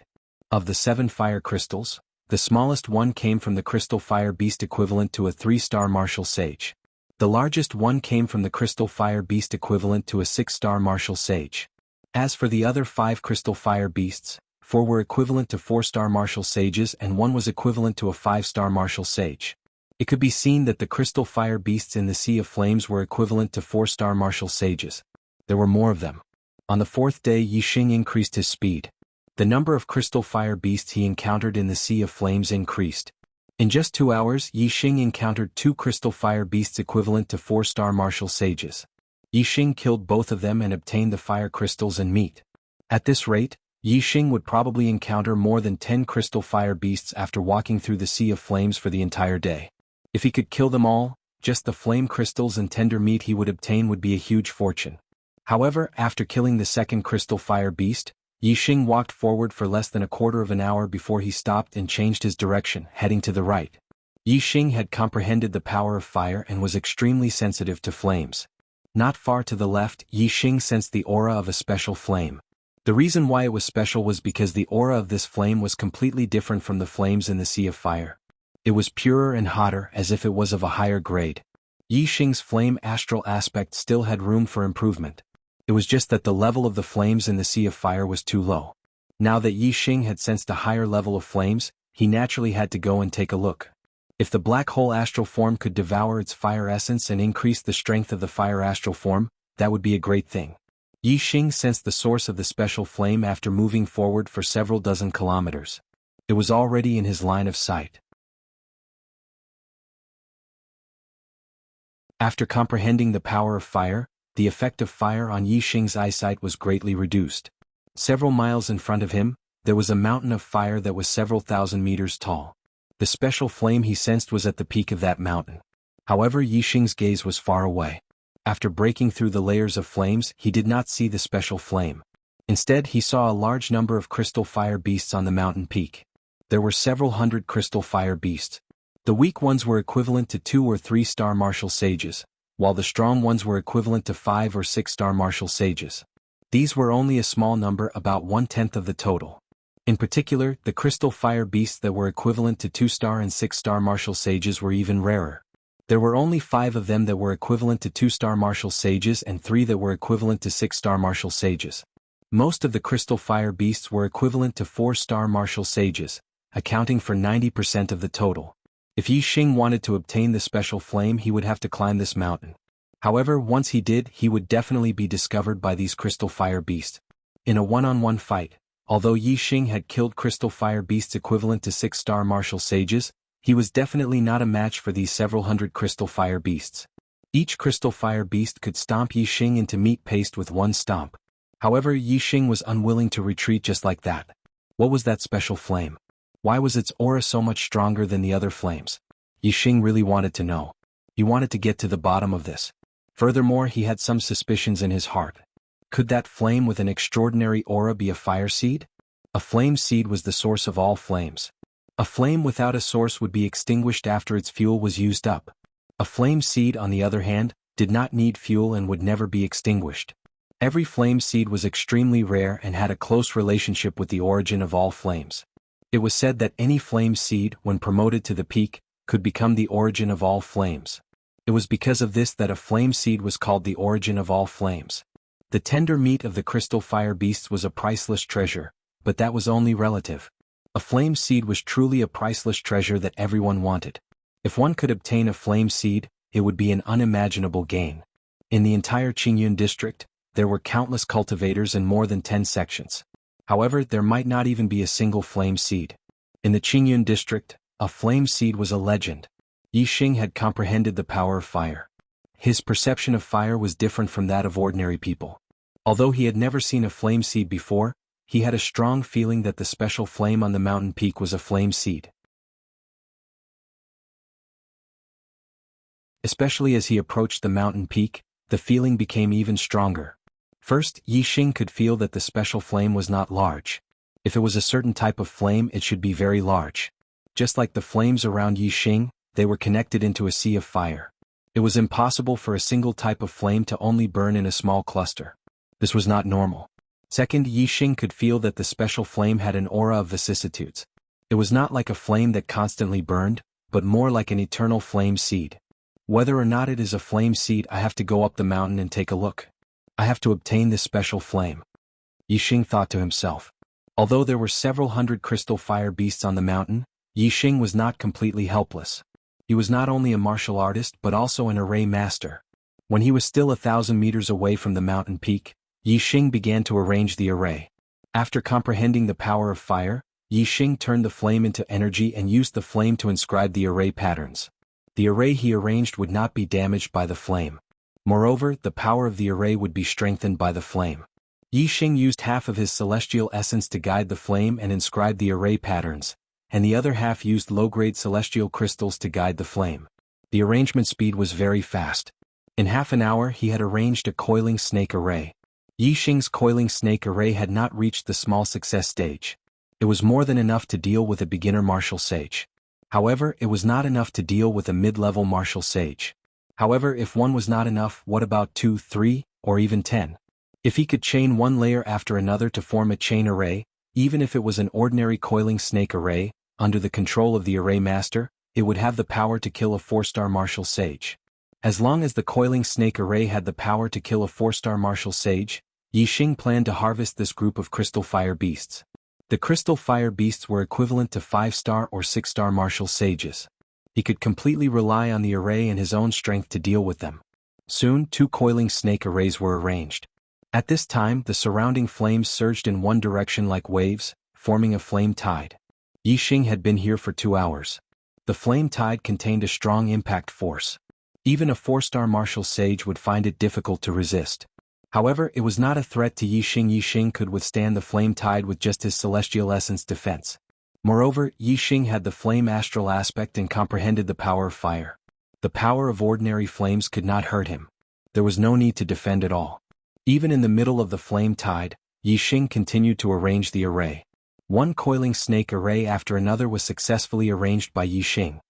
[SPEAKER 1] Of the 7 fire crystals, the smallest one came from the crystal fire beast equivalent to a 3-star martial sage. The largest one came from the crystal fire beast equivalent to a 6-star martial sage. As for the other 5 crystal fire beasts, 4 were equivalent to 4-star martial sages and 1 was equivalent to a 5-star martial sage. It could be seen that the crystal fire beasts in the Sea of Flames were equivalent to 4-star martial sages. There were more of them. On the 4th day, Yixing increased his speed. The number of crystal fire beasts he encountered in the Sea of Flames increased. In just 2 hours, Yixing encountered 2 crystal fire beasts equivalent to 4-star martial sages. Yixing killed both of them and obtained the fire crystals and meat. At this rate, Yixing would probably encounter more than 10 crystal fire beasts after walking through the Sea of Flames for the entire day. If he could kill them all, just the flame crystals and tender meat he would obtain would be a huge fortune. However, after killing the 2nd crystal fire beast, Yixing walked forward for less than a quarter of an hour before he stopped and changed his direction, heading to the right. Yixing had comprehended the power of fire and was extremely sensitive to flames. Not far to the left, Yixing sensed the aura of a special flame. The reason why it was special was because the aura of this flame was completely different from the flames in the Sea of Fire. It was purer and hotter, as if it was of a higher grade. Yixing's flame astral aspect still had room for improvement. It was just that the level of the flames in the Sea of Fire was too low. Now that Yixing had sensed a higher level of flames, he naturally had to go and take a look. If the black hole astral form could devour its fire essence and increase the strength of the fire astral form, that would be a great thing. Yixing sensed the source of the special flame after moving forward for several dozen kilometers. It was already in his line of sight. After comprehending the power of fire, the effect of fire on Yixing's eyesight was greatly reduced. Several miles in front of him, there was a mountain of fire that was several thousand meters tall. The special flame he sensed was at the peak of that mountain. However, Yixing's gaze was far away. After breaking through the layers of flames, he did not see the special flame. Instead, he saw a large number of crystal fire beasts on the mountain peak. There were several hundred crystal fire beasts. The weak ones were equivalent to 2 or 3-star martial sages, while the strong ones were equivalent to 5 or 6-star martial sages. These were only a small number, about 1/10 of the total. In particular, the crystal fire beasts that were equivalent to 2-star and 6-star martial sages were even rarer. There were only 5 of them that were equivalent to 2-star martial sages and 3 that were equivalent to 6-star martial sages. Most of the crystal fire beasts were equivalent to 4-star martial sages, accounting for 90% of the total. If Yixing wanted to obtain the special flame, he would have to climb this mountain. However, once he did, he would definitely be discovered by these crystal fire beasts. In a one-on-one fight, although Yixing had killed crystal fire beasts equivalent to 6-star martial sages, he was definitely not a match for these several hundred crystal fire beasts. Each crystal fire beast could stomp Yixing into meat paste with one stomp. However, Yixing was unwilling to retreat just like that. What was that special flame? Why was its aura so much stronger than the other flames? Yixing really wanted to know. He wanted to get to the bottom of this. Furthermore, he had some suspicions in his heart. Could that flame with an extraordinary aura be a fire seed? A flame seed was the source of all flames. A flame without a source would be extinguished after its fuel was used up. A flame seed, on the other hand, did not need fuel and would never be extinguished. Every flame seed was extremely rare and had a close relationship with the origin of all flames. It was said that any flame seed, when promoted to the peak, could become the origin of all flames. It was because of this that a flame seed was called the origin of all flames. The tender meat of the crystal fire beasts was a priceless treasure, but that was only relative. A flame seed was truly a priceless treasure that everyone wanted. If one could obtain a flame seed, it would be an unimaginable gain. In the entire Qingyun district, there were countless cultivators and more than 10 sections. However, there might not even be a single flame seed. In the Qingyun district, a flame seed was a legend. Yixing had comprehended the power of fire. His perception of fire was different from that of ordinary people. Although he had never seen a flame seed before, he had a strong feeling that the special flame on the mountain peak was a flame seed. Especially as he approached the mountain peak, the feeling became even stronger. First, Yixing could feel that the special flame was not large. If it was a certain type of flame, it should be very large. Just like the flames around Yixing, they were connected into a sea of fire. It was impossible for a single type of flame to only burn in a small cluster. This was not normal. Second, Yixing could feel that the special flame had an aura of vicissitudes. It was not like a flame that constantly burned, but more like an eternal flame seed. Whether or not it is a flame seed, I have to go up the mountain and take a look. I have to obtain this special flame. Yixing thought to himself. Although there were several hundred crystal fire beasts on the mountain, Yixing was not completely helpless. He was not only a martial artist but also an array master. When he was still 1,000 meters away from the mountain peak, Yixing began to arrange the array. After comprehending the power of fire, Yixing turned the flame into energy and used the flame to inscribe the array patterns. The array he arranged would not be damaged by the flame. Moreover, the power of the array would be strengthened by the flame. Yixing used half of his celestial essence to guide the flame and inscribe the array patterns, and the other half used low-grade celestial crystals to guide the flame. The arrangement speed was very fast. In half an hour he had arranged a coiling snake array. Yixing's coiling snake array had not reached the small success stage. It was more than enough to deal with a beginner martial sage. However, it was not enough to deal with a mid-level martial sage. However, if one was not enough, what about 2, 3, or even 10? If he could chain one layer after another to form a chain array, even if it was an ordinary coiling snake array, under the control of the array master, it would have the power to kill a 4-star martial sage. As long as the coiling snake array had the power to kill a 4-star martial sage, Yixing planned to harvest this group of crystal fire beasts. The crystal fire beasts were equivalent to 5-star or 6-star martial sages. He could completely rely on the array and his own strength to deal with them. Soon, 2 coiling snake arrays were arranged. At this time, the surrounding flames surged in one direction like waves, forming a flame tide. Yixing had been here for 2 hours. The flame tide contained a strong impact force. Even a 4-star martial sage would find it difficult to resist. However, it was not a threat to Yixing. Yixing could withstand the flame tide with just his celestial essence defense. Moreover, Yixing had the flame astral aspect and comprehended the power of fire. The power of ordinary flames could not hurt him. There was no need to defend at all. Even in the middle of the flame tide, Yixing continued to arrange the array. One coiling snake array after another was successfully arranged by Yixing.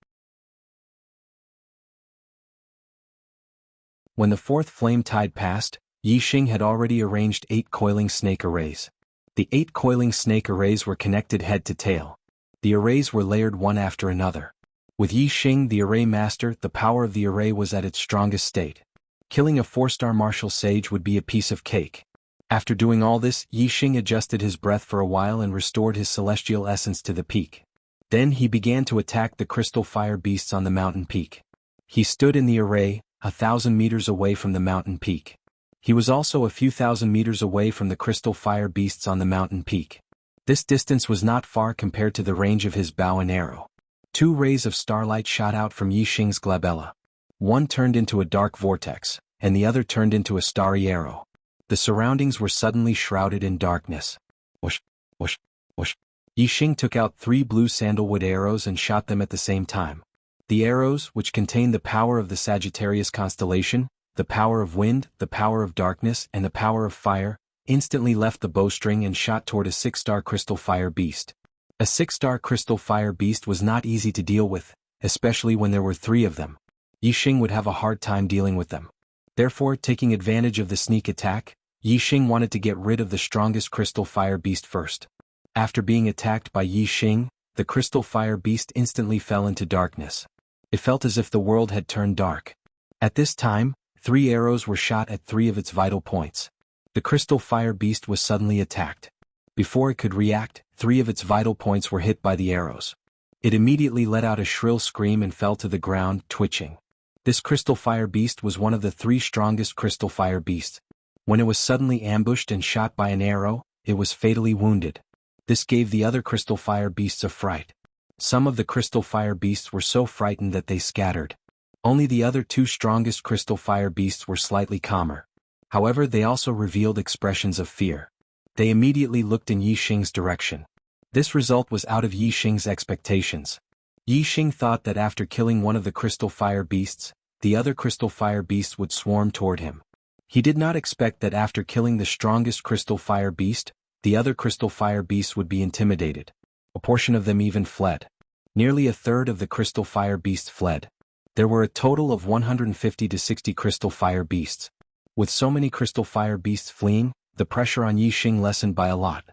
[SPEAKER 1] When the 4th flame tide passed, Yixing had already arranged 8 coiling snake arrays. The 8 coiling snake arrays were connected head to tail. The arrays were layered one after another. With Yixing, the array master, the power of the array was at its strongest state. Killing a 4-star martial sage would be a piece of cake. After doing all this, Yixing adjusted his breath for a while and restored his celestial essence to the peak. Then he began to attack the crystal fire beasts on the mountain peak. He stood in the array, 1,000 meters away from the mountain peak. He was also a few thousand meters away from the crystal fire beasts on the mountain peak. This distance was not far compared to the range of his bow and arrow. 2 rays of starlight shot out from Yixing's glabella. One turned into a dark vortex, and the other turned into a starry arrow. The surroundings were suddenly shrouded in darkness. Whoosh, whoosh, whoosh. Yixing took out 3 blue sandalwood arrows and shot them at the same time. The arrows, which contained the power of the Sagittarius constellation, the power of wind, the power of darkness, and the power of fire, instantly left the bowstring and shot toward a 6-star crystal fire beast. A 6-star crystal fire beast was not easy to deal with, especially when there were 3 of them. Yixing would have a hard time dealing with them. Therefore, taking advantage of the sneak attack, Yixing wanted to get rid of the strongest crystal fire beast first. After being attacked by Yixing, the crystal fire beast instantly fell into darkness. It felt as if the world had turned dark. At this time, 3 arrows were shot at 3 of its vital points. The crystal fire beast was suddenly attacked. Before it could react, 3 of its vital points were hit by the arrows. It immediately let out a shrill scream and fell to the ground, twitching. This crystal fire beast was one of the 3 strongest crystal fire beasts. When it was suddenly ambushed and shot by an arrow, it was fatally wounded. This gave the other crystal fire beasts a fright. Some of the crystal fire beasts were so frightened that they scattered. Only the other two strongest crystal fire beasts were slightly calmer. However, they also revealed expressions of fear. They immediately looked in Yixing's direction. This result was out of Yixing's expectations. Yixing thought that after killing one of the crystal fire beasts, the other crystal fire beasts would swarm toward him. He did not expect that after killing the strongest crystal fire beast, the other crystal fire beasts would be intimidated. A portion of them even fled. Nearly a third of the crystal fire beasts fled. There were a total of 150 to 60 crystal fire beasts. With so many crystal fire beasts fleeing, the pressure on Yixing lessened by a lot.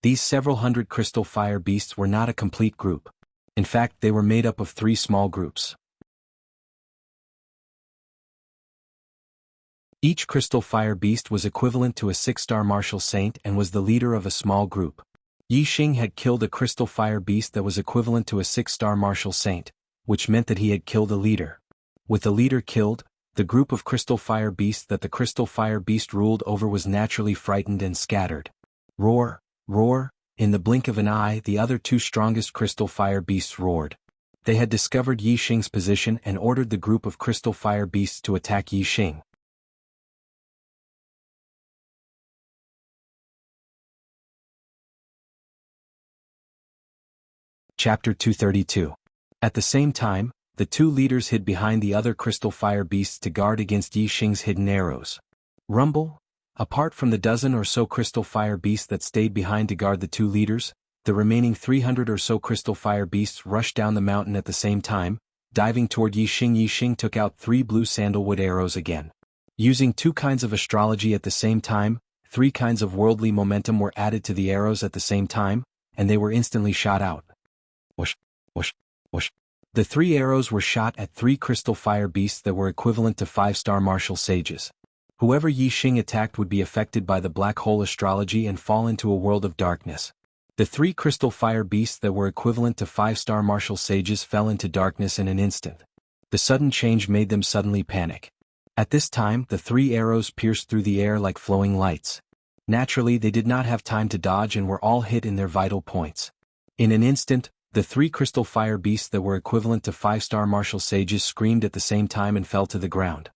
[SPEAKER 1] These several hundred crystal fire beasts were not a complete group. In fact, they were made up of 3 small groups. Each crystal fire beast was equivalent to a 6-star martial saint and was the leader of a small group. Yixing had killed a crystal fire beast that was equivalent to a 6-star martial saint, which meant that he had killed a leader. With the leader killed, the group of crystal fire beasts that the crystal fire beast ruled over was naturally frightened and scattered. Roar, roar, in the blink of an eye the other 2 strongest crystal fire beasts roared. They had discovered Yixing's position and ordered the group of crystal fire beasts to attack Yixing. Chapter 232. At the same time, the 2 leaders hid behind the other crystal fire beasts to guard against Yixing's hidden arrows. Rumble. Apart from the dozen or so crystal fire beasts that stayed behind to guard the 2 leaders, the remaining 300 or so crystal fire beasts rushed down the mountain at the same time, diving toward Yixing. Yixing took out 3 blue sandalwood arrows again. Using 2 kinds of astrology at the same time, 3 kinds of worldly momentum were added to the arrows at the same time, and they were instantly shot out. Whoosh, whoosh, whoosh. The 3 arrows were shot at 3 crystal fire beasts that were equivalent to 5-star martial sages. Whoever Yixing attacked would be affected by the black hole astrology and fall into a world of darkness. The 3 crystal fire beasts that were equivalent to 5-star martial sages fell into darkness in an instant. The sudden change made them suddenly panic. At this time, the 3 arrows pierced through the air like flowing lights. Naturally, they did not have time to dodge and were all hit in their vital points. In an instant, the 3 crystal fire beasts that were equivalent to 5-star martial sages screamed at the same time and fell to the ground.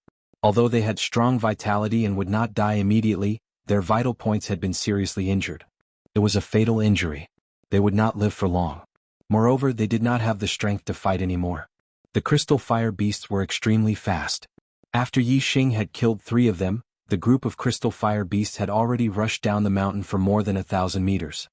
[SPEAKER 1] Although they had strong vitality and would not die immediately, their vital points had been seriously injured. It was a fatal injury. They would not live for long. Moreover, they did not have the strength to fight anymore. The crystal fire beasts were extremely fast. After Yixing had killed 3 of them, the group of crystal fire beasts had already rushed down the mountain for more than 1,000 meters.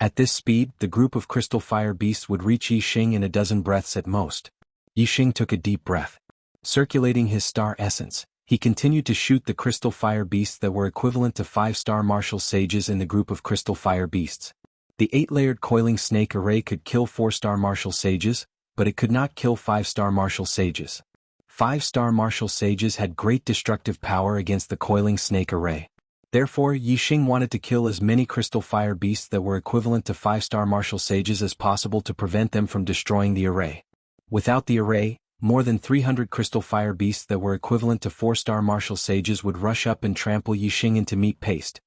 [SPEAKER 1] At this speed, the group of crystal fire beasts would reach Yixing in a dozen breaths at most. Yixing took a deep breath. Circulating his star essence, he continued to shoot the crystal fire beasts that were equivalent to 5-star martial sages in the group of crystal fire beasts. The 8-layered coiling snake array could kill 4-star martial sages, but it could not kill 5-star martial sages. 5-star martial sages had great destructive power against the coiling snake array. Therefore, Yixing wanted to kill as many crystal fire beasts that were equivalent to 5-star martial sages as possible to prevent them from destroying the array. Without the array, more than 300 crystal fire beasts that were equivalent to 4-star martial sages would rush up and trample Yixing into meat paste.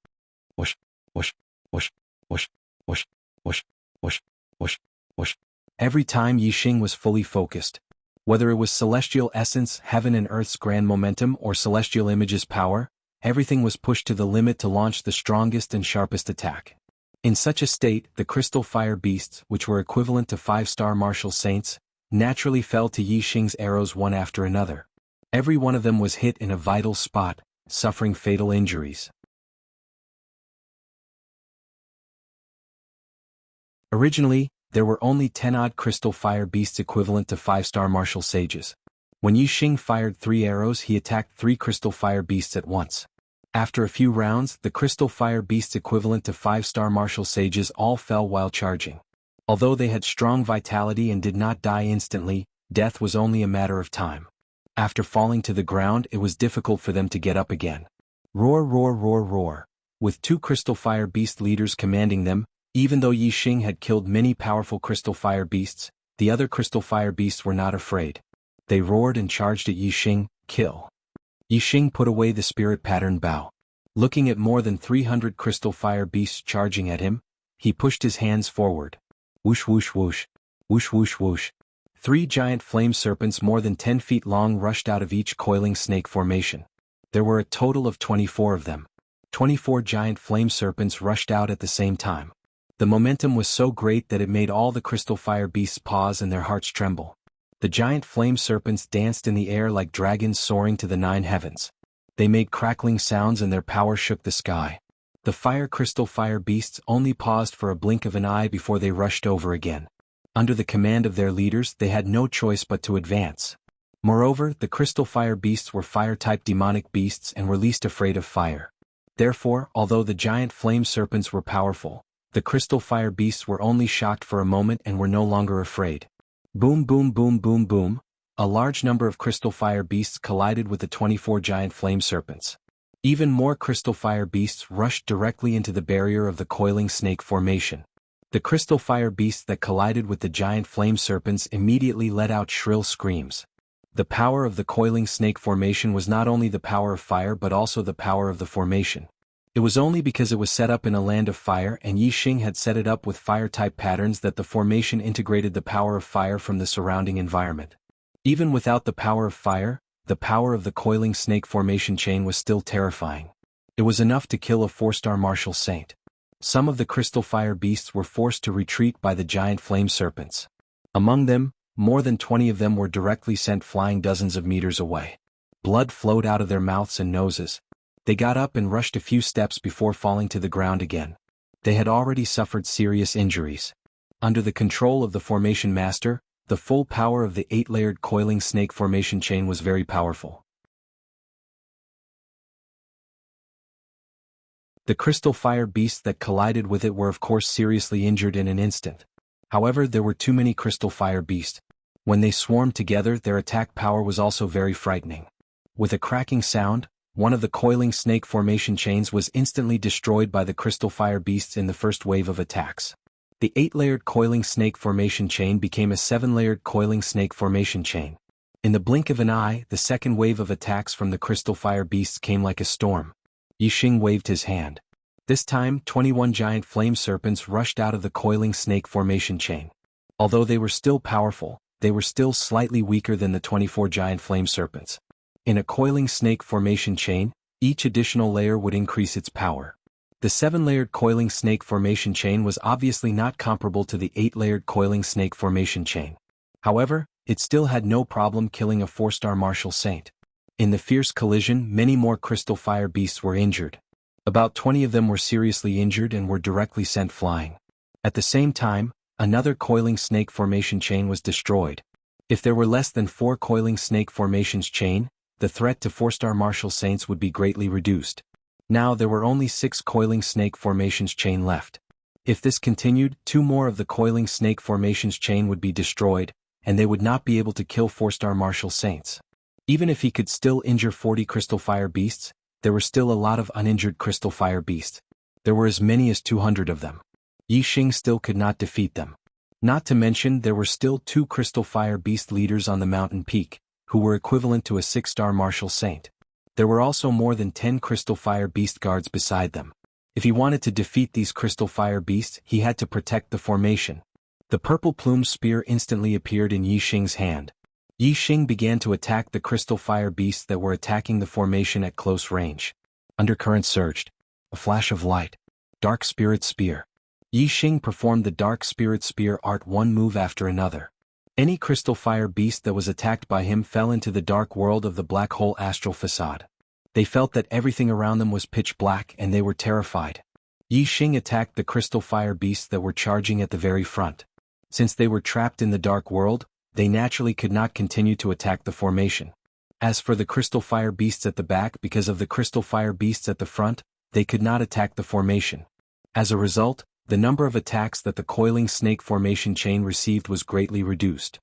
[SPEAKER 1] Whoosh, whoosh, whoosh, whoosh, whoosh, whoosh, whoosh, whoosh, whoosh. Every time Yixing was fully focused. Whether it was celestial essence, heaven and earth's grand momentum, or celestial image's power, everything was pushed to the limit to launch the strongest and sharpest attack. In such a state, the crystal fire beasts, which were equivalent to 5-star martial saints, naturally fell to Yixing's arrows one after another. Every one of them was hit in a vital spot, suffering fatal injuries. Originally, there were only 10-odd crystal fire beasts equivalent to 5-star martial sages. When Yixing fired 3 arrows, he attacked 3 crystal fire beasts at once. After a few rounds, the crystal fire beasts equivalent to 5-star martial sages all fell while charging. Although they had strong vitality and did not die instantly, death was only a matter of time. After falling to the ground, it was difficult for them to get up again. Roar, roar, roar, roar. With 2 crystal fire beast leaders commanding them, even though Yixing had killed many powerful crystal fire beasts, the other crystal fire beasts were not afraid. They roared and charged at Yixing. Kill. Yixing put away the spirit pattern bow. Looking at more than 300 crystal fire beasts charging at him, he pushed his hands forward. Whoosh whoosh whoosh, whoosh whoosh whoosh. 3 giant flame serpents more than 10 feet long rushed out of each coiling snake formation. There were a total of 24 of them. 24 giant flame serpents rushed out at the same time. The momentum was so great that it made all the crystal fire beasts pause and their hearts tremble. The giant flame serpents danced in the air like dragons soaring to the 9 heavens. They made crackling sounds and their power shook the sky. The fire crystal fire beasts only paused for a blink of an eye before they rushed over again. Under the command of their leaders, they had no choice but to advance. Moreover, the crystal fire beasts were fire-type demonic beasts and were least afraid of fire. Therefore, although the giant flame serpents were powerful, the crystal fire beasts were only shocked for a moment and were no longer afraid. Boom boom boom boom boom, a large number of crystal fire beasts collided with the 24 giant flame serpents. Even more crystal fire beasts rushed directly into the barrier of the coiling snake formation. The crystal fire beasts that collided with the giant flame serpents immediately let out shrill screams. The power of the coiling snake formation was not only the power of fire but also the power of the formation. It was only because it was set up in a land of fire and Yixing had set it up with fire-type patterns that the formation integrated the power of fire from the surrounding environment. Even without the power of fire, the power of the coiling snake formation chain was still terrifying. It was enough to kill a 4-star martial saint. Some of the crystal fire beasts were forced to retreat by the giant flame serpents. Among them, more than 20 of them were directly sent flying dozens of meters away. Blood flowed out of their mouths and noses. They got up and rushed a few steps before falling to the ground again. They had already suffered serious injuries. Under the control of the formation master, the full power of the 8-layered coiling snake formation chain was very powerful. The crystal fire beasts that collided with it were of course seriously injured in an instant. However, there were too many crystal fire beasts. When they swarmed together, their attack power was also very frightening. With a cracking sound, one of the coiling snake formation chains was instantly destroyed by the crystal fire beasts in the first wave of attacks. The 8-layered coiling snake formation chain became a 7-layered coiling snake formation chain. In the blink of an eye, the second wave of attacks from the crystal fire beasts came like a storm. Yixing waved his hand. This time, 21 giant flame serpents rushed out of the coiling snake formation chain. Although they were still powerful, they were still slightly weaker than the 24 giant flame serpents. In a coiling snake formation chain, each additional layer would increase its power. The 7-layered coiling snake formation chain was obviously not comparable to the 8-layered coiling snake formation chain. However, it still had no problem killing a 4-star martial saint. In the fierce collision, many more crystal fire beasts were injured. About 20 of them were seriously injured and were directly sent flying. At the same time, another coiling snake formation chain was destroyed. If there were less than 4 coiling snake formations chain, the threat to 4-star martial saints would be greatly reduced. Now there were only 6 coiling snake formations chain left. If this continued, 2 more of the coiling snake formations chain would be destroyed, and they would not be able to kill 4-star martial saints. Even if he could still injure 40 crystal fire beasts, there were still a lot of uninjured crystal fire beasts. There were as many as 200 of them. Yixing still could not defeat them. Not to mention there were still 2 crystal fire beast leaders on the mountain peak, who were equivalent to a 6-star martial saint. There were also more than 10 crystal fire beast guards beside them. If he wanted to defeat these crystal fire beasts, he had to protect the formation. The purple plumed spear instantly appeared in Yixing's hand. Yixing began to attack the crystal fire beasts that were attacking the formation at close range. Undercurrent surged. A flash of light. Dark Spirit Spear. Yixing performed the Dark Spirit Spear art one move after another. Any crystal fire beast that was attacked by him fell into the dark world of the black hole astral facade. They felt that everything around them was pitch black and they were terrified. Yixing attacked the crystal fire beasts that were charging at the very front. Since they were trapped in the dark world, they naturally could not continue to attack the formation. As for the crystal fire beasts at the back, because of the crystal fire beasts at the front, they could not attack the formation. As a result, the number of attacks that the coiling snake formation chain received was greatly reduced.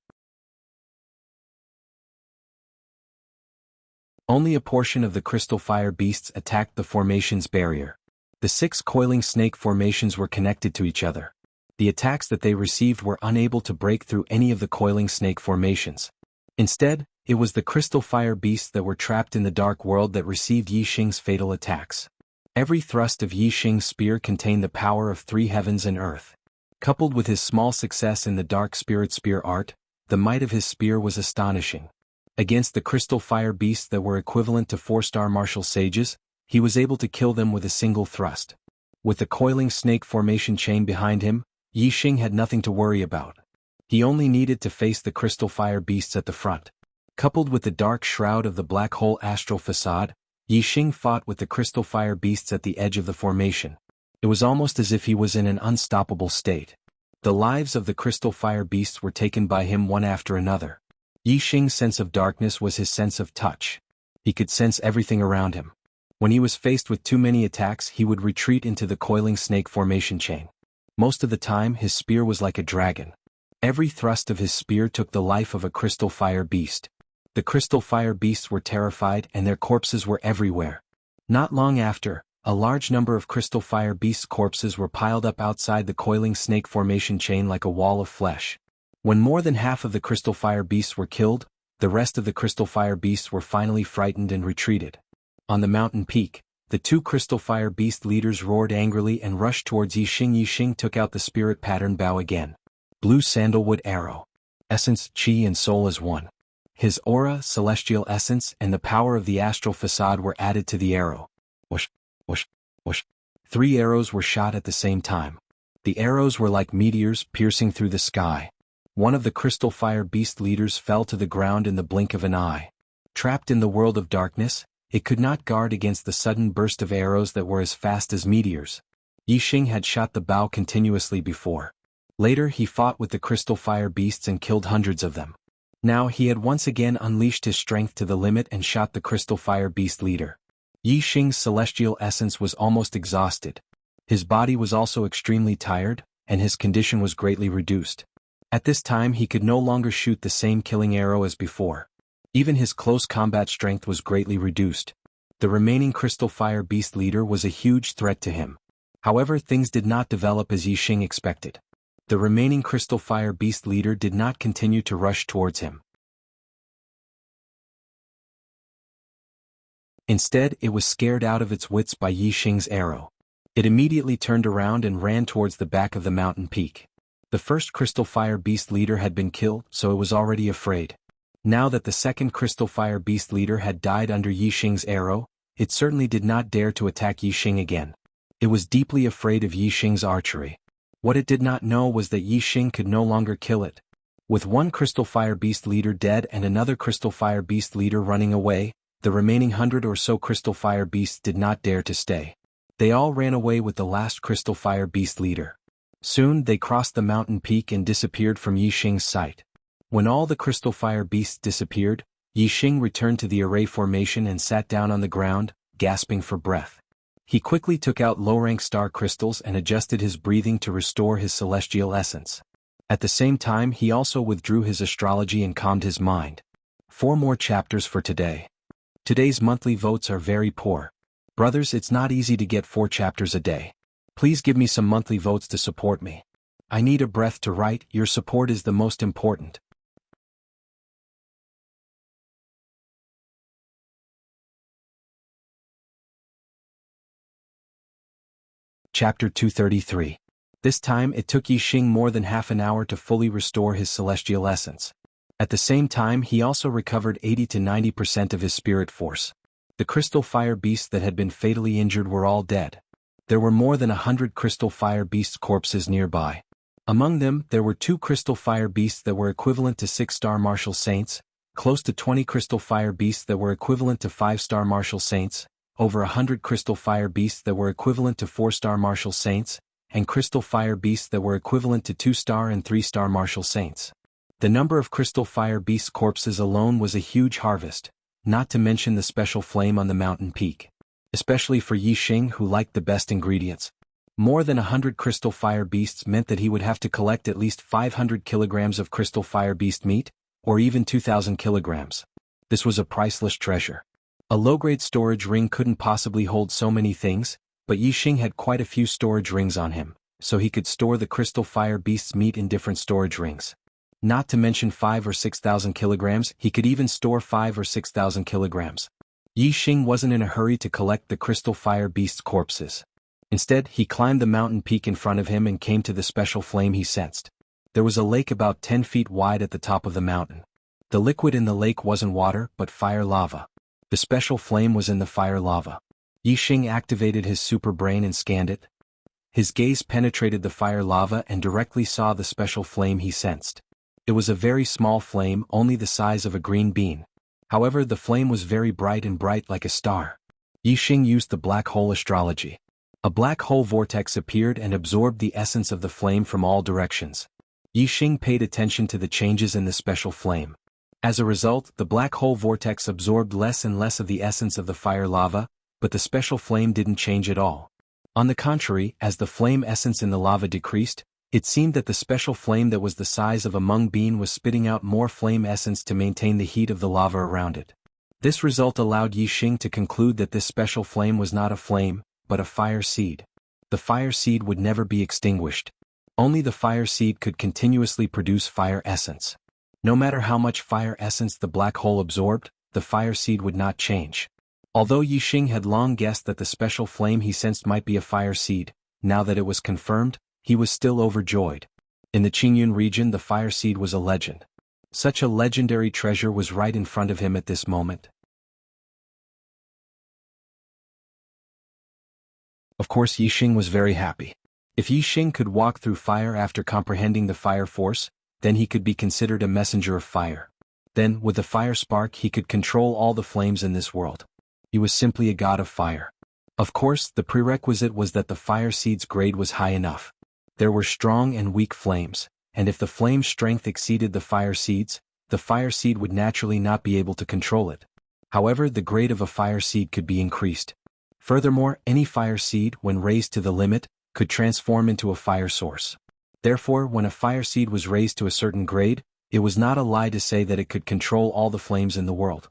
[SPEAKER 1] Only a portion of the crystal fire beasts attacked the formation's barrier. The 6 coiling snake formations were connected to each other. The attacks that they received were unable to break through any of the coiling snake formations. Instead, it was the crystal fire beasts that were trapped in the dark world that received Yixing's fatal attacks. Every thrust of Yixing's spear contained the power of 3 heavens and earth. Coupled with his small success in the Dark Spirit Spear art, the might of his spear was astonishing. Against the crystal fire beasts that were equivalent to 4-star martial sages, he was able to kill them with a single thrust. With the coiling snake formation chain behind him, Yixing had nothing to worry about. He only needed to face the crystal fire beasts at the front. Coupled with the dark shroud of the black hole astral facade, Yixing fought with the crystal fire beasts at the edge of the formation. It was almost as if he was in an unstoppable state. The lives of the crystal fire beasts were taken by him one after another. Yixing's sense of darkness was his sense of touch. He could sense everything around him. When he was faced with too many attacks, he would retreat into the coiling snake formation chain. Most of the time, his spear was like a dragon. Every thrust of his spear took the life of a crystal fire beast. The crystal fire beasts were terrified and their corpses were everywhere. Not long after, a large number of crystal fire beasts' corpses were piled up outside the coiling snake formation chain like a wall of flesh. When more than half of the crystal fire beasts were killed, the rest of the crystal fire beasts were finally frightened and retreated. On the mountain peak, the two crystal fire beast leaders roared angrily and rushed towards Yixing. Yixing took out the spirit pattern bow again. Blue sandalwood arrow. Essence, chi and soul as one. His aura, celestial essence and the power of the astral facade were added to the arrow. Whoosh, whoosh, whoosh. 3 arrows were shot at the same time. The arrows were like meteors piercing through the sky. One of the crystal fire beast leaders fell to the ground in the blink of an eye. Trapped in the world of darkness, it could not guard against the sudden burst of arrows that were as fast as meteors. Yixing had shot the bow continuously before. Later he fought with the crystal fire beasts and killed hundreds of them. Now he had once again unleashed his strength to the limit and shot the crystal fire beast leader. Yixing's celestial essence was almost exhausted. His body was also extremely tired, and his condition was greatly reduced. At this time he could no longer shoot the same killing arrow as before. Even his close combat strength was greatly reduced. The remaining crystal fire beast leader was a huge threat to him. However, things did not develop as Yixing expected. The remaining crystal fire beast leader did not continue to rush towards him. Instead, it was scared out of its wits by Yixing's arrow. It immediately turned around and ran towards the back of the mountain peak. The first crystal fire beast leader had been killed, so it was already afraid. Now that the second crystal fire beast leader had died under Yixing's arrow, it certainly did not dare to attack Yixing again. It was deeply afraid of Yixing's archery. What it did not know was that Yixing could no longer kill it. With one crystal fire beast leader dead and another crystal fire beast leader running away, the remaining 100 or so crystal fire beasts did not dare to stay. They all ran away with the last crystal fire beast leader. Soon they crossed the mountain peak and disappeared from Yixing's sight. When all the crystal fire beasts disappeared, Yixing returned to the array formation and sat down on the ground, gasping for breath. He quickly took out low-rank star crystals and adjusted his breathing to restore his celestial essence. At the same time he also withdrew his astrology and calmed his mind. 4 more chapters for today. Today's monthly votes are very poor. Brothers, it's not easy to get 4 chapters a day. Please give me some monthly votes to support me. I need a breath to write. Your support is the most important. Chapter 233. This time it took Yixing more than half an hour to fully restore his celestial essence. At the same time he also recovered 80 to 90% of his spirit force. The crystal fire beasts that had been fatally injured were all dead. There were more than 100 crystal fire beasts' corpses nearby. Among them, there were 2 crystal fire beasts that were equivalent to 6-star martial saints, close to 20 crystal fire beasts that were equivalent to 5-star martial saints, over 100 crystal fire beasts that were equivalent to 4-star martial saints, and crystal fire beasts that were equivalent to 2-star and 3-star martial saints. The number of crystal fire beasts' corpses alone was a huge harvest, not to mention the special flame on the mountain peak. Especially for Yixing, who liked the best ingredients. More than 100 crystal fire beasts meant that he would have to collect at least 500 kilograms of crystal fire beast meat, or even 2,000 kilograms. This was a priceless treasure. A low-grade storage ring couldn't possibly hold so many things, but Yixing had quite a few storage rings on him, so he could store the crystal fire beast's meat in different storage rings. Not to mention 5 or 6,000 kilograms, he could even store 5 or 6,000 kilograms. Yixing wasn't in a hurry to collect the crystal fire beast's corpses. Instead, he climbed the mountain peak in front of him and came to the special flame he sensed. There was a lake about 10 feet wide at the top of the mountain. The liquid in the lake wasn't water but fire lava. The special flame was in the fire lava. Yixing activated his super brain and scanned it. His gaze penetrated the fire lava and directly saw the special flame he sensed. It was a very small flame, only the size of a green bean. However, the flame was very bright and bright like a star. Yixing used the black hole astrology. A black hole vortex appeared and absorbed the essence of the flame from all directions. Yixing paid attention to the changes in the special flame. As a result, the black hole vortex absorbed less and less of the essence of the fire lava, but the special flame didn't change at all. On the contrary, as the flame essence in the lava decreased, it seemed that the special flame that was the size of a mung bean was spitting out more flame essence to maintain the heat of the lava around it. This result allowed Yixing to conclude that this special flame was not a flame, but a fire seed. The fire seed would never be extinguished. Only the fire seed could continuously produce fire essence. No matter how much fire essence the black hole absorbed, the fire seed would not change. Although Yixing had long guessed that the special flame he sensed might be a fire seed, now that it was confirmed, he was still overjoyed. In the Qingyun region, the fire seed was a legend. Such a legendary treasure was right in front of him at this moment. Of course, Yixing was very happy. If Yixing could walk through fire after comprehending the fire force, then he could be considered a messenger of fire. Then, with the fire spark, he could control all the flames in this world. He was simply a god of fire. Of course, the prerequisite was that the fire seed's grade was high enough. There were strong and weak flames, and if the flame's strength exceeded the fire seed's, the fire seed would naturally not be able to control it. However, the grade of a fire seed could be increased. Furthermore, any fire seed, when raised to the limit, could transform into a fire source. Therefore, when a fire seed was raised to a certain grade, it was not a lie to say that it could control all the flames in the world.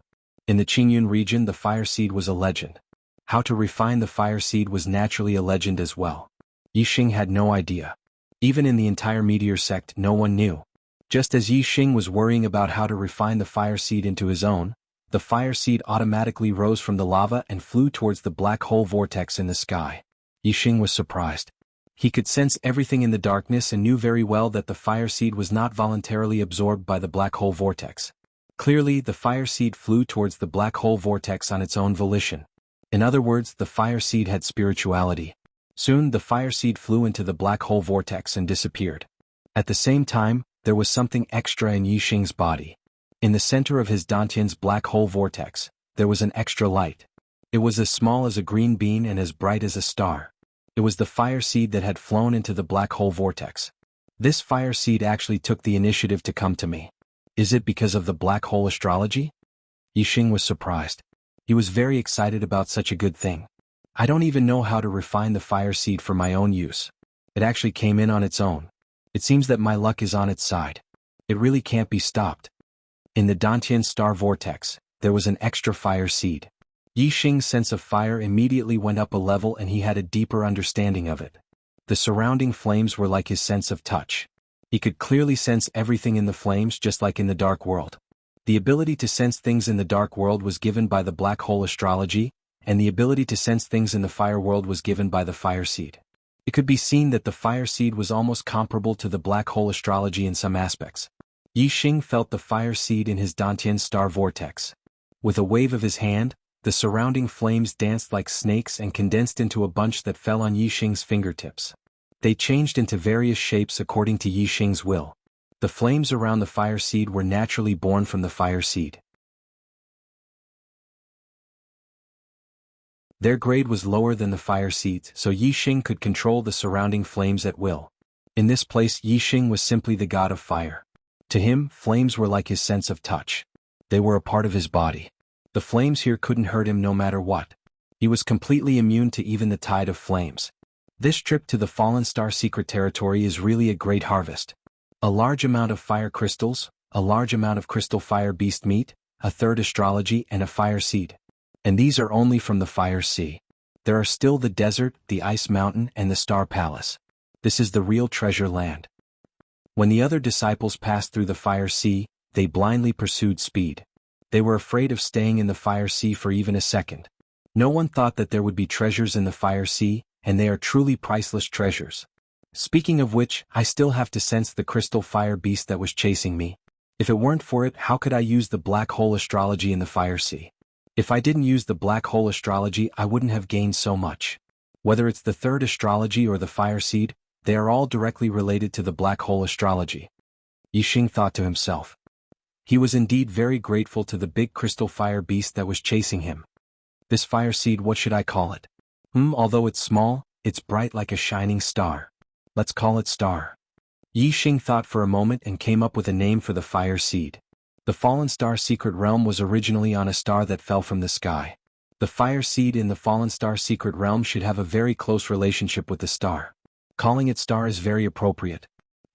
[SPEAKER 1] In the Qingyun region, the fire seed was a legend. How to refine the fire seed was naturally a legend as well. Yixing had no idea. Even in the entire meteor sect, no one knew. Just as Yixing was worrying about how to refine the fire seed into his own, the fire seed automatically rose from the lava and flew towards the black hole vortex in the sky. Yixing was surprised. He could sense everything in the darkness and knew very well that the fire seed was not voluntarily absorbed by the black hole vortex. Clearly, the fire seed flew towards the black hole vortex on its own volition. In other words, the fire seed had spirituality. Soon, the fire seed flew into the black hole vortex and disappeared. At the same time, there was something extra in Yixing's body. In the center of his Dantian's black hole vortex, there was an extra light. It was as small as a green bean and as bright as a star. It was the fire seed that had flown into the black hole vortex. This fire seed actually took the initiative to come to me. Is it because of the black hole astrology? Yixing was surprised. He was very excited about such a good thing. I don't even know how to refine the fire seed for my own use. It actually came in on its own. It seems that my luck is on its side. It really can't be stopped. In the Dantian star vortex, there was an extra fire seed. Yixing's sense of fire immediately went up a level and he had a deeper understanding of it. The surrounding flames were like his sense of touch. He could clearly sense everything in the flames just like in the dark world. The ability to sense things in the dark world was given by the black hole astrology, and the ability to sense things in the fire world was given by the fire seed. It could be seen that the fire seed was almost comparable to the black hole astrology in some aspects. Yixing felt the fire seed in his Dantian star vortex. With a wave of his hand, the surrounding flames danced like snakes and condensed into a bunch that fell on Yixing's fingertips. They changed into various shapes according to Yixing's will. The flames around the fire seed were naturally born from the fire seed. Their grade was lower than the fire seeds, so Yixing could control the surrounding flames at will. In this place, Yixing was simply the god of fire. To him, flames were like his sense of touch. They were a part of his body. The flames here couldn't hurt him no matter what. He was completely immune to even the tide of flames. This trip to the Fallen Star secret territory is really a great harvest. A large amount of fire crystals, a large amount of crystal fire beast meat, a third astrology and a fire seed. And these are only from the fire sea. There are still the desert, the ice mountain and the star palace. This is the real treasure land. When the other disciples passed through the fire sea, they blindly pursued speed. They were afraid of staying in the fire sea for even a second. No one thought that there would be treasures in the fire sea, and they are truly priceless treasures. Speaking of which, I still have to sense the crystal fire beast that was chasing me. If it weren't for it, how could I use the black hole astrology in the fire sea? If I didn't use the black hole astrology, I wouldn't have gained so much. Whether it's the third astrology or the fire seed, they are all directly related to the black hole astrology. Yixing thought to himself. He was indeed very grateful to the big crystal fire beast that was chasing him. This fire seed, what should I call it? Although it's small, it's bright like a shining star. Let's call it Star. Yixing thought for a moment and came up with a name for the fire seed. The fallen star secret realm was originally on a star that fell from the sky. The fire seed in the fallen star secret realm should have a very close relationship with the star. Calling it Star is very appropriate.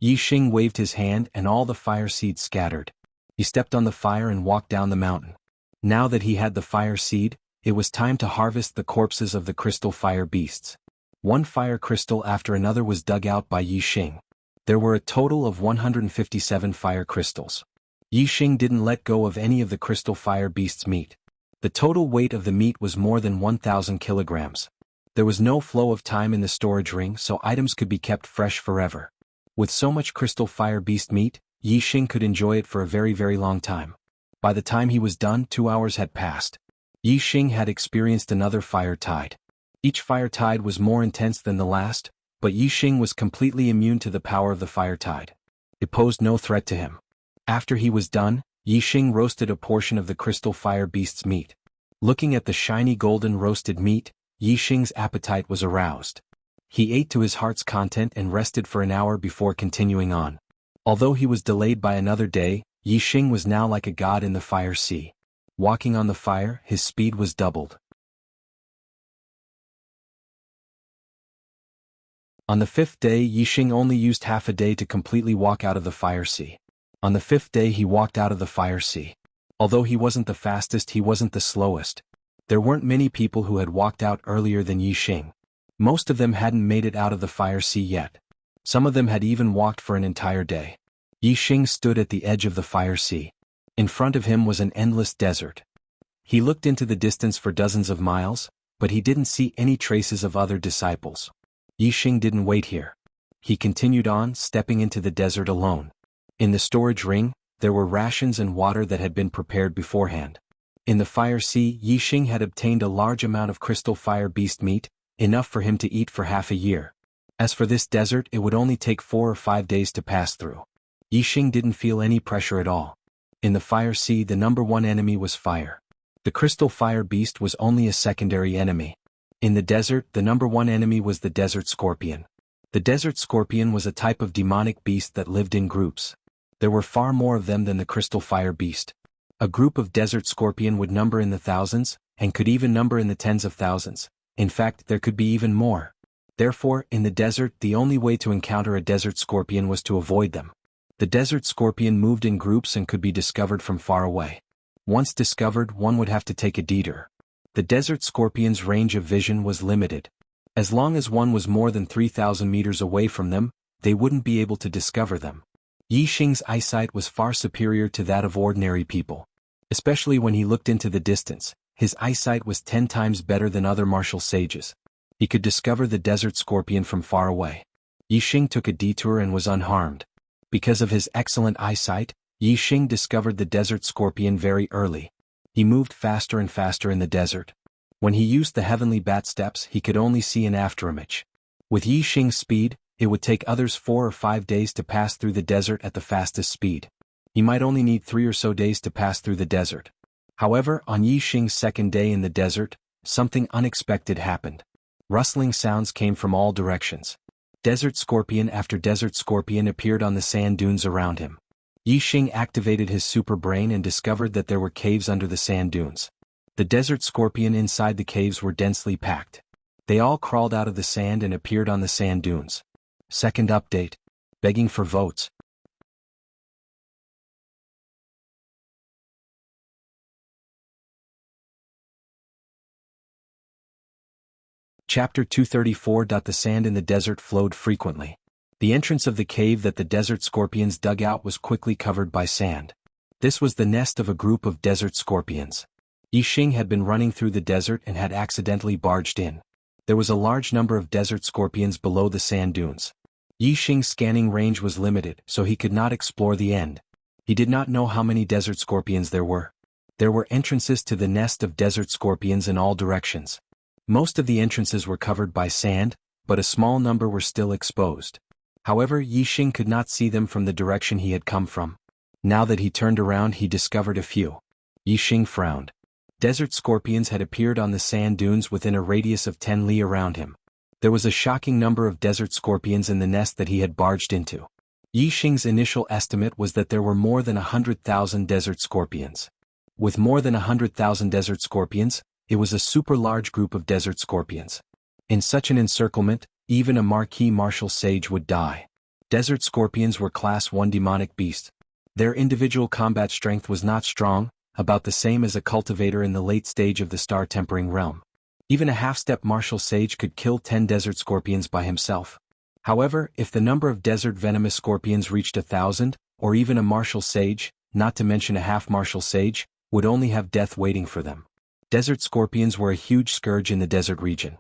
[SPEAKER 1] Yixing waved his hand and all the fire seeds scattered. He stepped on the fire and walked down the mountain. Now that he had the fire seed, it was time to harvest the corpses of the crystal fire beasts. One fire crystal after another was dug out by Yixing. There were a total of 157 fire crystals. Yixing didn't let go of any of the crystal fire beast's meat. The total weight of the meat was more than 1,000 kilograms. There was no flow of time in the storage ring, so items could be kept fresh forever. With so much crystal fire beast meat, Yixing could enjoy it for a very, very long time. By the time he was done, 2 hours had passed. Yixing had experienced another fire tide. Each fire tide was more intense than the last, but Yixing was completely immune to the power of the fire tide. It posed no threat to him. After he was done, Yixing roasted a portion of the crystal fire beast's meat. Looking at the shiny golden roasted meat, Yixing's appetite was aroused. He ate to his heart's content and rested for an hour before continuing on. Although he was delayed by another day, Yixing was now like a god in the fire sea. Walking on the fire, his speed was doubled. On the 5th day, Yixing only used half a day to completely walk out of the fire sea. On the 5th day he walked out of the fire sea. Although he wasn't the fastest, he wasn't the slowest. There weren't many people who had walked out earlier than Yixing. Most of them hadn't made it out of the fire sea yet. Some of them had even walked for an entire day. Yixing stood at the edge of the fire sea. In front of him was an endless desert. He looked into the distance for dozens of miles, but he didn't see any traces of other disciples. Yixing didn't wait here. He continued on, stepping into the desert alone. In the storage ring, there were rations and water that had been prepared beforehand. In the fire sea, Yixing had obtained a large amount of crystal fire beast meat, enough for him to eat for half a year. As for this desert, it would only take 4 or 5 days to pass through. Yixing didn't feel any pressure at all. In the fire sea, the number one enemy was fire. The crystal fire beast was only a secondary enemy. In the desert, the number one enemy was the desert scorpion. The desert scorpion was a type of demonic beast that lived in groups. There were far more of them than the crystal fire beast. A group of desert scorpion would number in the thousands, and could even number in the tens of thousands. In fact, there could be even more. Therefore, in the desert, the only way to encounter a desert scorpion was to avoid them. The desert scorpion moved in groups and could be discovered from far away. Once discovered, one would have to take a detour. The desert scorpion's range of vision was limited. As long as one was more than 3,000 meters away from them, they wouldn't be able to discover them. Yixing's eyesight was far superior to that of ordinary people. Especially when he looked into the distance, his eyesight was 10 times better than other martial sages. He could discover the desert scorpion from far away. Yixing took a detour and was unharmed. Because of his excellent eyesight, Yixing discovered the desert scorpion very early. He moved faster and faster in the desert. When he used the heavenly bat steps, he could only see an afterimage. With Yixing's speed, it would take others 4 or 5 days to pass through the desert at the fastest speed. He might only need 3 or so days to pass through the desert. However, on Yixing's second day in the desert, something unexpected happened. Rustling sounds came from all directions. Desert scorpion after desert scorpion appeared on the sand dunes around him. Yixing activated his super brain and discovered that there were caves under the sand dunes. The desert scorpion inside the caves were densely packed. They all crawled out of the sand and appeared on the sand dunes. Second update. Begging for votes. Chapter 234. The sand in the desert flowed frequently. The entrance of the cave that the desert scorpions dug out was quickly covered by sand. This was the nest of a group of desert scorpions. Yixing had been running through the desert and had accidentally barged in. There was a large number of desert scorpions below the sand dunes. Yi Xing's scanning range was limited, so he could not explore the end. He did not know how many desert scorpions there were. There were entrances to the nest of desert scorpions in all directions. Most of the entrances were covered by sand, but a small number were still exposed. However, Yi Xing could not see them from the direction he had come from. Now that he turned around, he discovered a few. Yi Xing frowned. Desert scorpions had appeared on the sand dunes within a radius of 10 li around him. There was a shocking number of desert scorpions in the nest that he had barged into. Yi Xing's initial estimate was that there were more than 100,000 desert scorpions. With more than 100,000 desert scorpions, it was a super large group of desert scorpions. In such an encirclement, even a marquis martial sage would die. Desert scorpions were Class 1 demonic beasts. Their individual combat strength was not strong, about the same as a cultivator in the late stage of the star-tempering realm. Even a half-step martial sage could kill 10 desert scorpions by himself. However, if the number of desert venomous scorpions reached 1,000, or even a martial sage, not to mention a half-martial sage, would only have death waiting for them. Desert scorpions were a huge scourge in the desert region.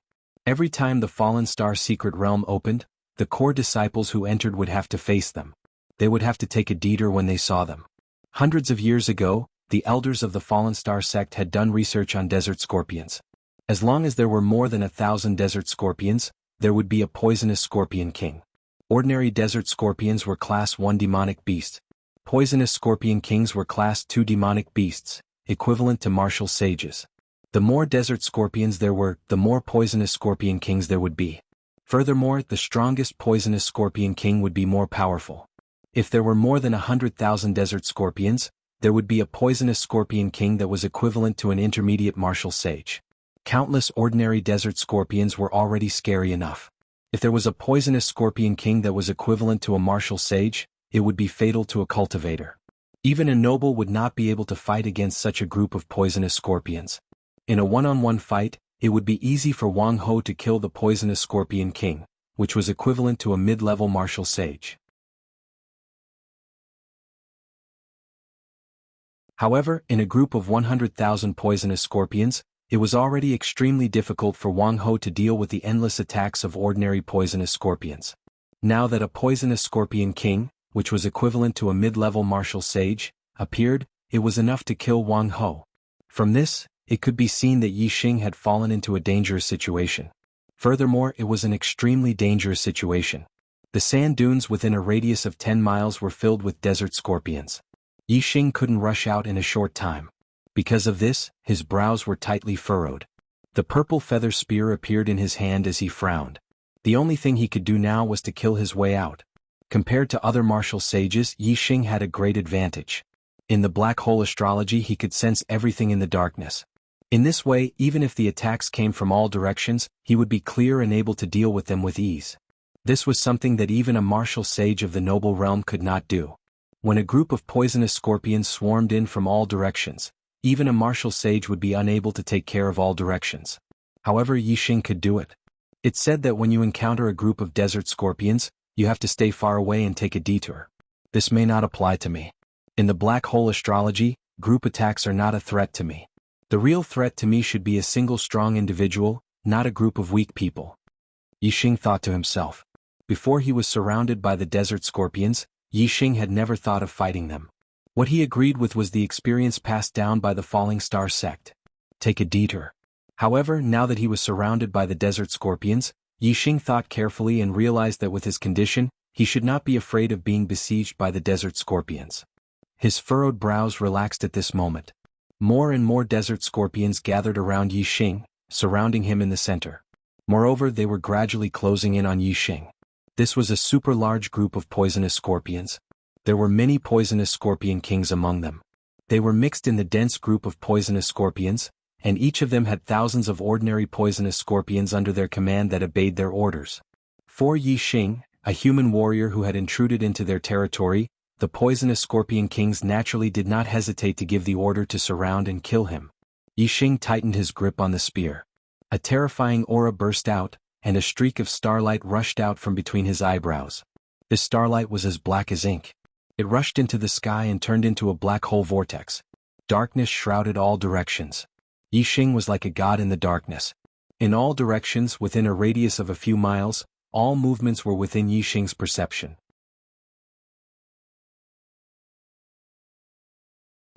[SPEAKER 1] Every time the Fallen Star secret realm opened, the core disciples who entered would have to face them. They would have to take a detour when they saw them. Hundreds of years ago, the elders of the Fallen Star sect had done research on desert scorpions. As long as there were more than 1,000 desert scorpions, there would be a poisonous scorpion king. Ordinary desert scorpions were Class 1 demonic beasts. Poisonous scorpion kings were Class 2 demonic beasts, equivalent to martial sages. The more desert scorpions there were, the more poisonous scorpion kings there would be. Furthermore, the strongest poisonous scorpion king would be more powerful. If there were more than 100,000 desert scorpions, there would be a poisonous scorpion king that was equivalent to an intermediate martial sage. Countless ordinary desert scorpions were already scary enough. If there was a poisonous scorpion king that was equivalent to a martial sage, it would be fatal to a cultivator. Even a noble would not be able to fight against such a group of poisonous scorpions. In a one-on-one fight, it would be easy for Wang Ho to kill the poisonous scorpion king, which was equivalent to a mid-level martial sage. However, in a group of 100,000 poisonous scorpions, it was already extremely difficult for Wang Ho to deal with the endless attacks of ordinary poisonous scorpions. Now that a poisonous scorpion king, which was equivalent to a mid-level martial sage, appeared, it was enough to kill Wang Ho. From this, it could be seen that Yi Xing had fallen into a dangerous situation. Furthermore, it was an extremely dangerous situation. The sand dunes within a radius of 10 miles were filled with desert scorpions. Yi Xing couldn't rush out in a short time. Because of this, his brows were tightly furrowed. The purple feather spear appeared in his hand as he frowned. The only thing he could do now was to kill his way out. Compared to other martial sages, Yi Xing had a great advantage. In the black hole astrology, he could sense everything in the darkness. In this way, even if the attacks came from all directions, he would be clear and able to deal with them with ease. This was something that even a martial sage of the noble realm could not do. When a group of poisonous scorpions swarmed in from all directions, even a martial sage would be unable to take care of all directions. However, Yi Xing could do it. It's said that when you encounter a group of desert scorpions, you have to stay far away and take a detour. This may not apply to me. In the black hole astrology, group attacks are not a threat to me. The real threat to me should be a single strong individual, not a group of weak people. Yi Xing thought to himself. Before he was surrounded by the desert scorpions, Yi Xing had never thought of fighting them. What he agreed with was the experience passed down by the Falling Star sect. Take a detour. However, now that he was surrounded by the desert scorpions, Yi Xing thought carefully and realized that with his condition, he should not be afraid of being besieged by the desert scorpions. His furrowed brows relaxed at this moment. More and more desert scorpions gathered around Yi Xing, surrounding him in the center. Moreover, they were gradually closing in on Yi Xing. This was a super large group of poisonous scorpions. There were many poisonous scorpion kings among them. They were mixed in the dense group of poisonous scorpions, and each of them had thousands of ordinary poisonous scorpions under their command that obeyed their orders. For Yi Xing, a human warrior who had intruded into their territory, the poisonous scorpion kings naturally did not hesitate to give the order to surround and kill him. Yi Xing tightened his grip on the spear. A terrifying aura burst out, and a streak of starlight rushed out from between his eyebrows. This starlight was as black as ink. It rushed into the sky and turned into a black hole vortex. Darkness shrouded all directions. Yi Xing was like a god in the darkness. In all directions, within a radius of a few miles, all movements were within Yixing's perception.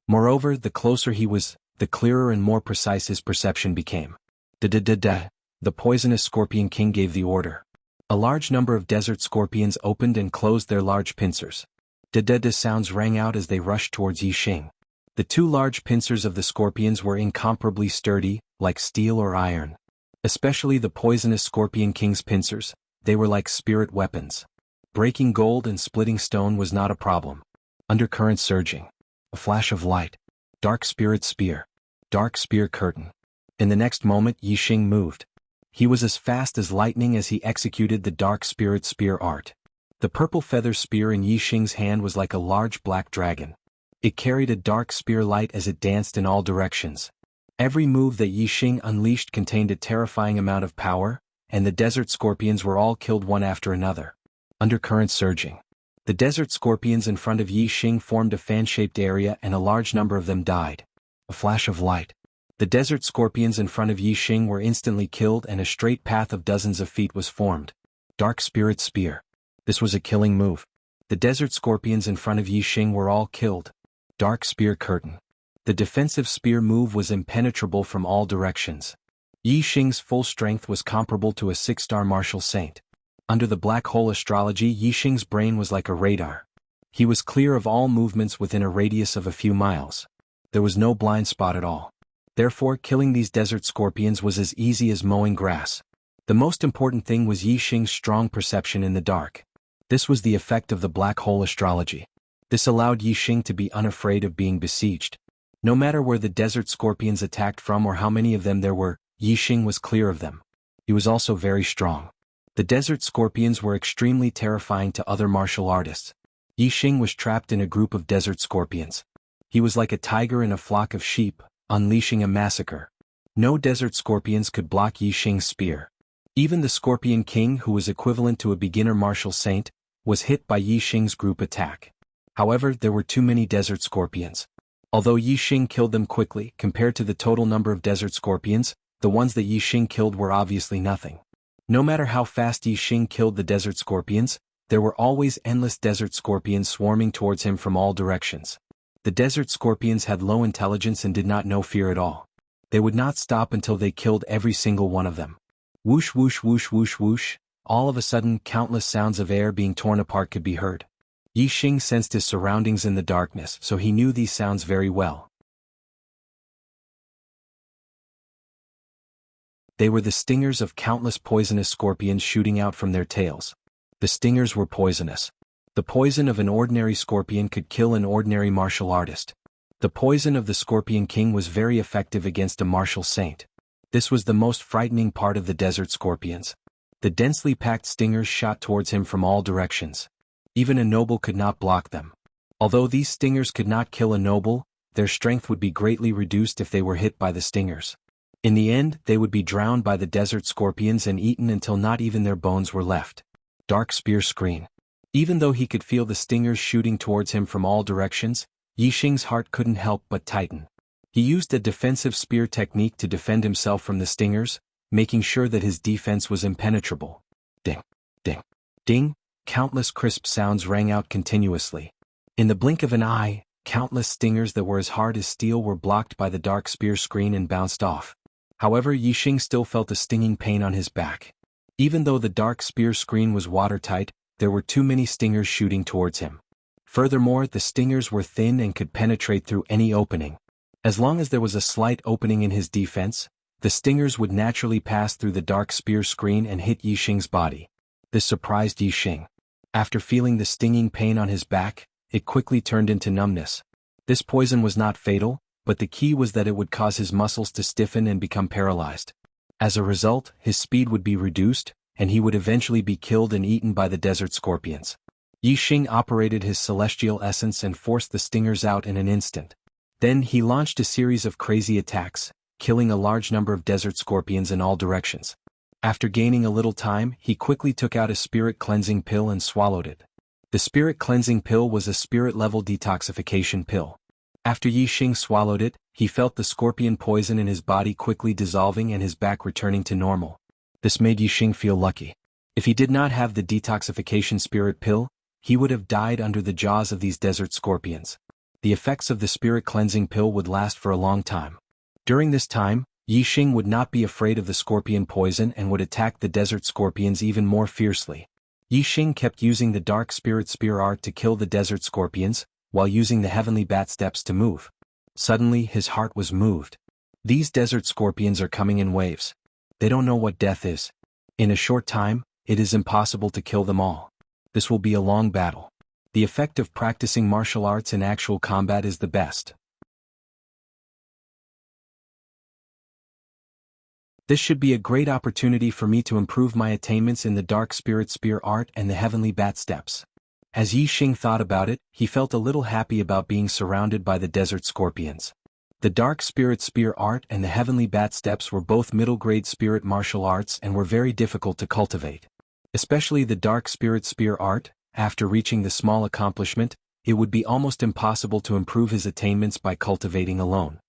[SPEAKER 1] Moreover, the closer he was, the clearer and more precise his perception became. Da-da-da-da, the poisonous Scorpion King gave the order. A large number of desert scorpions opened and closed their large pincers. Da-da-da sounds rang out as they rushed towards Yixing. The two large pincers of the scorpions were incomparably sturdy, like steel or iron. Especially the poisonous Scorpion King's pincers, they were like spirit weapons. Breaking gold and splitting stone was not a problem. Undercurrent surging. A flash of light. Dark spirit spear. Dark spear curtain. In the next moment Yixing moved. He was as fast as lightning as he executed the dark spirit spear art. The purple feather spear in Yixing's hand was like a large black dragon. It carried a dark spear light as it danced in all directions. Every move that Yixing unleashed contained a terrifying amount of power, and the desert scorpions were all killed one after another. Undercurrent surging. The desert scorpions in front of Yixing formed a fan-shaped area and a large number of them died. A flash of light. The desert scorpions in front of Yixing were instantly killed and a straight path of dozens of feet was formed. Dark spirit spear. This was a killing move. The desert scorpions in front of Yixing were all killed. Dark spear curtain. The defensive spear move was impenetrable from all directions. Yixing's full strength was comparable to a 6-star martial saint. Under the black hole astrology, Yixing's brain was like a radar. He was clear of all movements within a radius of a few miles. There was no blind spot at all. Therefore, killing these desert scorpions was as easy as mowing grass. The most important thing was Yixing's strong perception in the dark. This was the effect of the black hole astrology. This allowed Yixing to be unafraid of being besieged. No matter where the desert scorpions attacked from or how many of them there were, Yixing was clear of them. He was also very strong. The desert scorpions were extremely terrifying to other martial artists. Yixing was trapped in a group of desert scorpions. He was like a tiger in a flock of sheep, unleashing a massacre. No desert scorpions could block Yixing's spear. Even the Scorpion King, who was equivalent to a beginner martial saint, was hit by Yixing's group attack. However, there were too many desert scorpions. Although Yixing killed them quickly, compared to the total number of desert scorpions, the ones that Yixing killed were obviously nothing. No matter how fast Yixing killed the desert scorpions, there were always endless desert scorpions swarming towards him from all directions. The desert scorpions had low intelligence and did not know fear at all. They would not stop until they killed every single one of them. Whoosh whoosh whoosh whoosh whoosh, all of a sudden countless sounds of air being torn apart could be heard. Yixing sensed his surroundings in the darkness, so he knew these sounds very well. They were the stingers of countless poisonous scorpions shooting out from their tails. The stingers were poisonous. The poison of an ordinary scorpion could kill an ordinary martial artist. The poison of the Scorpion King was very effective against a martial saint. This was the most frightening part of the desert scorpions. The densely packed stingers shot towards him from all directions. Even a noble could not block them. Although these stingers could not kill a noble, their strength would be greatly reduced if they were hit by the stingers. In the end, they would be drowned by the desert scorpions and eaten until not even their bones were left. Dark spear screen. Even though he could feel the stingers shooting towards him from all directions, Yixing's heart couldn't help but tighten. He used a defensive spear technique to defend himself from the stingers, making sure that his defense was impenetrable. Ding, ding, ding, countless crisp sounds rang out continuously. In the blink of an eye, countless stingers that were as hard as steel were blocked by the dark spear screen and bounced off. However, Yixing still felt a stinging pain on his back. Even though the dark spear screen was watertight, there were too many stingers shooting towards him. Furthermore, the stingers were thin and could penetrate through any opening. As long as there was a slight opening in his defense, the stingers would naturally pass through the dark spear screen and hit Yixing's body. This surprised Yixing. After feeling the stinging pain on his back, it quickly turned into numbness. This poison was not fatal, but the key was that it would cause his muscles to stiffen and become paralyzed. As a result, his speed would be reduced, and he would eventually be killed and eaten by the desert scorpions. Yixing operated his celestial essence and forced the stingers out in an instant. Then he launched a series of crazy attacks, killing a large number of desert scorpions in all directions. After gaining a little time, he quickly took out a spirit cleansing pill and swallowed it. The spirit cleansing pill was a spirit-level detoxification pill. After Yixing swallowed it, he felt the scorpion poison in his body quickly dissolving and his back returning to normal. This made Yixing feel lucky. If he did not have the detoxification spirit pill, he would have died under the jaws of these desert scorpions. The effects of the spirit cleansing pill would last for a long time. During this time, Yixing would not be afraid of the scorpion poison and would attack the desert scorpions even more fiercely. Yixing kept using the dark spirit spear art to kill the desert scorpions, while using the heavenly bat steps to move. Suddenly his heart was moved. These desert scorpions are coming in waves. They don't know what death is. In a short time, it is impossible to kill them all. This will be a long battle. The effect of practicing martial arts in actual combat is the best. This should be a great opportunity for me to improve my attainments in the dark spirit spear art and the heavenly bat steps. As Yixing thought about it, he felt a little happy about being surrounded by the desert scorpions. The dark spirit spear art and the heavenly bat steps were both middle-grade spirit martial arts and were very difficult to cultivate. Especially the dark spirit spear art, after reaching the small accomplishment, it would be almost impossible to improve his attainments by cultivating alone.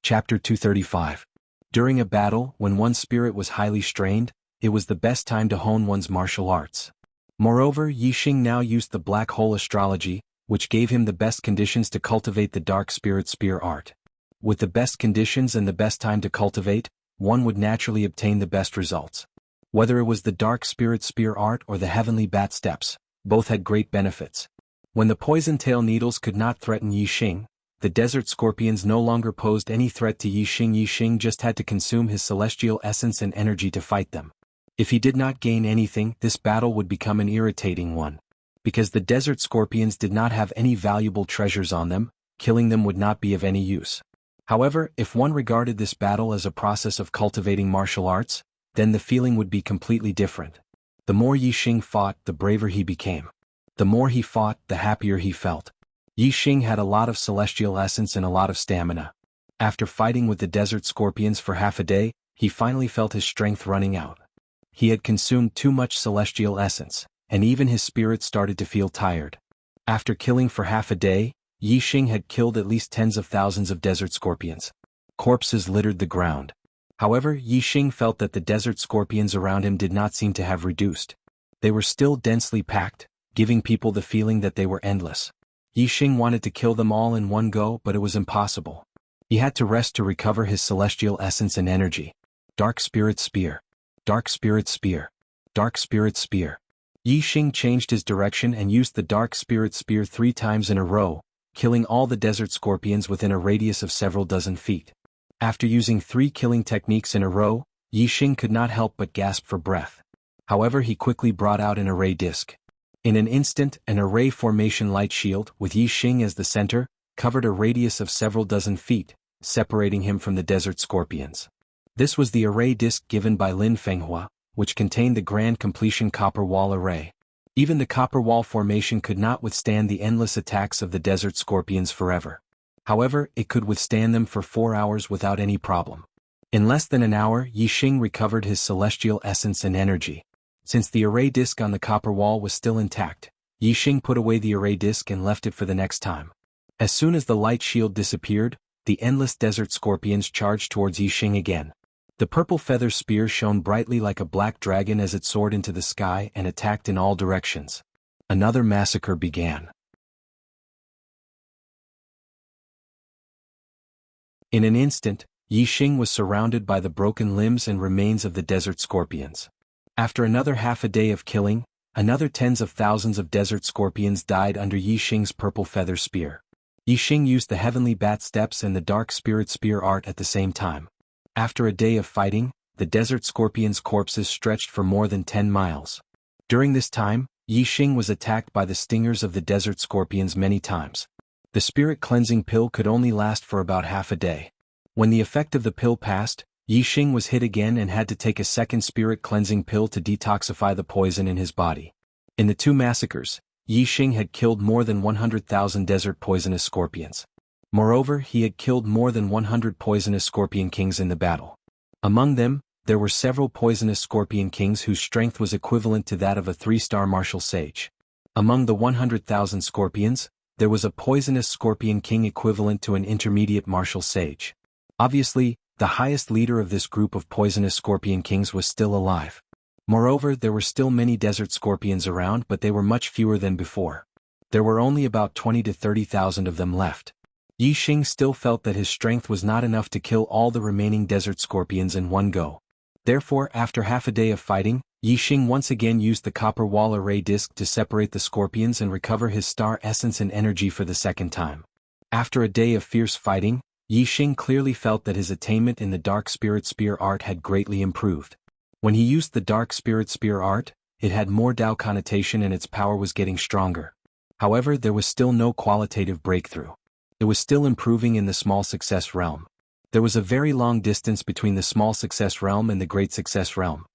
[SPEAKER 1] Chapter 235. During a battle, when one's spirit was highly strained, it was the best time to hone one's martial arts. Moreover, Yixing now used the black hole astrology, which gave him the best conditions to cultivate the dark spirit spear art. With the best conditions and the best time to cultivate, one would naturally obtain the best results. Whether it was the dark spirit spear art or the heavenly bat steps, both had great benefits. When the poison tail needles could not threaten Yixing, the desert scorpions no longer posed any threat to Yixing. Yixing just had to consume his celestial essence and energy to fight them. If he did not gain anything, this battle would become an irritating one. Because the desert scorpions did not have any valuable treasures on them, killing them would not be of any use. However, if one regarded this battle as a process of cultivating martial arts, then the feeling would be completely different. The more Yixing fought, the braver he became. The more he fought, the happier he felt. Yixing had a lot of celestial essence and a lot of stamina. After fighting with the desert scorpions for half a day, he finally felt his strength running out. He had consumed too much celestial essence, and even his spirit started to feel tired. After killing for half a day, Yixing had killed at least tens of thousands of desert scorpions. Corpses littered the ground. However, Yixing felt that the desert scorpions around him did not seem to have reduced. They were still densely packed, giving people the feeling that they were endless. Yixing wanted to kill them all in one go, but it was impossible. He had to rest to recover his celestial essence and energy. Dark Spirit Spear. Dark Spirit Spear. Dark Spirit Spear. Yixing changed his direction and used the Dark Spirit Spear 3 times in a row, killing all the desert scorpions within a radius of several dozen feet. After using 3 killing techniques in a row, Yixing could not help but gasp for breath. However, he quickly brought out an array disc. In an instant, an array formation light shield, with Yixing as the center, covered a radius of several dozen feet, separating him from the desert scorpions. This was the array disc given by Lin Fenghua, which contained the Grand Completion Copper Wall Array. Even the Copper Wall formation could not withstand the endless attacks of the desert scorpions forever. However, it could withstand them for 4 hours without any problem. In less than an hour, Yixing recovered his celestial essence and energy. Since the array disc on the copper wall was still intact, Yixing put away the array disc and left it for the next time. As soon as the light shield disappeared, the endless desert scorpions charged towards Yixing again. The purple feather spear shone brightly like a black dragon as it soared into the sky and attacked in all directions. Another massacre began. In an instant, Yixing was surrounded by the broken limbs and remains of the desert scorpions. After another half a day of killing, another tens of thousands of desert scorpions died under Yixing's purple feather spear. Yixing used the heavenly bat steps and the dark spirit spear art at the same time. After a day of fighting, the desert scorpions' corpses stretched for more than 10 miles. During this time, Yixing was attacked by the stingers of the desert scorpions many times. The spirit cleansing pill could only last for about half a day. When the effect of the pill passed, Yixing was hit again and had to take a second spirit cleansing pill to detoxify the poison in his body. In the 2 massacres, Yixing had killed more than 100,000 desert poisonous scorpions. Moreover, he had killed more than 100 poisonous scorpion kings in the battle. Among them, there were several poisonous scorpion kings whose strength was equivalent to that of a 3-star martial sage. Among the 100,000 scorpions, there was a poisonous scorpion king equivalent to an intermediate martial sage. Obviously, the highest leader of this group of poisonous scorpion kings was still alive. Moreover, there were still many desert scorpions around, but they were much fewer than before. There were only about 20 to 30,000 of them left. Yi Xing still felt that his strength was not enough to kill all the remaining desert scorpions in one go. Therefore, after half a day of fighting, Yi Xing once again used the copper wall array disc to separate the scorpions and recover his star essence and energy for the second time. After a day of fierce fighting, Yi Xing clearly felt that his attainment in the Dark Spirit Spear art had greatly improved. When he used the Dark Spirit Spear art, it had more Dao connotation and its power was getting stronger. However, there was still no qualitative breakthrough. It was still improving in the small success realm. There was a very long distance between the small success realm and the great success realm.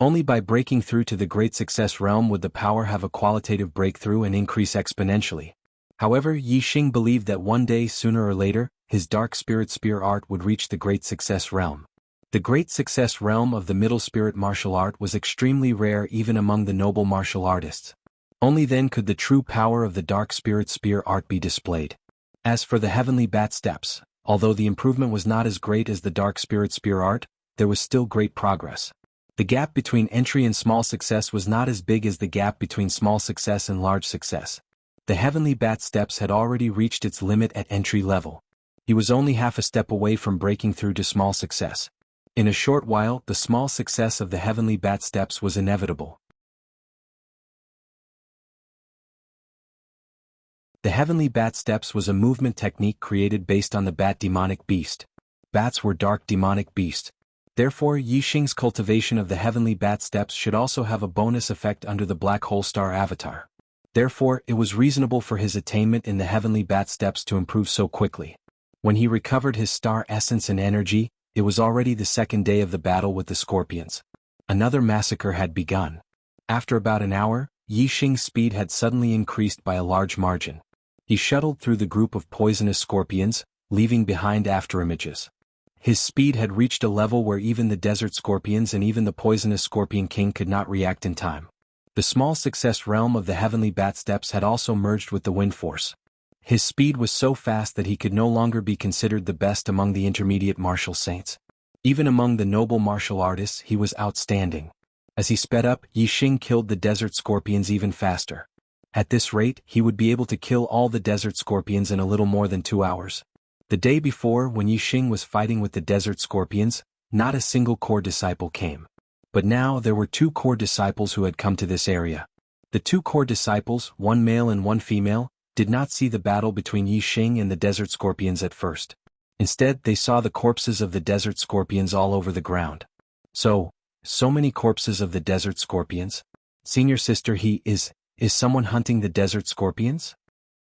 [SPEAKER 1] Only by breaking through to the great success realm would the power have a qualitative breakthrough and increase exponentially. However, Yi Xing believed that one day, sooner or later, his Dark Spirit Spear art would reach the Great Success realm. The Great Success realm of the Middle Spirit martial art was extremely rare even among the noble martial artists. Only then could the true power of the Dark Spirit Spear art be displayed. As for the Heavenly Bat Steps, although the improvement was not as great as the Dark Spirit Spear art, there was still great progress. The gap between entry and small success was not as big as the gap between small success and large success. The Heavenly Bat Steps had already reached its limit at entry level. He was only half a step away from breaking through to small success. In a short while, the small success of the Heavenly Bat Steps was inevitable. The Heavenly Bat Steps was a movement technique created based on the bat demonic beast. Bats were dark demonic beasts. Therefore, Yi Xing's cultivation of the Heavenly Bat Steps should also have a bonus effect under the Black Hole Star avatar. Therefore, it was reasonable for his attainment in the Heavenly Bat Steps to improve so quickly. When he recovered his star essence and energy, it was already the second day of the battle with the scorpions. Another massacre had begun. After about an hour, Yi Xing's speed had suddenly increased by a large margin. He shuttled through the group of poisonous scorpions, leaving behind afterimages. His speed had reached a level where even the desert scorpions and even the poisonous scorpion king could not react in time. The small success realm of the Heavenly Bat Steps had also merged with the wind force. His speed was so fast that he could no longer be considered the best among the intermediate martial saints. Even among the noble martial artists, he was outstanding. As he sped up, Yi Xing killed the desert scorpions even faster. At this rate, he would be able to kill all the desert scorpions in a little more than 2 hours. The day before, when Yi Xing was fighting with the desert scorpions, not a single core disciple came. But now there were 2 core disciples who had come to this area. The 2 core disciples, one male and one female, did not see the battle between Yi Xing and the desert scorpions at first. Instead, they saw the corpses of the desert scorpions all over the ground. So many corpses of the desert scorpions? Senior sister, is someone hunting the desert scorpions?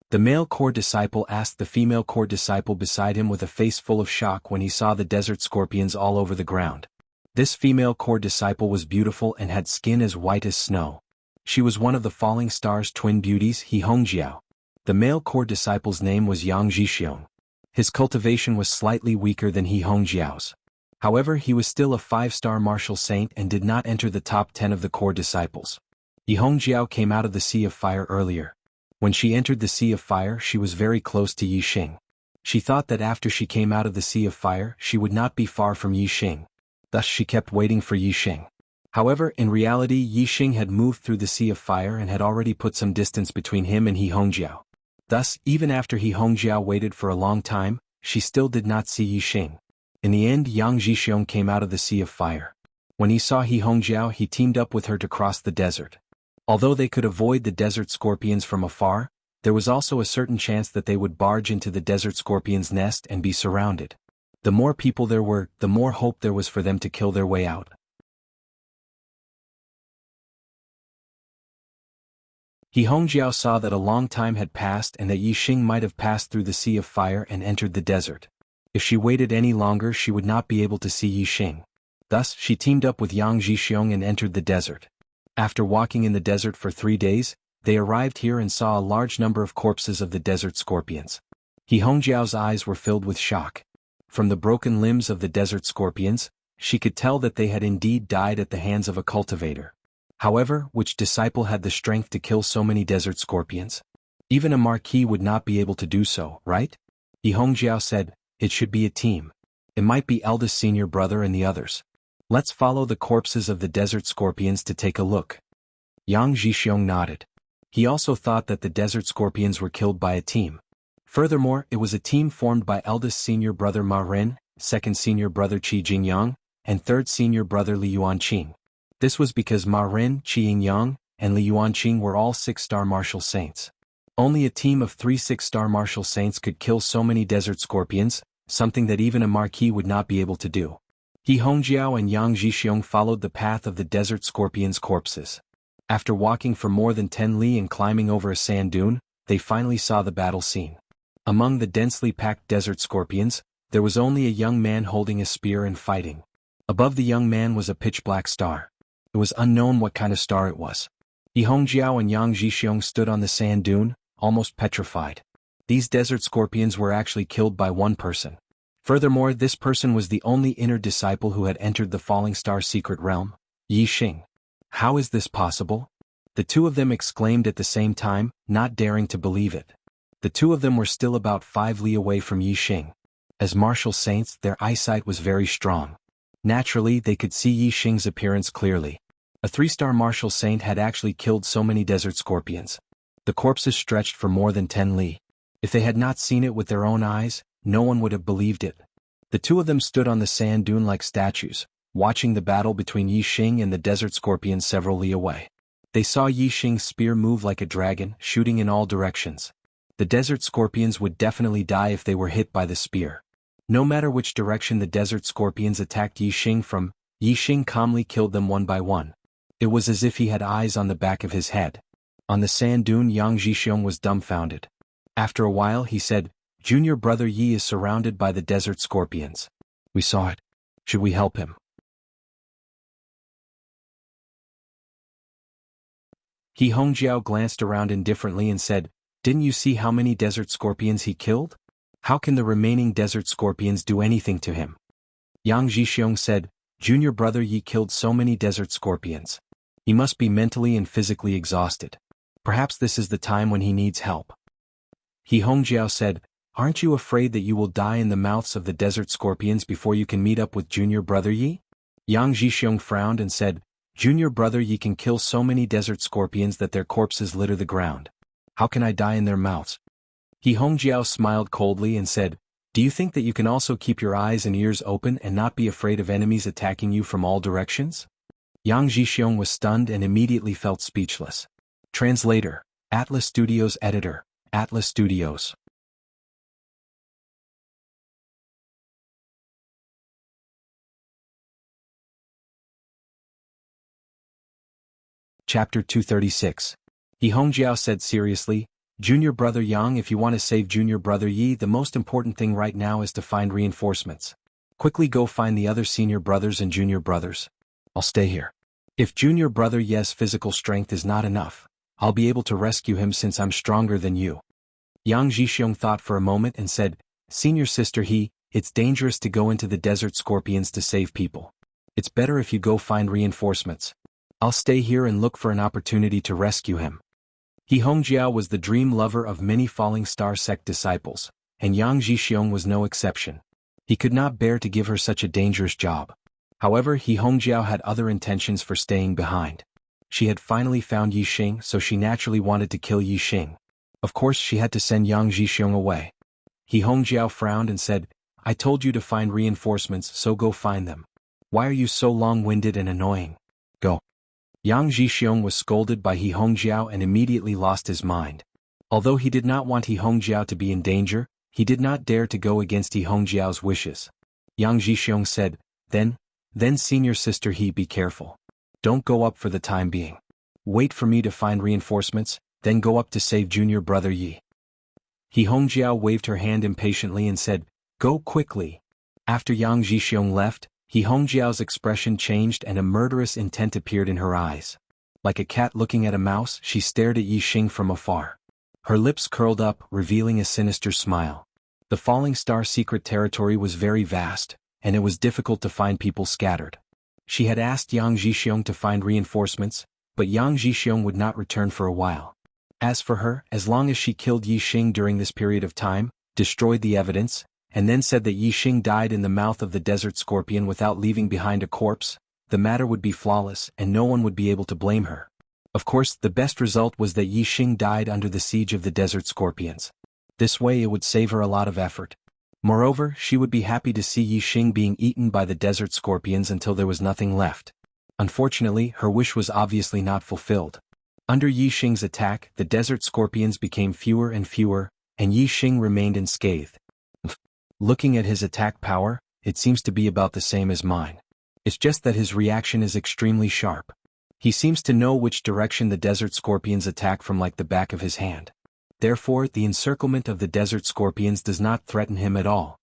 [SPEAKER 1] The male core disciple asked the female core disciple beside him with a face full of shock when he saw the desert scorpions all over the ground. This female core disciple was beautiful and had skin as white as snow. She was one of the falling star's twin beauties, He Hongjiao. The male core disciple's name was Yang Zhixiong. His cultivation was slightly weaker than He Hongjiao's. However, he was still a 5-star martial saint and did not enter the top 10 of the core disciples. He Hongjiao came out of the Sea of Fire earlier. When she entered the Sea of Fire, she was very close to Yi Xing. She thought that after she came out of the Sea of Fire, she would not be far from Yi Xing. Thus she kept waiting for Yi Xing. However, in reality, Yi Xing had moved through the Sea of Fire and had already put some distance between him and He Hongjiao. Thus, even after He Hongjiao waited for a long time, she still did not see Yi Xing. In the end, Yang Zhixiong came out of the Sea of Fire. When he saw He Hongjiao, he teamed up with her to cross the desert. Although they could avoid the desert scorpions from afar, there was also a certain chance that they would barge into the desert scorpion's nest and be surrounded. The more people there were, the more hope there was for them to kill their way out. He Hongjiao saw that a long time had passed and that Yi Xing might have passed through the Sea of Fire and entered the desert. If she waited any longer, she would not be able to see Yi Xing. Thus, she teamed up with Yang Zhixiong and entered the desert. After walking in the desert for 3 days, they arrived here and saw a large number of corpses of the desert scorpions. He Hongjiao's eyes were filled with shock. From the broken limbs of the desert scorpions, she could tell that they had indeed died at the hands of a cultivator. However, which disciple had the strength to kill so many desert scorpions? Even a marquis would not be able to do so, right? Yi Hongjiao said, it should be a team. It might be eldest senior brother and the others. Let's follow the corpses of the desert scorpions to take a look. Yang Zhixiong nodded. He also thought that the desert scorpions were killed by a team. Furthermore, it was a team formed by eldest senior brother Ma Ren, second senior brother Qi Jingyang, and third senior brother Li Yuanqing. This was because Ma Ren, Qi Yingyang, and Li Yuanqing were all 6-star martial saints. Only a team of 3 6-star martial saints could kill so many desert scorpions, something that even a marquis would not be able to do. Yi Hongjiao and Yang Zhixiong followed the path of the desert scorpions' corpses. After walking for more than 10 li and climbing over a sand dune, they finally saw the battle scene. Among the densely packed desert scorpions, there was only a young man holding a spear and fighting. Above the young man was a pitch-black star. It was unknown what kind of star it was. Yi Hongjiao and Yang Zhixiong stood on the sand dune, almost petrified. These desert scorpions were actually killed by one person. Furthermore, this person was the only inner disciple who had entered the Falling Star secret realm, Yi Xing. How is this possible? The two of them exclaimed at the same time, not daring to believe it. The two of them were still about 5 li away from Yi Xing. As martial saints, their eyesight was very strong. Naturally, they could see Yi Xing's appearance clearly. A 3-star martial saint had actually killed so many desert scorpions. The corpses stretched for more than 10 li. If they had not seen it with their own eyes, no one would have believed it. The two of them stood on the sand dune like statues, watching the battle between Yi Xing and the desert scorpions several li away. They saw Yi Xing's spear move like a dragon, shooting in all directions. The desert scorpions would definitely die if they were hit by the spear. No matter which direction the desert scorpions attacked Yi Xing from, Yi Xing calmly killed them one by one. It was as if he had eyes on the back of his head. On the sand dune, Yang Zhixiong was dumbfounded. After a while he said, Junior brother Yi is surrounded by the desert scorpions. We saw it. Should we help him? Yi Hongjiao glanced around indifferently and said, didn't you see how many desert scorpions he killed? How can the remaining desert scorpions do anything to him? Yang Zhixiong said, Junior brother Yi killed so many desert scorpions. He must be mentally and physically exhausted. Perhaps this is the time when he needs help. Yi Hongjiao said, aren't you afraid that you will die in the mouths of the desert scorpions before you can meet up with Junior brother Yi? Yang Zhixiong frowned and said, Junior brother Yi can kill so many desert scorpions that their corpses litter the ground. How can I die in their mouths? Yi Hongjiao smiled coldly and said, do you think that you can also keep your eyes and ears open and not be afraid of enemies attacking you from all directions? Yang Zhixiong was stunned and immediately felt speechless. Translator, Atlas Studios Editor, Atlas Studios. Chapter 236. Yi Hongjiao said seriously, Junior brother Yang, if you want to save Junior brother Yi, the most important thing right now is to find reinforcements. Quickly go find the other senior brothers and junior brothers. I'll stay here. If Junior brother Yi's physical strength is not enough, I'll be able to rescue him since I'm stronger than you. Yang Zhixiong thought for a moment and said, Senior sister He, it's dangerous to go into the desert scorpions to save people. It's better if you go find reinforcements. I'll stay here and look for an opportunity to rescue him. Yi Hongjiao was the dream lover of many Falling Star sect disciples, and Yang Zhixiong was no exception. He could not bear to give her such a dangerous job. However, Yi Hongjiao had other intentions for staying behind. She had finally found Yi Xing, so she naturally wanted to kill Yi Xing. Of course, she had to send Yang Zhixiong away. Yi Hongjiao frowned and said, I told you to find reinforcements, so go find them. Why are you so long-winded and annoying? Go. Yang Zhixiong was scolded by Yi Hongjiao and immediately lost his mind. Although he did not want Yi Hongjiao to be in danger, he did not dare to go against Yi Hongjiao's wishes. Yang Zhixiong said, Then senior sister He, be careful. Don't go up for the time being. Wait for me to find reinforcements, then go up to save junior brother Yi. Yi Hongjiao waved her hand impatiently and said, Go quickly. After Yang Zhixiong left, Yi Hongjiao's expression changed and a murderous intent appeared in her eyes. Like a cat looking at a mouse, she stared at Yi Xing from afar. Her lips curled up, revealing a sinister smile. The Falling Star secret territory was very vast, and it was difficult to find people scattered. She had asked Yang Zhixiong to find reinforcements, but Yang Zhixiong would not return for a while. As for her, as long as she killed Yi Xing during this period of time, destroyed the evidence, and then said that Yi Xing died in the mouth of the desert scorpion without leaving behind a corpse, the matter would be flawless and no one would be able to blame her. Of course, the best result was that Yi Xing died under the siege of the desert scorpions. This way it would save her a lot of effort. Moreover, she would be happy to see Yi Xing being eaten by the desert scorpions until there was nothing left. Unfortunately, her wish was obviously not fulfilled. Under Yi Xing's attack, the desert scorpions became fewer and fewer, and Yi Xing remained unscathed. Looking at his attack power, it seems to be about the same as mine. It's just that his reaction is extremely sharp. He seems to know which direction the desert scorpions attack from like the back of his hand. Therefore, the encirclement of the desert scorpions does not threaten him at all.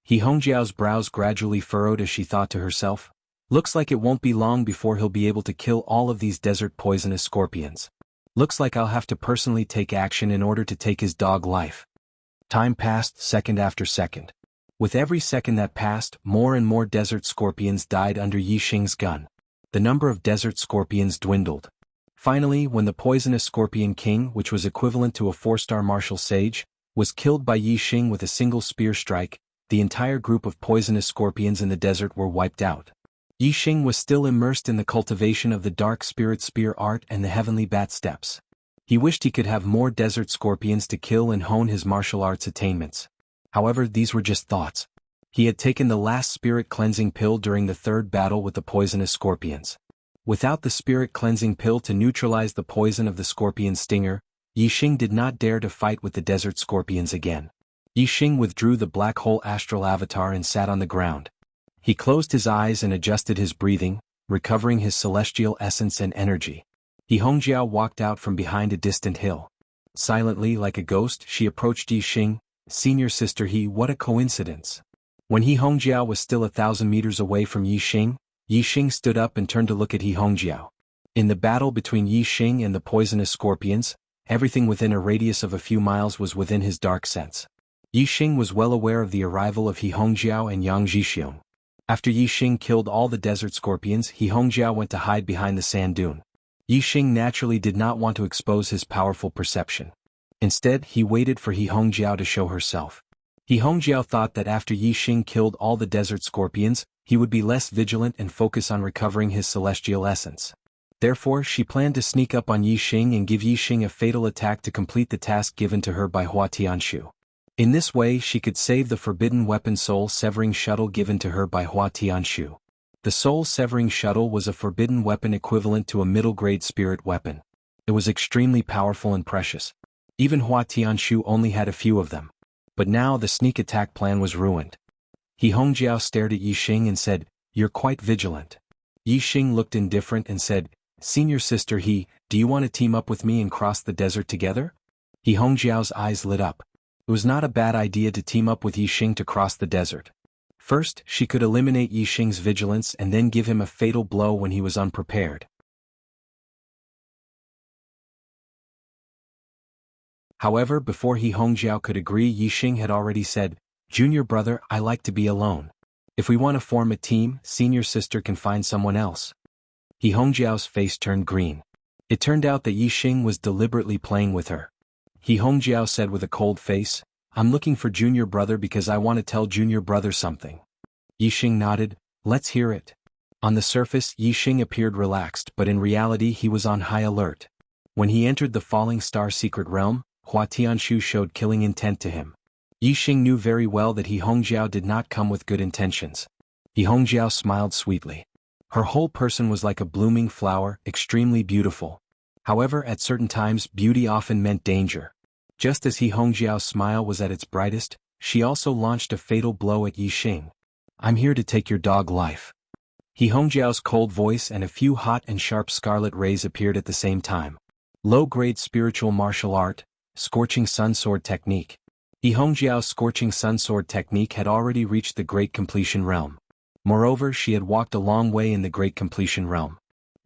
[SPEAKER 1] He Hongjiao's brows gradually furrowed as she thought to herself, looks like it won't be long before he'll be able to kill all of these desert poisonous scorpions. Looks like I'll have to personally take action in order to take his dog life. Time passed second after second. With every second that passed, more and more desert scorpions died under Yi Xing's gun. The number of desert scorpions dwindled. Finally, when the poisonous scorpion king, which was equivalent to a 4-star martial sage, was killed by Yi Xing with a single spear strike, the entire group of poisonous scorpions in the desert were wiped out. Yi Xing was still immersed in the cultivation of the dark spirit spear art and the heavenly bat steps. He wished he could have more desert scorpions to kill and hone his martial arts attainments. However, these were just thoughts. He had taken the last spirit cleansing pill during the third battle with the poisonous scorpions. Without the spirit cleansing pill to neutralize the poison of the scorpion's stinger, Yi Xing did not dare to fight with the desert scorpions again. Yi Xing withdrew the black hole astral avatar and sat on the ground. He closed his eyes and adjusted his breathing, recovering his celestial essence and energy. He Hongjiao walked out from behind a distant hill. Silently, like a ghost, she approached Yi Xing. Senior sister He, what a coincidence. When He Hongjiao was still 1,000 meters away from Yi Xing stood up and turned to look at He Hongjiao. In the battle between Yi Xing and the poisonous scorpions, everything within a radius of a few miles was within his dark sense. Yi Xing was well aware of the arrival of He Hongjiao and Yang Zhixiong. After Yi Xing killed all the desert scorpions, He Hongjiao went to hide behind the sand dune. Yi Xing naturally did not want to expose his powerful perception. Instead, he waited for He Hongjiao to show herself. He Hongjiao thought that after Yi Xing killed all the desert scorpions, he would be less vigilant and focus on recovering his celestial essence. Therefore, she planned to sneak up on Yi Xing and give Yi Xing a fatal attack to complete the task given to her by Hua Tianshu. In this way, she could save the forbidden weapon soul-severing shuttle given to her by Hua Tianshu. The soul-severing shuttle was a forbidden weapon equivalent to a middle-grade spirit weapon. It was extremely powerful and precious. Even Hua Tianshu only had a few of them. But now the sneak attack plan was ruined. He Hongjiao stared at Yi Xing and said, "You're quite vigilant." Yi Xing looked indifferent and said, "Senior sister He, do you want to team up with me and cross the desert together?" He Hongjiao's eyes lit up. It was not a bad idea to team up with Yi Xing to cross the desert. First, she could eliminate Yi Xing's vigilance and then give him a fatal blow when he was unprepared. However, before He Hongjiao could agree, Yi Xing had already said, "Junior brother, I like to be alone. If we want to form a team, senior sister can find someone else." He Hongjiao's face turned green. It turned out that Yi Xing was deliberately playing with her. He Hongjiao said with a cold face, "I'm looking for junior brother because I want to tell junior brother something." Yi Xing nodded, "Let's hear it." On the surface, Yi Xing appeared relaxed, but in reality he was on high alert. When he entered the Falling Star secret realm, Hua Tianshu showed killing intent to him. Yi Xing knew very well that He Hongjiao did not come with good intentions. He Hongjiao smiled sweetly. Her whole person was like a blooming flower, extremely beautiful. However, at certain times beauty often meant danger. Just as He Hongjiao's smile was at its brightest, she also launched a fatal blow at Yi Xing. "I'm here to take your dog life." He Hongjiao's cold voice and a few hot and sharp scarlet rays appeared at the same time. Low-grade spiritual martial art, Scorching Sun Sword Technique. He Hongjiao's Scorching Sun Sword Technique had already reached the Great Completion Realm. Moreover, she had walked a long way in the Great Completion Realm.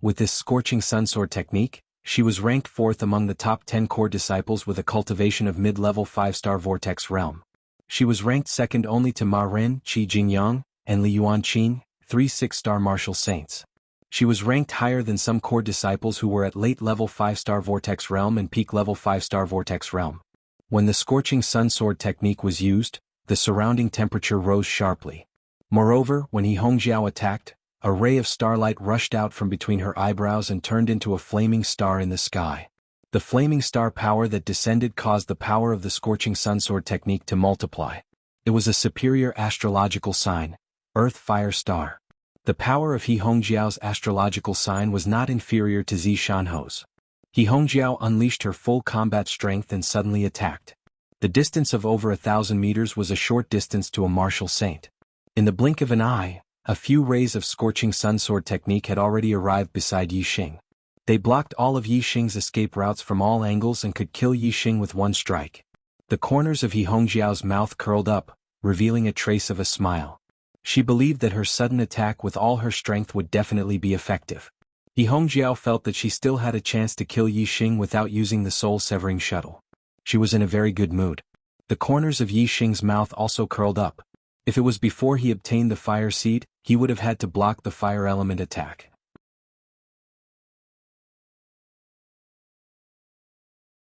[SPEAKER 1] With this Scorching Sun Sword Technique, she was ranked 4th among the top 10 core disciples with a cultivation of mid-level 5-star Vortex Realm. She was ranked 2nd only to Ma Ren, Qi Jingyang, and Li Yuanqing, 3 6-star martial saints. She was ranked higher than some core disciples who were at late level 5-star Vortex Realm and peak level 5-star Vortex Realm. When the Scorching Sun Sword technique was used, the surrounding temperature rose sharply. Moreover, when He Hongjiao attacked, a ray of starlight rushed out from between her eyebrows and turned into a flaming star in the sky. The flaming star power that descended caused the power of the Scorching Sun Sword technique to multiply. It was a superior astrological sign, Earth Fire Star. The power of He Hongjiao's astrological sign was not inferior to Zishanho's. He Hongjiao unleashed her full combat strength and suddenly attacked. The distance of over 1,000 meters was a short distance to a martial saint. In the blink of an eye, a few rays of Scorching Sun Sword technique had already arrived beside Yixing. They blocked all of Yixing's escape routes from all angles and could kill Yixing with one strike. The corners of He Hongjiao's mouth curled up, revealing a trace of a smile. She believed that her sudden attack with all her strength would definitely be effective. He Hongjiao felt that she still had a chance to kill Yixing without using the soul-severing shuttle. She was in a very good mood. The corners of Yixing's mouth also curled up. If it was before he obtained the fire seed, he would have had to block the fire element attack.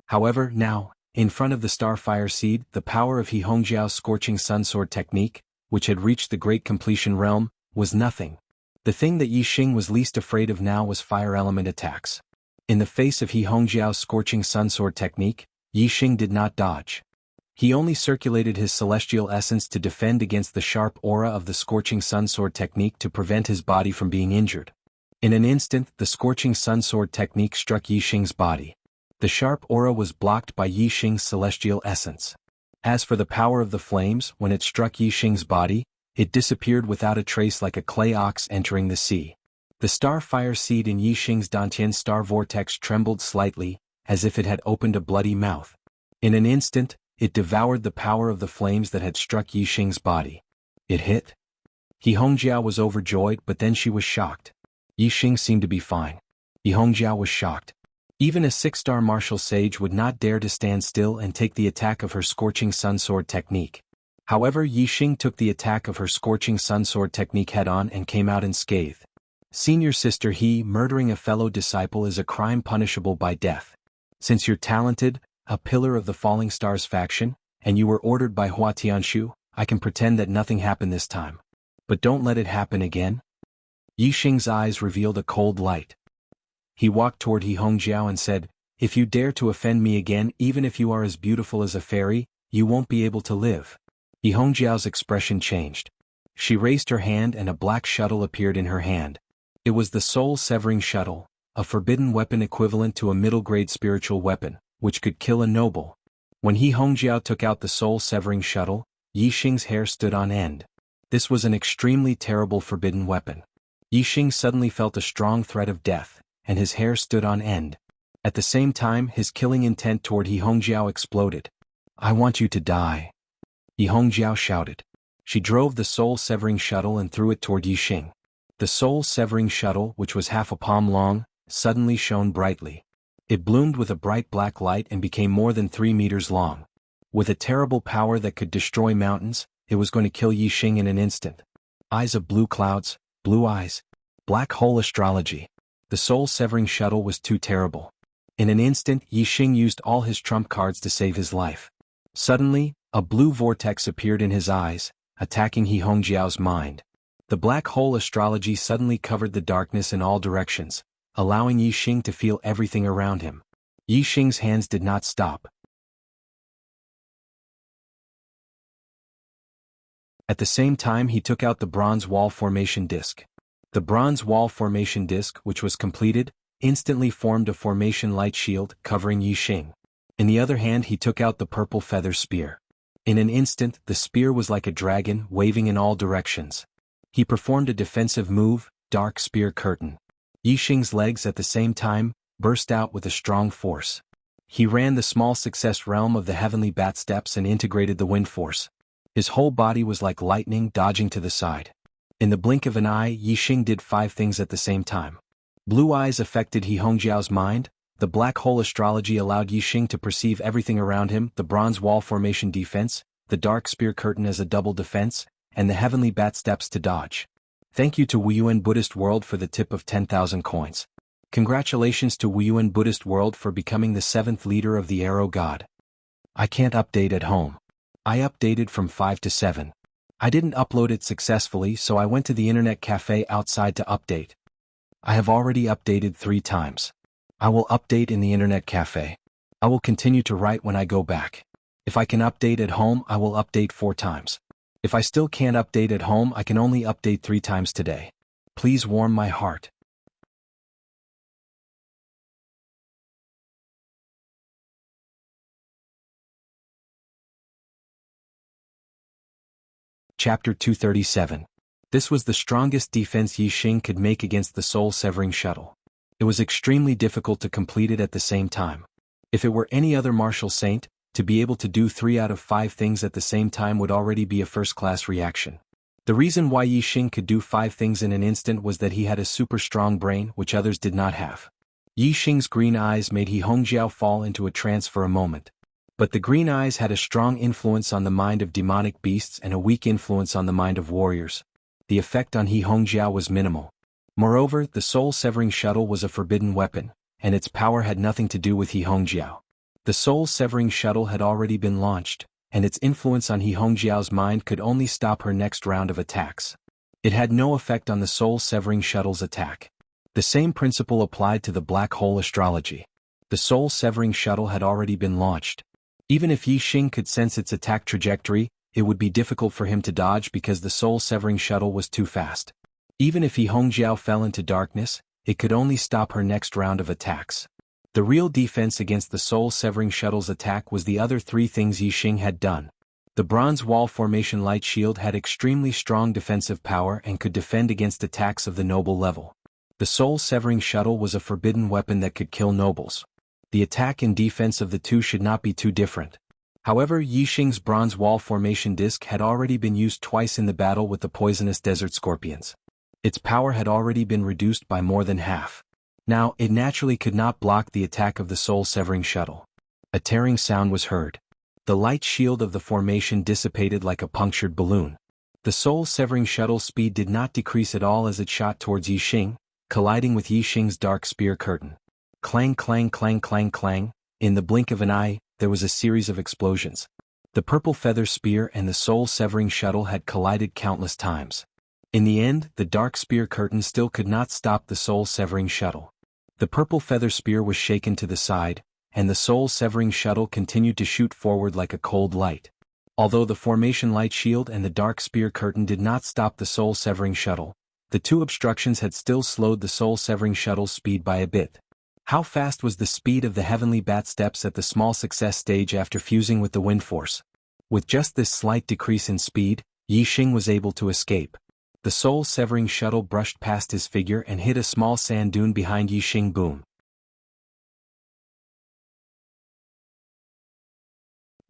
[SPEAKER 1] However, now, in front of the Starfire Seed, the power of He Hongjiao's Scorching Sun Sword technique, which had reached the Great Completion realm, was nothing. The thing that Yixing was least afraid of now was fire element attacks. In the face of He Hongjiao's Scorching Sun Sword technique, Yixing did not dodge. He only circulated his celestial essence to defend against the sharp aura of the Scorching Sun Sword technique to prevent his body from being injured. In an instant, the Scorching Sun Sword technique struck Yixing's body. The sharp aura was blocked by Yixing's celestial essence. As for the power of the flames, when it struck Yixing's body, it disappeared without a trace like a clay ox entering the sea. The Starfire Seed in Yixing's Dantian star vortex trembled slightly, as if it had opened a bloody mouth. In an instant, it devoured the power of the flames that had struck Yixing's body. It hit? He Hongjiao was overjoyed, but then she was shocked. Yixing seemed to be fine. He Hongjiao was shocked. Even a 6-star martial sage would not dare to stand still and take the attack of her Scorching Sun Sword technique. However, Yixing took the attack of her Scorching Sun Sword technique head-on and came out unscathed. Senior sister, murdering a fellow disciple is a crime punishable by death. Since you're talented, a pillar of the Falling Stars faction, and you were ordered by Hua Tianshu, I can pretend that nothing happened this time. But don't let it happen again. Yixing's eyes revealed a cold light. He walked toward He Hongjiao and said, "If you dare to offend me again, even if you are as beautiful as a fairy, you won't be able to live." He Hongjiao's expression changed. She raised her hand and a black shuttle appeared in her hand. It was the soul-severing shuttle, a forbidden weapon equivalent to a middle-grade spiritual weapon, which could kill a noble. When He Hongjiao took out the soul-severing shuttle, Yixing's hair stood on end. This was an extremely terrible forbidden weapon. Yixing suddenly felt a strong threat of death, and his hair stood on end. At the same time, his killing intent toward He Hongjiao exploded. "I want you to die," He Hongjiao shouted. She drove the soul-severing shuttle and threw it toward Yixing. The soul-severing shuttle, which was half a palm long, suddenly shone brightly. It bloomed with a bright black light and became more than 3 meters long. With a terrible power that could destroy mountains, it was going to kill Yixing in an instant. Eyes of blue clouds, blue eyes. Black hole astrology. The soul-severing shuttle was too terrible. In an instant, Yixing used all his trump cards to save his life. Suddenly, a blue vortex appeared in his eyes, attacking He Hongjiao's mind. The black hole astrology suddenly covered the darkness in all directions, allowing Yixing to feel everything around him. Yixing's hands did not stop. At the same time, he took out the bronze wall formation disc. The bronze wall formation disc, which was completed, instantly formed a formation light shield covering Yixing. In the other hand, he took out the purple feather spear. In an instant, the spear was like a dragon, waving in all directions. He performed a defensive move, Dark Spear Curtain. Yixing's legs at the same time burst out with a strong force. He ran the small success realm of the heavenly bat steps and integrated the wind force. His whole body was like lightning dodging to the side. In the blink of an eye, Yixing did 5 things at the same time. Blue eyes affected He Hongjiao's mind, the black hole astrology allowed Yixing to perceive everything around him, the bronze wall formation defense, the dark spear curtain as a double defense, and the heavenly bat steps to dodge. Thank you to Wuyuan Buddhist World for the tip of 10,000 coins. Congratulations to Wuyuan Buddhist World for becoming the 7th leader of the Arrow God. I can't update at home. I updated from 5 to 7. I didn't upload it successfully, so I went to the internet cafe outside to update. I have already updated 3 times. I will update in the internet cafe. I will continue to write when I go back. If I can update at home, I will update 4 times. If I still can't update at home, I can only update 3 times today. Please warm my heart. Chapter 237. This was the strongest defense Yixing could make against the soul-severing shuttle. It was extremely difficult to complete it at the same time. If it were any other martial saint, to be able to do 3 out of 5 things at the same time would already be a first-class reaction. The reason why Yixing could do 5 things in an instant was that he had a super strong brain, which others did not have. Yixing's green eyes made He Hongjiao fall into a trance for a moment. But the green eyes had a strong influence on the mind of demonic beasts and a weak influence on the mind of warriors. The effect on He Hongjiao was minimal. Moreover, the soul-severing shuttle was a forbidden weapon, and its power had nothing to do with He Hongjiao. The soul-severing shuttle had already been launched, and its influence on He Hongjiao's mind could only stop her next round of attacks. It had no effect on the soul-severing shuttle's attack. The same principle applied to the black hole astrology. The soul-severing shuttle had already been launched. Even if Yixing could sense its attack trajectory, it would be difficult for him to dodge because the soul-severing shuttle was too fast. Even if He Hongjiao fell into darkness, it could only stop her next round of attacks. The real defense against the soul-severing shuttle's attack was the other 3 things Yixing had done. The bronze wall formation light shield had extremely strong defensive power and could defend against attacks of the noble level. The soul-severing shuttle was a forbidden weapon that could kill nobles. The attack and defense of the 2 should not be too different. However, Yixing's bronze wall formation disc had already been used twice in the battle with the poisonous desert scorpions. Its power had already been reduced by more than half. Now, it naturally could not block the attack of the soul-severing shuttle. A tearing sound was heard. The light shield of the formation dissipated like a punctured balloon. The soul-severing shuttle's speed did not decrease at all as it shot towards Yixing, colliding with Yixing's dark spear curtain. Clang clang clang clang clang, in the blink of an eye, there was a series of explosions. The purple feather spear and the soul-severing shuttle had collided countless times. In the end, the dark spear curtain still could not stop the soul-severing shuttle. The purple feather spear was shaken to the side, and the soul-severing shuttle continued to shoot forward like a cold light. Although the formation light shield and the dark spear curtain did not stop the soul-severing shuttle, the 2 obstructions had still slowed the soul-severing shuttle's speed by a bit. How fast was the speed of the heavenly bat steps at the small success stage after fusing with the wind force? With just this slight decrease in speed, Yixing was able to escape. The soul-severing shuttle brushed past his figure and hit a small sand dune behind Yixing. Boom.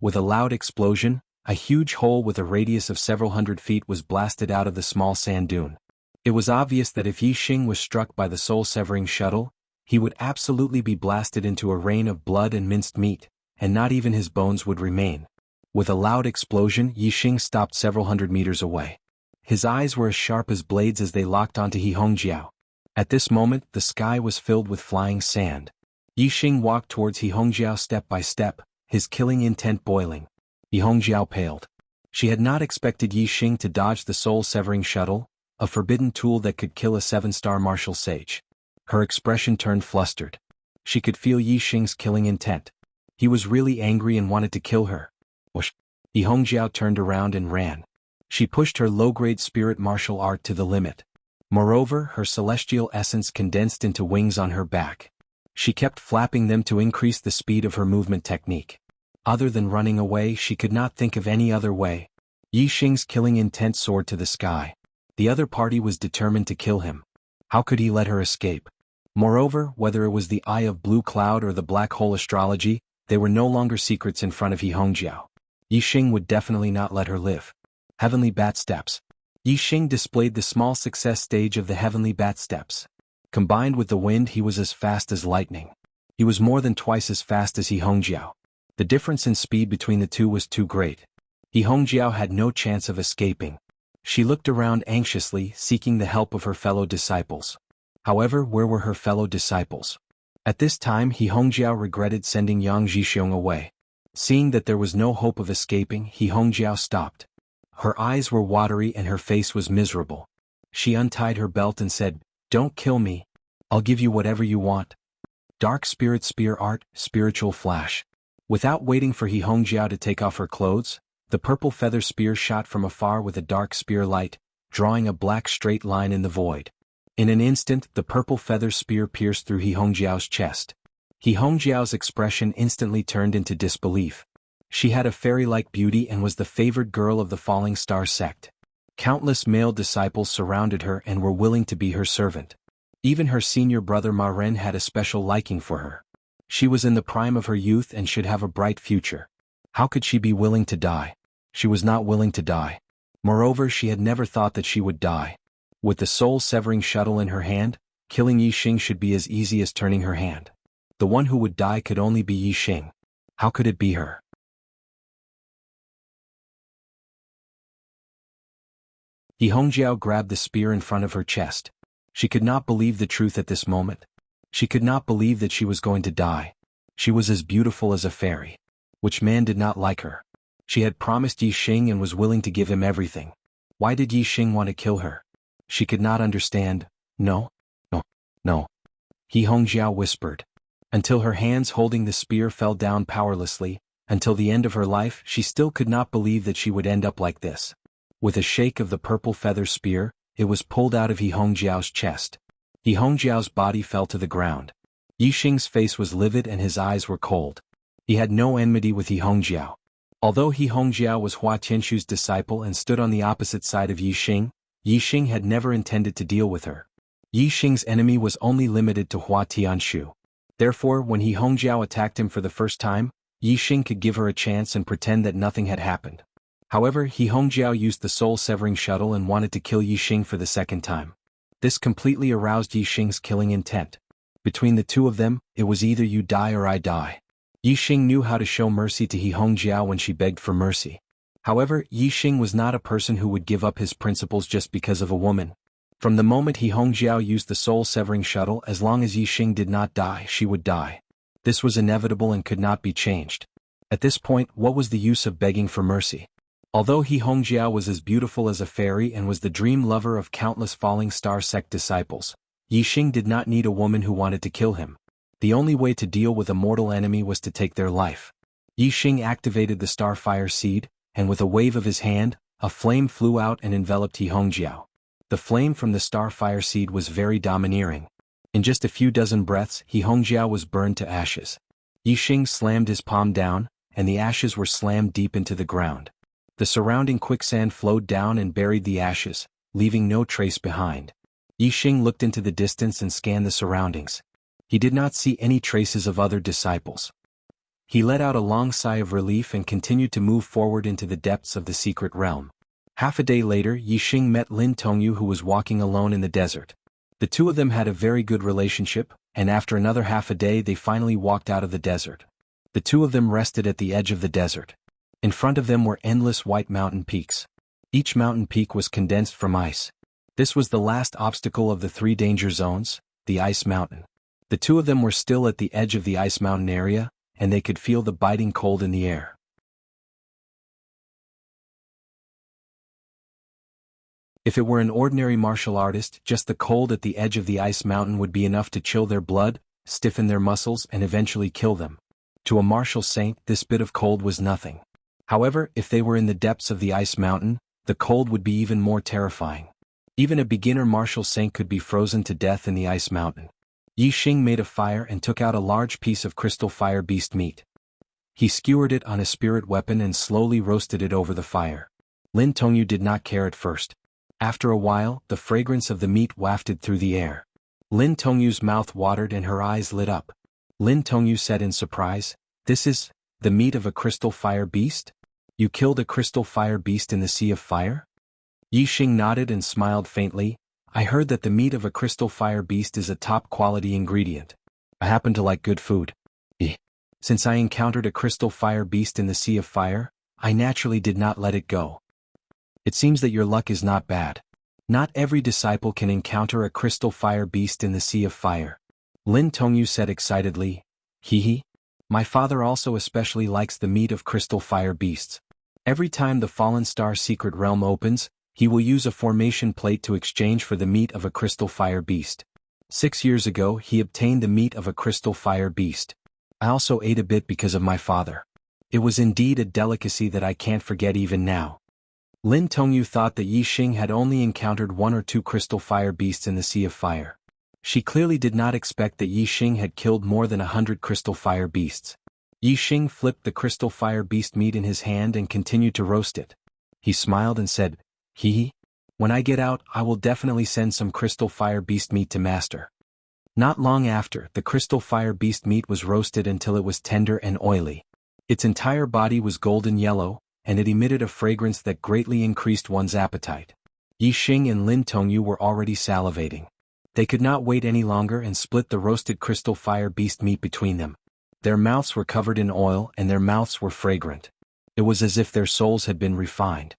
[SPEAKER 1] With a loud explosion, a huge hole with a radius of several hundred feet was blasted out of the small sand dune. It was obvious that if Yixing was struck by the soul-severing shuttle, he would absolutely be blasted into a rain of blood and minced meat, and not even his bones would remain. With a loud explosion, Yixing stopped several hundred meters away. His eyes were as sharp as blades as they locked onto He Hongjiao. At this moment, the sky was filled with flying sand. Yixing walked towards He Hongjiao step by step, his killing intent boiling. He Hongjiao paled. She had not expected Yixing to dodge the soul-severing shuttle, a forbidden tool that could kill a 7-star martial sage. Her expression turned flustered. She could feel Yixing's killing intent. He was really angry and wanted to kill her. Whoosh! He Hongjiao turned around and ran. She pushed her low-grade spirit martial art to the limit. Moreover, her celestial essence condensed into wings on her back. She kept flapping them to increase the speed of her movement technique. Other than running away, she could not think of any other way. Yixing's killing intent soared to the sky. The other party was determined to kill him. How could he let her escape? Moreover, whether it was the Eye of Blue Cloud or the Black Hole astrology, they were no longer secrets in front of He Hongjiao. Yixing would definitely not let her live. Heavenly Bat Steps. Yixing displayed the small success stage of the Heavenly Bat Steps. Combined with the wind, he was as fast as lightning. He was more than twice as fast as He Hongjiao. The difference in speed between the 2 was too great. He Hongjiao had no chance of escaping. She looked around anxiously, seeking the help of her fellow disciples. However, where were her fellow disciples? At this time He Hongjiao regretted sending Yang Zhixiong away. Seeing that there was no hope of escaping, He Hongjiao stopped. Her eyes were watery and her face was miserable. She untied her belt and said, "Don't kill me. I'll give you whatever you want." Dark Spirit Spear Art, Spiritual Flash. Without waiting for He Hongjiao to take off her clothes, the purple feather spear shot from afar with a dark spear light, drawing a black straight line in the void. In an instant, the purple feather spear pierced through He Hongjiao's chest. He Hongjiao's expression instantly turned into disbelief. She had a fairy-like beauty and was the favored girl of the Falling Star sect. Countless male disciples surrounded her and were willing to be her servant. Even her senior brother Ma Ren had a special liking for her. She was in the prime of her youth and should have a bright future. How could she be willing to die? She was not willing to die. Moreover, she had never thought that she would die. With the soul-severing shuttle in her hand, killing Yixing should be as easy as turning her hand. The one who would die could only be Yixing. How could it be her? He Hongjiao grabbed the spear in front of her chest. She could not believe the truth at this moment. She could not believe that she was going to die. She was as beautiful as a fairy. Which man did not like her? She had promised Yixing and was willing to give him everything. Why did Yixing want to kill her? She could not understand. No. He Hongjiao whispered. Until her hands holding the spear fell down powerlessly, until the end of her life, she still could not believe that she would end up like this. With a shake of the purple feather spear, it was pulled out of He Hongjiao's chest. He Hongjiao's body fell to the ground. Yixing's face was livid and his eyes were cold. He had no enmity with He Hongjiao. Although He Hongjiao was Hua Tianshu's disciple and stood on the opposite side of Yixing, Yixing had never intended to deal with her. Yixing's enemy was only limited to Hua Tianshu. Therefore, when He Hongjiao attacked him for the first time, Yixing could give her a chance and pretend that nothing had happened. However, He Hongjiao used the soul-severing shuttle and wanted to kill Yixing for the second time. This completely aroused Yixing's killing intent. Between the two of them, it was either you die or I die. Yixing knew how to show mercy to He Hongjiao when she begged for mercy. However, Yixing was not a person who would give up his principles just because of a woman. From the moment He Hongjiao used the soul-severing shuttle, as long as Yixing did not die, she would die. This was inevitable and could not be changed. At this point, what was the use of begging for mercy? Although He Hongjiao was as beautiful as a fairy and was the dream lover of countless Falling Star sect disciples, Yixing did not need a woman who wanted to kill him. The only way to deal with a mortal enemy was to take their life. Yixing activated the Starfire Seed, and with a wave of his hand, a flame flew out and enveloped He Hongjiao. The flame from the Starfire Seed was very domineering. In just a few dozen breaths, He Hongjiao was burned to ashes. Yixing slammed his palm down, and the ashes were slammed deep into the ground. The surrounding quicksand flowed down and buried the ashes, leaving no trace behind. Yixing looked into the distance and scanned the surroundings. He did not see any traces of other disciples. He let out a long sigh of relief and continued to move forward into the depths of the secret realm. Half a day later, Yixing met Lin Tongyu, who was walking alone in the desert. The two of them had a very good relationship, and after another half a day they finally walked out of the desert. The two of them rested at the edge of the desert. In front of them were endless white mountain peaks. Each mountain peak was condensed from ice. This was the last obstacle of the 3 danger zones, the Ice Mountain. The two of them were still at the edge of the Ice Mountain area, and they could feel the biting cold in the air. If it were an ordinary martial artist, just the cold at the edge of the Ice Mountain would be enough to chill their blood, stiffen their muscles, and eventually kill them. To a martial saint, this bit of cold was nothing. However, if they were in the depths of the Ice Mountain, the cold would be even more terrifying. Even a beginner martial saint could be frozen to death in the Ice Mountain. Yixing made a fire and took out a large piece of crystal fire beast meat. He skewered it on a spirit weapon and slowly roasted it over the fire. Lin Tongyu did not care at first. After a while, the fragrance of the meat wafted through the air. Lin Tongyu's mouth watered and her eyes lit up. Lin Tongyu said in surprise, "This is the meat of a crystal fire beast? You killed a crystal fire beast in the Sea of Fire?" Yixing nodded and smiled faintly. "I heard that the meat of a crystal fire beast is a top-quality ingredient. I happen to like good food. Since I encountered a crystal fire beast in the Sea of Fire, I naturally did not let it go. It seems that your luck is not bad. Not every disciple can encounter a crystal fire beast in the Sea of Fire. Lin Tongyu said excitedly. Hee. My father also especially likes the meat of crystal fire beasts. Every time the Fallen Star Secret Realm opens, he will use a formation plate to exchange for the meat of a crystal fire beast. 6 years ago he obtained the meat of a crystal fire beast. I also ate a bit because of my father. It was indeed a delicacy that I can't forget even now. Lin Tongyu thought that Yi Xing had only encountered 1 or 2 crystal fire beasts in the Sea of Fire. She clearly did not expect that Yi Xing had killed more than 100 crystal fire beasts. Yi Xing flipped the crystal fire beast meat in his hand and continued to roast it. He smiled and said, Hee. When I get out, I will definitely send some crystal fire beast meat to master. Not long after, the crystal fire beast meat was roasted until it was tender and oily. Its entire body was golden yellow, and it emitted a fragrance that greatly increased one's appetite. Yi Xing and Lin Tongyu were already salivating. They could not wait any longer and split the roasted crystal fire beast meat between them. Their mouths were covered in oil and their mouths were fragrant. It was as if their souls had been refined.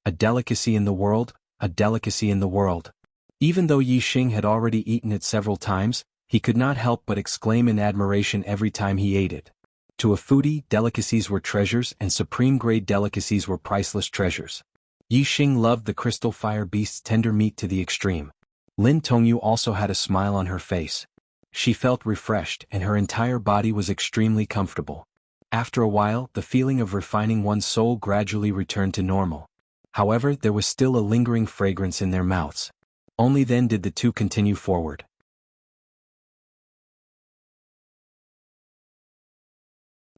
[SPEAKER 1] A delicacy in the world, a delicacy in the world. Even though Yi Xing had already eaten it several times, he could not help but exclaim in admiration every time he ate it. To a foodie, delicacies were treasures and supreme-grade delicacies were priceless treasures. Yi Xing loved the crystal fire beast's tender meat to the extreme. Lin Tongyu also had a smile on her face. She felt refreshed and her entire body was extremely comfortable. After a while, the feeling of refining one's soul gradually returned to normal. However, there was still a lingering fragrance in their mouths. Only then did the two continue forward.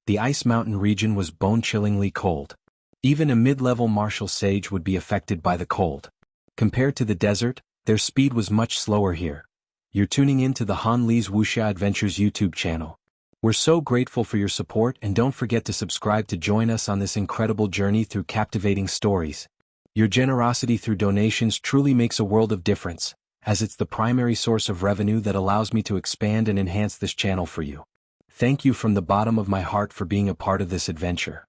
[SPEAKER 1] The Ice Mountain region was bone-chillingly cold. Even a mid-level martial sage would be affected by the cold. Compared to the desert, their speed was much slower here. You're tuning in to the Han Li's Wuxia Adventures YouTube channel. We're so grateful for your support and don't forget to subscribe to join us on this incredible journey through captivating stories. Your generosity through donations truly makes a world of difference, as it's the primary source of revenue that allows me to expand and enhance this channel for you. Thank you from the bottom of my heart for being a part of this adventure.